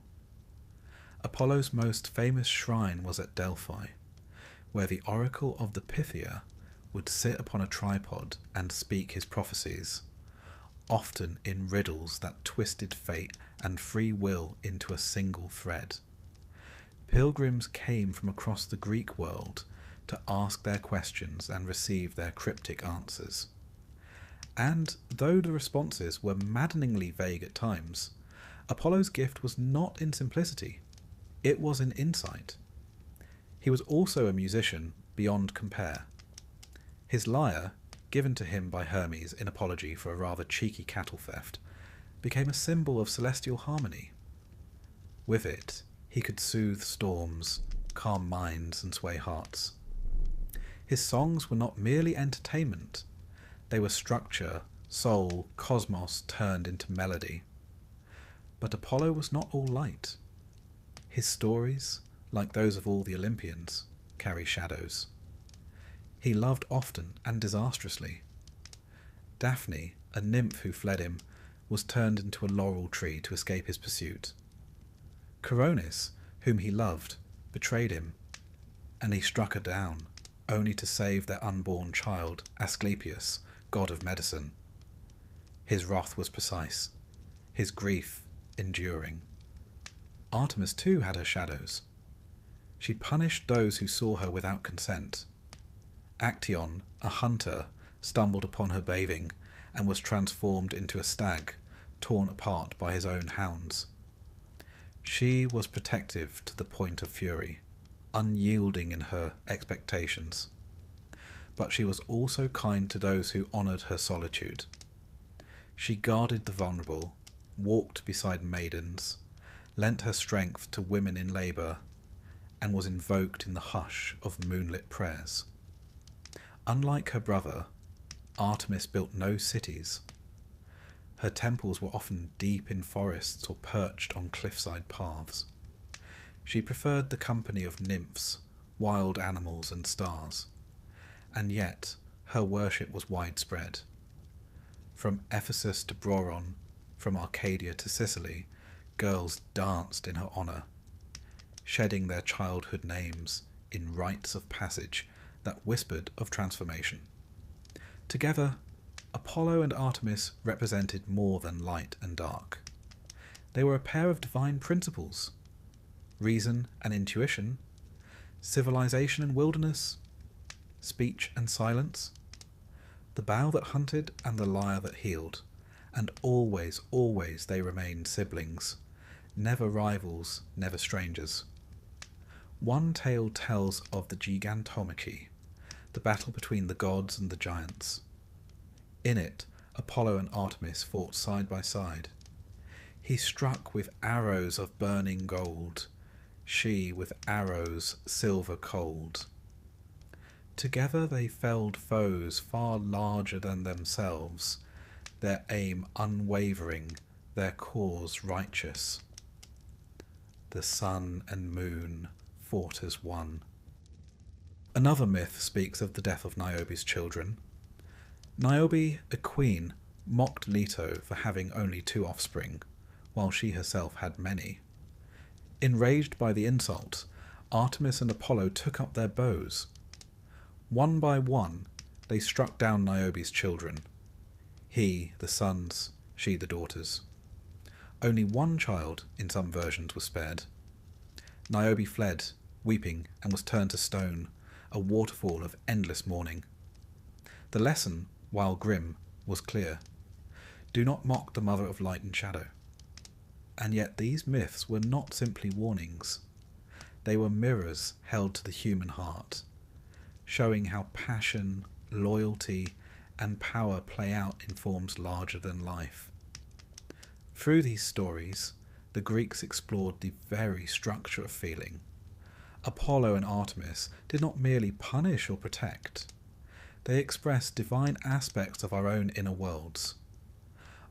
Apollo's most famous shrine was at Delphi, where the oracle of the Pythia would sit upon a tripod and speak his prophecies, often in riddles that twisted fate and free will into a single thread. Pilgrims came from across the Greek world to ask their questions and receive their cryptic answers. And though the responses were maddeningly vague at times, Apollo's gift was not in simplicity, it was in insight. He was also a musician beyond compare. His lyre, given to him by Hermes in apology for a rather cheeky cattle theft, became a symbol of celestial harmony. With it, he could soothe storms, calm minds, and sway hearts. His songs were not merely entertainment, they were structure, soul, cosmos turned into melody. But Apollo was not all light. His stories, like those of all the Olympians, carry shadows. He loved often and disastrously. Daphne, a nymph who fled him, was turned into a laurel tree to escape his pursuit. Coronis, whom he loved, betrayed him, and he struck her down, only to save their unborn child, Asclepius, god of medicine. His wrath was precise, his grief enduring. Artemis too had her shadows. She punished those who saw her without consent. Actaeon, a hunter, stumbled upon her bathing and was transformed into a stag, torn apart by his own hounds. She was protective to the point of fury, unyielding in her expectations. But she was also kind to those who honoured her solitude. She guarded the vulnerable, walked beside maidens, lent her strength to women in labour, and was invoked in the hush of moonlit prayers. Unlike her brother, Artemis built no cities. Her temples were often deep in forests or perched on cliffside paths. She preferred the company of nymphs, wild animals and stars, and yet her worship was widespread. From Ephesus to Broron, from Arcadia to Sicily, girls danced in her honour, shedding their childhood names in rites of passage that whispered of transformation. Together, Apollo and Artemis represented more than light and dark. They were a pair of divine principles: reason and intuition, civilization and wilderness, speech and silence, the bow that hunted and the lyre that healed, and always, always they remained siblings, never rivals, never strangers. One tale tells of the Gigantomachy, the battle between the gods and the giants. In it, Apollo and Artemis fought side by side. He struck with arrows of burning gold, she with arrows silver cold. Together they felled foes far larger than themselves, their aim unwavering, their cause righteous. The sun and moon fought as one. Another myth speaks of the death of Niobe's children. Niobe, a queen, mocked Leto for having only 2 offspring, while she herself had many. Enraged by the insult, Artemis and Apollo took up their bows. One by one, they struck down Niobe's children. He the sons, she the daughters. Only one child, in some versions, was spared. Niobe fled, weeping, and was turned to stone, a waterfall of endless mourning. The lesson, while grim, was clear. Do not mock the mother of light and shadow. And yet these myths were not simply warnings. They were mirrors held to the human heart, showing how passion, loyalty, and power play out in forms larger than life. Through these stories, the Greeks explored the very structure of feeling. Apollo and Artemis did not merely punish or protect. They expressed divine aspects of our own inner worlds.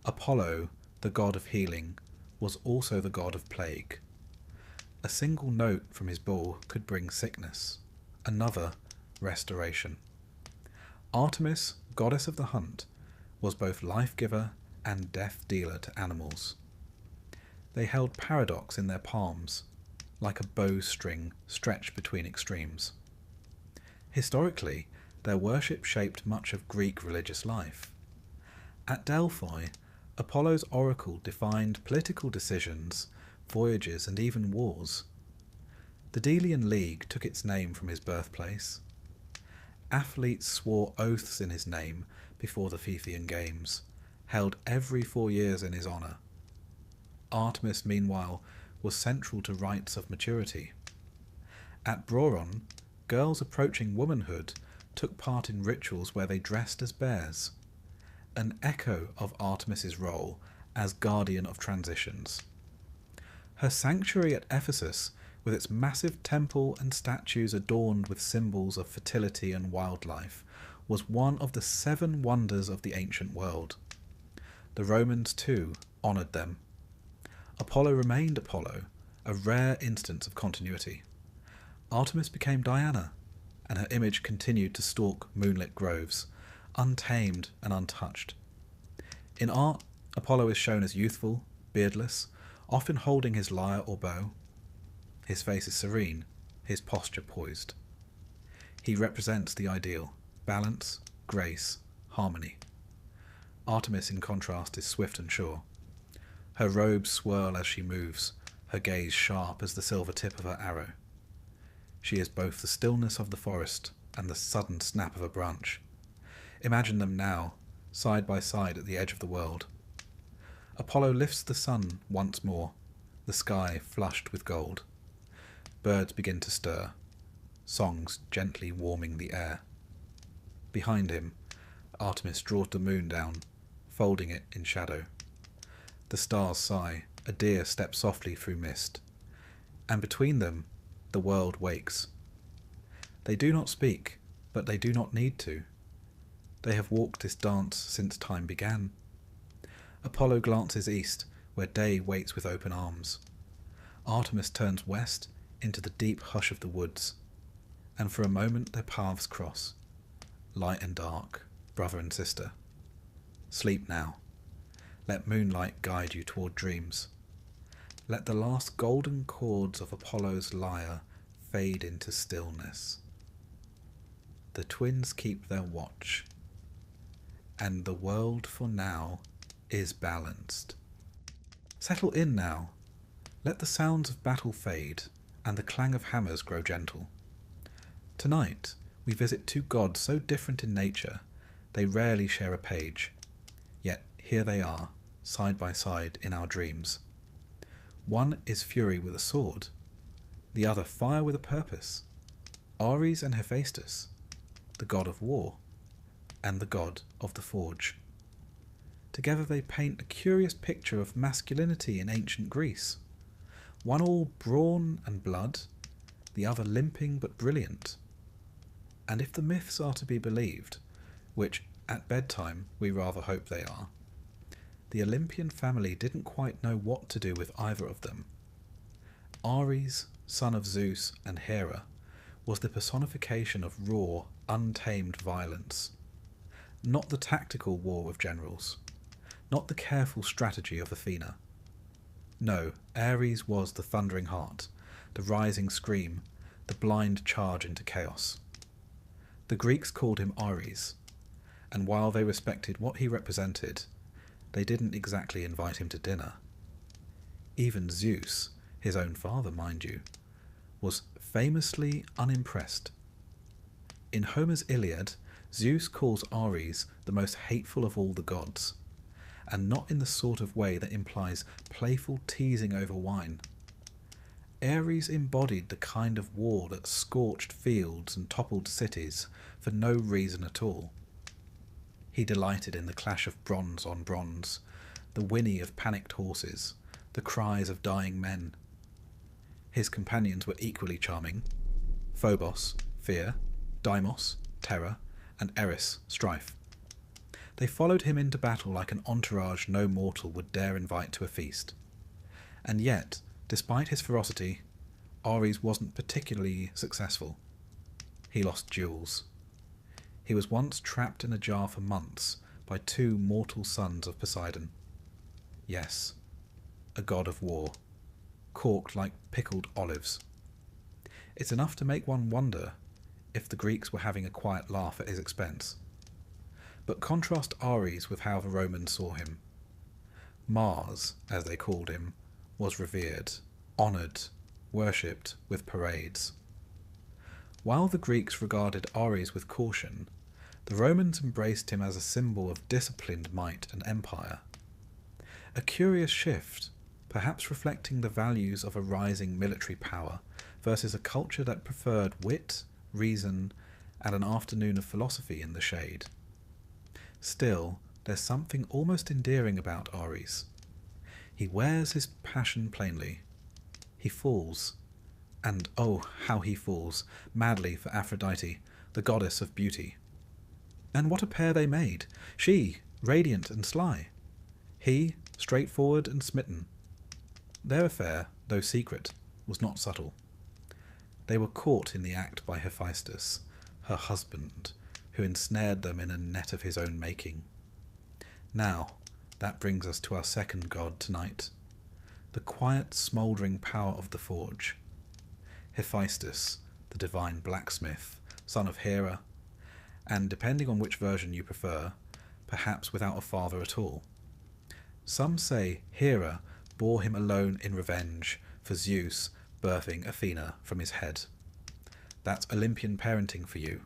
Apollo, the god of healing, was also the god of plague. A single note from his bow could bring sickness, another restoration. Artemis, goddess of the hunt, was both life-giver and death-dealer to animals. They held paradox in their palms, like a bowstring stretched between extremes. Historically, their worship shaped much of Greek religious life. At Delphi, Apollo's oracle defined political decisions, voyages, and even wars. The Delian League took its name from his birthplace. Athletes swore oaths in his name before the Pythian Games, held every 4 years in his honour. Artemis, meanwhile, was central to rites of maturity. At Broron, girls approaching womanhood took part in rituals where they dressed as bears, an echo of Artemis's role as guardian of transitions. Her sanctuary at Ephesus, with its massive temple and statues adorned with symbols of fertility and wildlife, was one of the 7 wonders of the ancient world. The Romans, too, honoured them. Apollo remained Apollo, a rare instance of continuity. Artemis became Diana, and her image continued to stalk moonlit groves, untamed and untouched. In art, Apollo is shown as youthful, beardless, often holding his lyre or bow. His face is serene, his posture poised. He represents the ideal: balance, grace, harmony. Artemis, in contrast, is swift and sure. Her robes swirl as she moves, her gaze sharp as the silver tip of her arrow. She is both the stillness of the forest and the sudden snap of a branch. Imagine them now, side by side at the edge of the world. Apollo lifts the sun once more, the sky flushed with gold. Birds begin to stir, songs gently warming the air. Behind him, Artemis draws the moon down, folding it in shadow. The stars sigh, a deer steps softly through mist, and between them, the world wakes. They do not speak, but they do not need to. They have walked this dance since time began. Apollo glances east, where day waits with open arms. Artemis turns west into the deep hush of the woods, and for a moment their paths cross. Light and dark, brother and sister. Sleep now. Let moonlight guide you toward dreams. Let the last golden chords of Apollo's lyre fade into stillness. The twins keep their watch, and the world for now is balanced. Settle in now. Let the sounds of battle fade, and the clang of hammers grow gentle. Tonight we visit two gods so different in nature they rarely share a page, yet here they are, side by side in our dreams. One is fury with a sword, the other fire with a purpose. Ares and Hephaestus, the god of war, and the god of the forge. Together they paint a curious picture of masculinity in ancient Greece. One all brawn and blood, the other limping but brilliant. And if the myths are to be believed, which at bedtime we rather hope they are, the Olympian family didn't quite know what to do with either of them. Ares, son of Zeus and Hera, was the personification of raw, untamed violence. Not the tactical war of generals, not the careful strategy of Athena. No, Ares was the thundering heart, the rising scream, the blind charge into chaos. The Greeks called him Ares, and while they respected what he represented, they didn't exactly invite him to dinner. Even Zeus, his own father mind you, was famously unimpressed. In Homer's Iliad, Zeus calls Ares the most hateful of all the gods, and not in the sort of way that implies playful teasing over wine. Ares embodied the kind of war that scorched fields and toppled cities for no reason at all. He delighted in the clash of bronze on bronze, the whinny of panicked horses, the cries of dying men. His companions were equally charming: Phobos, fear; Deimos, terror; and Eris, strife. They followed him into battle like an entourage no mortal would dare invite to a feast. And yet, despite his ferocity, Ares wasn't particularly successful. He lost duels. He was once trapped in a jar for months by two mortal sons of Poseidon. Yes, a god of war, corked like pickled olives. It's enough to make one wonder if the Greeks were having a quiet laugh at his expense. But contrast Ares with how the Romans saw him. Mars, as they called him, was revered, honoured, worshipped with parades. While the Greeks regarded Ares with caution, the Romans embraced him as a symbol of disciplined might and empire. A curious shift, perhaps reflecting the values of a rising military power versus a culture that preferred wit, reason, and an afternoon of philosophy in the shade. Still, there's something almost endearing about Ares. He wears his passion plainly. He falls, and oh, how he falls, madly for Aphrodite, the goddess of beauty. And what a pair they made! She, radiant and sly; he, straightforward and smitten. Their affair, though secret, was not subtle. They were caught in the act by Hephaestus, her husband, who ensnared them in a net of his own making. Now, that brings us to our second god tonight, the quiet, smouldering power of the forge. Hephaestus, the divine blacksmith, son of Hera, and depending on which version you prefer, perhaps without a father at all. Some say Hera bore him alone in revenge for Zeus birthing Athena from his head. That's Olympian parenting for you,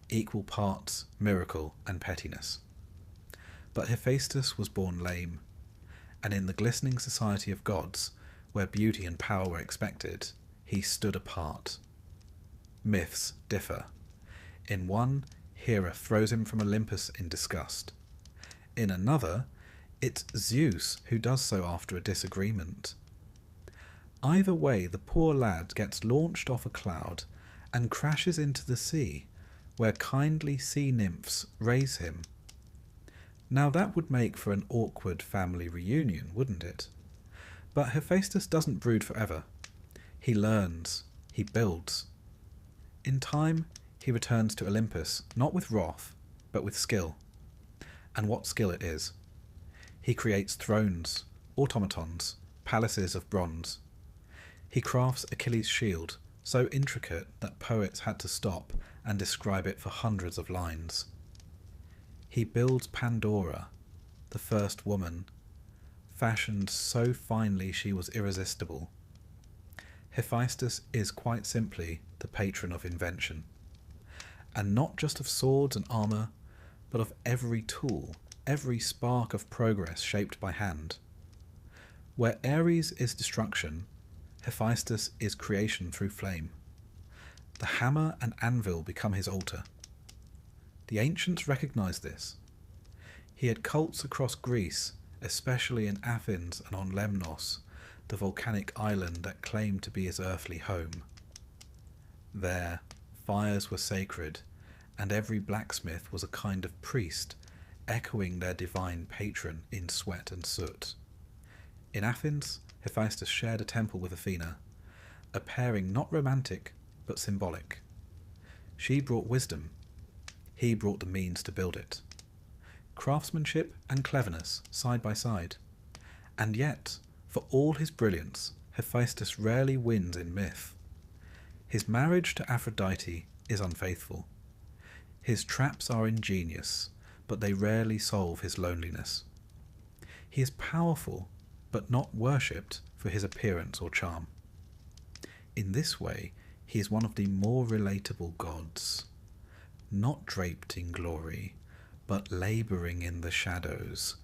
equal parts miracle and pettiness. But Hephaestus was born lame, and in the glistening society of gods, where beauty and power were expected, he stood apart. Myths differ. In one, Hera throws him from Olympus in disgust. In another, it's Zeus who does so after a disagreement. Either way, the poor lad gets launched off a cloud and crashes into the sea, where kindly sea nymphs raise him. Now that would make for an awkward family reunion, wouldn't it? But Hephaestus doesn't brood forever. He learns, he builds. In time, he returns to Olympus, not with wrath, but with skill. And what skill it is. He creates thrones, automatons, palaces of bronze. He crafts Achilles' shield, so intricate that poets had to stop and describe it for hundreds of lines. He builds Pandora, the first woman, fashioned so finely she was irresistible. Hephaestus is quite simply the patron of invention, and not just of swords and armour, but of every tool, every spark of progress shaped by hand. Where Ares is destruction, Hephaestus is creation through flame. The hammer and anvil become his altar. The ancients recognized this. He had cults across Greece, especially in Athens and on Lemnos, the volcanic island that claimed to be his earthly home. There, fires were sacred, and every blacksmith was a kind of priest, echoing their divine patron in sweat and soot. In Athens, Hephaestus shared a temple with Athena, a pairing not romantic, but symbolic. She brought wisdom. He brought the means to build it. Craftsmanship and cleverness side by side. And yet, for all his brilliance, Hephaestus rarely wins in myth. His marriage to Aphrodite is unfaithful. His traps are ingenious, but they rarely solve his loneliness. He is powerful, but not worshipped for his appearance or charm. In this way, he is one of the more relatable gods, not draped in glory, but labouring in the shadows,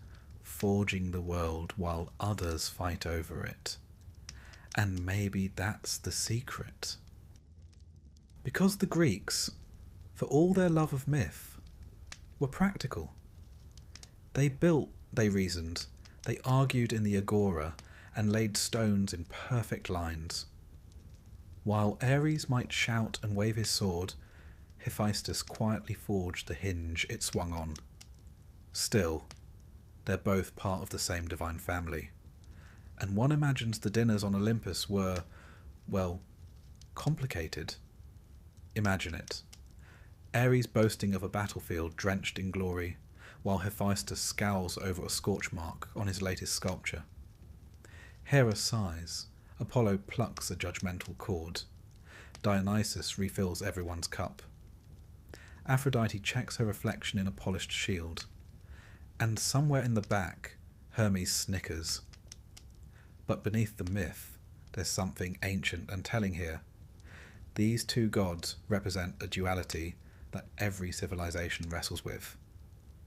forging the world while others fight over it. And maybe that's the secret. Because the Greeks, for all their love of myth, were practical. They built, they reasoned, they argued in the agora and laid stones in perfect lines. While Ares might shout and wave his sword, Hephaestus quietly forged the hinge it swung on. Still, they're both part of the same divine family, and one imagines the dinners on Olympus were, well, complicated. Imagine it. Ares boasting of a battlefield drenched in glory, while Hephaestus scowls over a scorch mark on his latest sculpture. Hera sighs. Apollo plucks a judgmental chord. Dionysus refills everyone's cup. Aphrodite checks her reflection in a polished shield. And somewhere in the back, Hermes snickers. But beneath the myth, there's something ancient and telling here. These two gods represent a duality that every civilization wrestles with.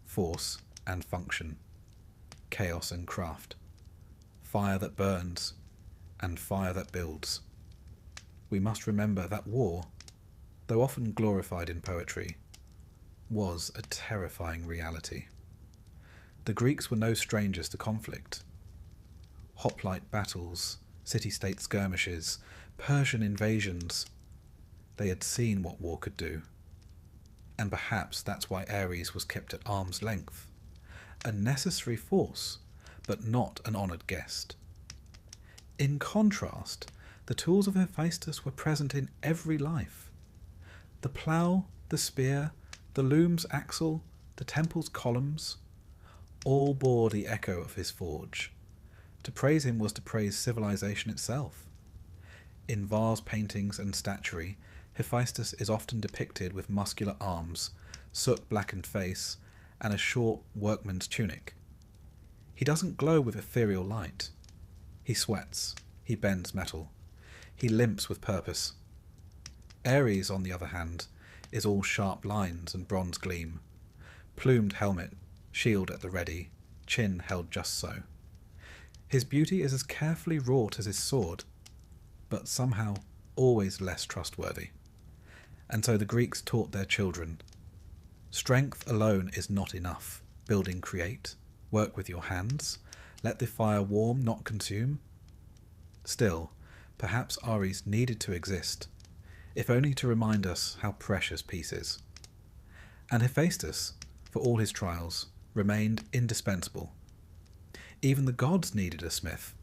Force and function. Chaos and craft. Fire that burns and fire that builds. We must remember that war, though often glorified in poetry, was a terrifying reality. The Greeks were no strangers to conflict. Hoplite battles, city-state skirmishes, Persian invasions. They had seen what war could do. And perhaps that's why Ares was kept at arm's length. A necessary force, but not an honoured guest. In contrast, the tools of Hephaestus were present in every life. The plough, the spear, the loom's axle, the temple's columns, all bore the echo of his forge. To praise him was to praise civilization itself. In vase paintings and statuary, Hephaestus is often depicted with muscular arms, soot-blackened face, and a short workman's tunic. He doesn't glow with ethereal light. He sweats, he bends metal, he limps with purpose. Ares, on the other hand, is all sharp lines and bronze gleam. Plumed helmet, shield at the ready, chin held just so. His beauty is as carefully wrought as his sword, but somehow always less trustworthy. And so the Greeks taught their children, strength alone is not enough. Building create, work with your hands, let the fire warm, not consume. Still, perhaps Ares needed to exist, if only to remind us how precious peace is. And Hephaestus, for all his trials, remained indispensable. Even the gods needed a smith.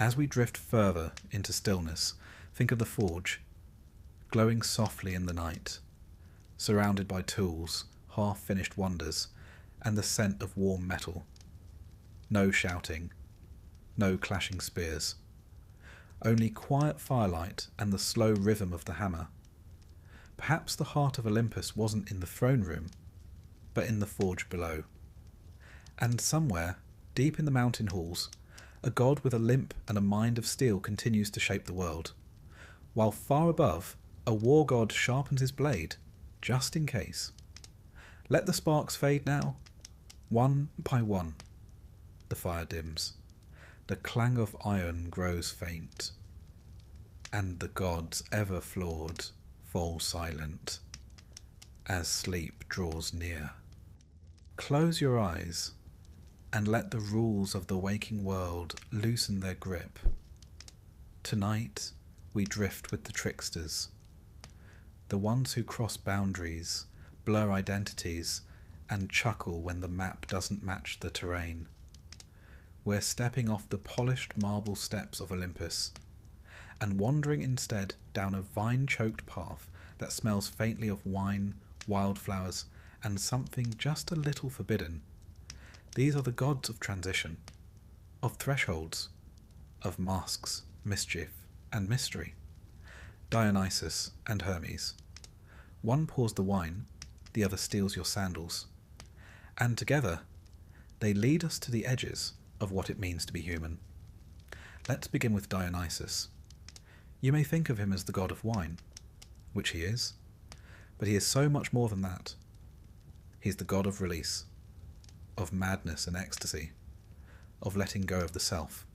As we drift further into stillness, think of the forge, glowing softly in the night, surrounded by tools, half-finished wonders, and the scent of warm metal. No shouting, no clashing spears. Only quiet firelight and the slow rhythm of the hammer. Perhaps the heart of Olympus wasn't in the throne room, but in the forge below. And somewhere, deep in the mountain halls, a god with a limp and a mind of steel continues to shape the world, while far above, a war god sharpens his blade, just in case. Let the sparks fade now. One by one, the fire dims. The clang of iron grows faint, and the gods ever flawed fall silent as sleep draws near. Close your eyes and let the rules of the waking world loosen their grip. Tonight we drift with the tricksters, the ones who cross boundaries, blur identities, and chuckle when the map doesn't match the terrain. We're stepping off the polished marble steps of Olympus and wandering instead down a vine-choked path that smells faintly of wine, wildflowers, and something just a little forbidden. These are the gods of transition, of thresholds, of masks, mischief, and mystery. Dionysus and Hermes. One pours the wine, the other steals your sandals. And together, they lead us to the edges of what it means to be human. Let's begin with Dionysus. You may think of him as the god of wine, which he is, but he is so much more than that. He's the god of release, of madness and ecstasy, of letting go of the self.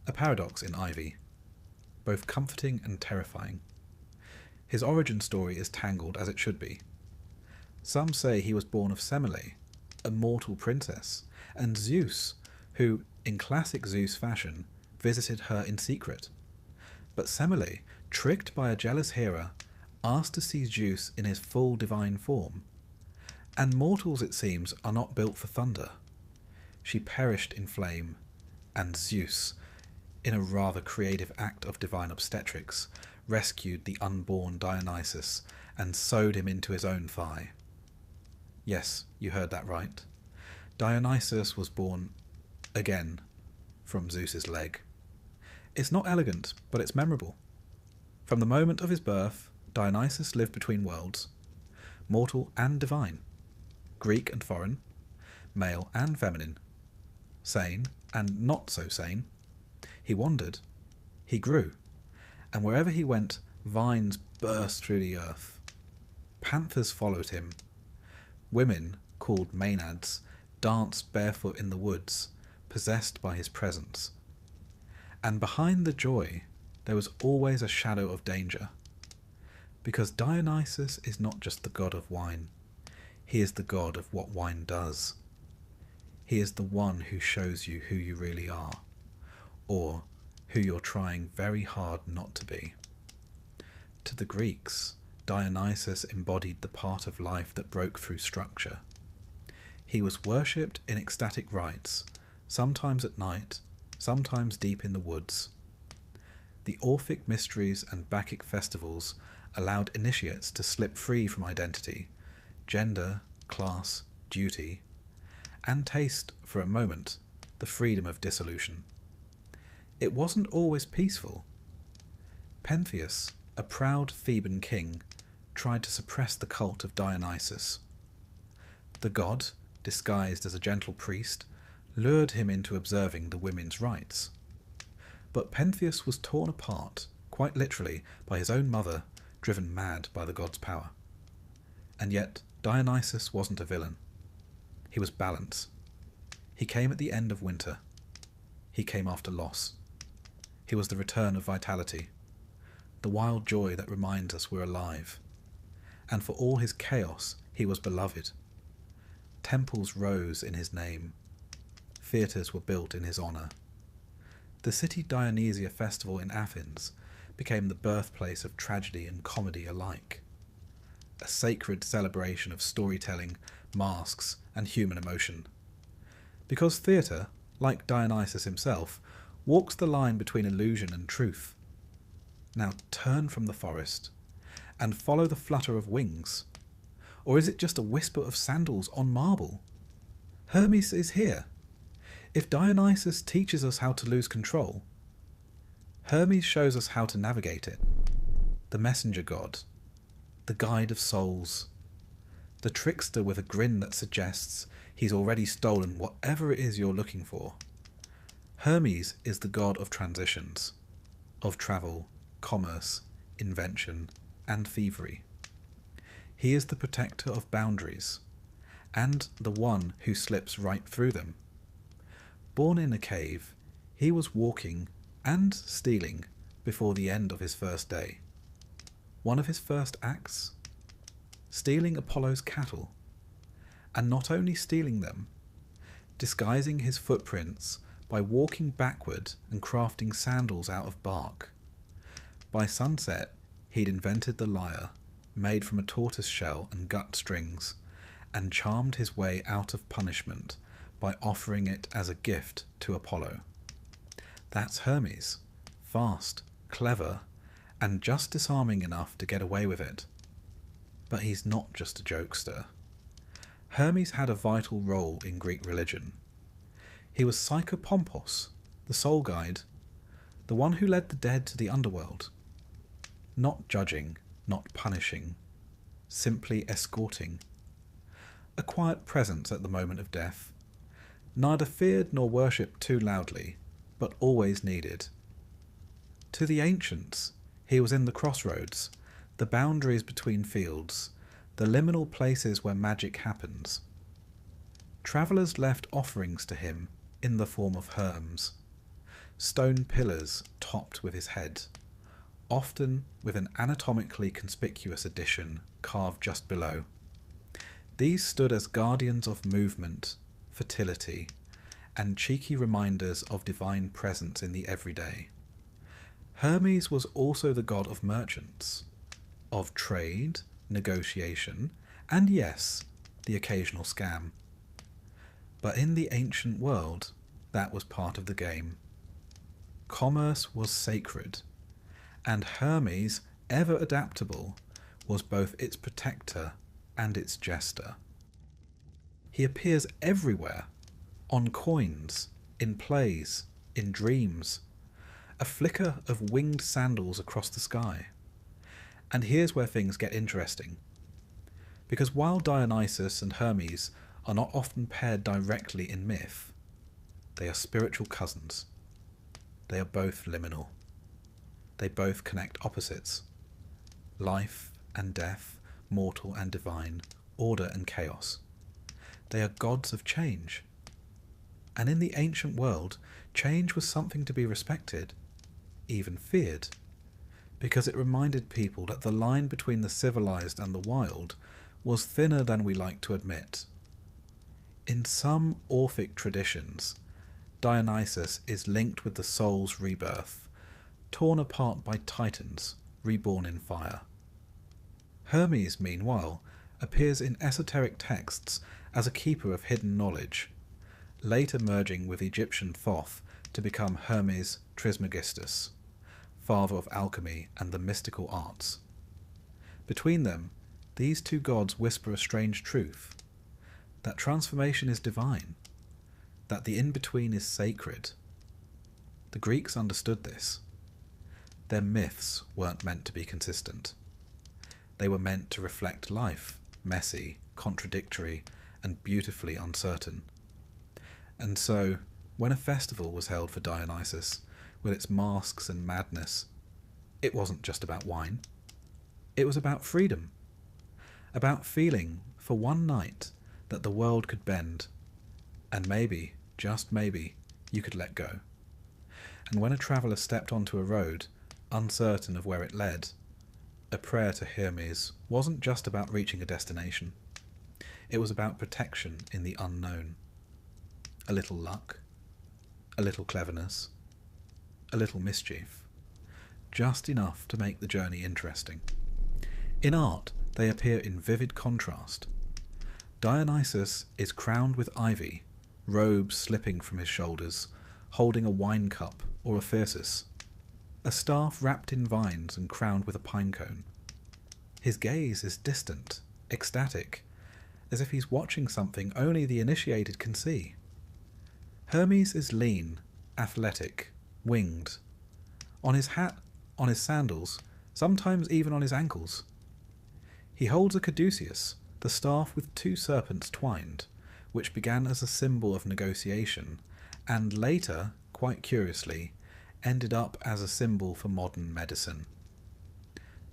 A paradox in Ivy, both comforting and terrifying. His origin story is tangled as it should be. Some say he was born of Semele, a mortal princess, and Zeus, who, in classic Zeus fashion, visited her in secret. But Semele, tricked by a jealous Hera, asked to see Zeus in his full divine form. And mortals, it seems, are not built for thunder. She perished in flame, and Zeus, in a rather creative act of divine obstetrics, rescued the unborn Dionysus and sewed him into his own thigh. Yes, you heard that right. Dionysus was born again from Zeus's leg. It's not elegant, but it's memorable. From the moment of his birth, Dionysus lived between worlds, mortal and divine, Greek and foreign, male and feminine, sane and not so sane. He wandered, he grew, and wherever he went, vines burst through the earth. Panthers followed him. Women, called maenads, danced barefoot in the woods, possessed by his presence. And behind the joy, there was always a shadow of danger. Because Dionysus is not just the god of wine, he is the god of what wine does. He is the one who shows you who you really are, or who you're trying very hard not to be. To the Greeks, Dionysus embodied the part of life that broke through structure. He was worshipped in ecstatic rites, sometimes at night, sometimes deep in the woods. The Orphic mysteries and Bacchic festivals allowed initiates to slip free from identity, gender, class, duty, and taste, for a moment, the freedom of dissolution. It wasn't always peaceful. Pentheus, a proud Theban king, tried to suppress the cult of Dionysus. The god, disguised as a gentle priest, lured him into observing the women's rites. But Pentheus was torn apart, quite literally, by his own mother, driven mad by the god's power. And yet Dionysus wasn't a villain. He was balance. He came at the end of winter. He came after loss. He was the return of vitality, the wild joy that reminds us we're alive. And for all his chaos, he was beloved. Temples rose in his name. Theatres were built in his honour. The city Dionysia festival in Athens became the birthplace of tragedy and comedy alike. a sacred celebration of storytelling, masks, and human emotion. Because theatre, like Dionysus himself, walks the line between illusion and truth. Now turn from the forest and follow the flutter of wings. Or is it just a whisper of sandals on marble? Hermes is here. If Dionysus teaches us how to lose control, Hermes shows us how to navigate it. The messenger god, the guide of souls, the trickster with a grin that suggests he's already stolen whatever it is you're looking for. Hermes is the god of transitions, of travel, commerce, invention, and thievery. He is the protector of boundaries, and the one who slips right through them. Born in a cave, he was walking and stealing before the end of his first day. One of his first acts? Stealing Apollo's cattle, and not only stealing them, disguising his footprints by walking backward and crafting sandals out of bark. By sunset, he'd invented the lyre, made from a tortoise shell and gut strings, and charmed his way out of punishment by offering it as a gift to Apollo. That's Hermes, fast, clever, and just disarming enough to get away with it. But he's not just a jokester. Hermes had a vital role in Greek religion. He was Psychopompos, the soul guide, the one who led the dead to the underworld. Not judging, not punishing, simply escorting. A quiet presence at the moment of death, neither feared nor worshipped too loudly, but always needed. To the ancients, he was in the crossroads, the boundaries between fields, the liminal places where magic happens. Travellers left offerings to him in the form of herms, stone pillars topped with his head, often with an anatomically conspicuous addition carved just below. These stood as guardians of movement, fertility, and cheeky reminders of divine presence in the everyday. Hermes was also the god of merchants, of trade, negotiation, and yes, the occasional scam. But in the ancient world, that was part of the game. Commerce was sacred, and Hermes, ever adaptable, was both its protector and its jester. He appears everywhere, on coins, in plays, in dreams, a flicker of winged sandals across the sky. And here's where things get interesting. Because while Dionysus and Hermes are not often paired directly in myth, they are spiritual cousins. They are both liminal. They both connect opposites. Life and death, mortal and divine, order and chaos. They are gods of change. And in the ancient world, change was something to be respected, even feared, because it reminded people that the line between the civilized and the wild was thinner than we like to admit. In some Orphic traditions, Dionysus is linked with the soul's rebirth, torn apart by titans, reborn in fire. Hermes, meanwhile, appears in esoteric texts as a keeper of hidden knowledge, later merging with Egyptian Thoth to become Hermes Trismegistus, father of alchemy and the mystical arts. Between them, these two gods whisper a strange truth, that transformation is divine, that the in-between is sacred. The Greeks understood this. Their myths weren't meant to be consistent. They were meant to reflect life, messy, contradictory, and beautifully uncertain. And so, when a festival was held for Dionysus, with its masks and madness, it wasn't just about wine. It was about freedom. About feeling, for one night, that the world could bend, and maybe, just maybe, you could let go. And when a traveller stepped onto a road, uncertain of where it led, a prayer to Hermes wasn't just about reaching a destination. It was about protection in the unknown. A little luck, a little cleverness, a little mischief, just enough to make the journey interesting. In art, they appear in vivid contrast. Dionysus is crowned with ivy, robes slipping from his shoulders, holding a wine cup or a thyrsus, a staff wrapped in vines and crowned with a pine cone. His gaze is distant, ecstatic, as if he's watching something only the initiated can see. Hermes is lean, athletic, winged. On his hat, on his sandals, sometimes even on his ankles. He holds a caduceus, the staff with two serpents twined, which began as a symbol of negotiation, and later, quite curiously, ended up as a symbol for modern medicine.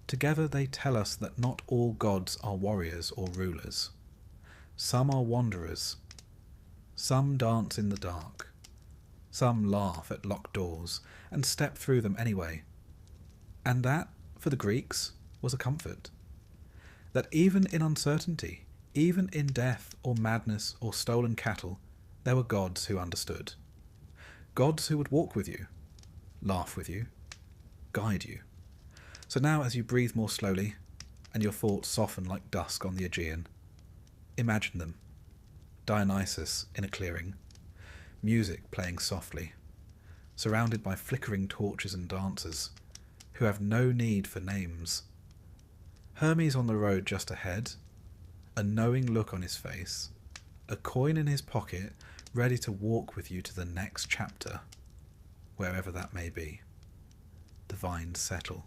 Together they tell us that not all gods are warriors or rulers. Some are wanderers. Some dance in the dark. Some laugh at locked doors and step through them anyway. And that, for the Greeks, was a comfort. That even in uncertainty, even in death or madness or stolen cattle, there were gods who understood. Gods who would walk with you, laugh with you, guide you. So now as you breathe more slowly, and your thoughts soften like dusk on the Aegean, imagine them. Dionysus in a clearing, music playing softly, surrounded by flickering torches and dancers, who have no need for names. Hermes on the road just ahead, a knowing look on his face, a coin in his pocket, ready to walk with you to the next chapter, wherever that may be. The vines settle,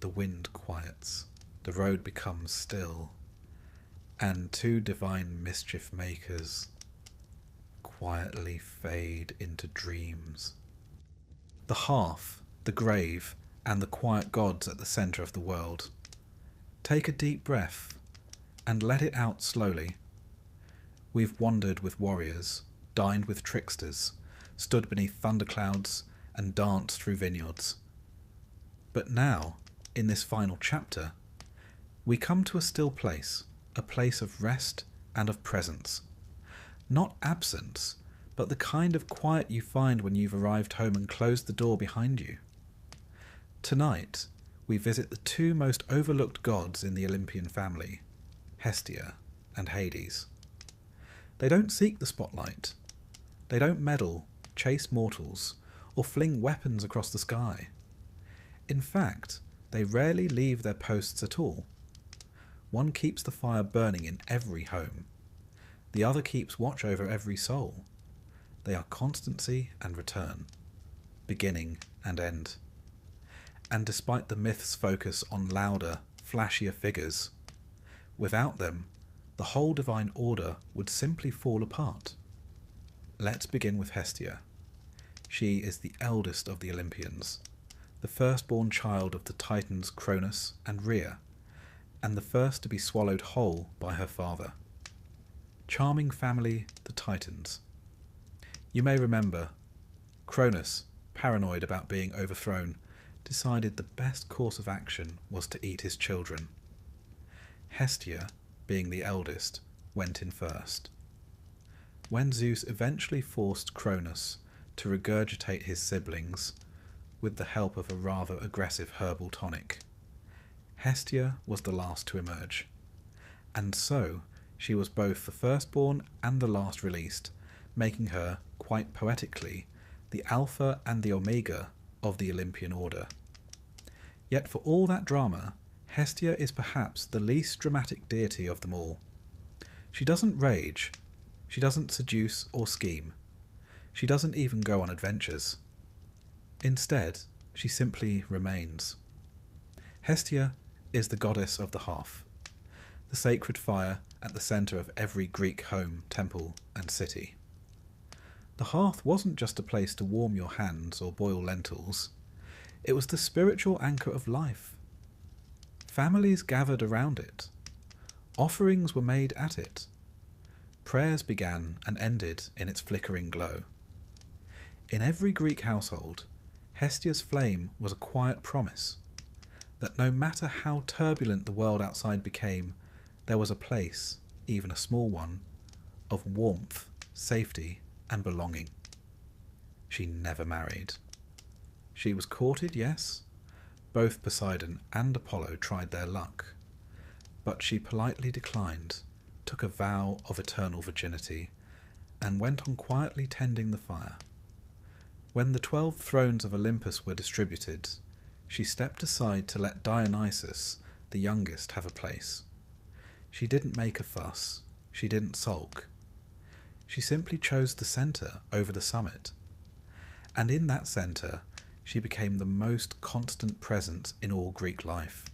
the wind quiets, the road becomes still, and two divine mischief makers quietly fade into dreams. The hearth, the grave, and the quiet gods at the centre of the world. Take a deep breath and let it out slowly. We've wandered with warriors, dined with tricksters, stood beneath thunderclouds, and danced through vineyards. But now, in this final chapter, we come to a still place, a place of rest and of presence. Not absence, but the kind of quiet you find when you've arrived home and closed the door behind you. Tonight, we visit the two most overlooked gods in the Olympian family, Hestia and Hades. They don't seek the spotlight. They don't meddle, chase mortals, or fling weapons across the sky. In fact, they rarely leave their posts at all. One keeps the fire burning in every home. The other keeps watch over every soul. They are constancy and return, beginning and end. And despite the myth's focus on louder, flashier figures, without them, the whole divine order would simply fall apart. Let's begin with Hestia. She is the eldest of the Olympians, the firstborn child of the Titans Cronus and Rhea, and the first to be swallowed whole by her father. Charming family, the Titans. You may remember, Cronus, paranoid about being overthrown, decided the best course of action was to eat his children. Hestia, being the eldest, went in first. When Zeus eventually forced Cronus to regurgitate his siblings with the help of a rather aggressive herbal tonic, Hestia was the last to emerge, and so she was both the firstborn and the last released, making her, quite poetically, the alpha and the omega of the Olympian order. Yet for all that drama, Hestia is perhaps the least dramatic deity of them all. She doesn't rage, she doesn't seduce or scheme, she doesn't even go on adventures. Instead, she simply remains. Hestia is the goddess of the hearth, the sacred fire at the centre of every Greek home, temple, and city. The hearth wasn't just a place to warm your hands or boil lentils. It was the spiritual anchor of life. Families gathered around it. Offerings were made at it. Prayers began and ended in its flickering glow. In every Greek household, Hestia's flame was a quiet promise that no matter how turbulent the world outside became, there was a place, even a small one, of warmth, safety, and belonging. She never married. She was courted, yes. Both Poseidon and Apollo tried their luck. but she politely declined, took a vow of eternal virginity, and went on quietly tending the fire. When the 12 thrones of Olympus were distributed, she stepped aside to let Dionysus, the youngest, have a place. She didn't make a fuss, she didn't sulk. She simply chose the centre over the summit. And in that centre, she became the most constant presence in all Greek life.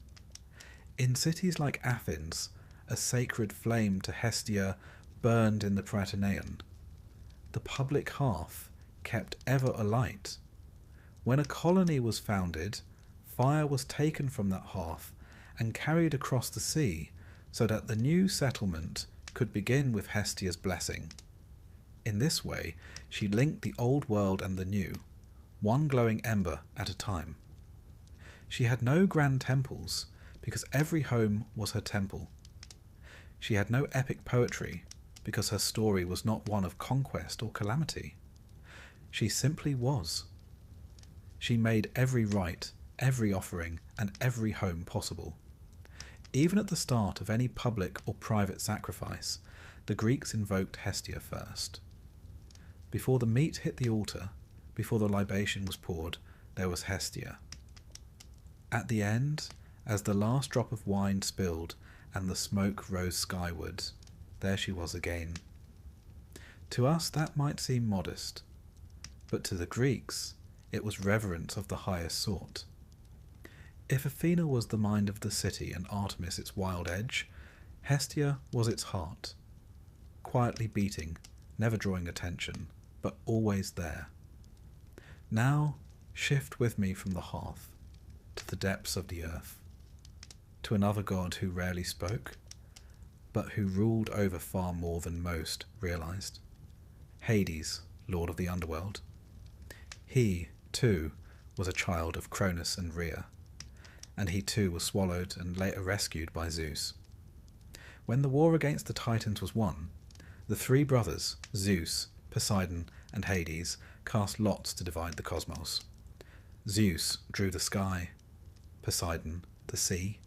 In cities like Athens, a sacred flame to Hestia burned in the Prytaneum. The public hearth kept ever alight. When a colony was founded, fire was taken from that hearth and carried across the sea so that the new settlement could begin with Hestia's blessing. In this way, she linked the old world and the new, one glowing ember at a time. She had no grand temples, because every home was her temple. She had no epic poetry, because her story was not one of conquest or calamity. She simply was. She made every rite, every offering, and every home possible. Even at the start of any public or private sacrifice, the Greeks invoked Hestia first. Before the meat hit the altar, before the libation was poured, there was Hestia. At the end, as the last drop of wine spilled and the smoke rose skyward, there she was again. To us that might seem modest, but to the Greeks it was reverence of the highest sort. If Athena was the mind of the city and Artemis its wild edge, Hestia was its heart, quietly beating, never drawing attention, but always there. Now shift with me from the hearth to the depths of the earth, to another god who rarely spoke, but who ruled over far more than most realized. Hades, lord of the underworld. He, too, was a child of Cronus and Rhea, and he too was swallowed and later rescued by Zeus. When the war against the Titans was won, the 3 brothers, Zeus, Poseidon, and Hades, cast lots to divide the cosmos. Zeus drew the sky, Poseidon the sea,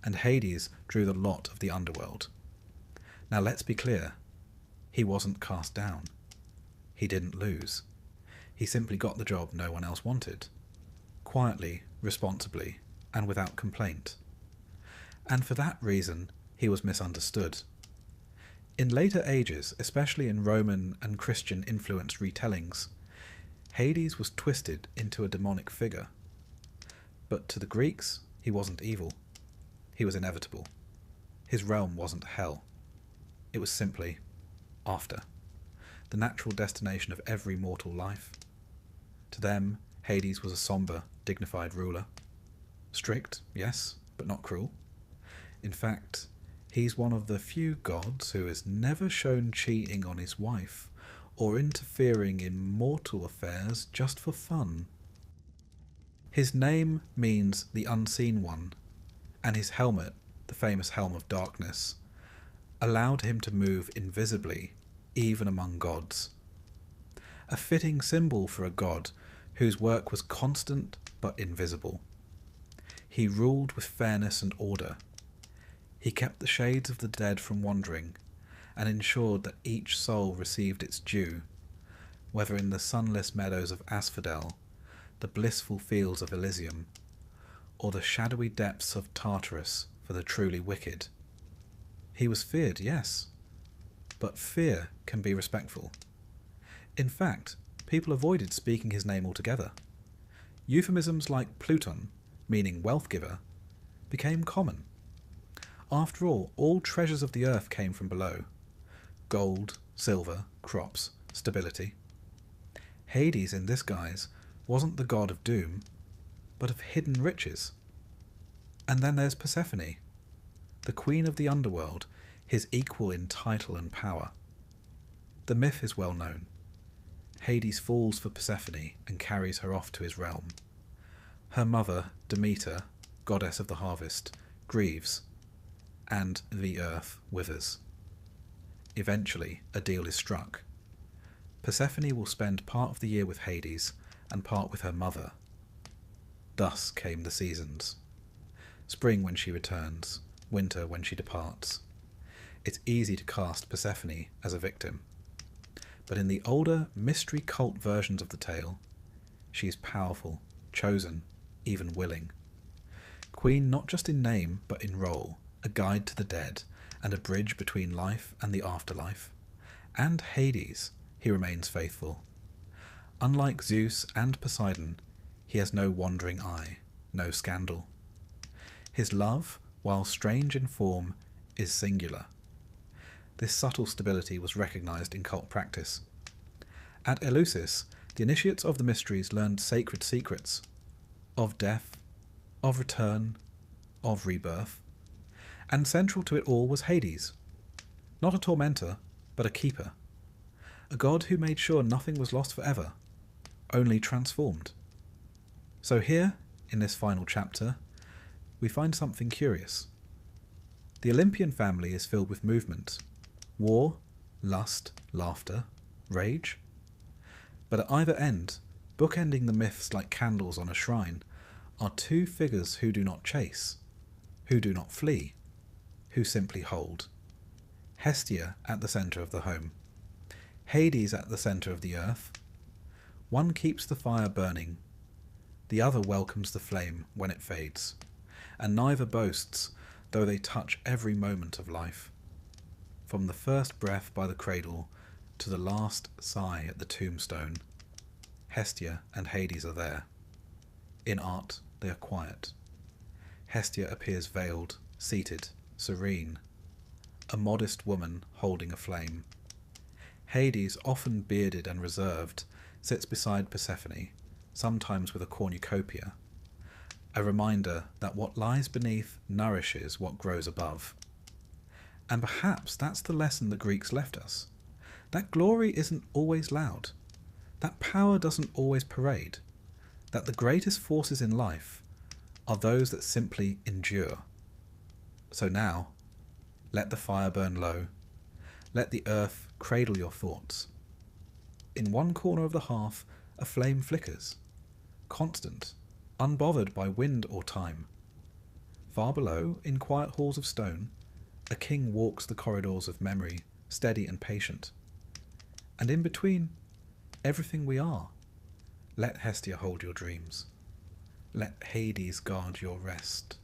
and Hades drew the lot of the underworld. Now let's be clear, he wasn't cast down. He didn't lose. He simply got the job no one else wanted, quietly, responsibly, and without complaint. And for that reason, he was misunderstood. In later ages, especially in Roman and Christian-influenced retellings, Hades was twisted into a demonic figure. But to the Greeks, he wasn't evil. He was inevitable. His realm wasn't hell. It was simply after, the natural destination of every mortal life. To them, Hades was a somber, dignified ruler. Strict, yes, but not cruel. In fact, he's one of the few gods who is never shown cheating on his wife or interfering in mortal affairs just for fun. His name means the unseen one, and his helmet, the famous helm of darkness, allowed him to move invisibly, even among gods. A fitting symbol for a god whose work was constant but invisible. He ruled with fairness and order. He kept the shades of the dead from wandering, and ensured that each soul received its due, whether in the sunless meadows of Asphodel, the blissful fields of Elysium, or the shadowy depths of Tartarus for the truly wicked. He was feared, yes, but fear can be respectful. In fact, people avoided speaking his name altogether. Euphemisms like Pluton, meaning wealth giver, became common. After all treasures of the earth came from below. Gold, silver, crops, stability. Hades, in this guise, wasn't the god of doom, but of hidden riches. And then there's Persephone, the queen of the underworld, his equal in title and power. The myth is well known. Hades falls for Persephone and carries her off to his realm. Her mother, Demeter, goddess of the harvest, grieves, and the earth withers. Eventually, a deal is struck. Persephone will spend part of the year with Hades and part with her mother. Thus came the seasons. Spring when she returns, winter when she departs. It's easy to cast Persephone as a victim, but in the older mystery cult versions of the tale, she is powerful, chosen, even willing. Queen not just in name but in role, a guide to the dead and a bridge between life and the afterlife. And Hades, he remains faithful. Unlike Zeus and Poseidon, he has no wandering eye, no scandal. His love, while strange in form, is singular. This subtle stability was recognised in cult practice. At Eleusis, the initiates of the mysteries learned sacred secrets of death, of return, of rebirth, and central to it all was Hades, not a tormentor, but a keeper, a god who made sure nothing was lost forever, only transformed. So here, in this final chapter, we find something curious. The Olympian family is filled with movement, war, lust, laughter, rage. But at either end, bookending the myths like candles on a shrine, are two figures who do not chase, who do not flee, who simply hold. Hestia at the centre of the home, Hades at the centre of the earth. One keeps the fire burning, the other welcomes the flame when it fades, and neither boasts, though they touch every moment of life. From the first breath by the cradle to the last sigh at the tombstone, Hestia and Hades are there. In art, they are quiet. Hestia appears veiled, seated, serene, a modest woman holding a flame. Hades, often bearded and reserved, sits beside Persephone, sometimes with a cornucopia, a reminder that what lies beneath nourishes what grows above. And perhaps that's the lesson the Greeks left us. That glory isn't always loud, that power doesn't always parade, that the greatest forces in life are those that simply endure. So now, let the fire burn low, let the earth cradle your thoughts. In one corner of the hearth, a flame flickers, constant, unbothered by wind or time. Far below, in quiet halls of stone, a king walks the corridors of memory, steady and patient. And in between, everything we are. Let Hestia hold your dreams. Let Hades guard your rest.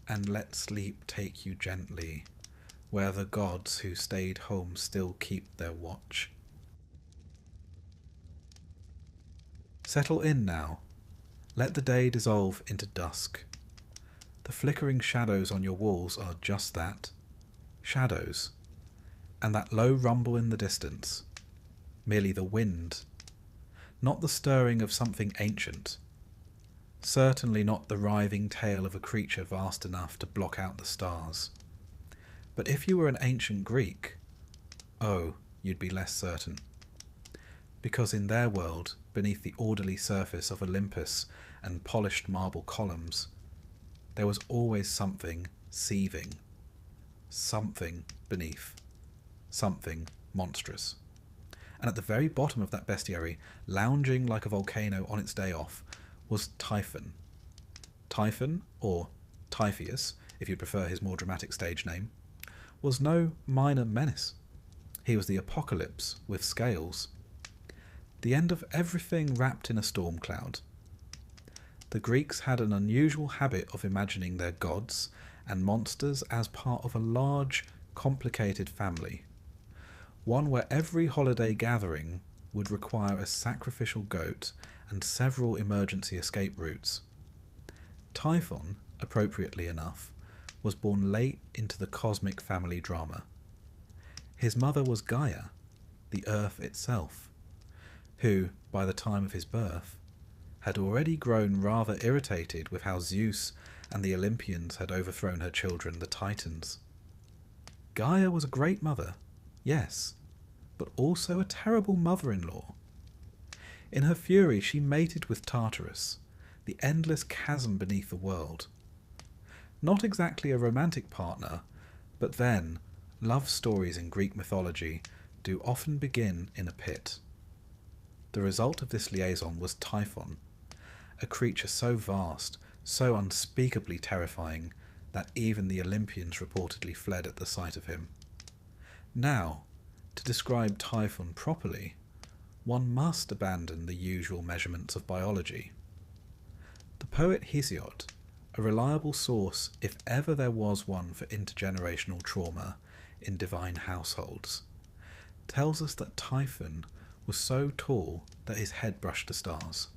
And let sleep take you gently, where the gods who stayed home still keep their watch. Settle in now. Let the day dissolve into dusk. The flickering shadows on your walls are just that, shadows, and that low rumble in the distance, merely the wind, not the stirring of something ancient, certainly not the writhing tail of a creature vast enough to block out the stars. But if you were an ancient Greek, oh, you'd be less certain. Because in their world, beneath the orderly surface of Olympus and polished marble columns, there was always something seething, something beneath, something monstrous. And at the very bottom of that bestiary, lounging like a volcano on its day off, was Typhon. Typhon, or Typhoeus, if you prefer his more dramatic stage name, was no minor menace. He was the apocalypse with scales. The end of everything wrapped in a storm cloud. The Greeks had an unusual habit of imagining their gods and monsters as part of a large, complicated family, one where every holiday gathering would require a sacrificial goat and several emergency escape routes. Typhon, appropriately enough, was born late into the cosmic family drama. His mother was Gaia, the earth itself, who, by the time of his birth, had already grown rather irritated with how Zeus and the Olympians had overthrown her children, the Titans. Gaia was a great mother, yes, but also a terrible mother-in-law. In her fury, she mated with Tartarus, the endless chasm beneath the world. Not exactly a romantic partner, but then, love stories in Greek mythology do often begin in a pit. The result of this liaison was Typhon, a creature so vast, so unspeakably terrifying, that even the Olympians reportedly fled at the sight of him. Now, to describe Typhon properly, one must abandon the usual measurements of biology. The poet Hesiod, a reliable source if ever there was one for intergenerational trauma in divine households, tells us that Typhon was so tall that his head brushed the stars.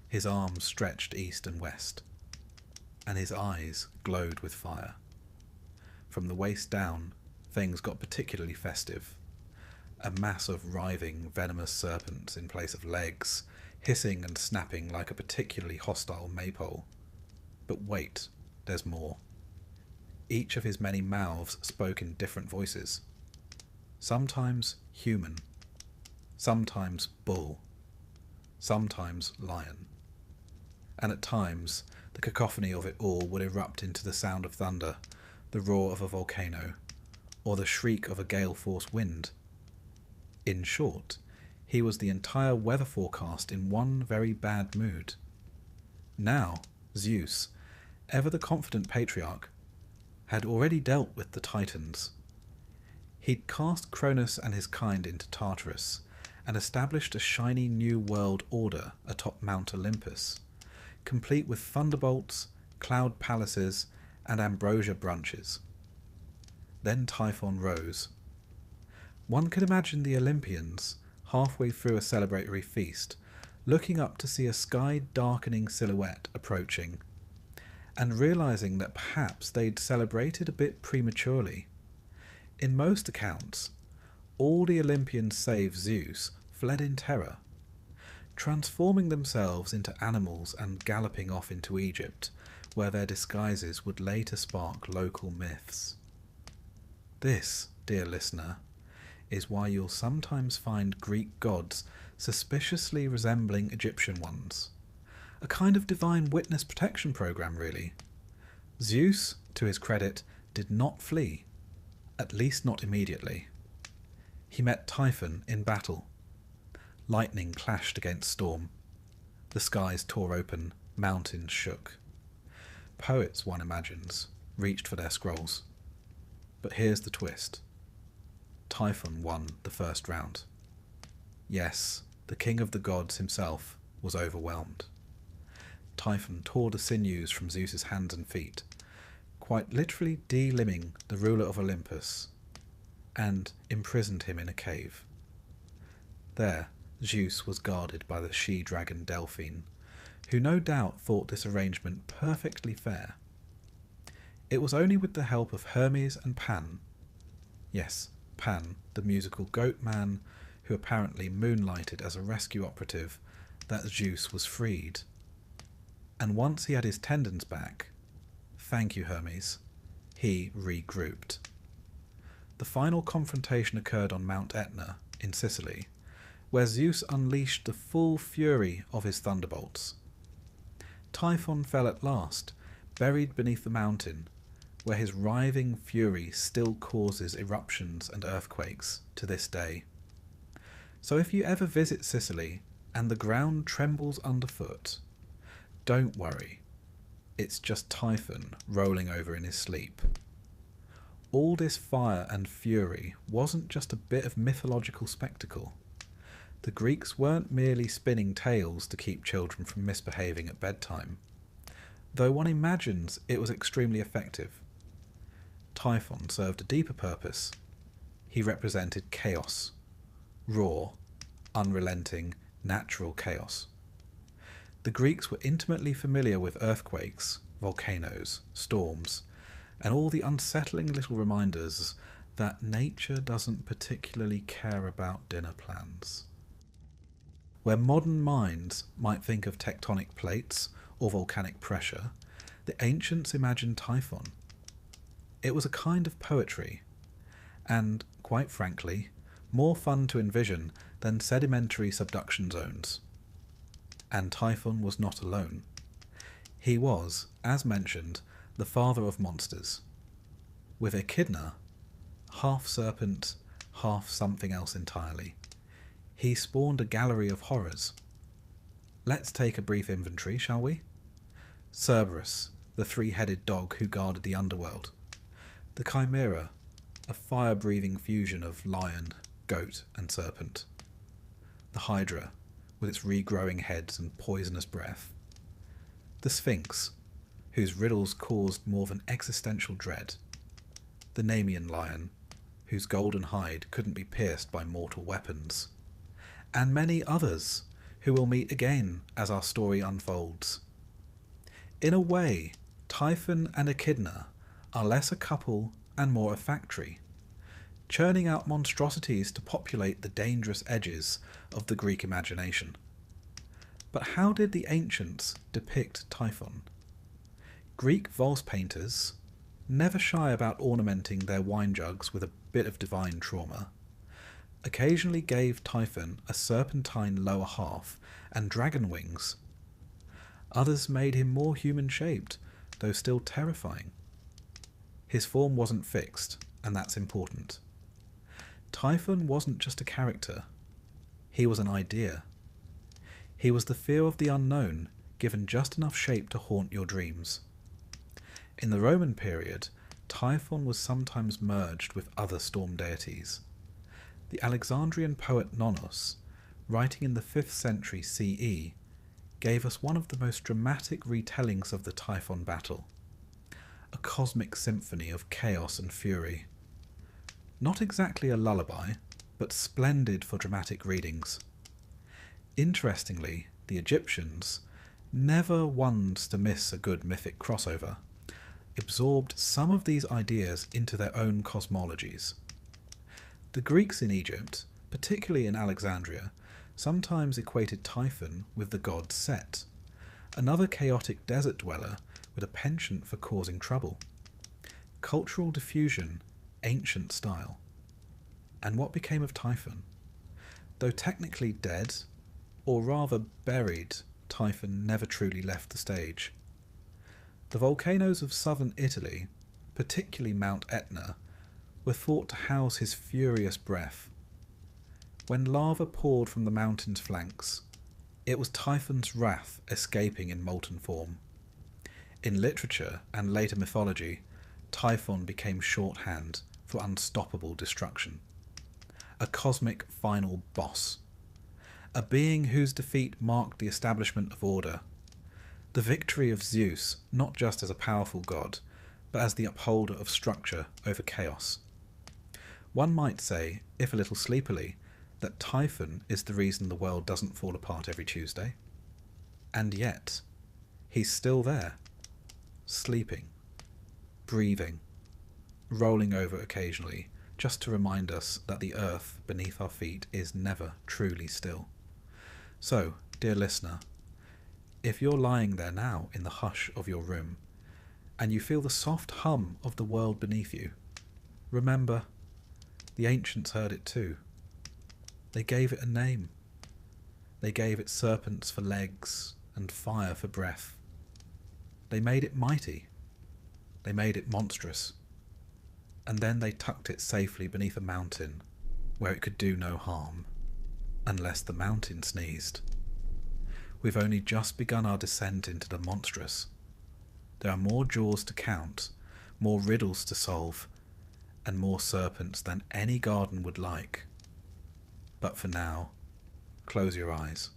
His arms stretched east and west, and his eyes glowed with fire. From the waist down, things got particularly festive. A mass of writhing, venomous serpents in place of legs, hissing and snapping like a particularly hostile maypole. But wait, there's more. Each of his many mouths spoke in different voices. Sometimes human, sometimes bull, sometimes lion. And at times, the cacophony of it all would erupt into the sound of thunder, the roar of a volcano, or the shriek of a gale-force wind. In short, he was the entire weather forecast in one very bad mood. Now, Zeus, ever the confident patriarch, had already dealt with the Titans. He'd cast Cronus and his kind into Tartarus, and established a shiny new world order atop Mount Olympus, complete with thunderbolts, cloud palaces, and ambrosia brunches. Then Typhon rose. One could imagine the Olympians, halfway through a celebratory feast, looking up to see a sky-darkening silhouette approaching, and realizing that perhaps they'd celebrated a bit prematurely. In most accounts, all the Olympians save Zeus fled in terror, transforming themselves into animals and galloping off into Egypt, where their disguises would later spark local myths. This, dear listener, is why you'll sometimes find Greek gods suspiciously resembling Egyptian ones. A kind of divine witness protection program, really. Zeus, to his credit, did not flee, at least not immediately. He met Typhon in battle. Lightning clashed against storm. The skies tore open, mountains shook. Poets, one imagines, reached for their scrolls. But here's the twist. Typhon won the first round. Yes, the king of the gods himself was overwhelmed. Typhon tore the sinews from Zeus's hands and feet, quite literally de-limbing the ruler of Olympus, and imprisoned him in a cave. There, Zeus was guarded by the she-dragon Delphine, who no doubt thought this arrangement perfectly fair. It was only with the help of Hermes and Pan, yes, Pan, the musical goat man, who apparently moonlighted as a rescue operative, that Zeus was freed. And once he had his tendons back, thank you Hermes, he regrouped. The final confrontation occurred on Mount Etna, in Sicily, where Zeus unleashed the full fury of his thunderbolts. Typhon fell at last, buried beneath the mountain, where his writhing fury still causes eruptions and earthquakes to this day. So if you ever visit Sicily and the ground trembles underfoot, don't worry, it's just Typhon rolling over in his sleep. All this fire and fury wasn't just a bit of mythological spectacle. The Greeks weren't merely spinning tales to keep children from misbehaving at bedtime, though one imagines it was extremely effective. Typhon served a deeper purpose. He represented chaos, raw, unrelenting, natural chaos. The Greeks were intimately familiar with earthquakes, volcanoes, storms, and all the unsettling little reminders that nature doesn't particularly care about dinner plans. Where modern minds might think of tectonic plates or volcanic pressure, the ancients imagined Typhon. It was a kind of poetry, and, quite frankly, more fun to envision than sedimentary subduction zones. And Typhon was not alone. He was, as mentioned, the father of monsters. With Echidna, half serpent, half something else entirely, he spawned a gallery of horrors. Let's take a brief inventory, shall we? Cerberus, the three-headed dog who guarded the underworld. The chimera, a fire-breathing fusion of lion, goat and serpent. The hydra, with its regrowing heads and poisonous breath. The sphinx, whose riddles caused more than existential dread. The Nemean lion, whose golden hide couldn't be pierced by mortal weapons. And many others, who we'll meet again as our story unfolds. In a way, Typhon and Echidna are less a couple and more a factory, churning out monstrosities to populate the dangerous edges of the Greek imagination. But how did the ancients depict Typhon? Greek vase painters, never shy about ornamenting their wine jugs with a bit of divine trauma, occasionally gave Typhon a serpentine lower half and dragon wings. Others made him more human-shaped, though still terrifying. His form wasn't fixed, and that's important. Typhon wasn't just a character. He was an idea. He was the fear of the unknown, given just enough shape to haunt your dreams. In the Roman period, Typhon was sometimes merged with other storm deities. The Alexandrian poet Nonnos, writing in the 5th century CE, gave us one of the most dramatic retellings of the Typhon battle, a cosmic symphony of chaos and fury. Not exactly a lullaby, but splendid for dramatic readings. Interestingly, the Egyptians, never ones to miss a good mythic crossover, absorbed some of these ideas into their own cosmologies. The Greeks in Egypt, particularly in Alexandria, sometimes equated Typhon with the god Set, another chaotic desert dweller with a penchant for causing trouble. Cultural diffusion, ancient style. And what became of Typhon? Though technically dead, or rather buried, Typhon never truly left the stage. The volcanoes of southern Italy, particularly Mount Etna, were thought to house his furious breath. When lava poured from the mountain's flanks, it was Typhon's wrath escaping in molten form. In literature and later mythology, Typhon became shorthand for unstoppable destruction. A cosmic final boss. A being whose defeat marked the establishment of order. The victory of Zeus, not just as a powerful god, but as the upholder of structure over chaos. One might say, if a little sleepily, that Typhon is the reason the world doesn't fall apart every Tuesday. And yet, he's still there, sleeping, breathing, rolling over occasionally, just to remind us that the earth beneath our feet is never truly still. So, dear listener, if you're lying there now in the hush of your room, and you feel the soft hum of the world beneath you, remember, the ancients heard it too. They gave it a name. They gave it serpents for legs and fire for breath. They made it mighty. They made it monstrous. And then they tucked it safely beneath a mountain where it could do no harm, unless the mountain sneezed. We've only just begun our descent into the monstrous. There are more jaws to count, more riddles to solve, and more serpents than any garden would like. But for now, close your eyes.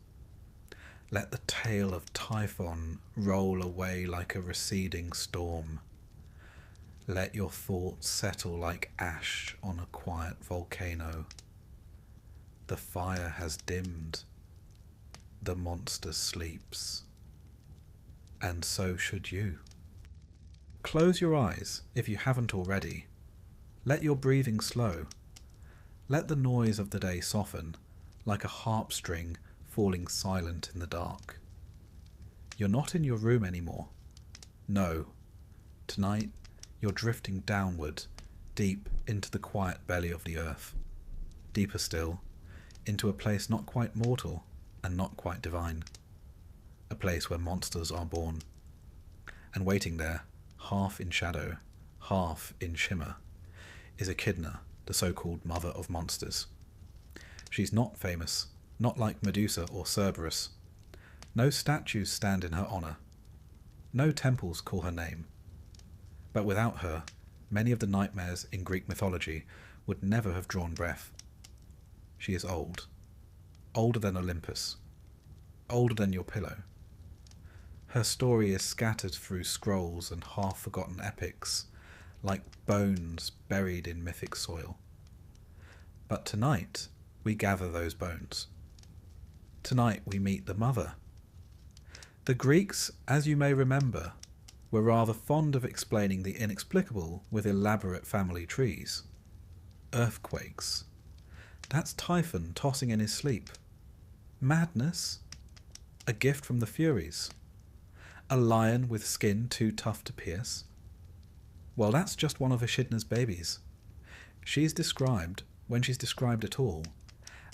Let the tale of Typhon roll away like a receding storm. Let your thoughts settle like ash on a quiet volcano. The fire has dimmed. The monster sleeps. And so should you. Close your eyes if you haven't already. Let your breathing slow. Let the noise of the day soften, like a harp string falling silent in the dark. You're not in your room anymore. No. Tonight, you're drifting downward, deep into the quiet belly of the earth. Deeper still, into a place not quite mortal and not quite divine. A place where monsters are born. And waiting there, half in shadow, half in shimmer, is Echidna, the so-called mother of monsters. She's not famous, not like Medusa or Cerberus. No statues stand in her honour. No temples call her name. But without her, many of the nightmares in Greek mythology would never have drawn breath. She is old. Older than Olympus. Older than your pillow. Her story is scattered through scrolls and half-forgotten epics, like bones buried in mythic soil. But tonight, we gather those bones. Tonight we meet the mother. The Greeks, as you may remember, were rather fond of explaining the inexplicable with elaborate family trees. Earthquakes. That's Typhon tossing in his sleep. Madness? A gift from the Furies. A lion with skin too tough to pierce? Well, that's just one of Echidna's babies. She's described, when she's described at all,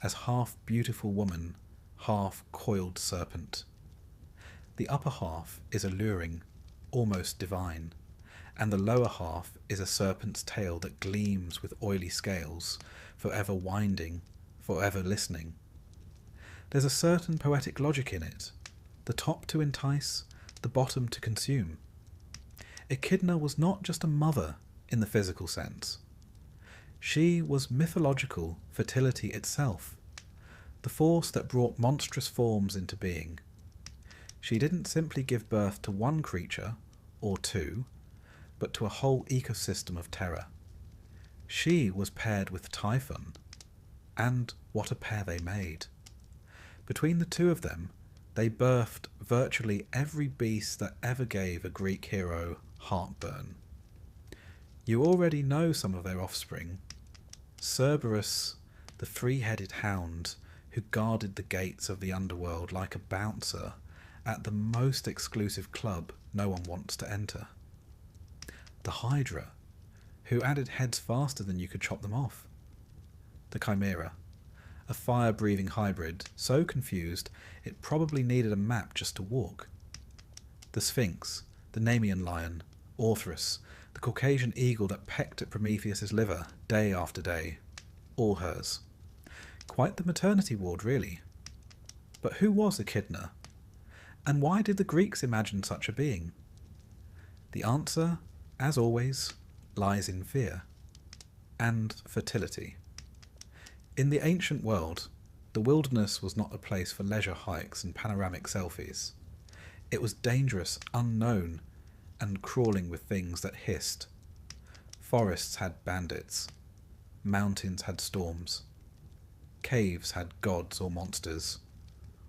as half beautiful woman, half coiled serpent. The upper half is alluring, almost divine, and the lower half is a serpent's tail that gleams with oily scales, forever winding, forever listening. There's a certain poetic logic in it, the top to entice, the bottom to consume. Echidna was not just a mother in the physical sense. She was mythological fertility itself, the force that brought monstrous forms into being. She didn't simply give birth to one creature, or two, but to a whole ecosystem of terror. She was paired with Typhon, and what a pair they made. Between the two of them, they birthed virtually every beast that ever gave a Greek hero heartburn. You already know some of their offspring. Cerberus, the three-headed hound who guarded the gates of the underworld like a bouncer at the most exclusive club no one wants to enter. The Hydra, who added heads faster than you could chop them off. The Chimera, a fire-breathing hybrid so confused it probably needed a map just to walk. The Sphinx, the Nemean lion, Orthrus, the Caucasian eagle that pecked at Prometheus's liver day after day, all hers. Quite the maternity ward, really. But who was Echidna? And why did the Greeks imagine such a being? The answer, as always, lies in fear and fertility. In the ancient world, the wilderness was not a place for leisure hikes and panoramic selfies. It was dangerous, unknown, and crawling with things that hissed. Forests had bandits. Mountains had storms. Caves had gods or monsters,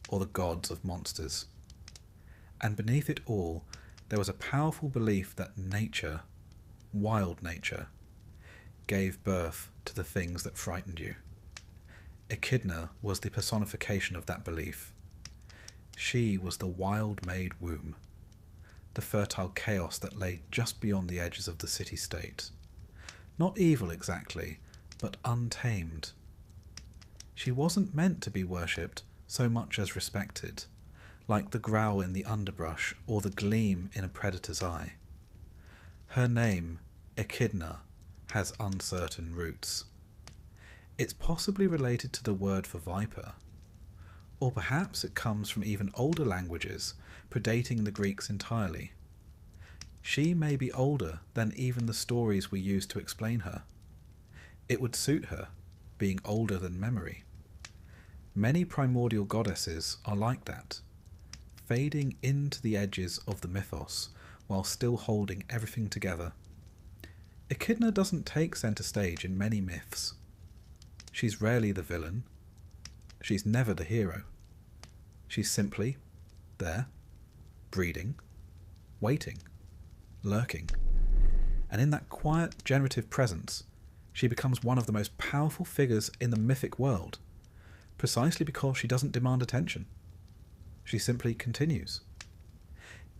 or the gods of monsters. And beneath it all, there was a powerful belief that nature, wild nature, gave birth to the things that frightened you. Echidna was the personification of that belief. She was the wild-made womb, the fertile chaos that lay just beyond the edges of the city-state. Not evil exactly, but untamed. She wasn't meant to be worshipped so much as respected, like the growl in the underbrush or the gleam in a predator's eye. Her name, Echidna, has uncertain roots. It's possibly related to the word for viper, or perhaps it comes from even older languages, predating the Greeks entirely. She may be older than even the stories we use to explain her. It would suit her, being older than memory. Many primordial goddesses are like that, fading into the edges of the mythos while still holding everything together. Echidna doesn't take centre stage in many myths. She's rarely the villain. She's never the hero. She's simply there, breeding, waiting, lurking. And in that quiet, generative presence, she becomes one of the most powerful figures in the mythic world, precisely because she doesn't demand attention. She simply continues.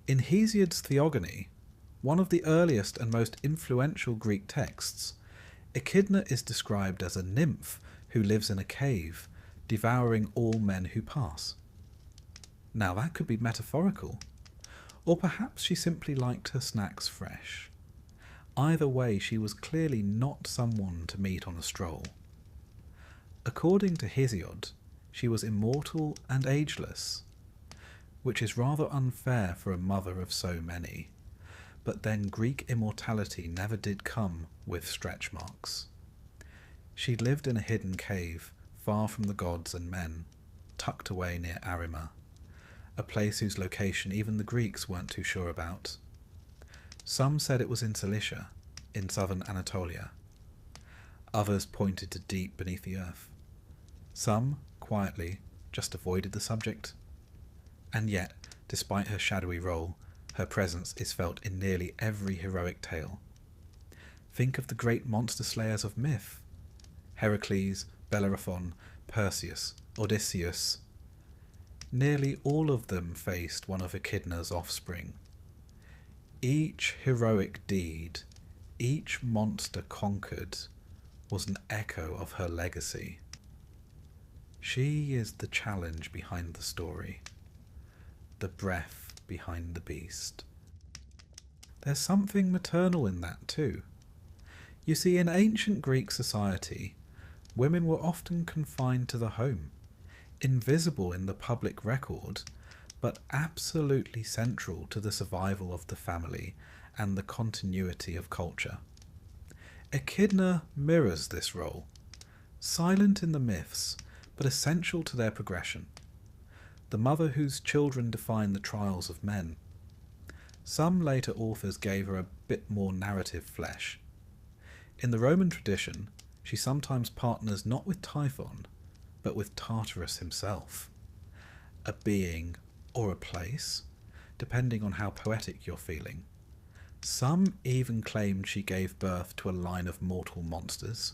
In Hesiod's Theogony, one of the earliest and most influential Greek texts, Echidna is described as a nymph who lives in a cave, devouring all men who pass. Now that could be metaphorical, or perhaps she simply liked her snacks fresh. Either way, she was clearly not someone to meet on a stroll. According to Hesiod, she was immortal and ageless. which is rather unfair for a mother of so many. But then Greek immortality never did come with stretch marks. She lived in a hidden cave, far from the gods and men, tucked away near Arima, a place whose location even the Greeks weren't too sure about. Some said it was in Cilicia, in southern Anatolia. Others pointed to deep beneath the earth. Some, quietly, just avoided the subject. And yet, despite her shadowy role, her presence is felt in nearly every heroic tale. Think of the great monster slayers of myth: Heracles, Bellerophon, Perseus, Odysseus. Nearly all of them faced one of Echidna's offspring. Each heroic deed, each monster conquered, was an echo of her legacy. She is the challenge behind the story, the breath behind the beast. There's something maternal in that too. You see, in ancient Greek society, women were often confined to the home, invisible in the public record, but absolutely central to the survival of the family and the continuity of culture. Echidna mirrors this role, silent in the myths, but essential to their progression. The mother whose children define the trials of men. Some later authors gave her a bit more narrative flesh. In the Roman tradition, she sometimes partners not with Typhon, but with Tartarus himself. A being, or a place, depending on how poetic you're feeling. Some even claimed she gave birth to a line of mortal monsters,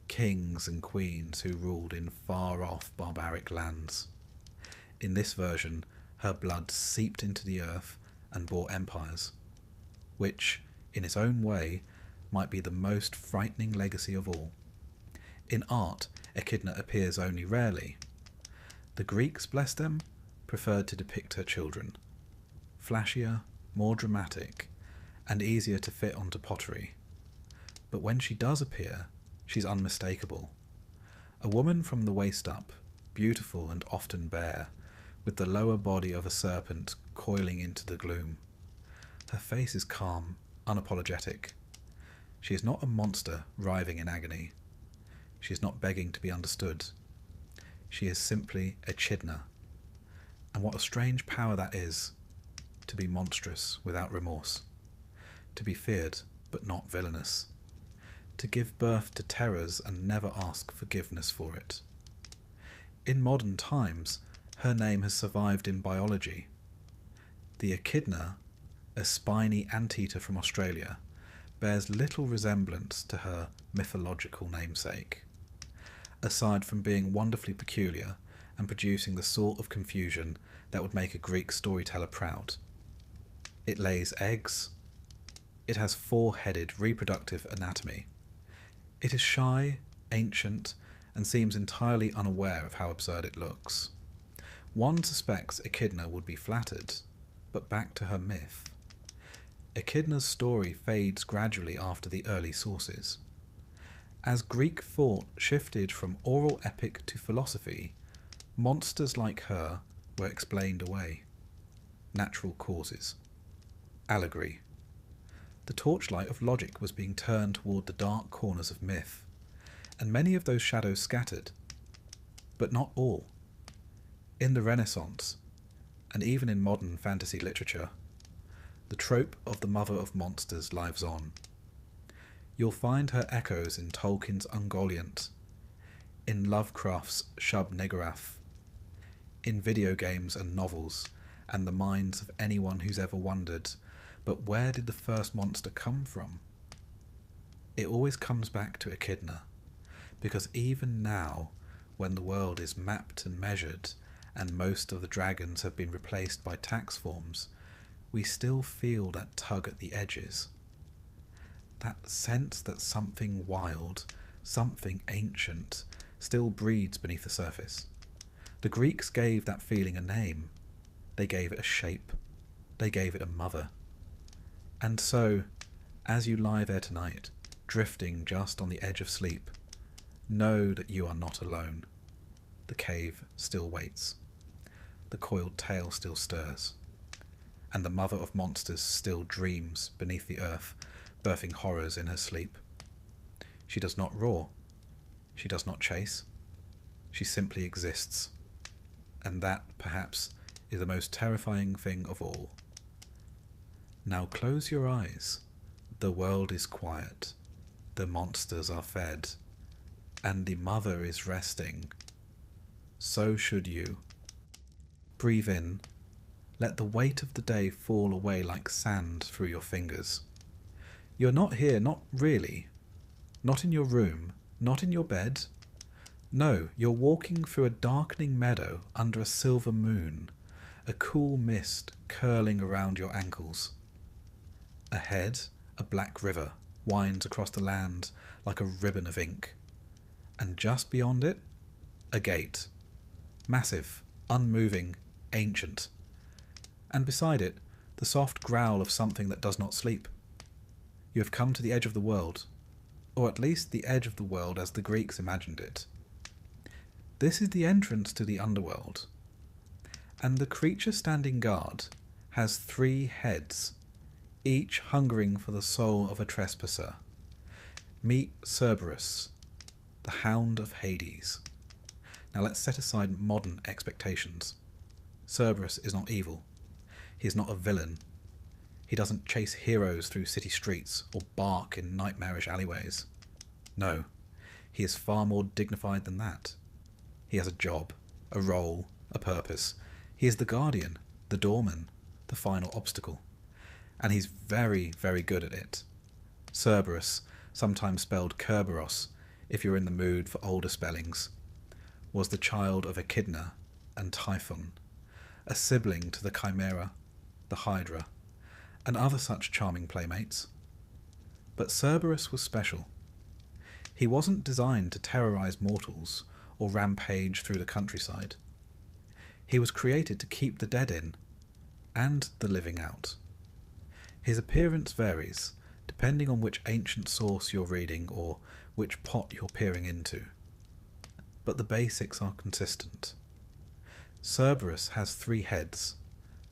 kings and queens who ruled in far-off barbaric lands. In this version, her blood seeped into the earth and bore empires, which, in its own way, might be the most frightening legacy of all. In art, Echidna appears only rarely. The Greeks, bless them, preferred to depict her children. Flashier, more dramatic, and easier to fit onto pottery. But when she does appear, she's unmistakable. A woman from the waist up, beautiful and often bare, with the lower body of a serpent coiling into the gloom. Her face is calm, unapologetic. She is not a monster writhing in agony. She is not begging to be understood. She is simply Echidna. And what a strange power that is, to be monstrous without remorse, to be feared but not villainous, to give birth to terrors and never ask forgiveness for it. In modern times, her name has survived in biology. The echidna, a spiny anteater from Australia, bears little resemblance to her mythological namesake, aside from being wonderfully peculiar and producing the sort of confusion that would make a Greek storyteller proud. It lays eggs. It has four-headed reproductive anatomy. It is shy, ancient, and seems entirely unaware of how absurd it looks. One suspects Echidna would be flattered, but back to her myth. Echidna's story fades gradually after the early sources. As Greek thought shifted from oral epic to philosophy, monsters like her were explained away. Natural causes. Allegory. The torchlight of logic was being turned toward the dark corners of myth, and many of those shadows scattered. But not all. In the Renaissance, and even in modern fantasy literature, the trope of the mother of monsters lives on. You'll find her echoes in Tolkien's Ungoliant, in Lovecraft's Shub-Niggurath, in video games and novels, and the minds of anyone who's ever wondered, but where did the first monster come from? It always comes back to Echidna, because even now, when the world is mapped and measured, and most of the dragons have been replaced by tax forms, we still feel that tug at the edges. That sense that something wild, something ancient, still breeds beneath the surface. The Greeks gave that feeling a name. They gave it a shape. They gave it a mother. And so, as you lie there tonight, drifting just on the edge of sleep, know that you are not alone. The cave still waits. the coiled tail still stirs, and the mother of monsters still dreams beneath the earth, birthing horrors in her sleep. She does not roar. She does not chase. She simply exists. And that, perhaps, is the most terrifying thing of all. Now close your eyes. The world is quiet. The monsters are fed. And the mother is resting. So should you. Breathe in. Let the weight of the day fall away like sand through your fingers. You're not here, not really. Not in your room, not in your bed. No, you're walking through a darkening meadow under a silver moon, a cool mist curling around your ankles. Ahead, a black river winds across the land like a ribbon of ink. And just beyond it, a gate. Massive, unmoving, ancient. And beside it, the soft growl of something that does not sleep. You have come to the edge of the world, or at least the edge of the world as the Greeks imagined it. This is the entrance to the underworld, and the creature standing guard has 3 heads, each hungering for the soul of a trespasser. Meet Cerberus, the Hound of Hades. Now let's set aside modern expectations. Cerberus is not evil. He is not a villain. He doesn't chase heroes through city streets or bark in nightmarish alleyways. No, he is far more dignified than that. He has a job, a role, a purpose. He is the guardian, the doorman, the final obstacle. And he's very, very good at it. Cerberus, sometimes spelled Kerberos, if you're in the mood for older spellings, was the child of Echidna and Typhon, a sibling to the Chimera, the Hydra, and other such charming playmates. But Cerberus was special. He wasn't designed to terrorize mortals or rampage through the countryside. He was created to keep the dead in, and the living out. His appearance varies, depending on which ancient source you're reading or which pot you're peering into. But the basics are consistent. Cerberus has 3 heads,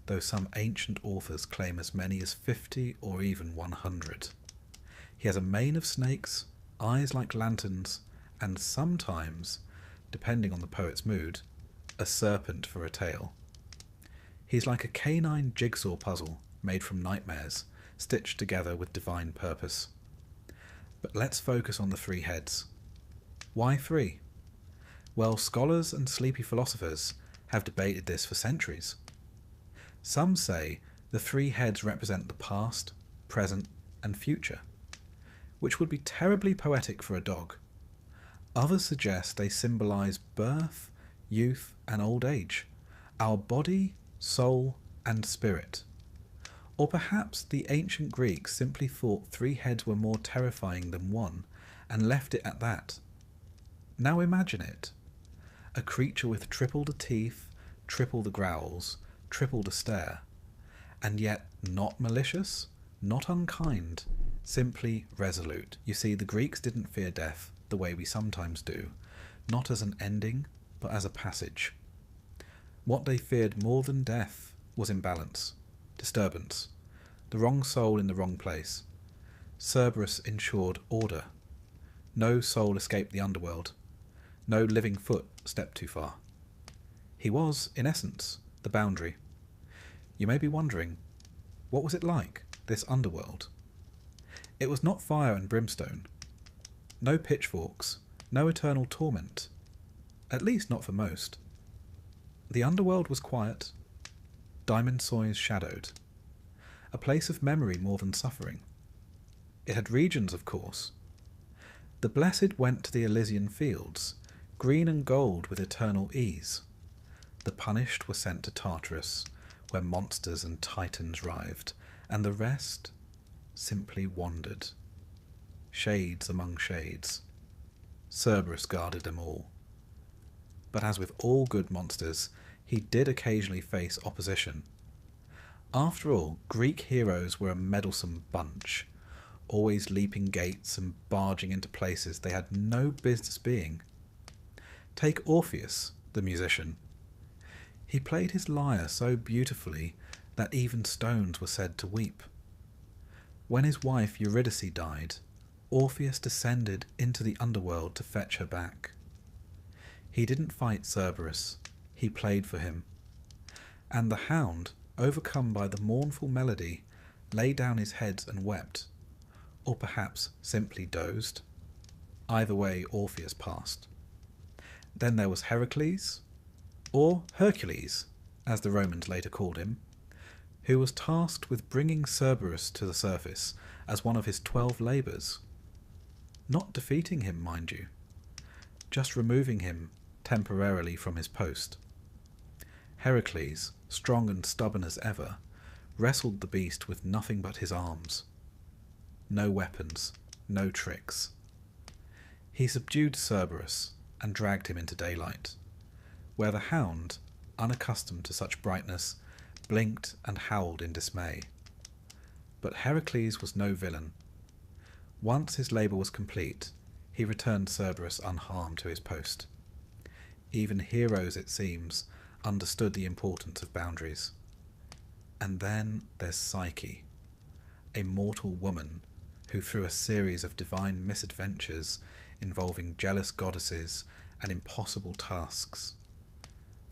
though some ancient authors claim as many as 50 or even 100. He has a mane of snakes, eyes like lanterns, and sometimes, depending on the poet's mood, a serpent for a tail. He's like a canine jigsaw puzzle made from nightmares, stitched together with divine purpose. But let's focus on the 3 heads. Why 3? Well, scholars and sleepy philosophers have debated this for centuries. Some say the 3 heads represent the past, present, and future, which would be terribly poetic for a dog. Others suggest they symbolize birth, youth, and old age, our body, soul, and spirit. Or perhaps the ancient Greeks simply thought 3 heads were more terrifying than 1, and left it at that. Now imagine it. A creature with triple the teeth, triple the growls, triple the stare, and yet not malicious, not unkind, simply resolute. You see, the Greeks didn't fear death the way we sometimes do, not as an ending, but as a passage. What they feared more than death was imbalance, disturbance, the wrong soul in the wrong place. Cerberus ensured order. No soul escaped the underworld. No living foot stepped too far. He was, in essence, the boundary. You may be wondering, what was it like, this underworld? It was not fire and brimstone. No pitchforks, no eternal torment. At least not for most. The underworld was quiet. Diamond Soys shadowed. A place of memory more than suffering. It had regions, of course. The blessed went to the Elysian fields, green and gold with eternal ease. The punished were sent to Tartarus, where monsters and titans writhed, and the rest simply wandered. Shades among shades. Cerberus guarded them all. But as with all good monsters, he did occasionally face opposition. After all, Greek heroes were a meddlesome bunch, always leaping gates and barging into places they had no business being. Take Orpheus, the musician. He played his lyre so beautifully that even stones were said to weep. When his wife Eurydice died, Orpheus descended into the underworld to fetch her back. He didn't fight Cerberus, he played for him. And the hound, overcome by the mournful melody, lay down his head and wept, or perhaps simply dozed. Either way, Orpheus passed. Then there was Heracles, or Hercules, as the Romans later called him, who was tasked with bringing Cerberus to the surface as one of his 12 labours. Not defeating him, mind you, just removing him temporarily from his post. Heracles, strong and stubborn as ever, wrestled the beast with nothing but his arms. No weapons, no tricks. He subdued Cerberus and dragged him into daylight, where the hound, unaccustomed to such brightness, blinked and howled in dismay. But Heracles was no villain. Once his labour was complete, he returned Cerberus unharmed to his post. Even heroes, it seems, understood the importance of boundaries. And then there's Psyche, a mortal woman who, through a series of divine misadventures involving jealous goddesses and impossible tasks,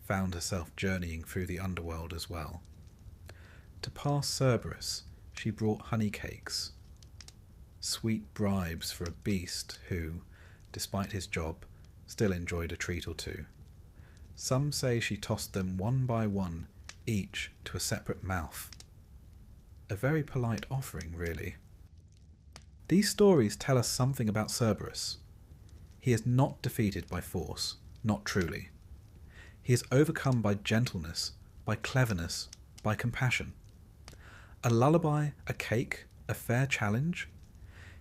found herself journeying through the underworld as well. To pass Cerberus, she brought honey cakes, sweet bribes for a beast who, despite his job, still enjoyed a treat or two. Some say she tossed them one by one, each to a separate mouth. A very polite offering, really. These stories tell us something about Cerberus. He is not defeated by force, not truly. He is overcome by gentleness, by cleverness, by compassion. A lullaby, a cake, a fair challenge.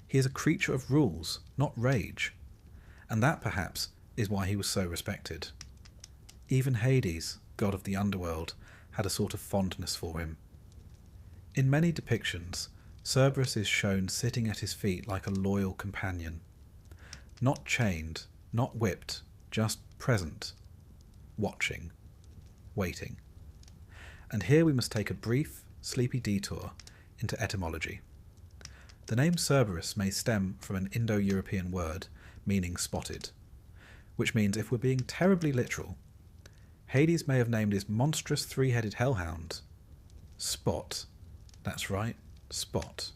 He is a creature of rules, not rage. And that, perhaps, is why he was so respected. Even Hades, god of the underworld, had a sort of fondness for him. In many depictions, Cerberus is shown sitting at his feet like a loyal companion. Not chained, not whipped, just present, watching, waiting. And here we must take a brief, sleepy detour into etymology. The name Cerberus may stem from an Indo-European word meaning spotted, which means, if we're being terribly literal, Hades may have named his monstrous three-headed hellhound Spot. That's right, Spot.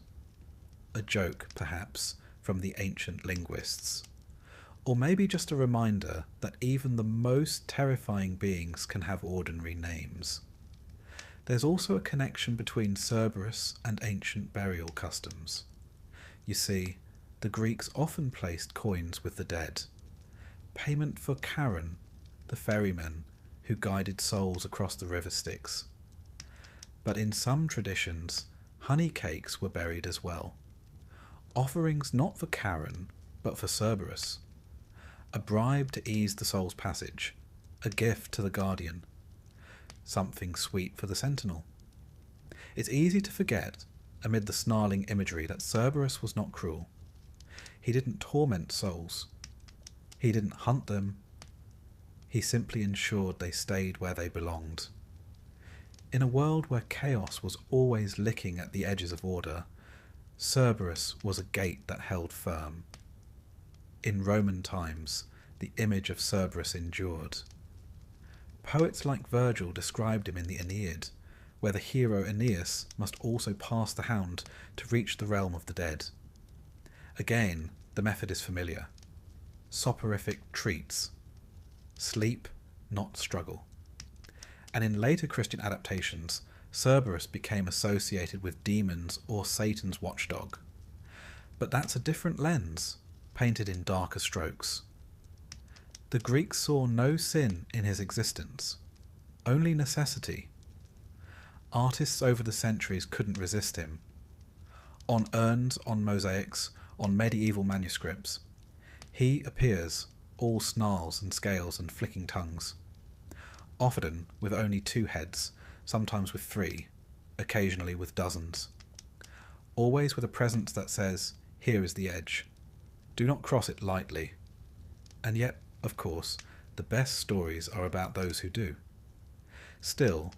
A joke, perhaps, from the ancient linguists. Or maybe just a reminder that even the most terrifying beings can have ordinary names. There's also a connection between Cerberus and ancient burial customs. You see, the Greeks often placed coins with the dead, payment for Charon, the ferrymen who guided souls across the river Styx. But in some traditions, honey cakes were buried as well. Offerings not for Charon, but for Cerberus. A bribe to ease the soul's passage, a gift to the guardian, something sweet for the sentinel. It's easy to forget, amid the snarling imagery, that Cerberus was not cruel. He didn't torment souls. He didn't hunt them. He simply ensured they stayed where they belonged. In a world where chaos was always licking at the edges of order, Cerberus was a gate that held firm. In Roman times, the image of Cerberus endured. Poets like Virgil described him in the Aeneid, where the hero Aeneas must also pass the hound to reach the realm of the dead. Again, the method is familiar. Soporific treats. Sleep, not struggle. And in later Christian adaptations, Cerberus became associated with demons or Satan's watchdog. But that's a different lens, painted in darker strokes. The Greeks saw no sin in his existence, only necessity. Artists over the centuries couldn't resist him. On urns, on mosaics, on medieval manuscripts, he appears, all snarls and scales and flicking tongues. Often with only 2 heads, sometimes with 3, occasionally with dozens. Always with a presence that says, here is the edge. Do not cross it lightly. And yet, of course, the best stories are about those who do. Still,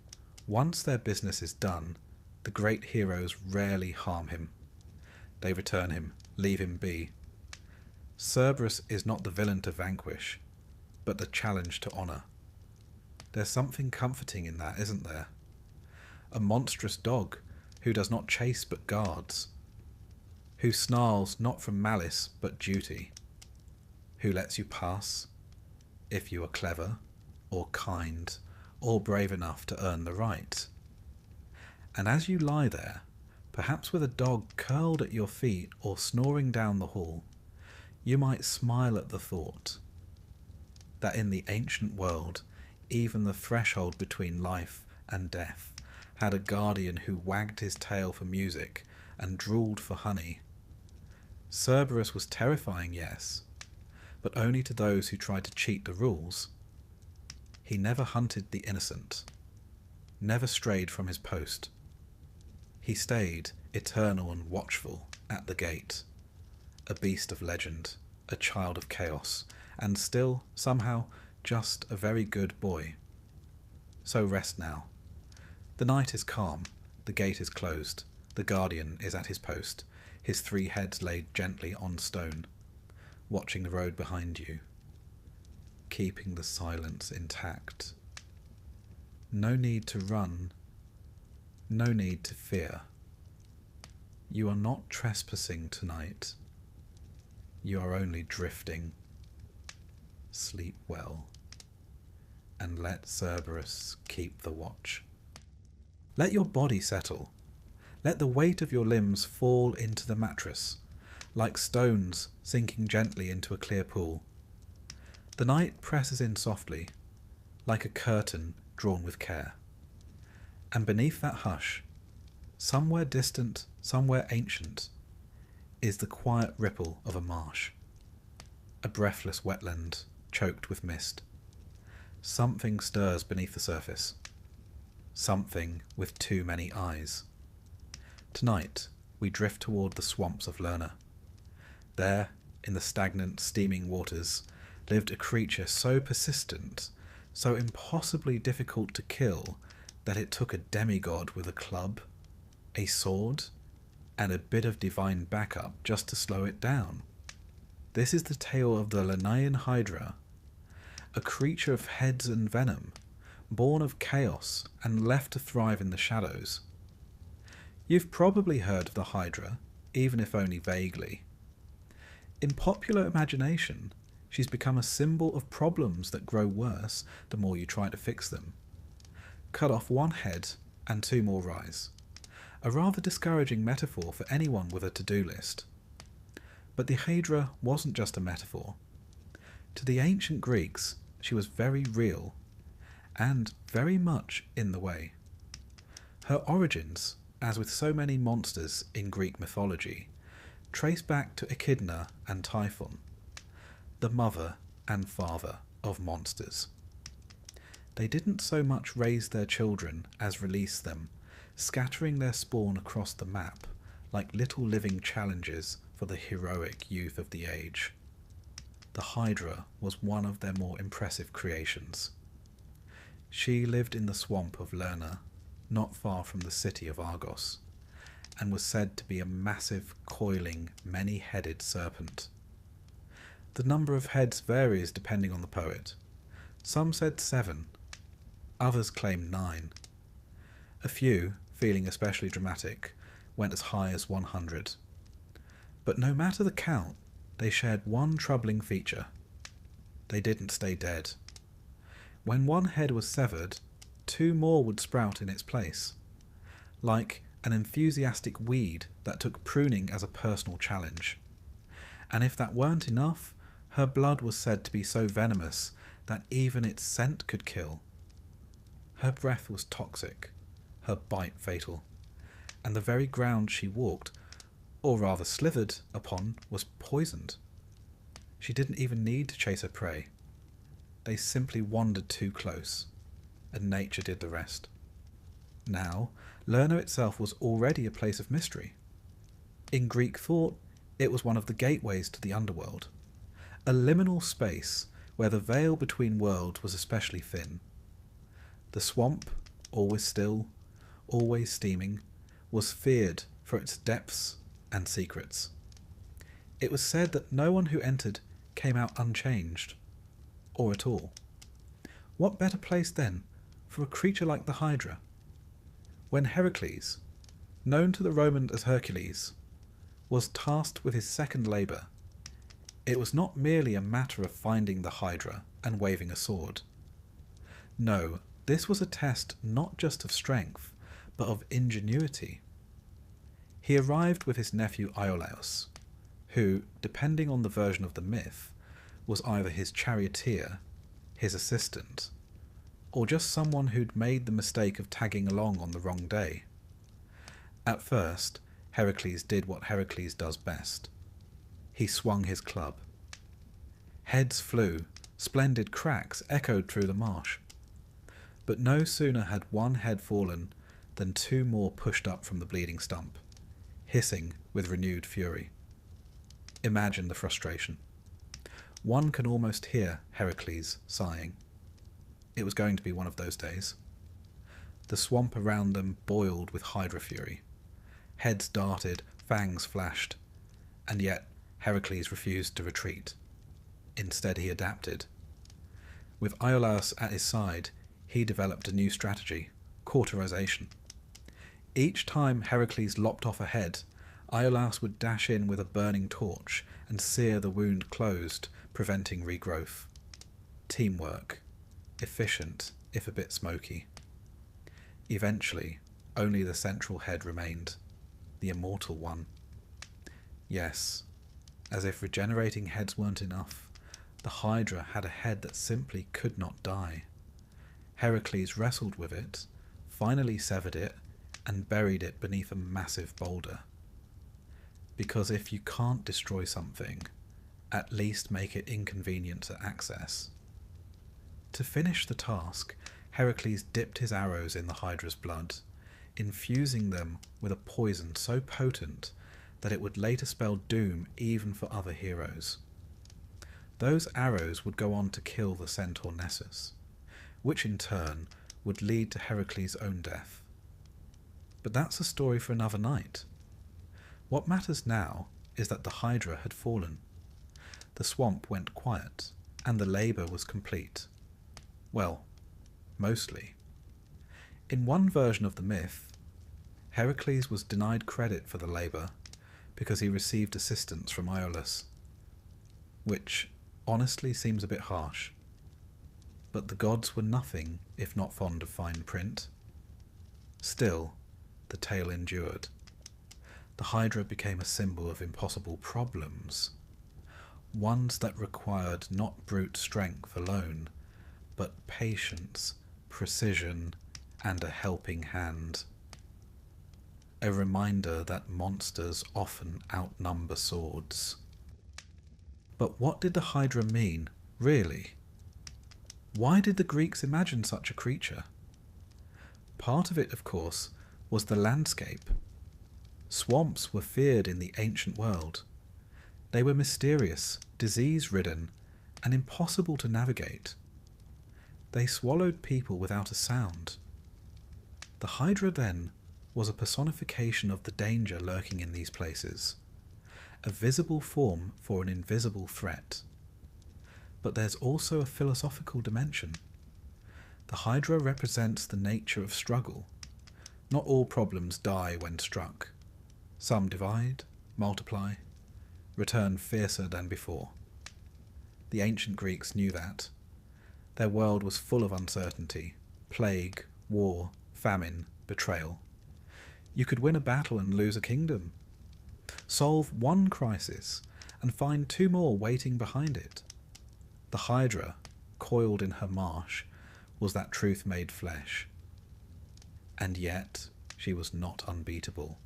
once their business is done, the great heroes rarely harm him. They return him, leave him be. Cerberus is not the villain to vanquish, but the challenge to honour. There's something comforting in that, isn't there? A monstrous dog who does not chase but guards, who snarls not from malice but duty, who lets you pass if you are clever or kind or brave enough to earn the right. And as you lie there, perhaps with a dog curled at your feet or snoring down the hall, you might smile at the thought that in the ancient world, even the threshold between life and death had a guardian who wagged his tail for music and drooled for honey. Cerberus was terrifying, yes, but only to those who tried to cheat the rules. He never hunted the innocent, never strayed from his post. He stayed, eternal and watchful, at the gate, a beast of legend, a child of chaos, and still, somehow, just a very good boy. So rest now. The night is calm, the gate is closed, the guardian is at his post, his 3 heads laid gently on stone, watching the road behind you, keeping the silence intact. No need to run, no need to fear. You are not trespassing tonight. You are only drifting. Sleep well, and let Cerberus keep the watch. Let your body settle. Let the weight of your limbs fall into the mattress, like stones sinking gently into a clear pool. The night presses in softly, like a curtain drawn with care. And beneath that hush, somewhere distant, somewhere ancient, is the quiet ripple of a marsh, a breathless wetland choked with mist. Something stirs beneath the surface, something with too many eyes. Tonight we drift toward the swamps of Lerna. There, in the stagnant, steaming waters, lived a creature so persistent, so impossibly difficult to kill, that it took a demigod with a club, a sword, and a bit of divine backup just to slow it down. This is the tale of the Lernaean Hydra, a creature of heads and venom, born of chaos and left to thrive in the shadows. You've probably heard of the Hydra, even if only vaguely. In popular imagination, she's become a symbol of problems that grow worse the more you try to fix them. Cut off 1 head and 2 more rise. A rather discouraging metaphor for anyone with a to-do list. But the Hydra wasn't just a metaphor. To the ancient Greeks, she was very real, and very much in the way. Her origins, as with so many monsters in Greek mythology, trace back to Echidna and Typhon, the mother and father of monsters. They didn't so much raise their children as release them, scattering their spawn across the map like little living challenges for the heroic youth of the age. The Hydra was one of their more impressive creations. She lived in the swamp of Lerna, not far from the city of Argos, and was said to be a massive, coiling, many-headed serpent. The number of heads varies depending on the poet. Some said 7, others claimed 9. A few, feeling especially dramatic, went as high as 100. But no matter the count, they shared one troubling feature. They didn't stay dead. When 1 head was severed, 2 more would sprout in its place, like an enthusiastic weed that took pruning as a personal challenge. And if that weren't enough, her blood was said to be so venomous that even its scent could kill. Her breath was toxic, her bite fatal, and the very ground she walked, or rather slithered, upon was poisoned. She didn't even need to chase her prey. They simply wandered too close, and nature did the rest. Now, Lerna itself was already a place of mystery. In Greek thought, it was one of the gateways to the underworld, a liminal space where the veil between worlds was especially thin. The swamp, always still, always steaming, was feared for its depths and secrets. It was said that no one who entered came out unchanged, or at all. What better place, then, for a creature like the Hydra? When Heracles, known to the Romans as Hercules, was tasked with his second labour, it was not merely a matter of finding the Hydra and waving a sword. No, this was a test not just of strength, but of ingenuity. He arrived with his nephew Iolaus, who, depending on the version of the myth, was either his charioteer, his assistant, or just someone who'd made the mistake of tagging along on the wrong day. At first, Heracles did what Heracles does best. He swung his club. Heads flew, splendid cracks echoed through the marsh. But no sooner had one head fallen than two more pushed up from the bleeding stump, hissing with renewed fury. Imagine the frustration. One can almost hear Heracles sighing. It was going to be one of those days. The swamp around them boiled with Hydra fury. Heads darted, fangs flashed, and yet Heracles refused to retreat. Instead he adapted. With Iolaus at his side, he developed a new strategy, cauterization. Each time Heracles lopped off a head, Iolaus would dash in with a burning torch and sear the wound closed, preventing regrowth. Teamwork. Efficient, if a bit smoky. Eventually, only the central head remained, the immortal one. Yes, as if regenerating heads weren't enough, the Hydra had a head that simply could not die. Heracles wrestled with it, finally severed it, and buried it beneath a massive boulder. Because if you can't destroy something, at least make it inconvenient to access. To finish the task, Heracles dipped his arrows in the Hydra's blood, infusing them with a poison so potent that it would later spell doom even for other heroes. Those arrows would go on to kill the centaur Nessus, which in turn would lead to Heracles' own death. But that's a story for another night. What matters now is that the Hydra had fallen. The swamp went quiet, and the labour was complete. Well, mostly. In one version of the myth, Heracles was denied credit for the labour because he received assistance from Iolaus, which honestly seems a bit harsh. But the gods were nothing if not fond of fine print. Still, the tale endured. The Hydra became a symbol of impossible problems, ones that required not brute strength alone, but patience, precision, and a helping hand. A reminder that monsters often outnumber swords. But what did the Hydra mean, really? Why did the Greeks imagine such a creature? Part of it, of course, was the landscape. Swamps were feared in the ancient world. They were mysterious, disease-ridden, and impossible to navigate. They swallowed people without a sound. The Hydra, then, was a personification of the danger lurking in these places, a visible form for an invisible threat. But there's also a philosophical dimension. The Hydra represents the nature of struggle. Not all problems die when struck. Some divide, multiply, return fiercer than before. The ancient Greeks knew that. Their world was full of uncertainty, plague, war, famine, betrayal. You could win a battle and lose a kingdom. Solve one crisis and find two more waiting behind it. The Hydra, coiled in her marsh, was that truth made flesh. And yet, she was not unbeatable.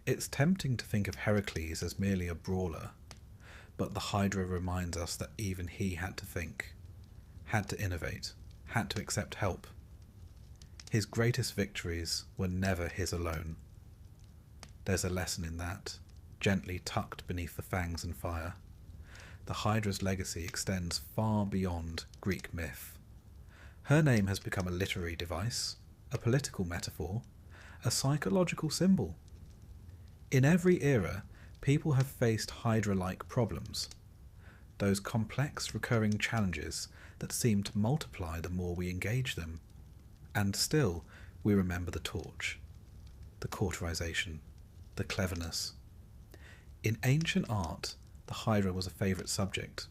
It's tempting to think of Heracles as merely a brawler, but the Hydra reminds us that even he had to think, had to innovate, had to accept help. His greatest victories were never his alone. There's a lesson in that, gently tucked beneath the fangs and fire. The Hydra's legacy extends far beyond Greek myth. Her name has become a literary device, a political metaphor, a psychological symbol. In every era, people have faced Hydra-like problems, those complex recurring challenges that seem to multiply the more we engage them. And still, we remember the torch, the cauterization, the cleverness. In ancient art, the Hydra was a favourite subject.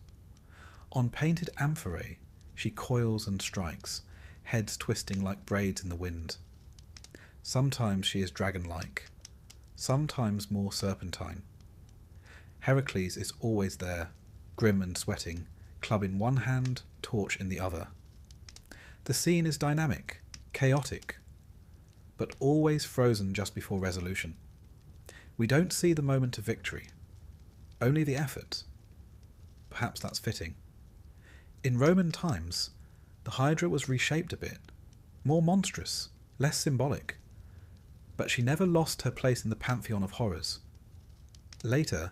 On painted amphorae, she coils and strikes, heads twisting like braids in the wind. Sometimes she is dragon-like, sometimes more serpentine. Heracles is always there, grim and sweating, club in one hand, torch in the other. The scene is dynamic, chaotic, but always frozen just before resolution. We don't see the moment of victory, only the effort. Perhaps that's fitting. In Roman times, the Hydra was reshaped a bit, more monstrous, less symbolic, but she never lost her place in the pantheon of horrors. Later,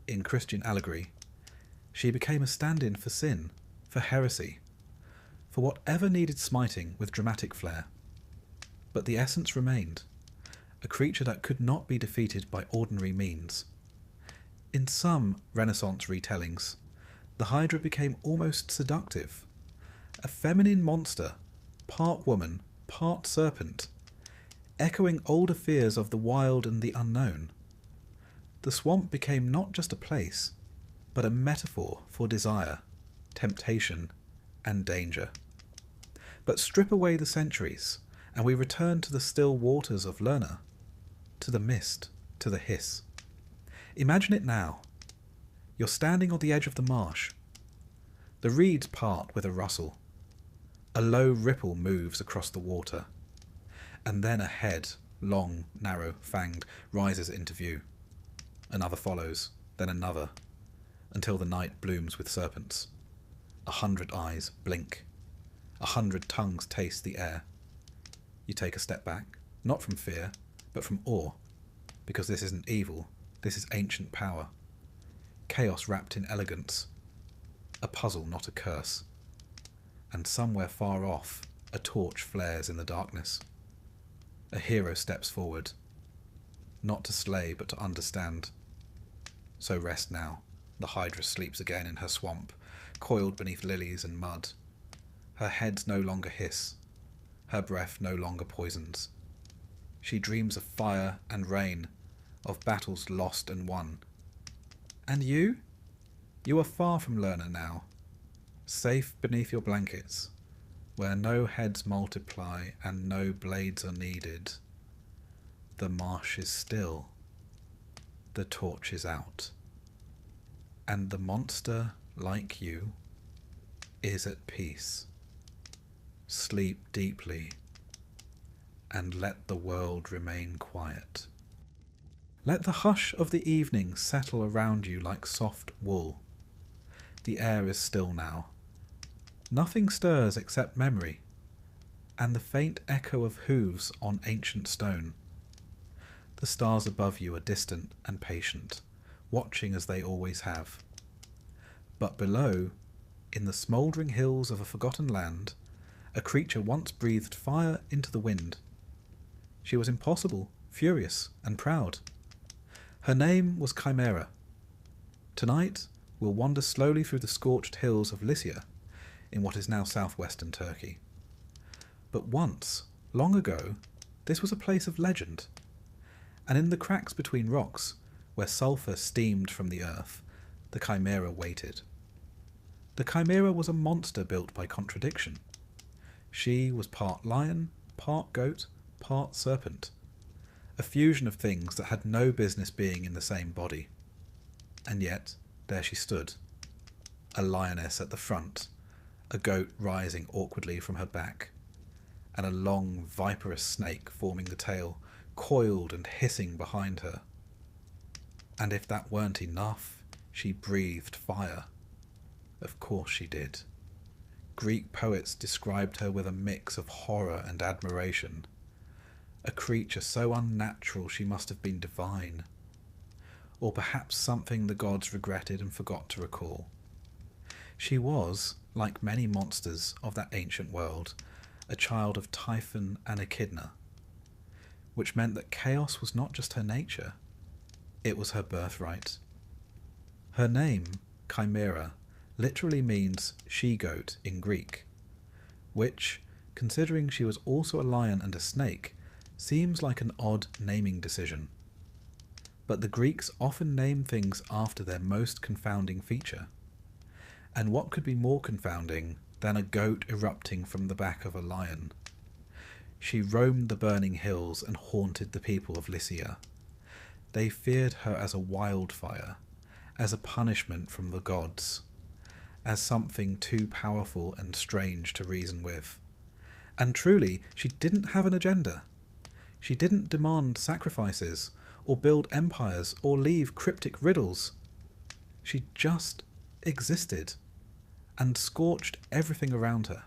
in Christian allegory, she became a stand-in for sin, for heresy, for whatever needed smiting with dramatic flair. But the essence remained, a creature that could not be defeated by ordinary means. In some Renaissance retellings, the Hydra became almost seductive, a feminine monster, part woman, part serpent, echoing older fears of the wild and the unknown. The swamp became not just a place, but a metaphor for desire, temptation, and danger. But strip away the centuries, and we return to the still waters of Lerna, to the mist, to the hiss. Imagine it now. You're standing on the edge of the marsh. The reeds part with a rustle. A low ripple moves across the water, and then a head, long, narrow, fanged, rises into view. Another follows, then another, until the night blooms with serpents. 100 eyes blink. 100 tongues taste the air. You take a step back, not from fear, but from awe, because this isn't evil, this is ancient power. Chaos wrapped in elegance. A puzzle, not a curse. And somewhere far off, a torch flares in the darkness. A hero steps forward, not to slay, but to understand. So rest now. The Hydra sleeps again in her swamp, coiled beneath lilies and mud. Her heads no longer hiss. Her breath no longer poisons. She dreams of fire and rain, of battles lost and won. And you? You are far from Lerna now, safe beneath your blankets, where no heads multiply and no blades are needed. The marsh is still. The torch is out. And the monster, like you, is at peace. Sleep deeply, and let the world remain quiet. Let the hush of the evening settle around you like soft wool. The air is still now. Nothing stirs except memory, and the faint echo of hooves on ancient stone. The stars above you are distant and patient, watching as they always have. But below, in the smouldering hills of a forgotten land, a creature once breathed fire into the wind. She was impossible, furious, and proud. Her name was Chimera. Tonight, we'll wander slowly through the scorched hills of Lycia, in what is now southwestern Turkey. But once, long ago, this was a place of legend, and in the cracks between rocks, where sulphur steamed from the earth, the Chimera waited. The Chimera was a monster built by contradiction. She was part lion, part goat, part serpent, a fusion of things that had no business being in the same body. And yet, there she stood, a lioness at the front, a goat rising awkwardly from her back, and a long, viperous snake forming the tail, coiled and hissing behind her. And if that weren't enough, she breathed fire. Of course she did. Greek poets described her with a mix of horror and admiration. A creature so unnatural she must have been divine. Or perhaps something the gods regretted and forgot to recall. She was, like many monsters of that ancient world, a child of Typhon and Echidna, which meant that chaos was not just her nature, it was her birthright. Her name, Chimera, literally means she-goat in Greek, which, considering she was also a lion and a snake, seems like an odd naming decision. But the Greeks often name things after their most confounding feature. And what could be more confounding than a goat erupting from the back of a lion? She roamed the burning hills and haunted the people of Lycia. They feared her as a wildfire, as a punishment from the gods, as something too powerful and strange to reason with. And truly, she didn't have an agenda. She didn't demand sacrifices, or build empires, or leave cryptic riddles. She just existed, and scorched everything around her.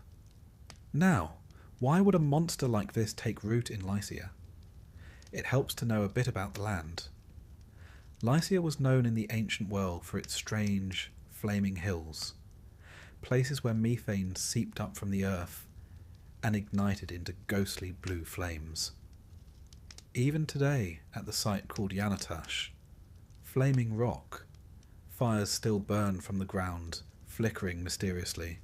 Now, why would a monster like this take root in Lycia? It helps to know a bit about the land. Lycia was known in the ancient world for its strange, flaming hills, places where methane seeped up from the earth and ignited into ghostly blue flames. Even today, at the site called Yggdrasil, flaming rock, fires still burn from the ground, flickering mysteriously.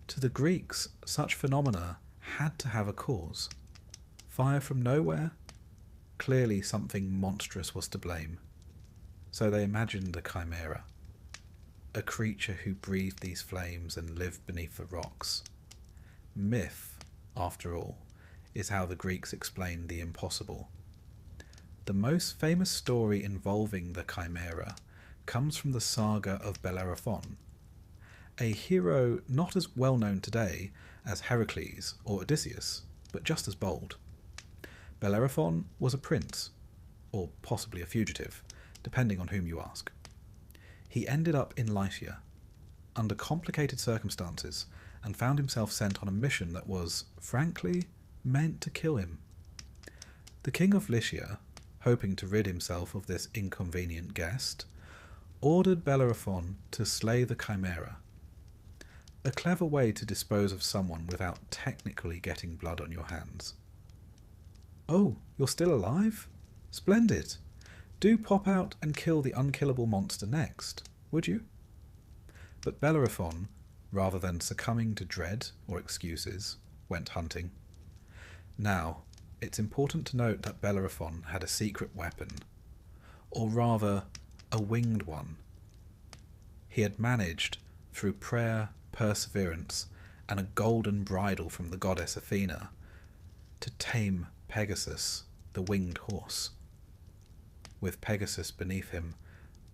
To the Greeks, such phenomena had to have a cause. Fire from nowhere? Clearly something monstrous was to blame. So they imagined a chimera, a creature who breathed these flames and lived beneath the rocks. Myth, after all, is how the Greeks explained the impossible. The most famous story involving the chimera comes from the saga of Bellerophon, a hero not as well known today as Heracles or Odysseus, but just as bold. Bellerophon was a prince, or possibly a fugitive, depending on whom you ask. He ended up in Lycia, under complicated circumstances, and found himself sent on a mission that was, frankly, meant to kill him. The king of Lycia, hoping to rid himself of this inconvenient guest, ordered Bellerophon to slay the chimera. A clever way to dispose of someone without technically getting blood on your hands. Oh, you're still alive? Splendid. Do pop out and kill the unkillable monster next, would you? But Bellerophon, rather than succumbing to dread or excuses, went hunting. Now, it's important to note that Bellerophon had a secret weapon, or rather, a winged one. He had managed, through prayer, perseverance, and a golden bridle from the goddess Athena, to tame Pegasus, the winged horse. With Pegasus beneath him,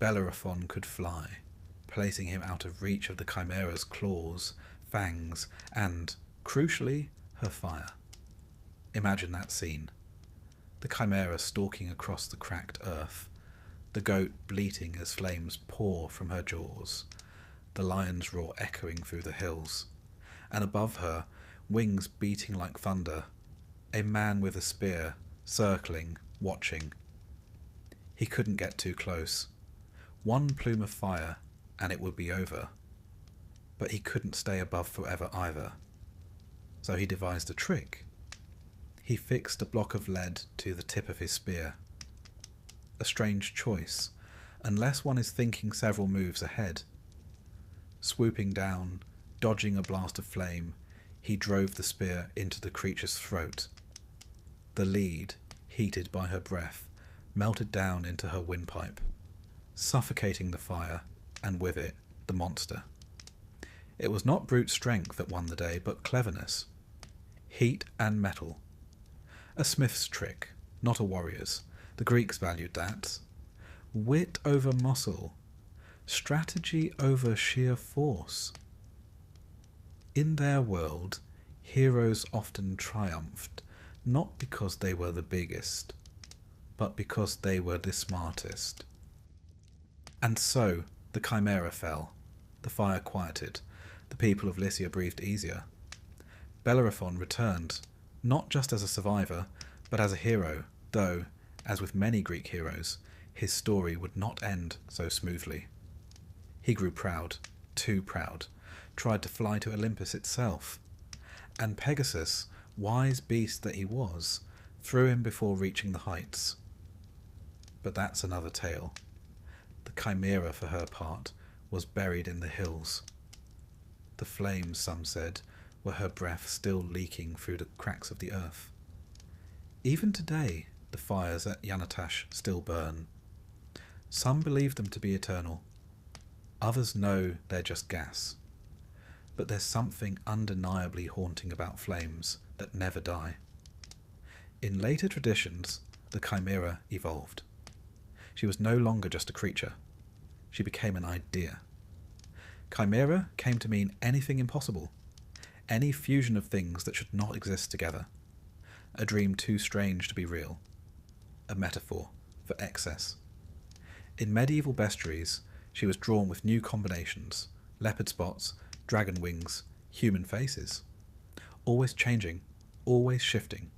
Bellerophon could fly, placing him out of reach of the chimera's claws, fangs, and, crucially, her fire. Imagine that scene. The chimera stalking across the cracked earth, the goat bleating as flames pour from her jaws, the lion's roar echoing through the hills, and above her, wings beating like thunder, a man with a spear, circling, watching. He couldn't get too close. One plume of fire, and it would be over. But he couldn't stay above forever either. So he devised a trick. He fixed a block of lead to the tip of his spear. A strange choice, unless one is thinking several moves ahead. Swooping down, dodging a blast of flame, he drove the spear into the creature's throat. The lead, heated by her breath, melted down into her windpipe, suffocating the fire, and with it, the monster. It was not brute strength that won the day, but cleverness. Heat and metal. A smith's trick, not a warrior's. The Greeks valued that. Wit over muscle. Strategy over sheer force. In their world, heroes often triumphed, not because they were the biggest, but because they were the smartest. And so, the chimera fell. The fire quieted. The people of Lycia breathed easier. Bellerophon returned, not just as a survivor, but as a hero, though, as with many Greek heroes, his story would not end so smoothly. He grew proud. too proud, tried to fly to Olympus itself, and Pegasus, wise beast that he was, threw him before reaching the heights. But that's another tale. The Chimera, for her part, was buried in the hills. The flames, some said, were her breath still leaking through the cracks of the earth. Even today, the fires at Yanatash still burn. Some believe them to be eternal. Others know they're just gas. But there's something undeniably haunting about flames that never die. In later traditions, the Chimera evolved. She was no longer just a creature. She became an idea. Chimera came to mean anything impossible, any fusion of things that should not exist together, a dream too strange to be real, a metaphor for excess. In medieval bestiaries, she was drawn with new combinations, leopard spots, dragon wings, human faces, always changing, always shifting,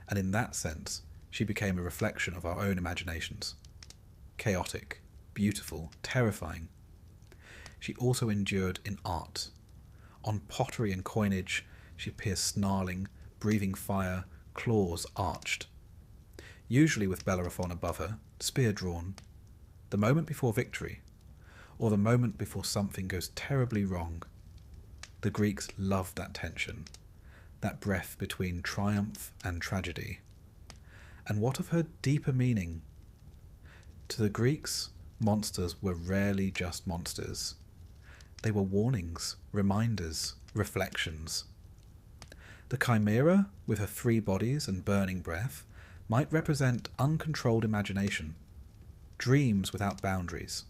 and in that sense she became a reflection of our own imaginations. Chaotic, beautiful, terrifying. She also endured in art. On pottery and coinage she appears snarling, breathing fire, claws arched. Usually with Bellerophon above her, spear drawn, the moment before victory, or the moment before something goes terribly wrong. The Greeks loved that tension, that breath between triumph and tragedy. And what of her deeper meaning? To the Greeks, monsters were rarely just monsters. They were warnings, reminders, reflections. The Chimera, with her 3 bodies and burning breath, might represent uncontrolled imagination, dreams without boundaries,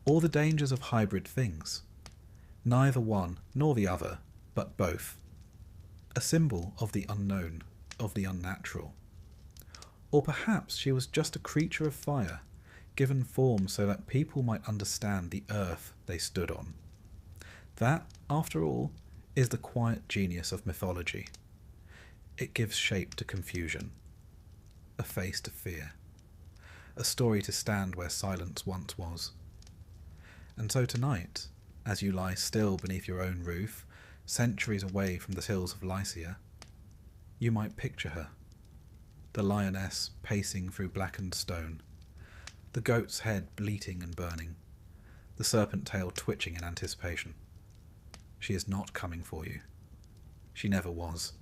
or the dangers of hybrid things. Neither one nor the other, but both. A symbol of the unknown, of the unnatural. Or perhaps she was just a creature of fire, given form so that people might understand the earth they stood on. That, after all, is the quiet genius of mythology. It gives shape to confusion, a face to fear, a story to stand where silence once was. And so tonight, as you lie still beneath your own roof, centuries away from the hills of Lycia, you might picture her, the lioness pacing through blackened stone, the goat's head bleating and burning, the serpent tail twitching in anticipation. She is not coming for you. She never was.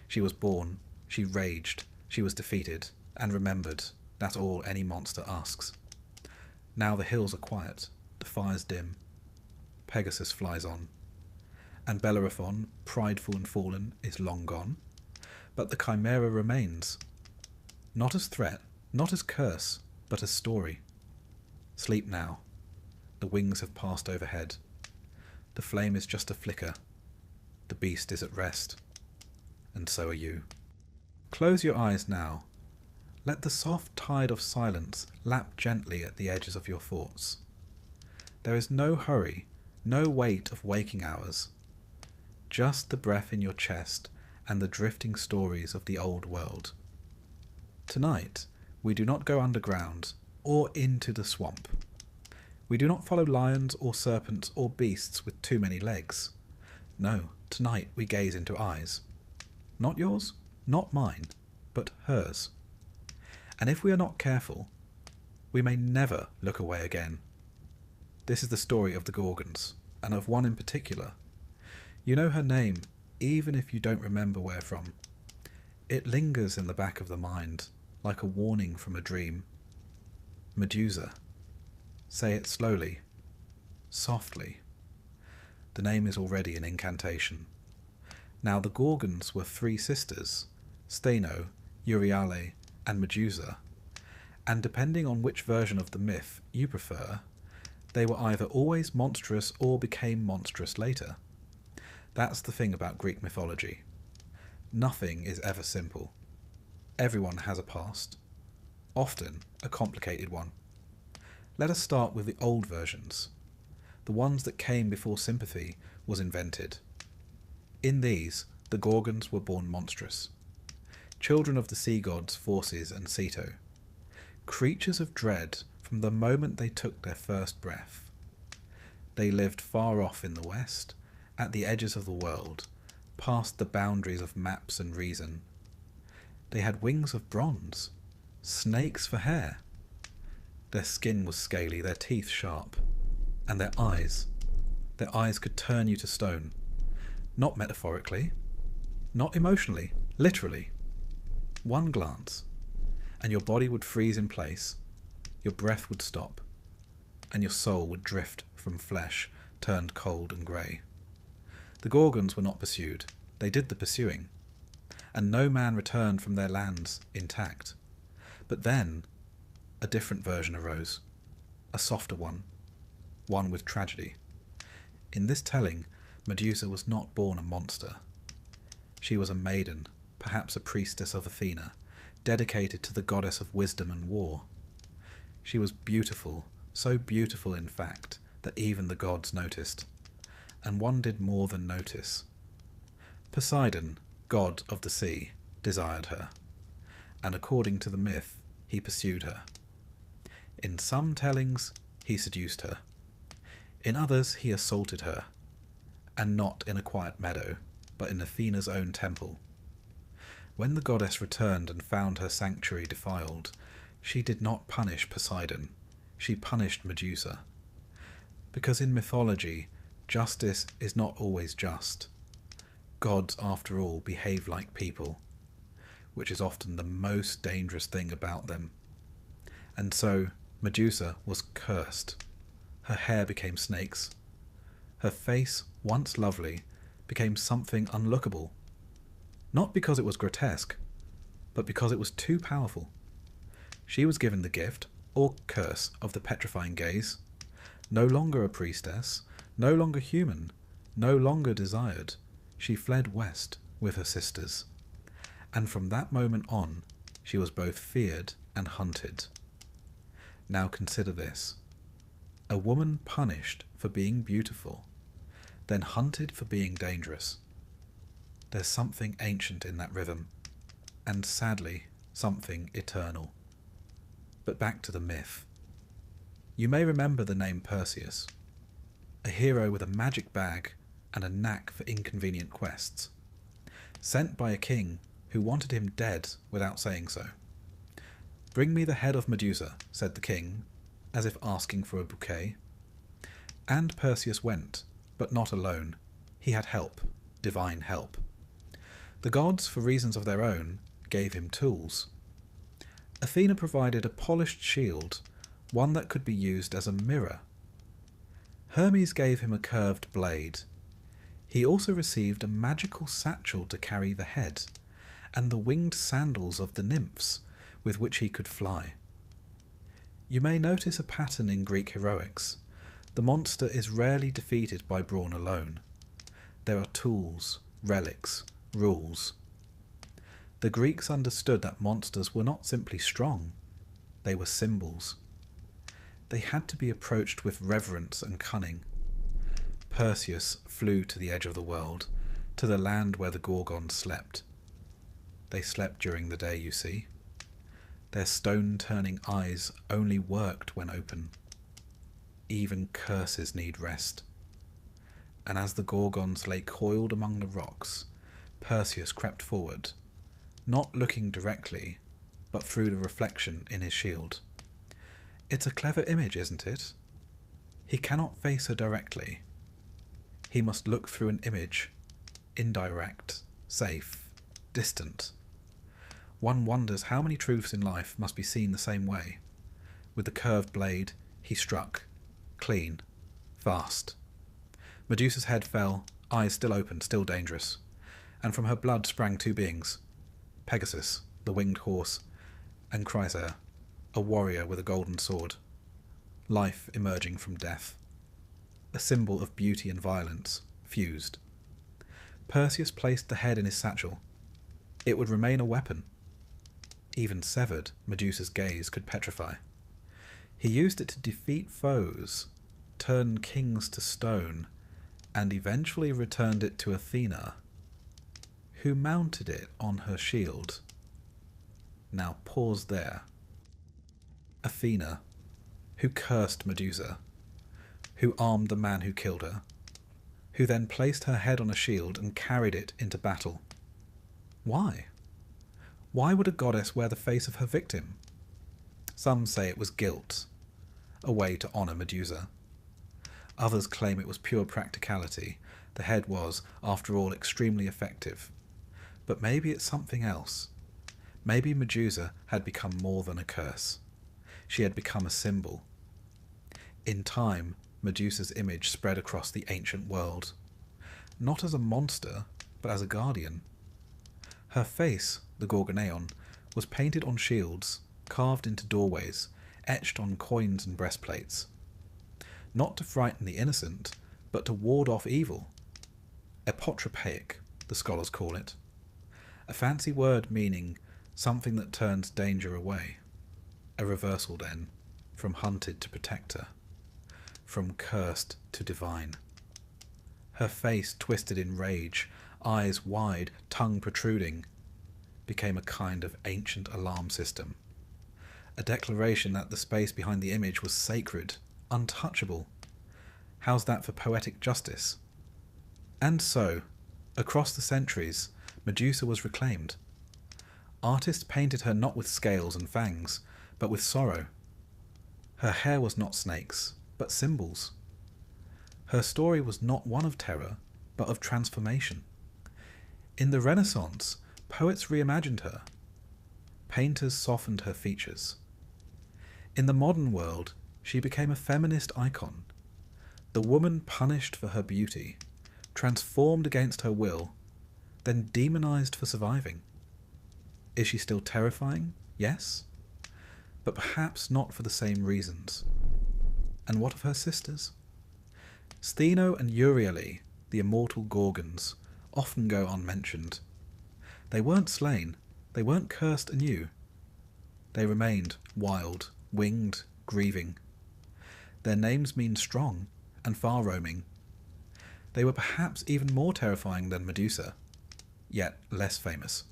She was born, she raged, she was defeated, and remembered. That's all any monster asks. Now the hills are quiet, the fires dim. Pegasus flies on, and Bellerophon, prideful and fallen, is long gone. But the Chimera remains, not as threat, not as curse, but as story. Sleep now. The wings have passed overhead. The flame is just a flicker. The beast is at rest. And so are you. Close your eyes now. Let the soft tide of silence lap gently at the edges of your thoughts. There is no hurry, no weight of waking hours. Just the breath in your chest and the drifting stories of the old world. Tonight, we do not go underground or into the swamp. We do not follow lions or serpents or beasts with too many legs. No, tonight we gaze into eyes. Not yours, not mine, but hers. And if we are not careful, we may never look away again. This is the story of the Gorgons, and of one in particular. You know her name, even if you don't remember where from. It lingers in the back of the mind, like a warning from a dream. Medusa. Say it slowly, softly. The name is already an incantation. Now the Gorgons were 3 sisters, Steno, Euryale, and Medusa, and depending on which version of the myth you prefer, they were either always monstrous or became monstrous later. That's the thing about Greek mythology. Nothing is ever simple. Everyone has a past, often a complicated one. Let us start with the old versions, the ones that came before sympathy was invented. In these, the Gorgons were born monstrous, children of the sea gods Phorcys and Ceto, creatures of dread from the moment they took their first breath. They lived far off in the west, at the edges of the world, past the boundaries of maps and reason. They had wings of bronze, snakes for hair. Their skin was scaly, their teeth sharp, and their eyes could turn you to stone. Not metaphorically, not emotionally, literally. One glance, and your body would freeze in place, your breath would stop, and your soul would drift from flesh turned cold and grey. The Gorgons were not pursued, they did the pursuing, and no man returned from their lands intact. But then a different version arose, a softer one with tragedy. In this telling, Medusa was not born a monster. She was a maiden, perhaps a priestess of Athena, dedicated to the goddess of wisdom and war. She was beautiful, so beautiful in fact that even the gods noticed. And one did more than notice. Poseidon, god of the sea, desired her, and according to the myth, he pursued her. In some tellings, he seduced her. In others, he assaulted her, and not in a quiet meadow, but in Athena's own temple. When the goddess returned and found her sanctuary defiled, she did not punish Poseidon, she punished Medusa. Because in mythology, justice is not always just. Gods, after all, behave like people, which is often the most dangerous thing about them. And so, Medusa was cursed. Her hair became snakes. Her face, once lovely, became something unlookable. Not because it was grotesque, but because it was too powerful. She was given the gift, or curse, of the petrifying gaze. No longer a priestess, no longer human, no longer desired, she fled west with her sisters. And from that moment on, she was both feared and hunted. Now consider this. A woman punished for being beautiful, then hunted for being dangerous. There's something ancient in that rhythm, and sadly, something eternal. But back to the myth. You may remember the name Perseus, a hero with a magic bag and a knack for inconvenient quests, sent by a king who wanted him dead without saying so. "Bring me the head of Medusa," said the king, as if asking for a bouquet. And Perseus went, but not alone. He had help, divine help. The gods, for reasons of their own, gave him tools. Athena provided a polished shield, one that could be used as a mirror. Hermes gave him a curved blade. He also received a magical satchel to carry the head, and the winged sandals of the nymphs, with which he could fly. You may notice a pattern in Greek heroics. The monster is rarely defeated by brawn alone. There are tools, relics, rules. The Greeks understood that monsters were not simply strong, they were symbols. They had to be approached with reverence and cunning. Perseus flew to the edge of the world, to the land where the Gorgons slept. They slept during the day, you see. Their stone-turning eyes only worked when open. Even curses need rest. And as the Gorgons lay coiled among the rocks, Perseus crept forward, not looking directly, but through the reflection in his shield. It's a clever image, isn't it? He cannot face her directly. He must look through an image, indirect, safe, distant. One wonders how many truths in life must be seen the same way. With the curved blade, he struck, clean, fast. Medusa's head fell, eyes still open, still dangerous, and from her blood sprang two beings, Pegasus, the winged horse, and Chrysaor, a warrior with a golden sword. Life emerging from death. A symbol of beauty and violence, fused. Perseus placed the head in his satchel. It would remain a weapon. Even severed, Medusa's gaze could petrify. He used it to defeat foes, turn kings to stone, and eventually returned it to Athena, who mounted it on her shield. Now pause there. Athena, who cursed Medusa, who armed the man who killed her, who then placed her head on a shield and carried it into battle. Why? Why would a goddess wear the face of her victim? Some say it was guilt, a way to honour Medusa. Others claim it was pure practicality. The head was, after all, extremely effective. But maybe it's something else. Maybe Medusa had become more than a curse. She had become a symbol. In time, Medusa's image spread across the ancient world. Not as a monster, but as a guardian. Her face, the Gorgoneon, was painted on shields, carved into doorways, etched on coins and breastplates. Not to frighten the innocent, but to ward off evil. Apotropaic, the scholars call it. A fancy word meaning something that turns danger away. A reversal, then, from hunted to protector, from cursed to divine. Her face twisted in rage, eyes wide, tongue protruding, became a kind of ancient alarm system. A declaration that the space behind the image was sacred, untouchable. How's that for poetic justice? And so, across the centuries, Medusa was reclaimed. Artists painted her not with scales and fangs, but with sorrow. Her hair was not snakes, but symbols. Her story was not one of terror, but of transformation. In the Renaissance, poets reimagined her. Painters softened her features. In the modern world, she became a feminist icon. The woman punished for her beauty, transformed against her will, then demonized for surviving. Is she still terrifying? Yes. But perhaps not for the same reasons. And what of her sisters? Stheno and Euryale, the immortal Gorgons, often go unmentioned. They weren't slain, they weren't cursed anew. They remained wild, winged, grieving. Their names mean strong and far-roaming. They were perhaps even more terrifying than Medusa, yet less famous.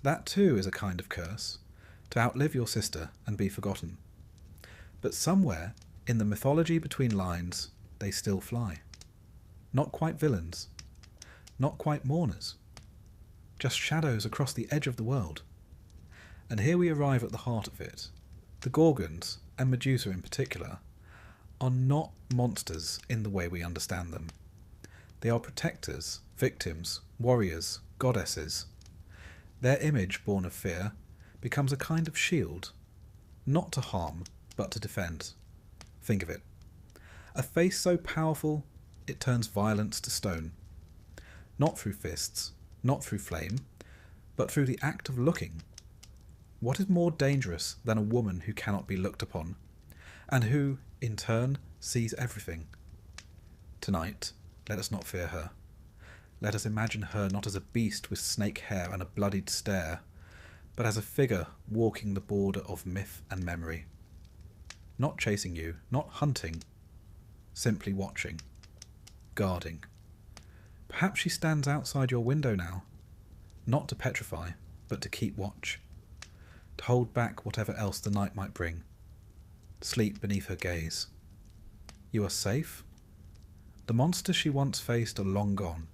That too is a kind of curse, to outlive your sister and be forgotten. But somewhere, in the mythology between lines, they still fly. Not quite villains, not quite mourners, just shadows across the edge of the world. And here we arrive at the heart of it. The Gorgons, and Medusa in particular, are not monsters in the way we understand them. They are protectors, victims, warriors, goddesses. Their image, born of fear, becomes a kind of shield, not to harm, but to defend. Think of it. A face so powerful, it turns violence to stone. Not through fists, not through flame, but through the act of looking. What is more dangerous than a woman who cannot be looked upon, and who, in turn, sees everything? Tonight, let us not fear her. Let us imagine her not as a beast with snake hair and a bloodied stare, but as a figure walking the border of myth and memory. Not chasing you, not hunting, simply watching, guarding. Perhaps she stands outside your window now, not to petrify, but to keep watch, to hold back whatever else the night might bring. Sleep beneath her gaze. You are safe? The monster she once faced are long gone,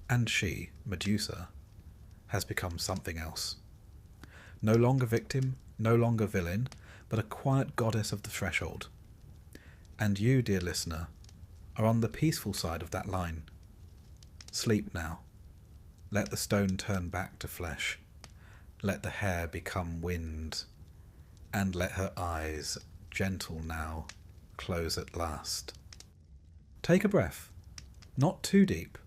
and she, Medusa, has become something else. No longer victim, no longer villain, but a quiet goddess of the threshold. And you, dear listener, are on the peaceful side of that line. Sleep now. Let the stone turn back to flesh. Let the hair become wind. And let her eyes, gentle now, close at last. Take a breath. Not too deep.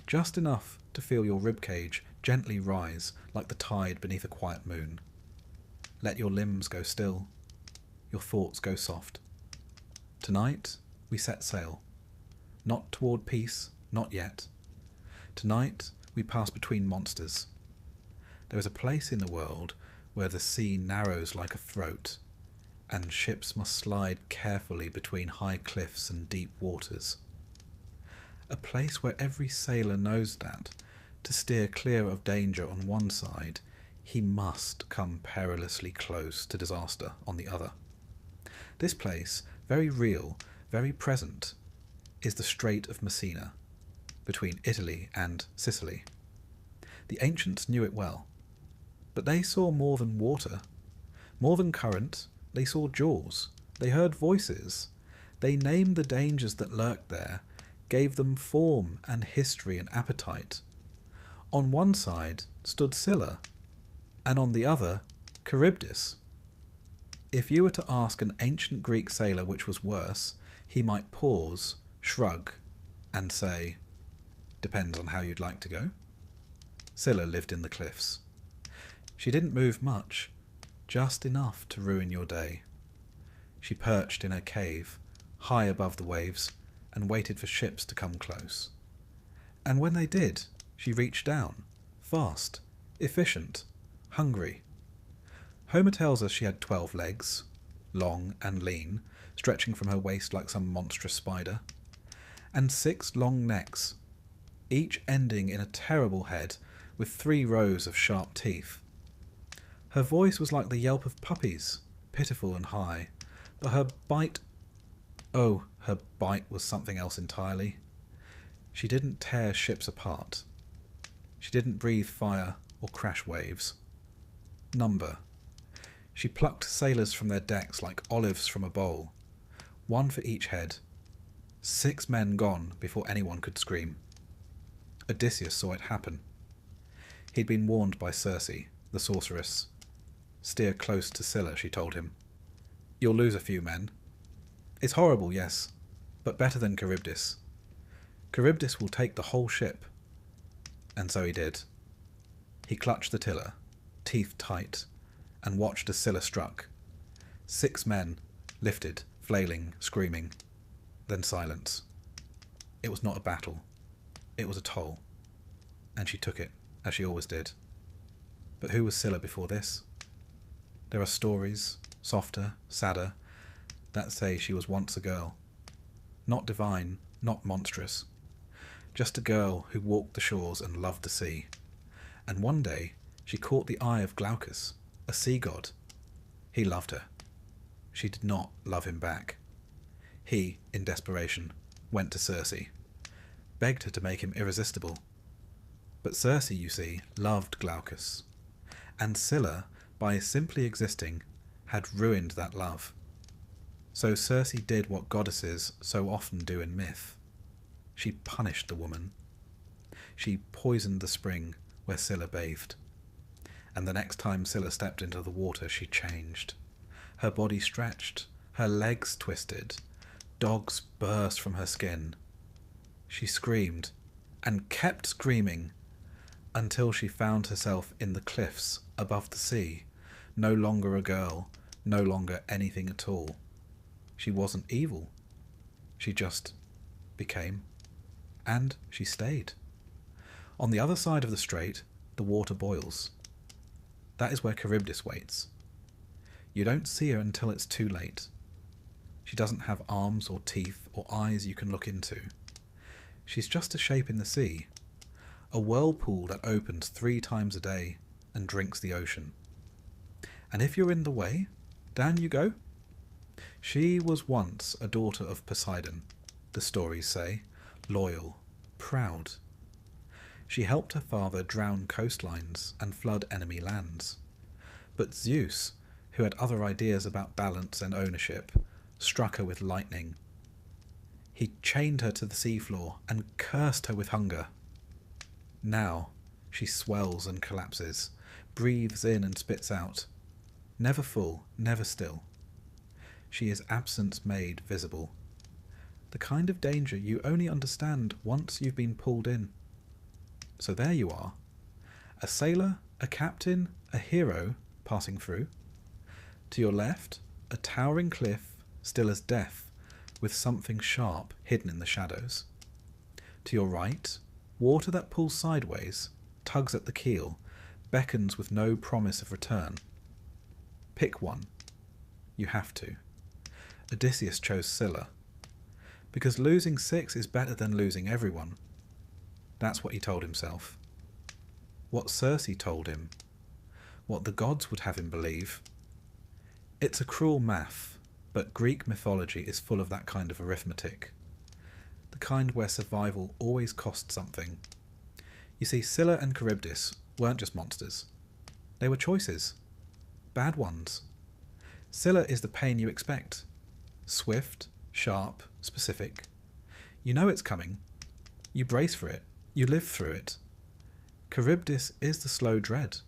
Just enough to feel your ribcage gently rise like the tide beneath a quiet moon. Let your limbs go still. Your thoughts go soft. Tonight, we set sail. Not toward peace, not yet. Tonight, we pass between monsters. There is a place in the world where the sea narrows like a throat, and ships must slide carefully between high cliffs and deep waters. A place where every sailor knows that, to steer clear of danger on one side, he must come perilously close to disaster on the other. This place, very real, very present, is the Strait of Messina, between Italy and Sicily. The ancients knew it well, but they saw more than water, more than current. They saw jaws, they heard voices, they named the dangers that lurked there, gave them form and history and appetite. On one side stood Scylla, and on the other Charybdis. If you were to ask an ancient Greek sailor which was worse, he might pause, shrug, and say, "Depends on how you'd like to go." Scylla lived in the cliffs. She didn't move much, just enough to ruin your day. She perched in her cave, high above the waves, and waited for ships to come close. And when they did, she reached down, fast, efficient, hungry. Homer tells us she had 12 legs, long and lean, stretching from her waist like some monstrous spider, and 6 long necks, each ending in a terrible head with 3 rows of sharp teeth. Her voice was like the yelp of puppies, pitiful and high, but her bite was something else entirely. She didn't tear ships apart. She didn't breathe fire or crash waves. Number. She plucked sailors from their decks like olives from a bowl, 1 for each head. 6 men gone before anyone could scream. Odysseus saw it happen. He'd been warned by Circe, the sorceress. "Steer close to Scylla," she told him. "You'll lose a few men. It's horrible, yes, but better than Charybdis. Charybdis will take the whole ship." And so he did. He clutched the tiller, teeth tight, and watched as Scylla struck. 6 men, lifted, flailing, screaming. Then silence. It was not a battle. It was a toll. And she took it, as she always did. But who was Scylla before this? There are stories, softer, sadder, that say she was once a girl. Not divine, not monstrous. Just a girl who walked the shores and loved the sea. And one day she caught the eye of Glaucus, a sea god. He loved her. She did not love him back. He, in desperation, went to Circe, begged her to make him irresistible. But Circe, you see, loved Glaucus, and Scylla, by simply existing, had ruined that love. So Circe did what goddesses so often do in myth. She punished the woman. She poisoned the spring where Scylla bathed. And the next time Scylla stepped into the water, she changed. Her body stretched, her legs twisted, dogs burst from her skin. She screamed, and kept screaming, until she found herself in the cliffs above the sea, no longer a girl, no longer anything at all. She wasn't evil. She just became. And she stayed. On the other side of the strait, the water boils. That is where Charybdis waits. You don't see her until it's too late. She doesn't have arms or teeth or eyes you can look into. She's just a shape in the sea, a whirlpool that opens 3 times a day and drinks the ocean. And if you're in the way, down you go. She was once a daughter of Poseidon, the stories say, loyal, proud. She helped her father drown coastlines and flood enemy lands. But Zeus, who had other ideas about balance and ownership, struck her with lightning. He chained her to the seafloor and cursed her with hunger. Now she swells and collapses, breathes in and spits out. Never full, never still. She is absence made visible. The kind of danger you only understand once you've been pulled in. So there you are, a sailor, a captain, a hero passing through. To your left, a towering cliff, still as death, with something sharp hidden in the shadows. To your right, water that pulls sideways, tugs at the keel, beckons with no promise of return. Pick one. You have to. Odysseus chose Scylla, because losing 6 is better than losing everyone. That's what he told himself. What Circe told him. What the gods would have him believe. It's a cruel math, but Greek mythology is full of that kind of arithmetic. The kind where survival always cost something. You see, Scylla and Charybdis weren't just monsters. They were choices. Bad ones. Scylla is the pain you expect. Swift, sharp, specific. You know it's coming. You brace for it. You live through it. Charybdis is the slow dread.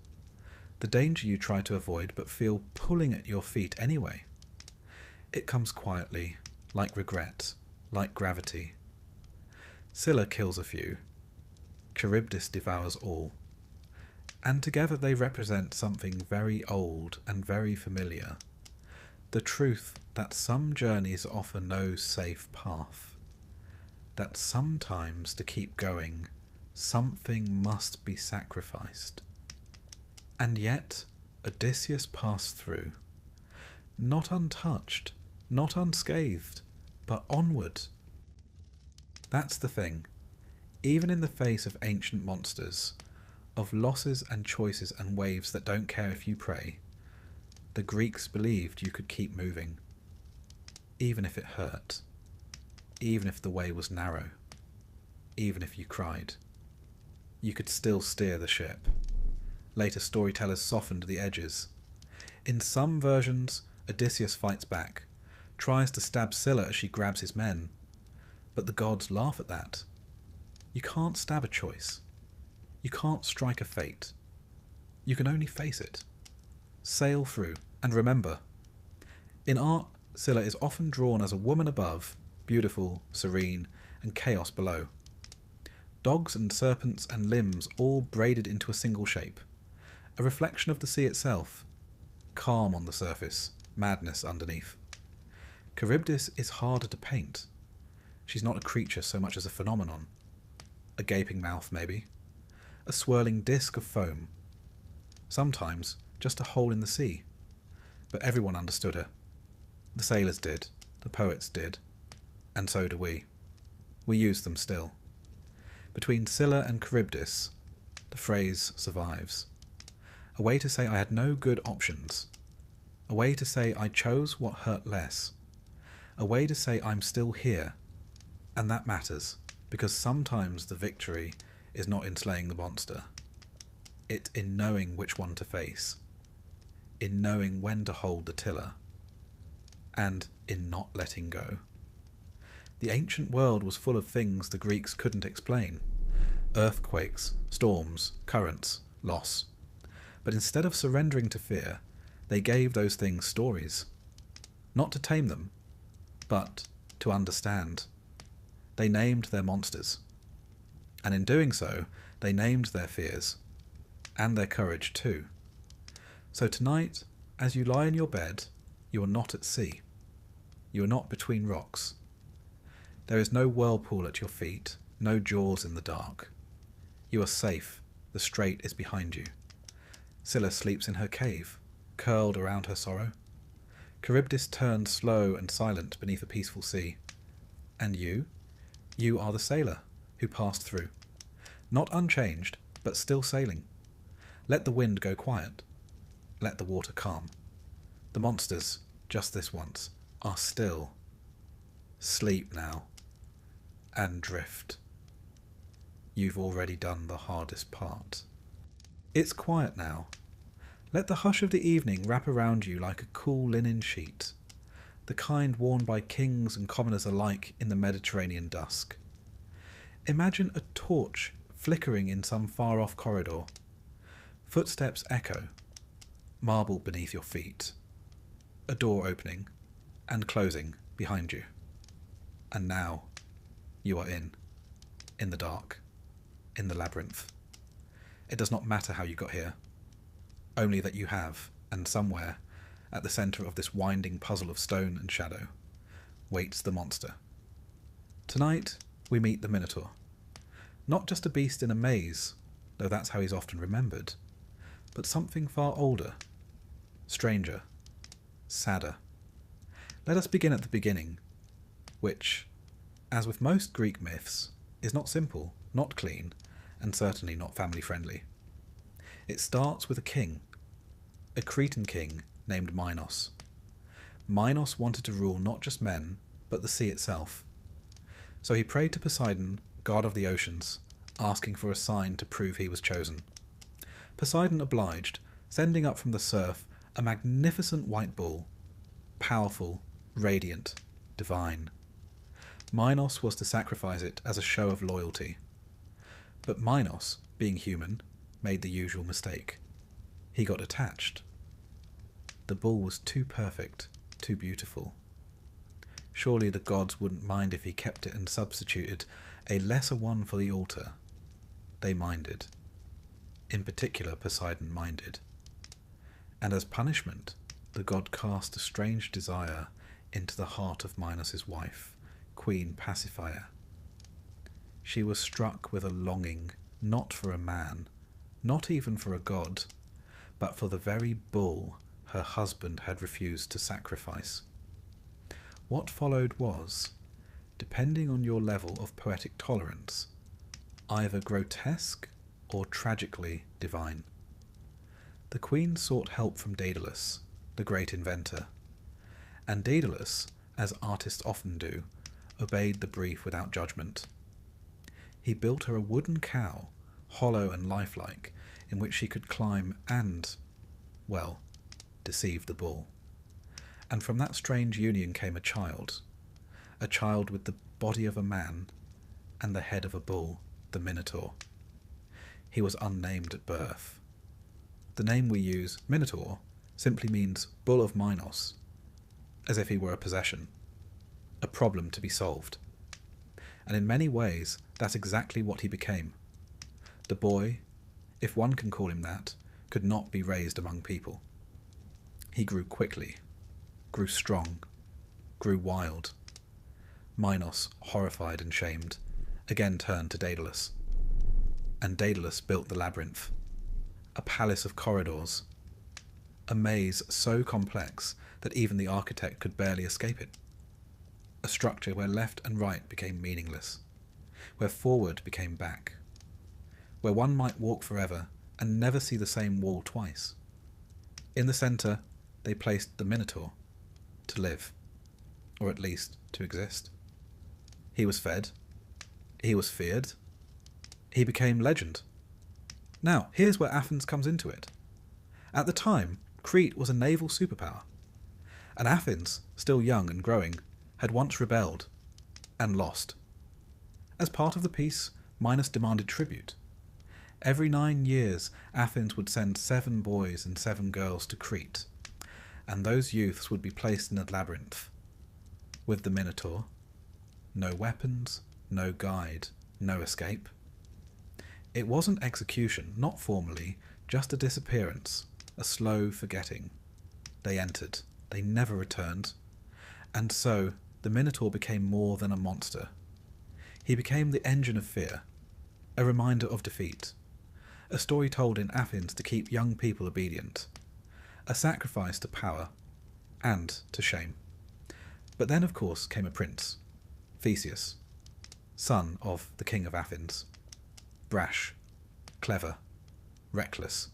The danger you try to avoid but feel pulling at your feet anyway. It comes quietly, like regret, like gravity. Scylla kills a few. Charybdis devours all. And together they represent something very old and very familiar. The truth that some journeys offer no safe path. That sometimes to keep going, something must be sacrificed. And yet, Odysseus passed through. Not untouched, not unscathed, but onward. That's the thing. Even in the face of ancient monsters, of losses and choices and waves that don't care if you pray, the Greeks believed you could keep moving. Even if it hurt. Even if the way was narrow. Even if you cried. You could still steer the ship. Later storytellers softened the edges. In some versions, Odysseus fights back, tries to stab Scylla as she grabs his men. But the gods laugh at that. You can't stab a choice. You can't strike a fate. You can only face it. Sail through, and remember. In art, Scylla is often drawn as a woman above, beautiful, serene, and chaos below. Dogs and serpents and limbs all braided into a single shape. A reflection of the sea itself. Calm on the surface, madness underneath. Charybdis is harder to paint. She's not a creature so much as a phenomenon. A gaping mouth, maybe. A swirling disc of foam. Sometimes just a hole in the sea. But everyone understood her. The sailors did. The poets did. And so do we. We use them still. Between Scylla and Charybdis, the phrase survives. A way to say I had no good options. A way to say I chose what hurt less. A way to say I'm still here. And that matters, because sometimes the victory is not in slaying the monster. It's in knowing which one to face. In knowing when to hold the tiller. And in not letting go. The ancient world was full of things the Greeks couldn't explain. Earthquakes, storms, currents, loss. But instead of surrendering to fear, they gave those things stories. Not to tame them, but to understand. They named their monsters. And in doing so, they named their fears. And their courage too. So tonight, as you lie in your bed, you are not at sea. You are not between rocks. There is no whirlpool at your feet, no jaws in the dark. You are safe, the strait is behind you. Scylla sleeps in her cave, curled around her sorrow. Charybdis turns slow and silent beneath a peaceful sea. And you? You are the sailor who passed through. Not unchanged, but still sailing. Let the wind go quiet. Let the water calm. The monsters, just this once, are still. Sleep now. And drift. You've already done the hardest part. It's quiet now. Let the hush of the evening wrap around you like a cool linen sheet, the kind worn by kings and commoners alike in the Mediterranean dusk. Imagine a torch flickering in some far-off corridor. Footsteps echo, marble beneath your feet. A door opening and closing behind you. And now you are in the dark, in the labyrinth. It does not matter how you got here, only that you have, and somewhere, at the centre of this winding puzzle of stone and shadow, waits the monster. Tonight we meet the Minotaur. Not just a beast in a maze, though that's how he's often remembered, but something far older, stranger, sadder. Let us begin at the beginning, which, as with most Greek myths, is not simple, not clean, and certainly not family-friendly. It starts with a king, a Cretan king named Minos. Minos wanted to rule not just men, but the sea itself. So he prayed to Poseidon, god of the oceans, asking for a sign to prove he was chosen. Poseidon obliged, sending up from the surf a magnificent white bull, powerful, radiant, divine. Minos was to sacrifice it as a show of loyalty. But Minos, being human, made the usual mistake. He got attached. The bull was too perfect, too beautiful. Surely the gods wouldn't mind if he kept it and substituted a lesser one for the altar. They minded. In particular, Poseidon minded. And as punishment, the god cast a strange desire into the heart of Minos' wife, Queen Pasiphae. She was struck with a longing, not for a man, not even for a god, but for the very bull her husband had refused to sacrifice. What followed was, depending on your level of poetic tolerance, either grotesque or tragically divine. The queen sought help from Daedalus, the great inventor, and Daedalus, as artists often do, obeyed the brief without judgment. He built her a wooden cow, hollow and lifelike, in which she could climb and, well, deceive the bull. And from that strange union came a child with the body of a man and the head of a bull, the Minotaur. He was unnamed at birth. The name we use, Minotaur, simply means bull of Minos, as if he were a possession, a problem to be solved. And in many ways, that's exactly what he became. The boy, if one can call him that, could not be raised among people. He grew quickly, grew strong, grew wild. Minos, horrified and shamed, again turned to Daedalus. And Daedalus built the labyrinth, a palace of corridors, a maze so complex that even the architect could barely escape it. A structure where left and right became meaningless, where forward became back, where one might walk forever and never see the same wall twice. In the centre, they placed the Minotaur, to live, or at least to exist. He was fed, he was feared, he became legend. Now, here's where Athens comes into it. At the time, Crete was a naval superpower, and Athens, still young and growing, had once rebelled, and lost. As part of the peace, Minos demanded tribute. Every 9 years, Athens would send 7 boys and 7 girls to Crete, and those youths would be placed in a labyrinth. With the Minotaur, no weapons, no guide, no escape. It wasn't execution, not formally, just a disappearance, a slow forgetting. They entered, they never returned, and so the Minotaur became more than a monster. He became the engine of fear, a reminder of defeat, a story told in Athens to keep young people obedient, a sacrifice to power and to shame. But then, of course, came a prince, Theseus, son of the king of Athens. Brash, clever, reckless.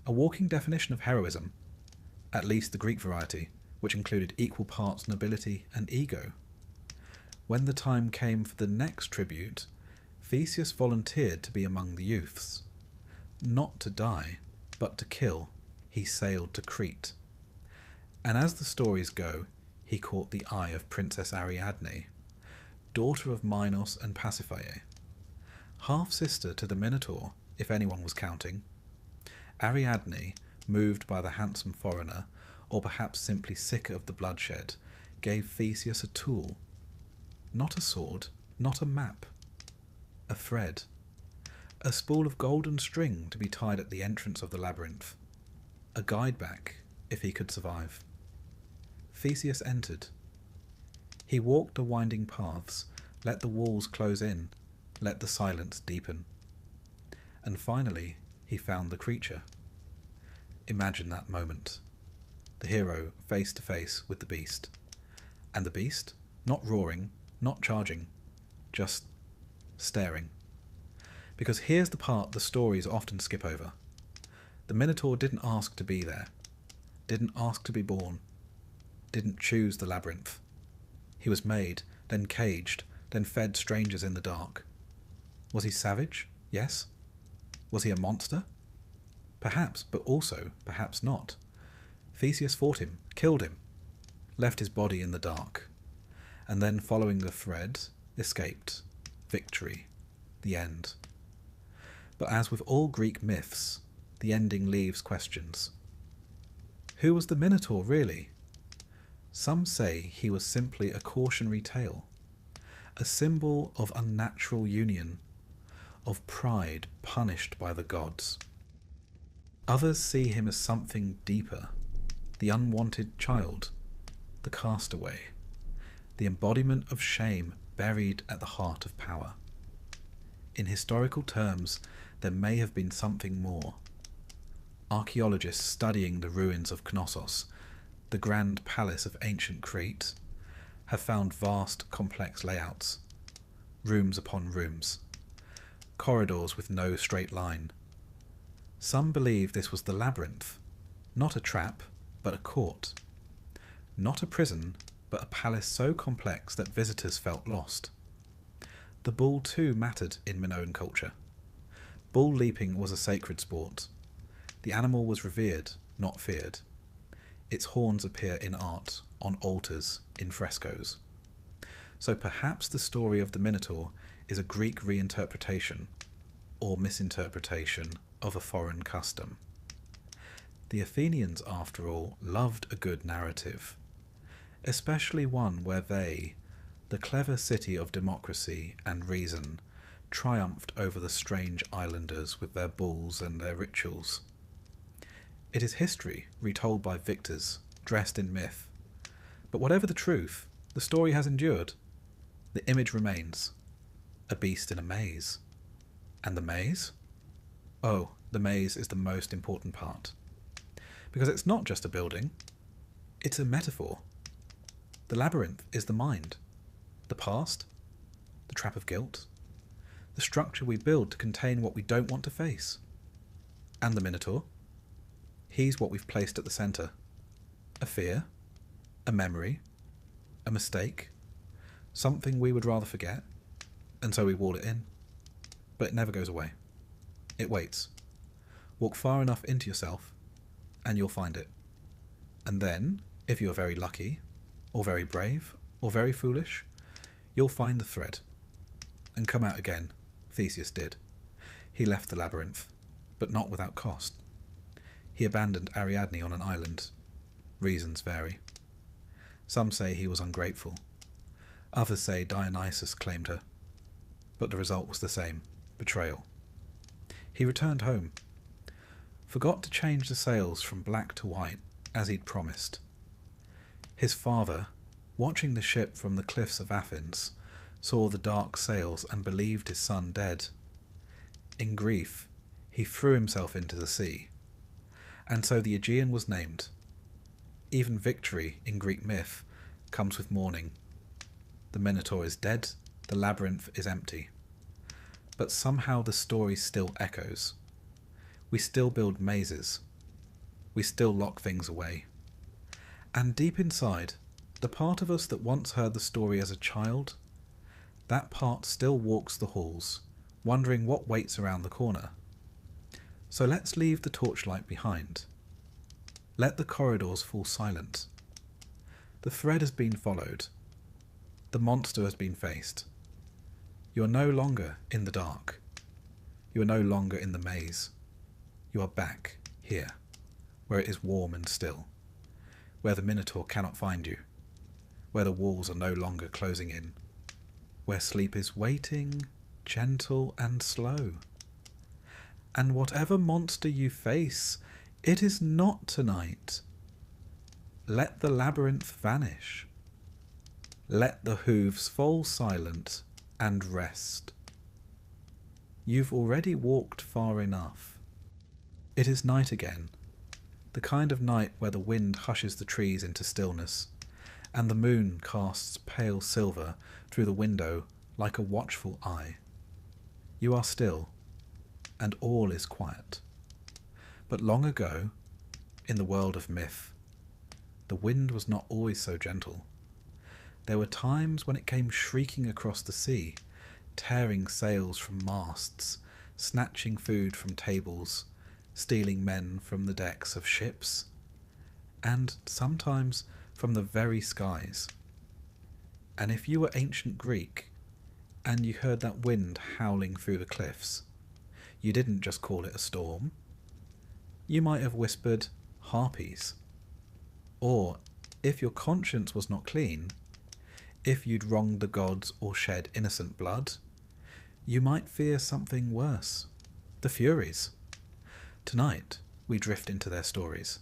A walking definition of heroism, at least the Greek variety, which included equal parts nobility and ego. When the time came for the next tribute, Theseus volunteered to be among the youths. Not to die, but to kill, he sailed to Crete. And as the stories go, he caught the eye of Princess Ariadne, daughter of Minos and Pasiphae, half-sister to the Minotaur, if anyone was counting. Ariadne, moved by the handsome foreigner, or perhaps simply sick of the bloodshed, gave Theseus a tool. Not a sword, not a map. A thread. A spool of golden string to be tied at the entrance of the labyrinth. A guide back, if he could survive. Theseus entered. He walked the winding paths, let the walls close in, let the silence deepen. And finally, he found the creature. Imagine that moment. The hero face to face with the beast. And the beast, not roaring, not charging, just staring. Because here's the part the stories often skip over. The Minotaur didn't ask to be there, didn't ask to be born. didn't choose the labyrinth. He was made, then caged, then fed strangers in the dark. Was he savage? Yes. Was he a monster? Perhaps, but also perhaps not. Theseus fought him, killed him, left his body in the dark, and then, following the thread, escaped. Victory. The end. But as with all Greek myths, the ending leaves questions. Who was the Minotaur, really? Some say he was simply a cautionary tale, a symbol of unnatural union, of pride punished by the gods. Others see him as something deeper, the unwanted child, the castaway, the embodiment of shame buried at the heart of power. In historical terms, there may have been something more. Archaeologists studying the ruins of Knossos, the grand palace of ancient Crete, have found vast, complex layouts, rooms upon rooms, corridors with no straight line. Some believe this was the labyrinth, not a trap, but a court. Not a prison, but a palace so complex that visitors felt lost. The bull too mattered in Minoan culture. Bull leaping was a sacred sport. The animal was revered, not feared. Its horns appear in art, on altars, in frescoes. So perhaps the story of the Minotaur is a Greek reinterpretation, or misinterpretation, of a foreign custom. The Athenians, after all, loved a good narrative, especially one where they, the clever city of democracy and reason, triumphed over the strange islanders with their bulls and their rituals. It is history retold by victors, dressed in myth. But whatever the truth, the story has endured. The image remains. A beast in a maze. And the maze? Oh, the maze is the most important part. Because it's not just a building. It's a metaphor. The labyrinth is the mind. The past. The trap of guilt. The structure we build to contain what we don't want to face. And the Minotaur? He's what we've placed at the centre. A fear, a memory, a mistake, something we would rather forget, and so we wall it in. But it never goes away. It waits. Walk far enough into yourself, and you'll find it. And then, if you're very lucky, or very brave, or very foolish, you'll find the thread, and come out again. Theseus did. He left the labyrinth, but not without cost. He abandoned Ariadne on an island. Reasons vary. Some say he was ungrateful. Others say Dionysus claimed her. But the result was the same, betrayal. He returned home. Forgot to change the sails from black to white, as he'd promised. His father, watching the ship from the cliffs of Athens, saw the dark sails and believed his son dead. In grief, he threw himself into the sea. And so the Aegean was named. Even victory in Greek myth comes with mourning. The Minotaur is dead, the labyrinth is empty. But somehow the story still echoes. We still build mazes. We still lock things away. And deep inside, the part of us that once heard the story as a child, that part still walks the halls, wondering what waits around the corner. So let's leave the torchlight behind. Let the corridors fall silent. The thread has been followed. The monster has been faced. You are no longer in the dark. You are no longer in the maze. You are back here, where it is warm and still, where the Minotaur cannot find you, where the walls are no longer closing in, where sleep is waiting, gentle and slow. And whatever monster you face, it is not tonight. Let the labyrinth vanish. Let the hooves fall silent and rest. You've already walked far enough. It is night again, the kind of night where the wind hushes the trees into stillness, and the moon casts pale silver through the window like a watchful eye. You are still, and all is quiet. But long ago, in the world of myth, the wind was not always so gentle. There were times when it came shrieking across the sea, tearing sails from masts, snatching food from tables, stealing men from the decks of ships, and sometimes from the very skies. And if you were ancient Greek, and you heard that wind howling through the cliffs, you didn't just call it a storm. You might have whispered, harpies. Or, if your conscience was not clean, if you'd wronged the gods or shed innocent blood, you might fear something worse, the Furies. Tonight, we drift into their stories,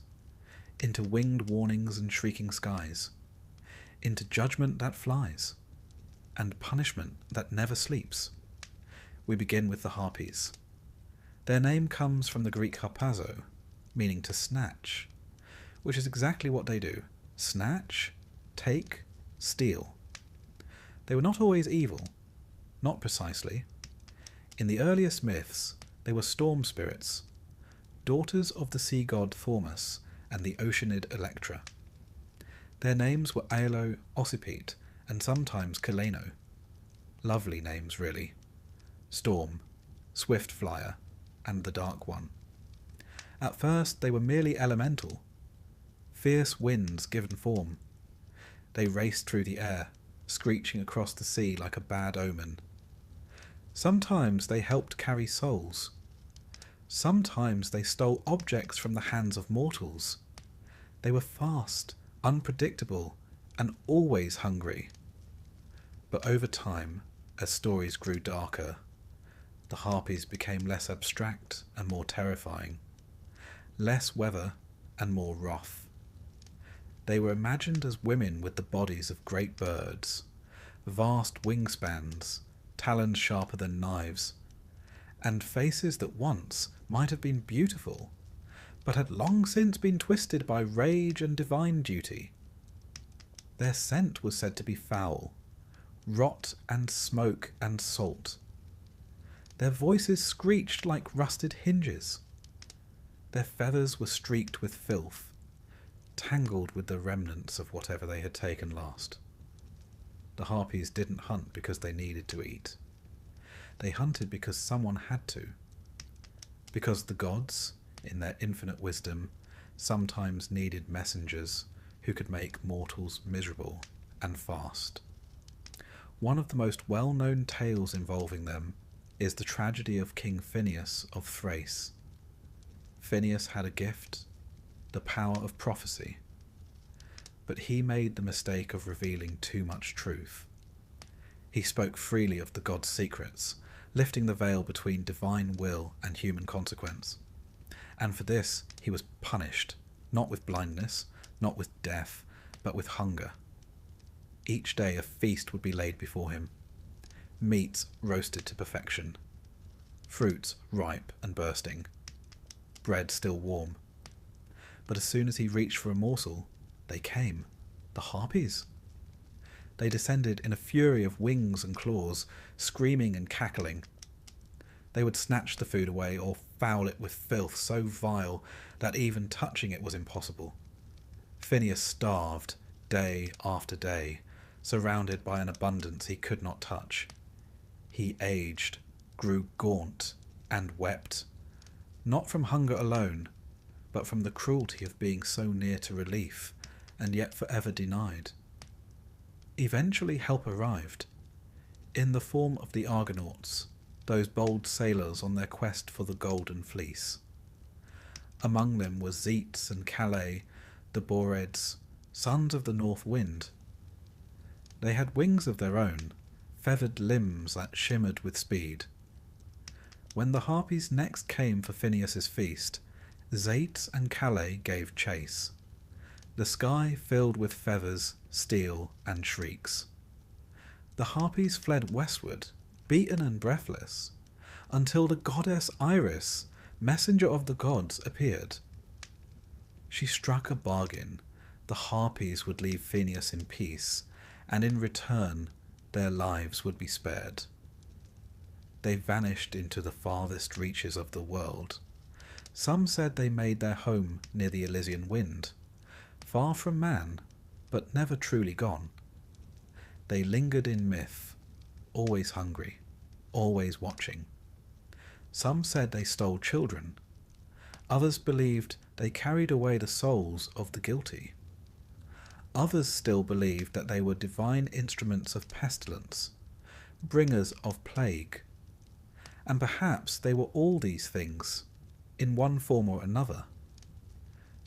into winged warnings and shrieking skies, into judgment that flies, and punishment that never sleeps. We begin with the Harpies. Their name comes from the Greek harpazo, meaning to snatch, which is exactly what they do: snatch, take, steal. They were not always evil, not precisely. In the earliest myths, they were storm spirits, daughters of the sea god Thormus and the oceanid Electra. Their names were Aelo, Ossipete, and sometimes Kaleno. Lovely names, really. Storm, Swift Flyer, and the Dark One. At first they were merely elemental, fierce winds given form. They raced through the air, screeching across the sea like a bad omen. Sometimes they helped carry souls. Sometimes they stole objects from the hands of mortals. They were fast, unpredictable, and always hungry. But over time, as stories grew darker, the Harpies became less abstract and more terrifying, less weather and more wrath. They were imagined as women with the bodies of great birds, vast wingspans, talons sharper than knives, and faces that once might have been beautiful, but had long since been twisted by rage and divine duty. Their scent was said to be foul, rot and smoke and salt. Their voices screeched like rusted hinges. Their feathers were streaked with filth, tangled with the remnants of whatever they had taken last. The Harpies didn't hunt because they needed to eat. They hunted because someone had to. Because the gods, in their infinite wisdom, sometimes needed messengers who could make mortals miserable and fast. One of the most well-known tales involving them is the tragedy of King Phineus of Thrace. Phineus had a gift, the power of prophecy, but he made the mistake of revealing too much truth. He spoke freely of the gods' secrets, lifting the veil between divine will and human consequence. And for this he was punished, not with blindness, not with death, but with hunger. Each day a feast would be laid before him, meats roasted to perfection, fruits ripe and bursting, bread still warm. But as soon as he reached for a morsel, they came, the Harpies. They descended in a fury of wings and claws, screaming and cackling. They would snatch the food away or foul it with filth so vile that even touching it was impossible. Phineus starved day after day, surrounded by an abundance he could not touch. He aged, grew gaunt, and wept, not from hunger alone, but from the cruelty of being so near to relief, and yet forever denied. Eventually help arrived, in the form of the Argonauts, those bold sailors on their quest for the Golden Fleece. Among them were Zetes and Calais, the Boreds, sons of the North Wind. They had wings of their own, feathered limbs that shimmered with speed. When the Harpies next came for Phineus's feast, Zetes and Calais gave chase. The sky filled with feathers, steel, and shrieks. The Harpies fled westward, beaten and breathless, until the goddess Iris, messenger of the gods, appeared. She struck a bargain. The Harpies would leave Phineus in peace, and in return their lives would be spared. They vanished into the farthest reaches of the world. Some said they made their home near the Elysian wind, far from man, but never truly gone. They lingered in myth, always hungry, always watching. Some said they stole children. Others believed they carried away the souls of the guilty. Others still believed that they were divine instruments of pestilence, bringers of plague. And perhaps they were all these things, in one form or another.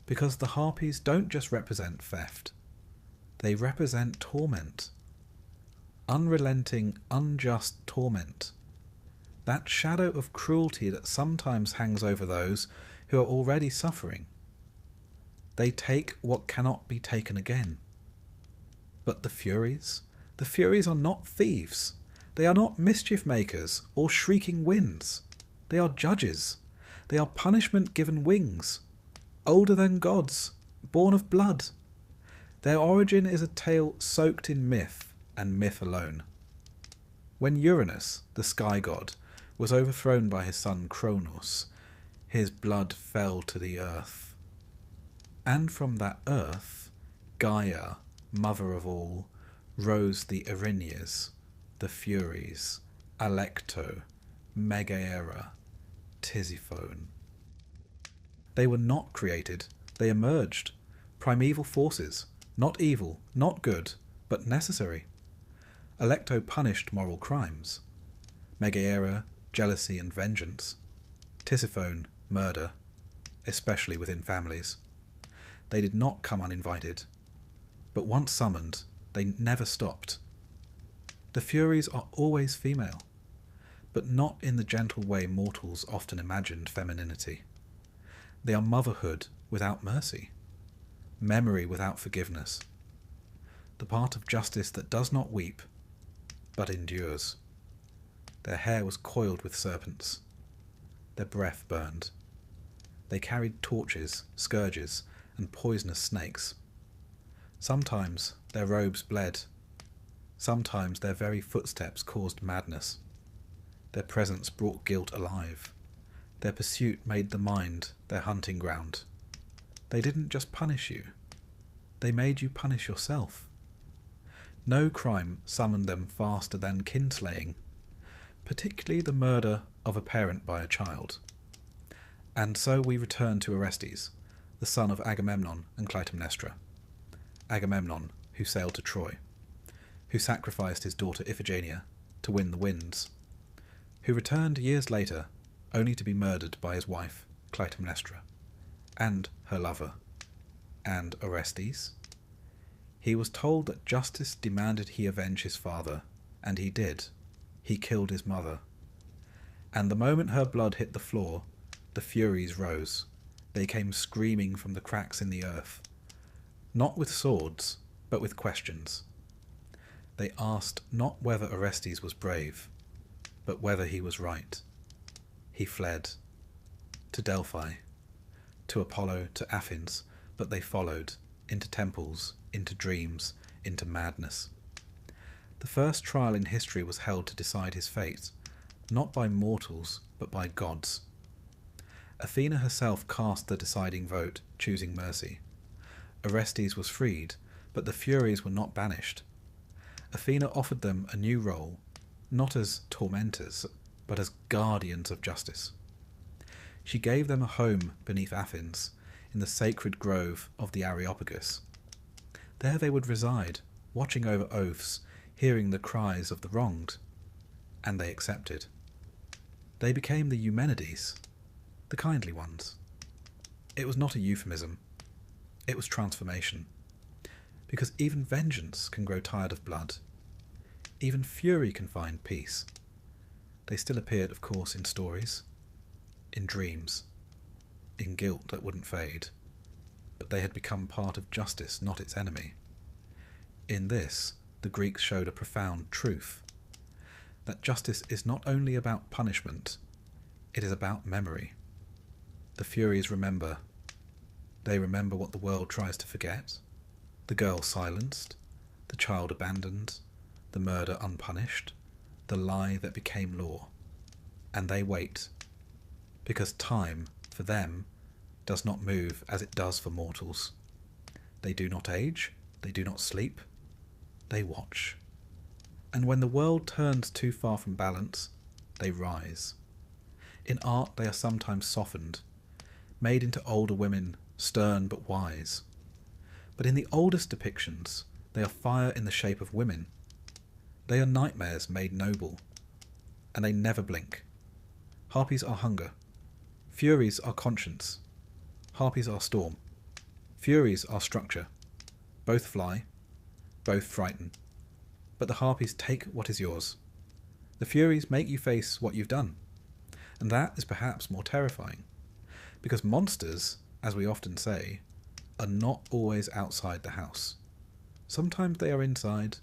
Because the harpies don't just represent theft, they represent torment. Unrelenting, unjust torment. That shadow of cruelty that sometimes hangs over those who are already suffering. They take what cannot be taken again. But the Furies are not thieves. They are not mischief makers or shrieking winds. They are judges. They are punishment given wings. Older than gods, born of blood. Their origin is a tale soaked in myth, and myth alone. When Uranus, the sky god, was overthrown by his son Kronos, his blood fell to the earth. And from that earth, Gaia, mother of all, rose the Erinyes, the Furies, Alecto, Megaera, Tisiphone. They were not created, they emerged. Primeval forces, not evil, not good, but necessary. Alecto punished moral crimes. Megaera, jealousy and vengeance. Tisiphone, murder, especially within families. They did not come uninvited, but once summoned, they never stopped. The Furies are always female, but not in the gentle way mortals often imagined femininity. They are motherhood without mercy, memory without forgiveness, the part of justice that does not weep, but endures. Their hair was coiled with serpents. Their breath burned. They carried torches, scourges, and poisonous snakes. Sometimes their robes bled. Sometimes their very footsteps caused madness. Their presence brought guilt alive. Their pursuit made the mind their hunting ground. They didn't just punish you. They made you punish yourself. No crime summoned them faster than kinslaying, particularly the murder of a parent by a child. And so we return to Orestes, the son of Agamemnon and Clytemnestra. Agamemnon, who sailed to Troy, who sacrificed his daughter Iphigenia to win the winds, who returned years later only to be murdered by his wife, Clytemnestra, and her lover. And Orestes? He was told that justice demanded he avenge his father, and he did. He killed his mother. And the moment her blood hit the floor, the Furies rose. They came screaming from the cracks in the earth, not with swords, but with questions. They asked not whether Orestes was brave, but whether he was right. He fled to Delphi, to Apollo, to Athens, but they followed, into temples, into dreams, into madness. The first trial in history was held to decide his fate, not by mortals, but by gods. Athena herself cast the deciding vote, choosing mercy. Orestes was freed, but the Furies were not banished. Athena offered them a new role, not as tormentors, but as guardians of justice. She gave them a home beneath Athens, in the sacred grove of the Areopagus. There they would reside, watching over oaths, hearing the cries of the wronged. And they accepted. They became the Eumenides, the kindly ones. It was not a euphemism. It was transformation. Because even vengeance can grow tired of blood. Even fury can find peace. They still appeared, of course, in stories, in dreams, in guilt that wouldn't fade, but they had become part of justice, not its enemy. In this, the Greeks showed a profound truth, that justice is not only about punishment, it is about memory. The Furies remember. They remember what the world tries to forget, the girl silenced, the child abandoned, the murder unpunished, the lie that became law. And they wait, because time, for them, does not move as it does for mortals. They do not age, they do not sleep, they watch. And when the world turns too far from balance, they rise. In art they are sometimes softened, made into older women, stern but wise. But in the oldest depictions, they are fire in the shape of women. They are nightmares made noble, and they never blink. Harpies are hunger. Furies are conscience. Harpies are storm. Furies are structure. Both fly, both frighten. But the harpies take what is yours. The furies make you face what you've done. And that is perhaps more terrifying. Because monsters, as we often say, are not always outside the house. Sometimes they are inside.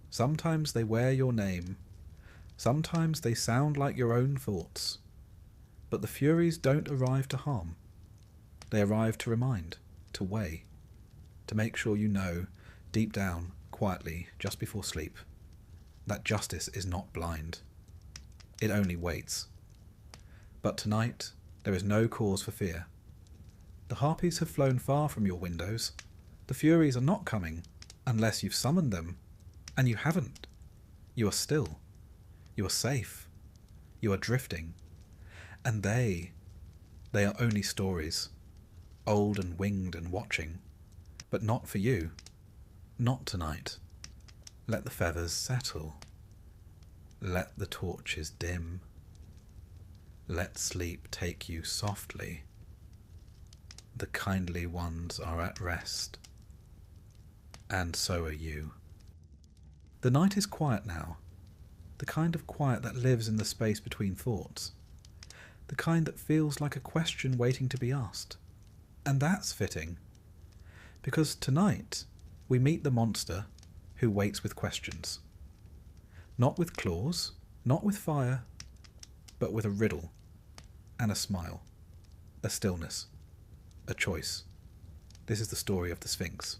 Sometimes they wear your name. Sometimes they sound like your own thoughts. But the furies don't arrive to harm. They arrive to remind, to weigh, to make sure you know, deep down, quietly, just before sleep, that justice is not blind. It only waits. But tonight, there is no cause for fear. The harpies have flown far from your windows. The furies are not coming, unless you've summoned them. And you haven't. You are still. You are safe. You are drifting. And they are only stories, old and winged and watching, but not for you. Not tonight. Let the feathers settle. Let the torches dim. Let sleep take you softly. The kindly ones are at rest. And so are you. The night is quiet now. The kind of quiet that lives in the space between thoughts. The kind that feels like a question waiting to be asked. And that's fitting. Because tonight we meet the monster who waits with questions. Not with claws, not with fire, but with a riddle and a smile, a stillness, a choice. This is the story of the Sphinx.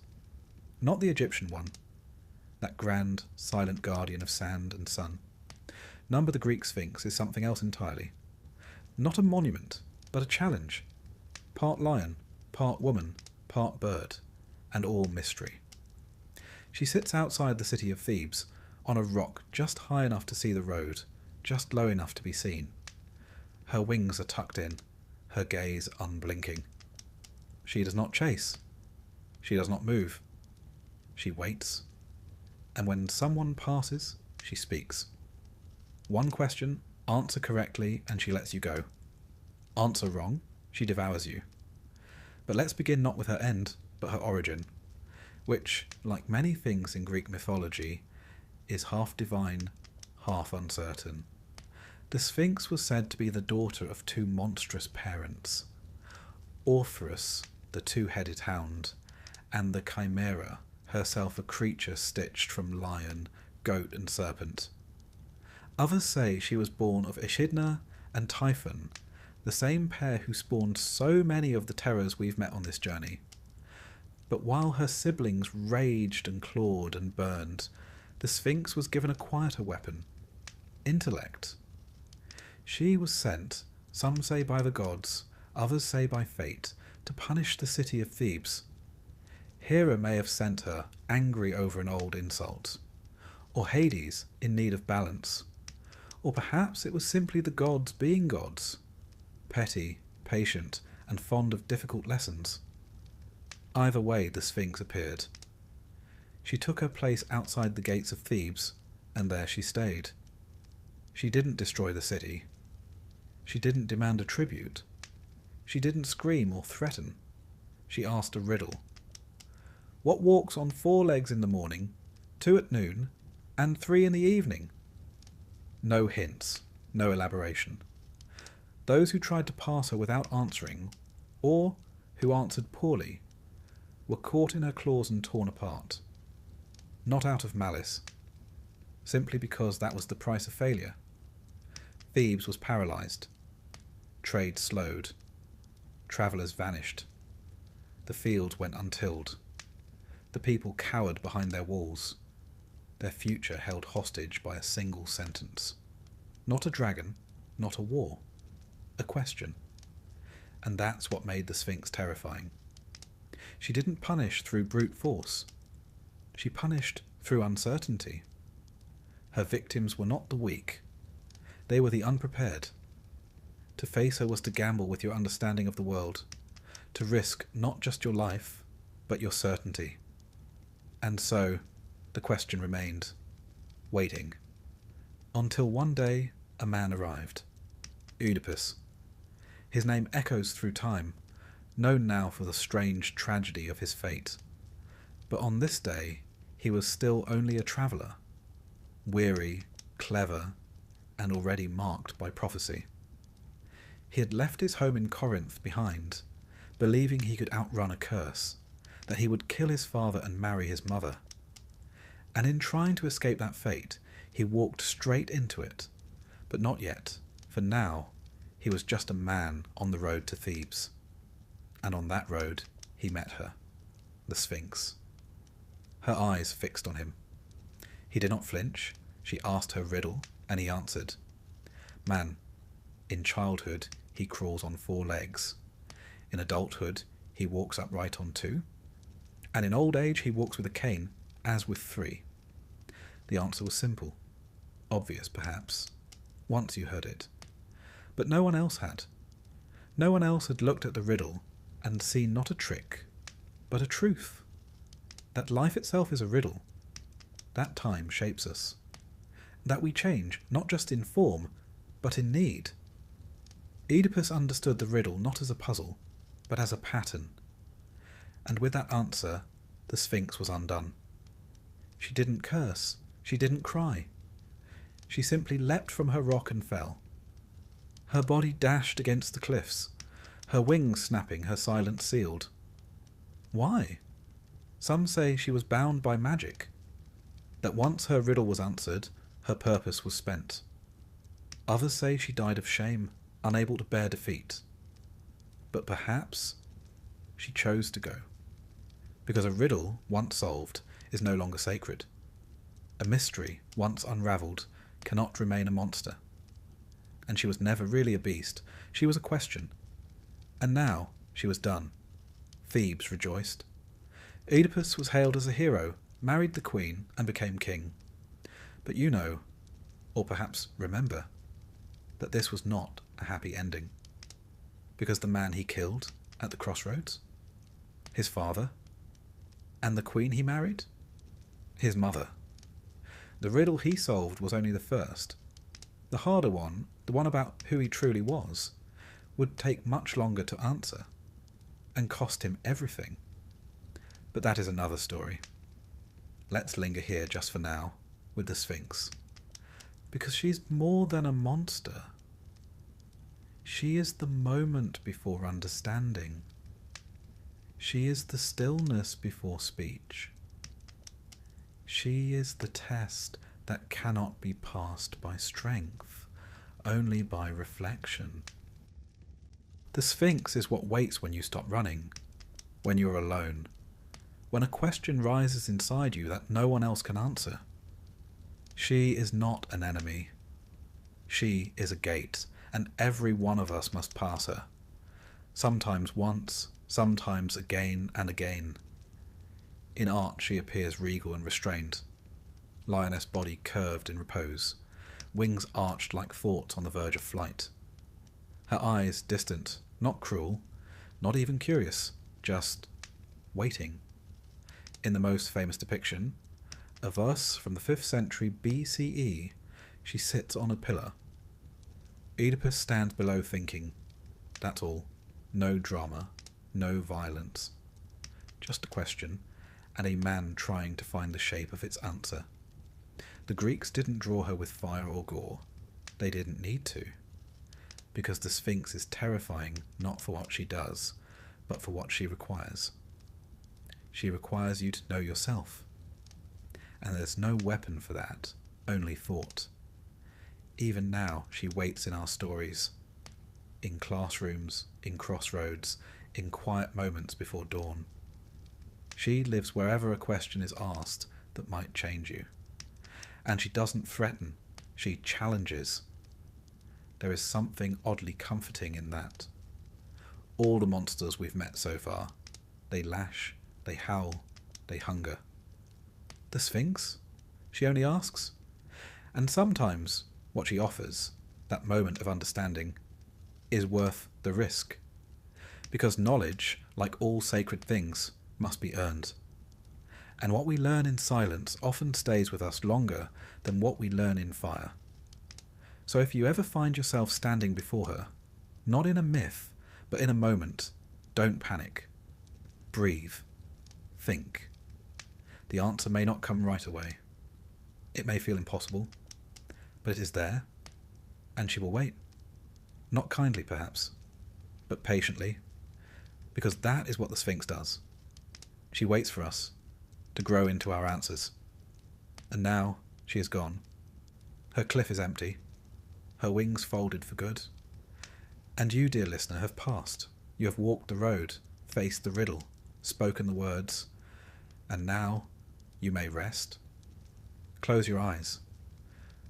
Not the Egyptian one, that grand, silent guardian of sand and sun. Number the Greek Sphinx is something else entirely. Not a monument, but a challenge. Part lion, part woman, part bird, and all mystery. She sits outside the city of Thebes, on a rock just high enough to see the road, just low enough to be seen. Her wings are tucked in, her gaze unblinking. She does not chase. She does not move. She waits. And when someone passes, she speaks. One question, answer correctly, and she lets you go. Answer wrong, she devours you. But let's begin not with her end, but her origin, which, like many things in Greek mythology, is half divine, half uncertain. The Sphinx was said to be the daughter of two monstrous parents, Orpheus, the two-headed hound, and the Chimera, herself a creature stitched from lion, goat and serpent. Others say she was born of Echidna and Typhon, the same pair who spawned so many of the terrors we've met on this journey. But while her siblings raged and clawed and burned, the Sphinx was given a quieter weapon, intellect. She was sent, some say by the gods, others say by fate, to punish the city of Thebes. Hera may have sent her, angry over an old insult, or Hades, in need of balance, or perhaps it was simply the gods being gods, petty, patient, and fond of difficult lessons. Either way, the Sphinx appeared. She took her place outside the gates of Thebes, and there she stayed. She didn't destroy the city. She didn't demand a tribute. She didn't scream or threaten. She asked a riddle. What walks on 4 legs in the morning, 2 at noon, and 3 in the evening? No hints, no elaboration. Those who tried to pass her without answering, or who answered poorly, were caught in her claws and torn apart. Not out of malice, simply because that was the price of failure. Thebes was paralysed. Trade slowed. Travellers vanished. The fields went untilled. The people cowered behind their walls. Their future held hostage by a single sentence. Not a dragon, not a war. A question. And that's what made the Sphinx terrifying. She didn't punish through brute force. She punished through uncertainty. Her victims were not the weak. They were the unprepared. To face her was to gamble with your understanding of the world, to risk not just your life, but your certainty. And so, the question remained, waiting. Until one day, a man arrived. Oedipus. His name echoes through time, known now for the strange tragedy of his fate. But on this day, he was still only a traveller, weary, clever, and already marked by prophecy. He had left his home in Corinth behind, believing he could outrun a curse, that he would kill his father and marry his mother. And in trying to escape that fate, he walked straight into it, but not yet, for now he was just a man on the road to Thebes. And on that road he met her, the Sphinx. Her eyes fixed on him. He did not flinch. She asked her riddle, and he answered. Man, in childhood he crawls on 4 legs. In adulthood he walks upright on 2. And in old age he walks with a cane, as with 3. The answer was simple. Obvious, perhaps. Once you heard it. But no one else had. No one else had looked at the riddle and seen not a trick, but a truth. That life itself is a riddle. That time shapes us. That we change, not just in form, but in need. Oedipus understood the riddle not as a puzzle, but as a pattern. And with that answer, the Sphinx was undone. She didn't curse. She didn't cry. She simply leapt from her rock and fell. Her body dashed against the cliffs, her wings snapping, her silence sealed. Why? Some say she was bound by magic, that once her riddle was answered, her purpose was spent. Others say she died of shame, unable to bear defeat. But perhaps she chose to go, because a riddle once solved is no longer sacred. A mystery once unravelled cannot remain a monster. And she was never really a beast, she was a question. And now she was done. Thebes rejoiced. Oedipus was hailed as a hero, married the queen, and became king. But you know, or perhaps remember, that this was not a happy ending. Because the man he killed at the crossroads, his father, and the queen he married, his mother. The riddle he solved was only the first. The harder one, the one about who he truly was, would take much longer to answer, and cost him everything. But that is another story. Let's linger here just for now, with the Sphinx. Because she's more than a monster. She is the moment before understanding. She is the stillness before speech. She is the test that cannot be passed by strength, only by reflection. The Sphinx is what waits when you stop running, when you're alone, when a question rises inside you that no one else can answer. She is not an enemy. She is a gate, and every one of us must pass her. Sometimes once, sometimes again and again. In art she appears regal and restrained, lioness body curved in repose, wings arched like thoughts on the verge of flight. Her eyes distant, not cruel, not even curious, just waiting. In the most famous depiction, a verse from the 5th century BCE, she sits on a pillar. Oedipus stands below thinking. That's all. No drama, no violence. Just a question, and a man trying to find the shape of its answer. The Greeks didn't draw her with fire or gore. They didn't need to. Because the Sphinx is terrifying not for what she does, but for what she requires. She requires you to know yourself. And there's no weapon for that, only thought. Even now she waits in our stories, in classrooms, in crossroads, in quiet moments before dawn. She lives wherever a question is asked that might change you. And she doesn't threaten, she challenges. There is something oddly comforting in that. All the monsters we've met so far, They lash, they howl, they hunger. The Sphinx? She only asks. And sometimes what she offers, that moment of understanding, is worth the risk. Because knowledge, like all sacred things, must be earned. And what we learn in silence often stays with us longer than what we learn in fire. So if you ever find yourself standing before her, not in a myth, but in a moment, don't panic. Breathe. Think. The answer may not come right away. It may feel impossible, but it is there, and she will wait. Not kindly, perhaps, but patiently, because that is what the Sphinx does. She waits for us to grow into our answers. And now she is gone. Her cliff is empty, her wings folded for good. And you, dear listener, have passed. You have walked the road, faced the riddle, spoken the words, and now you may rest. Close your eyes.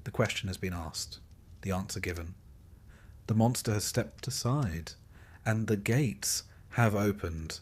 The question has been asked, the answer given. The monster has stepped aside, and the gates have opened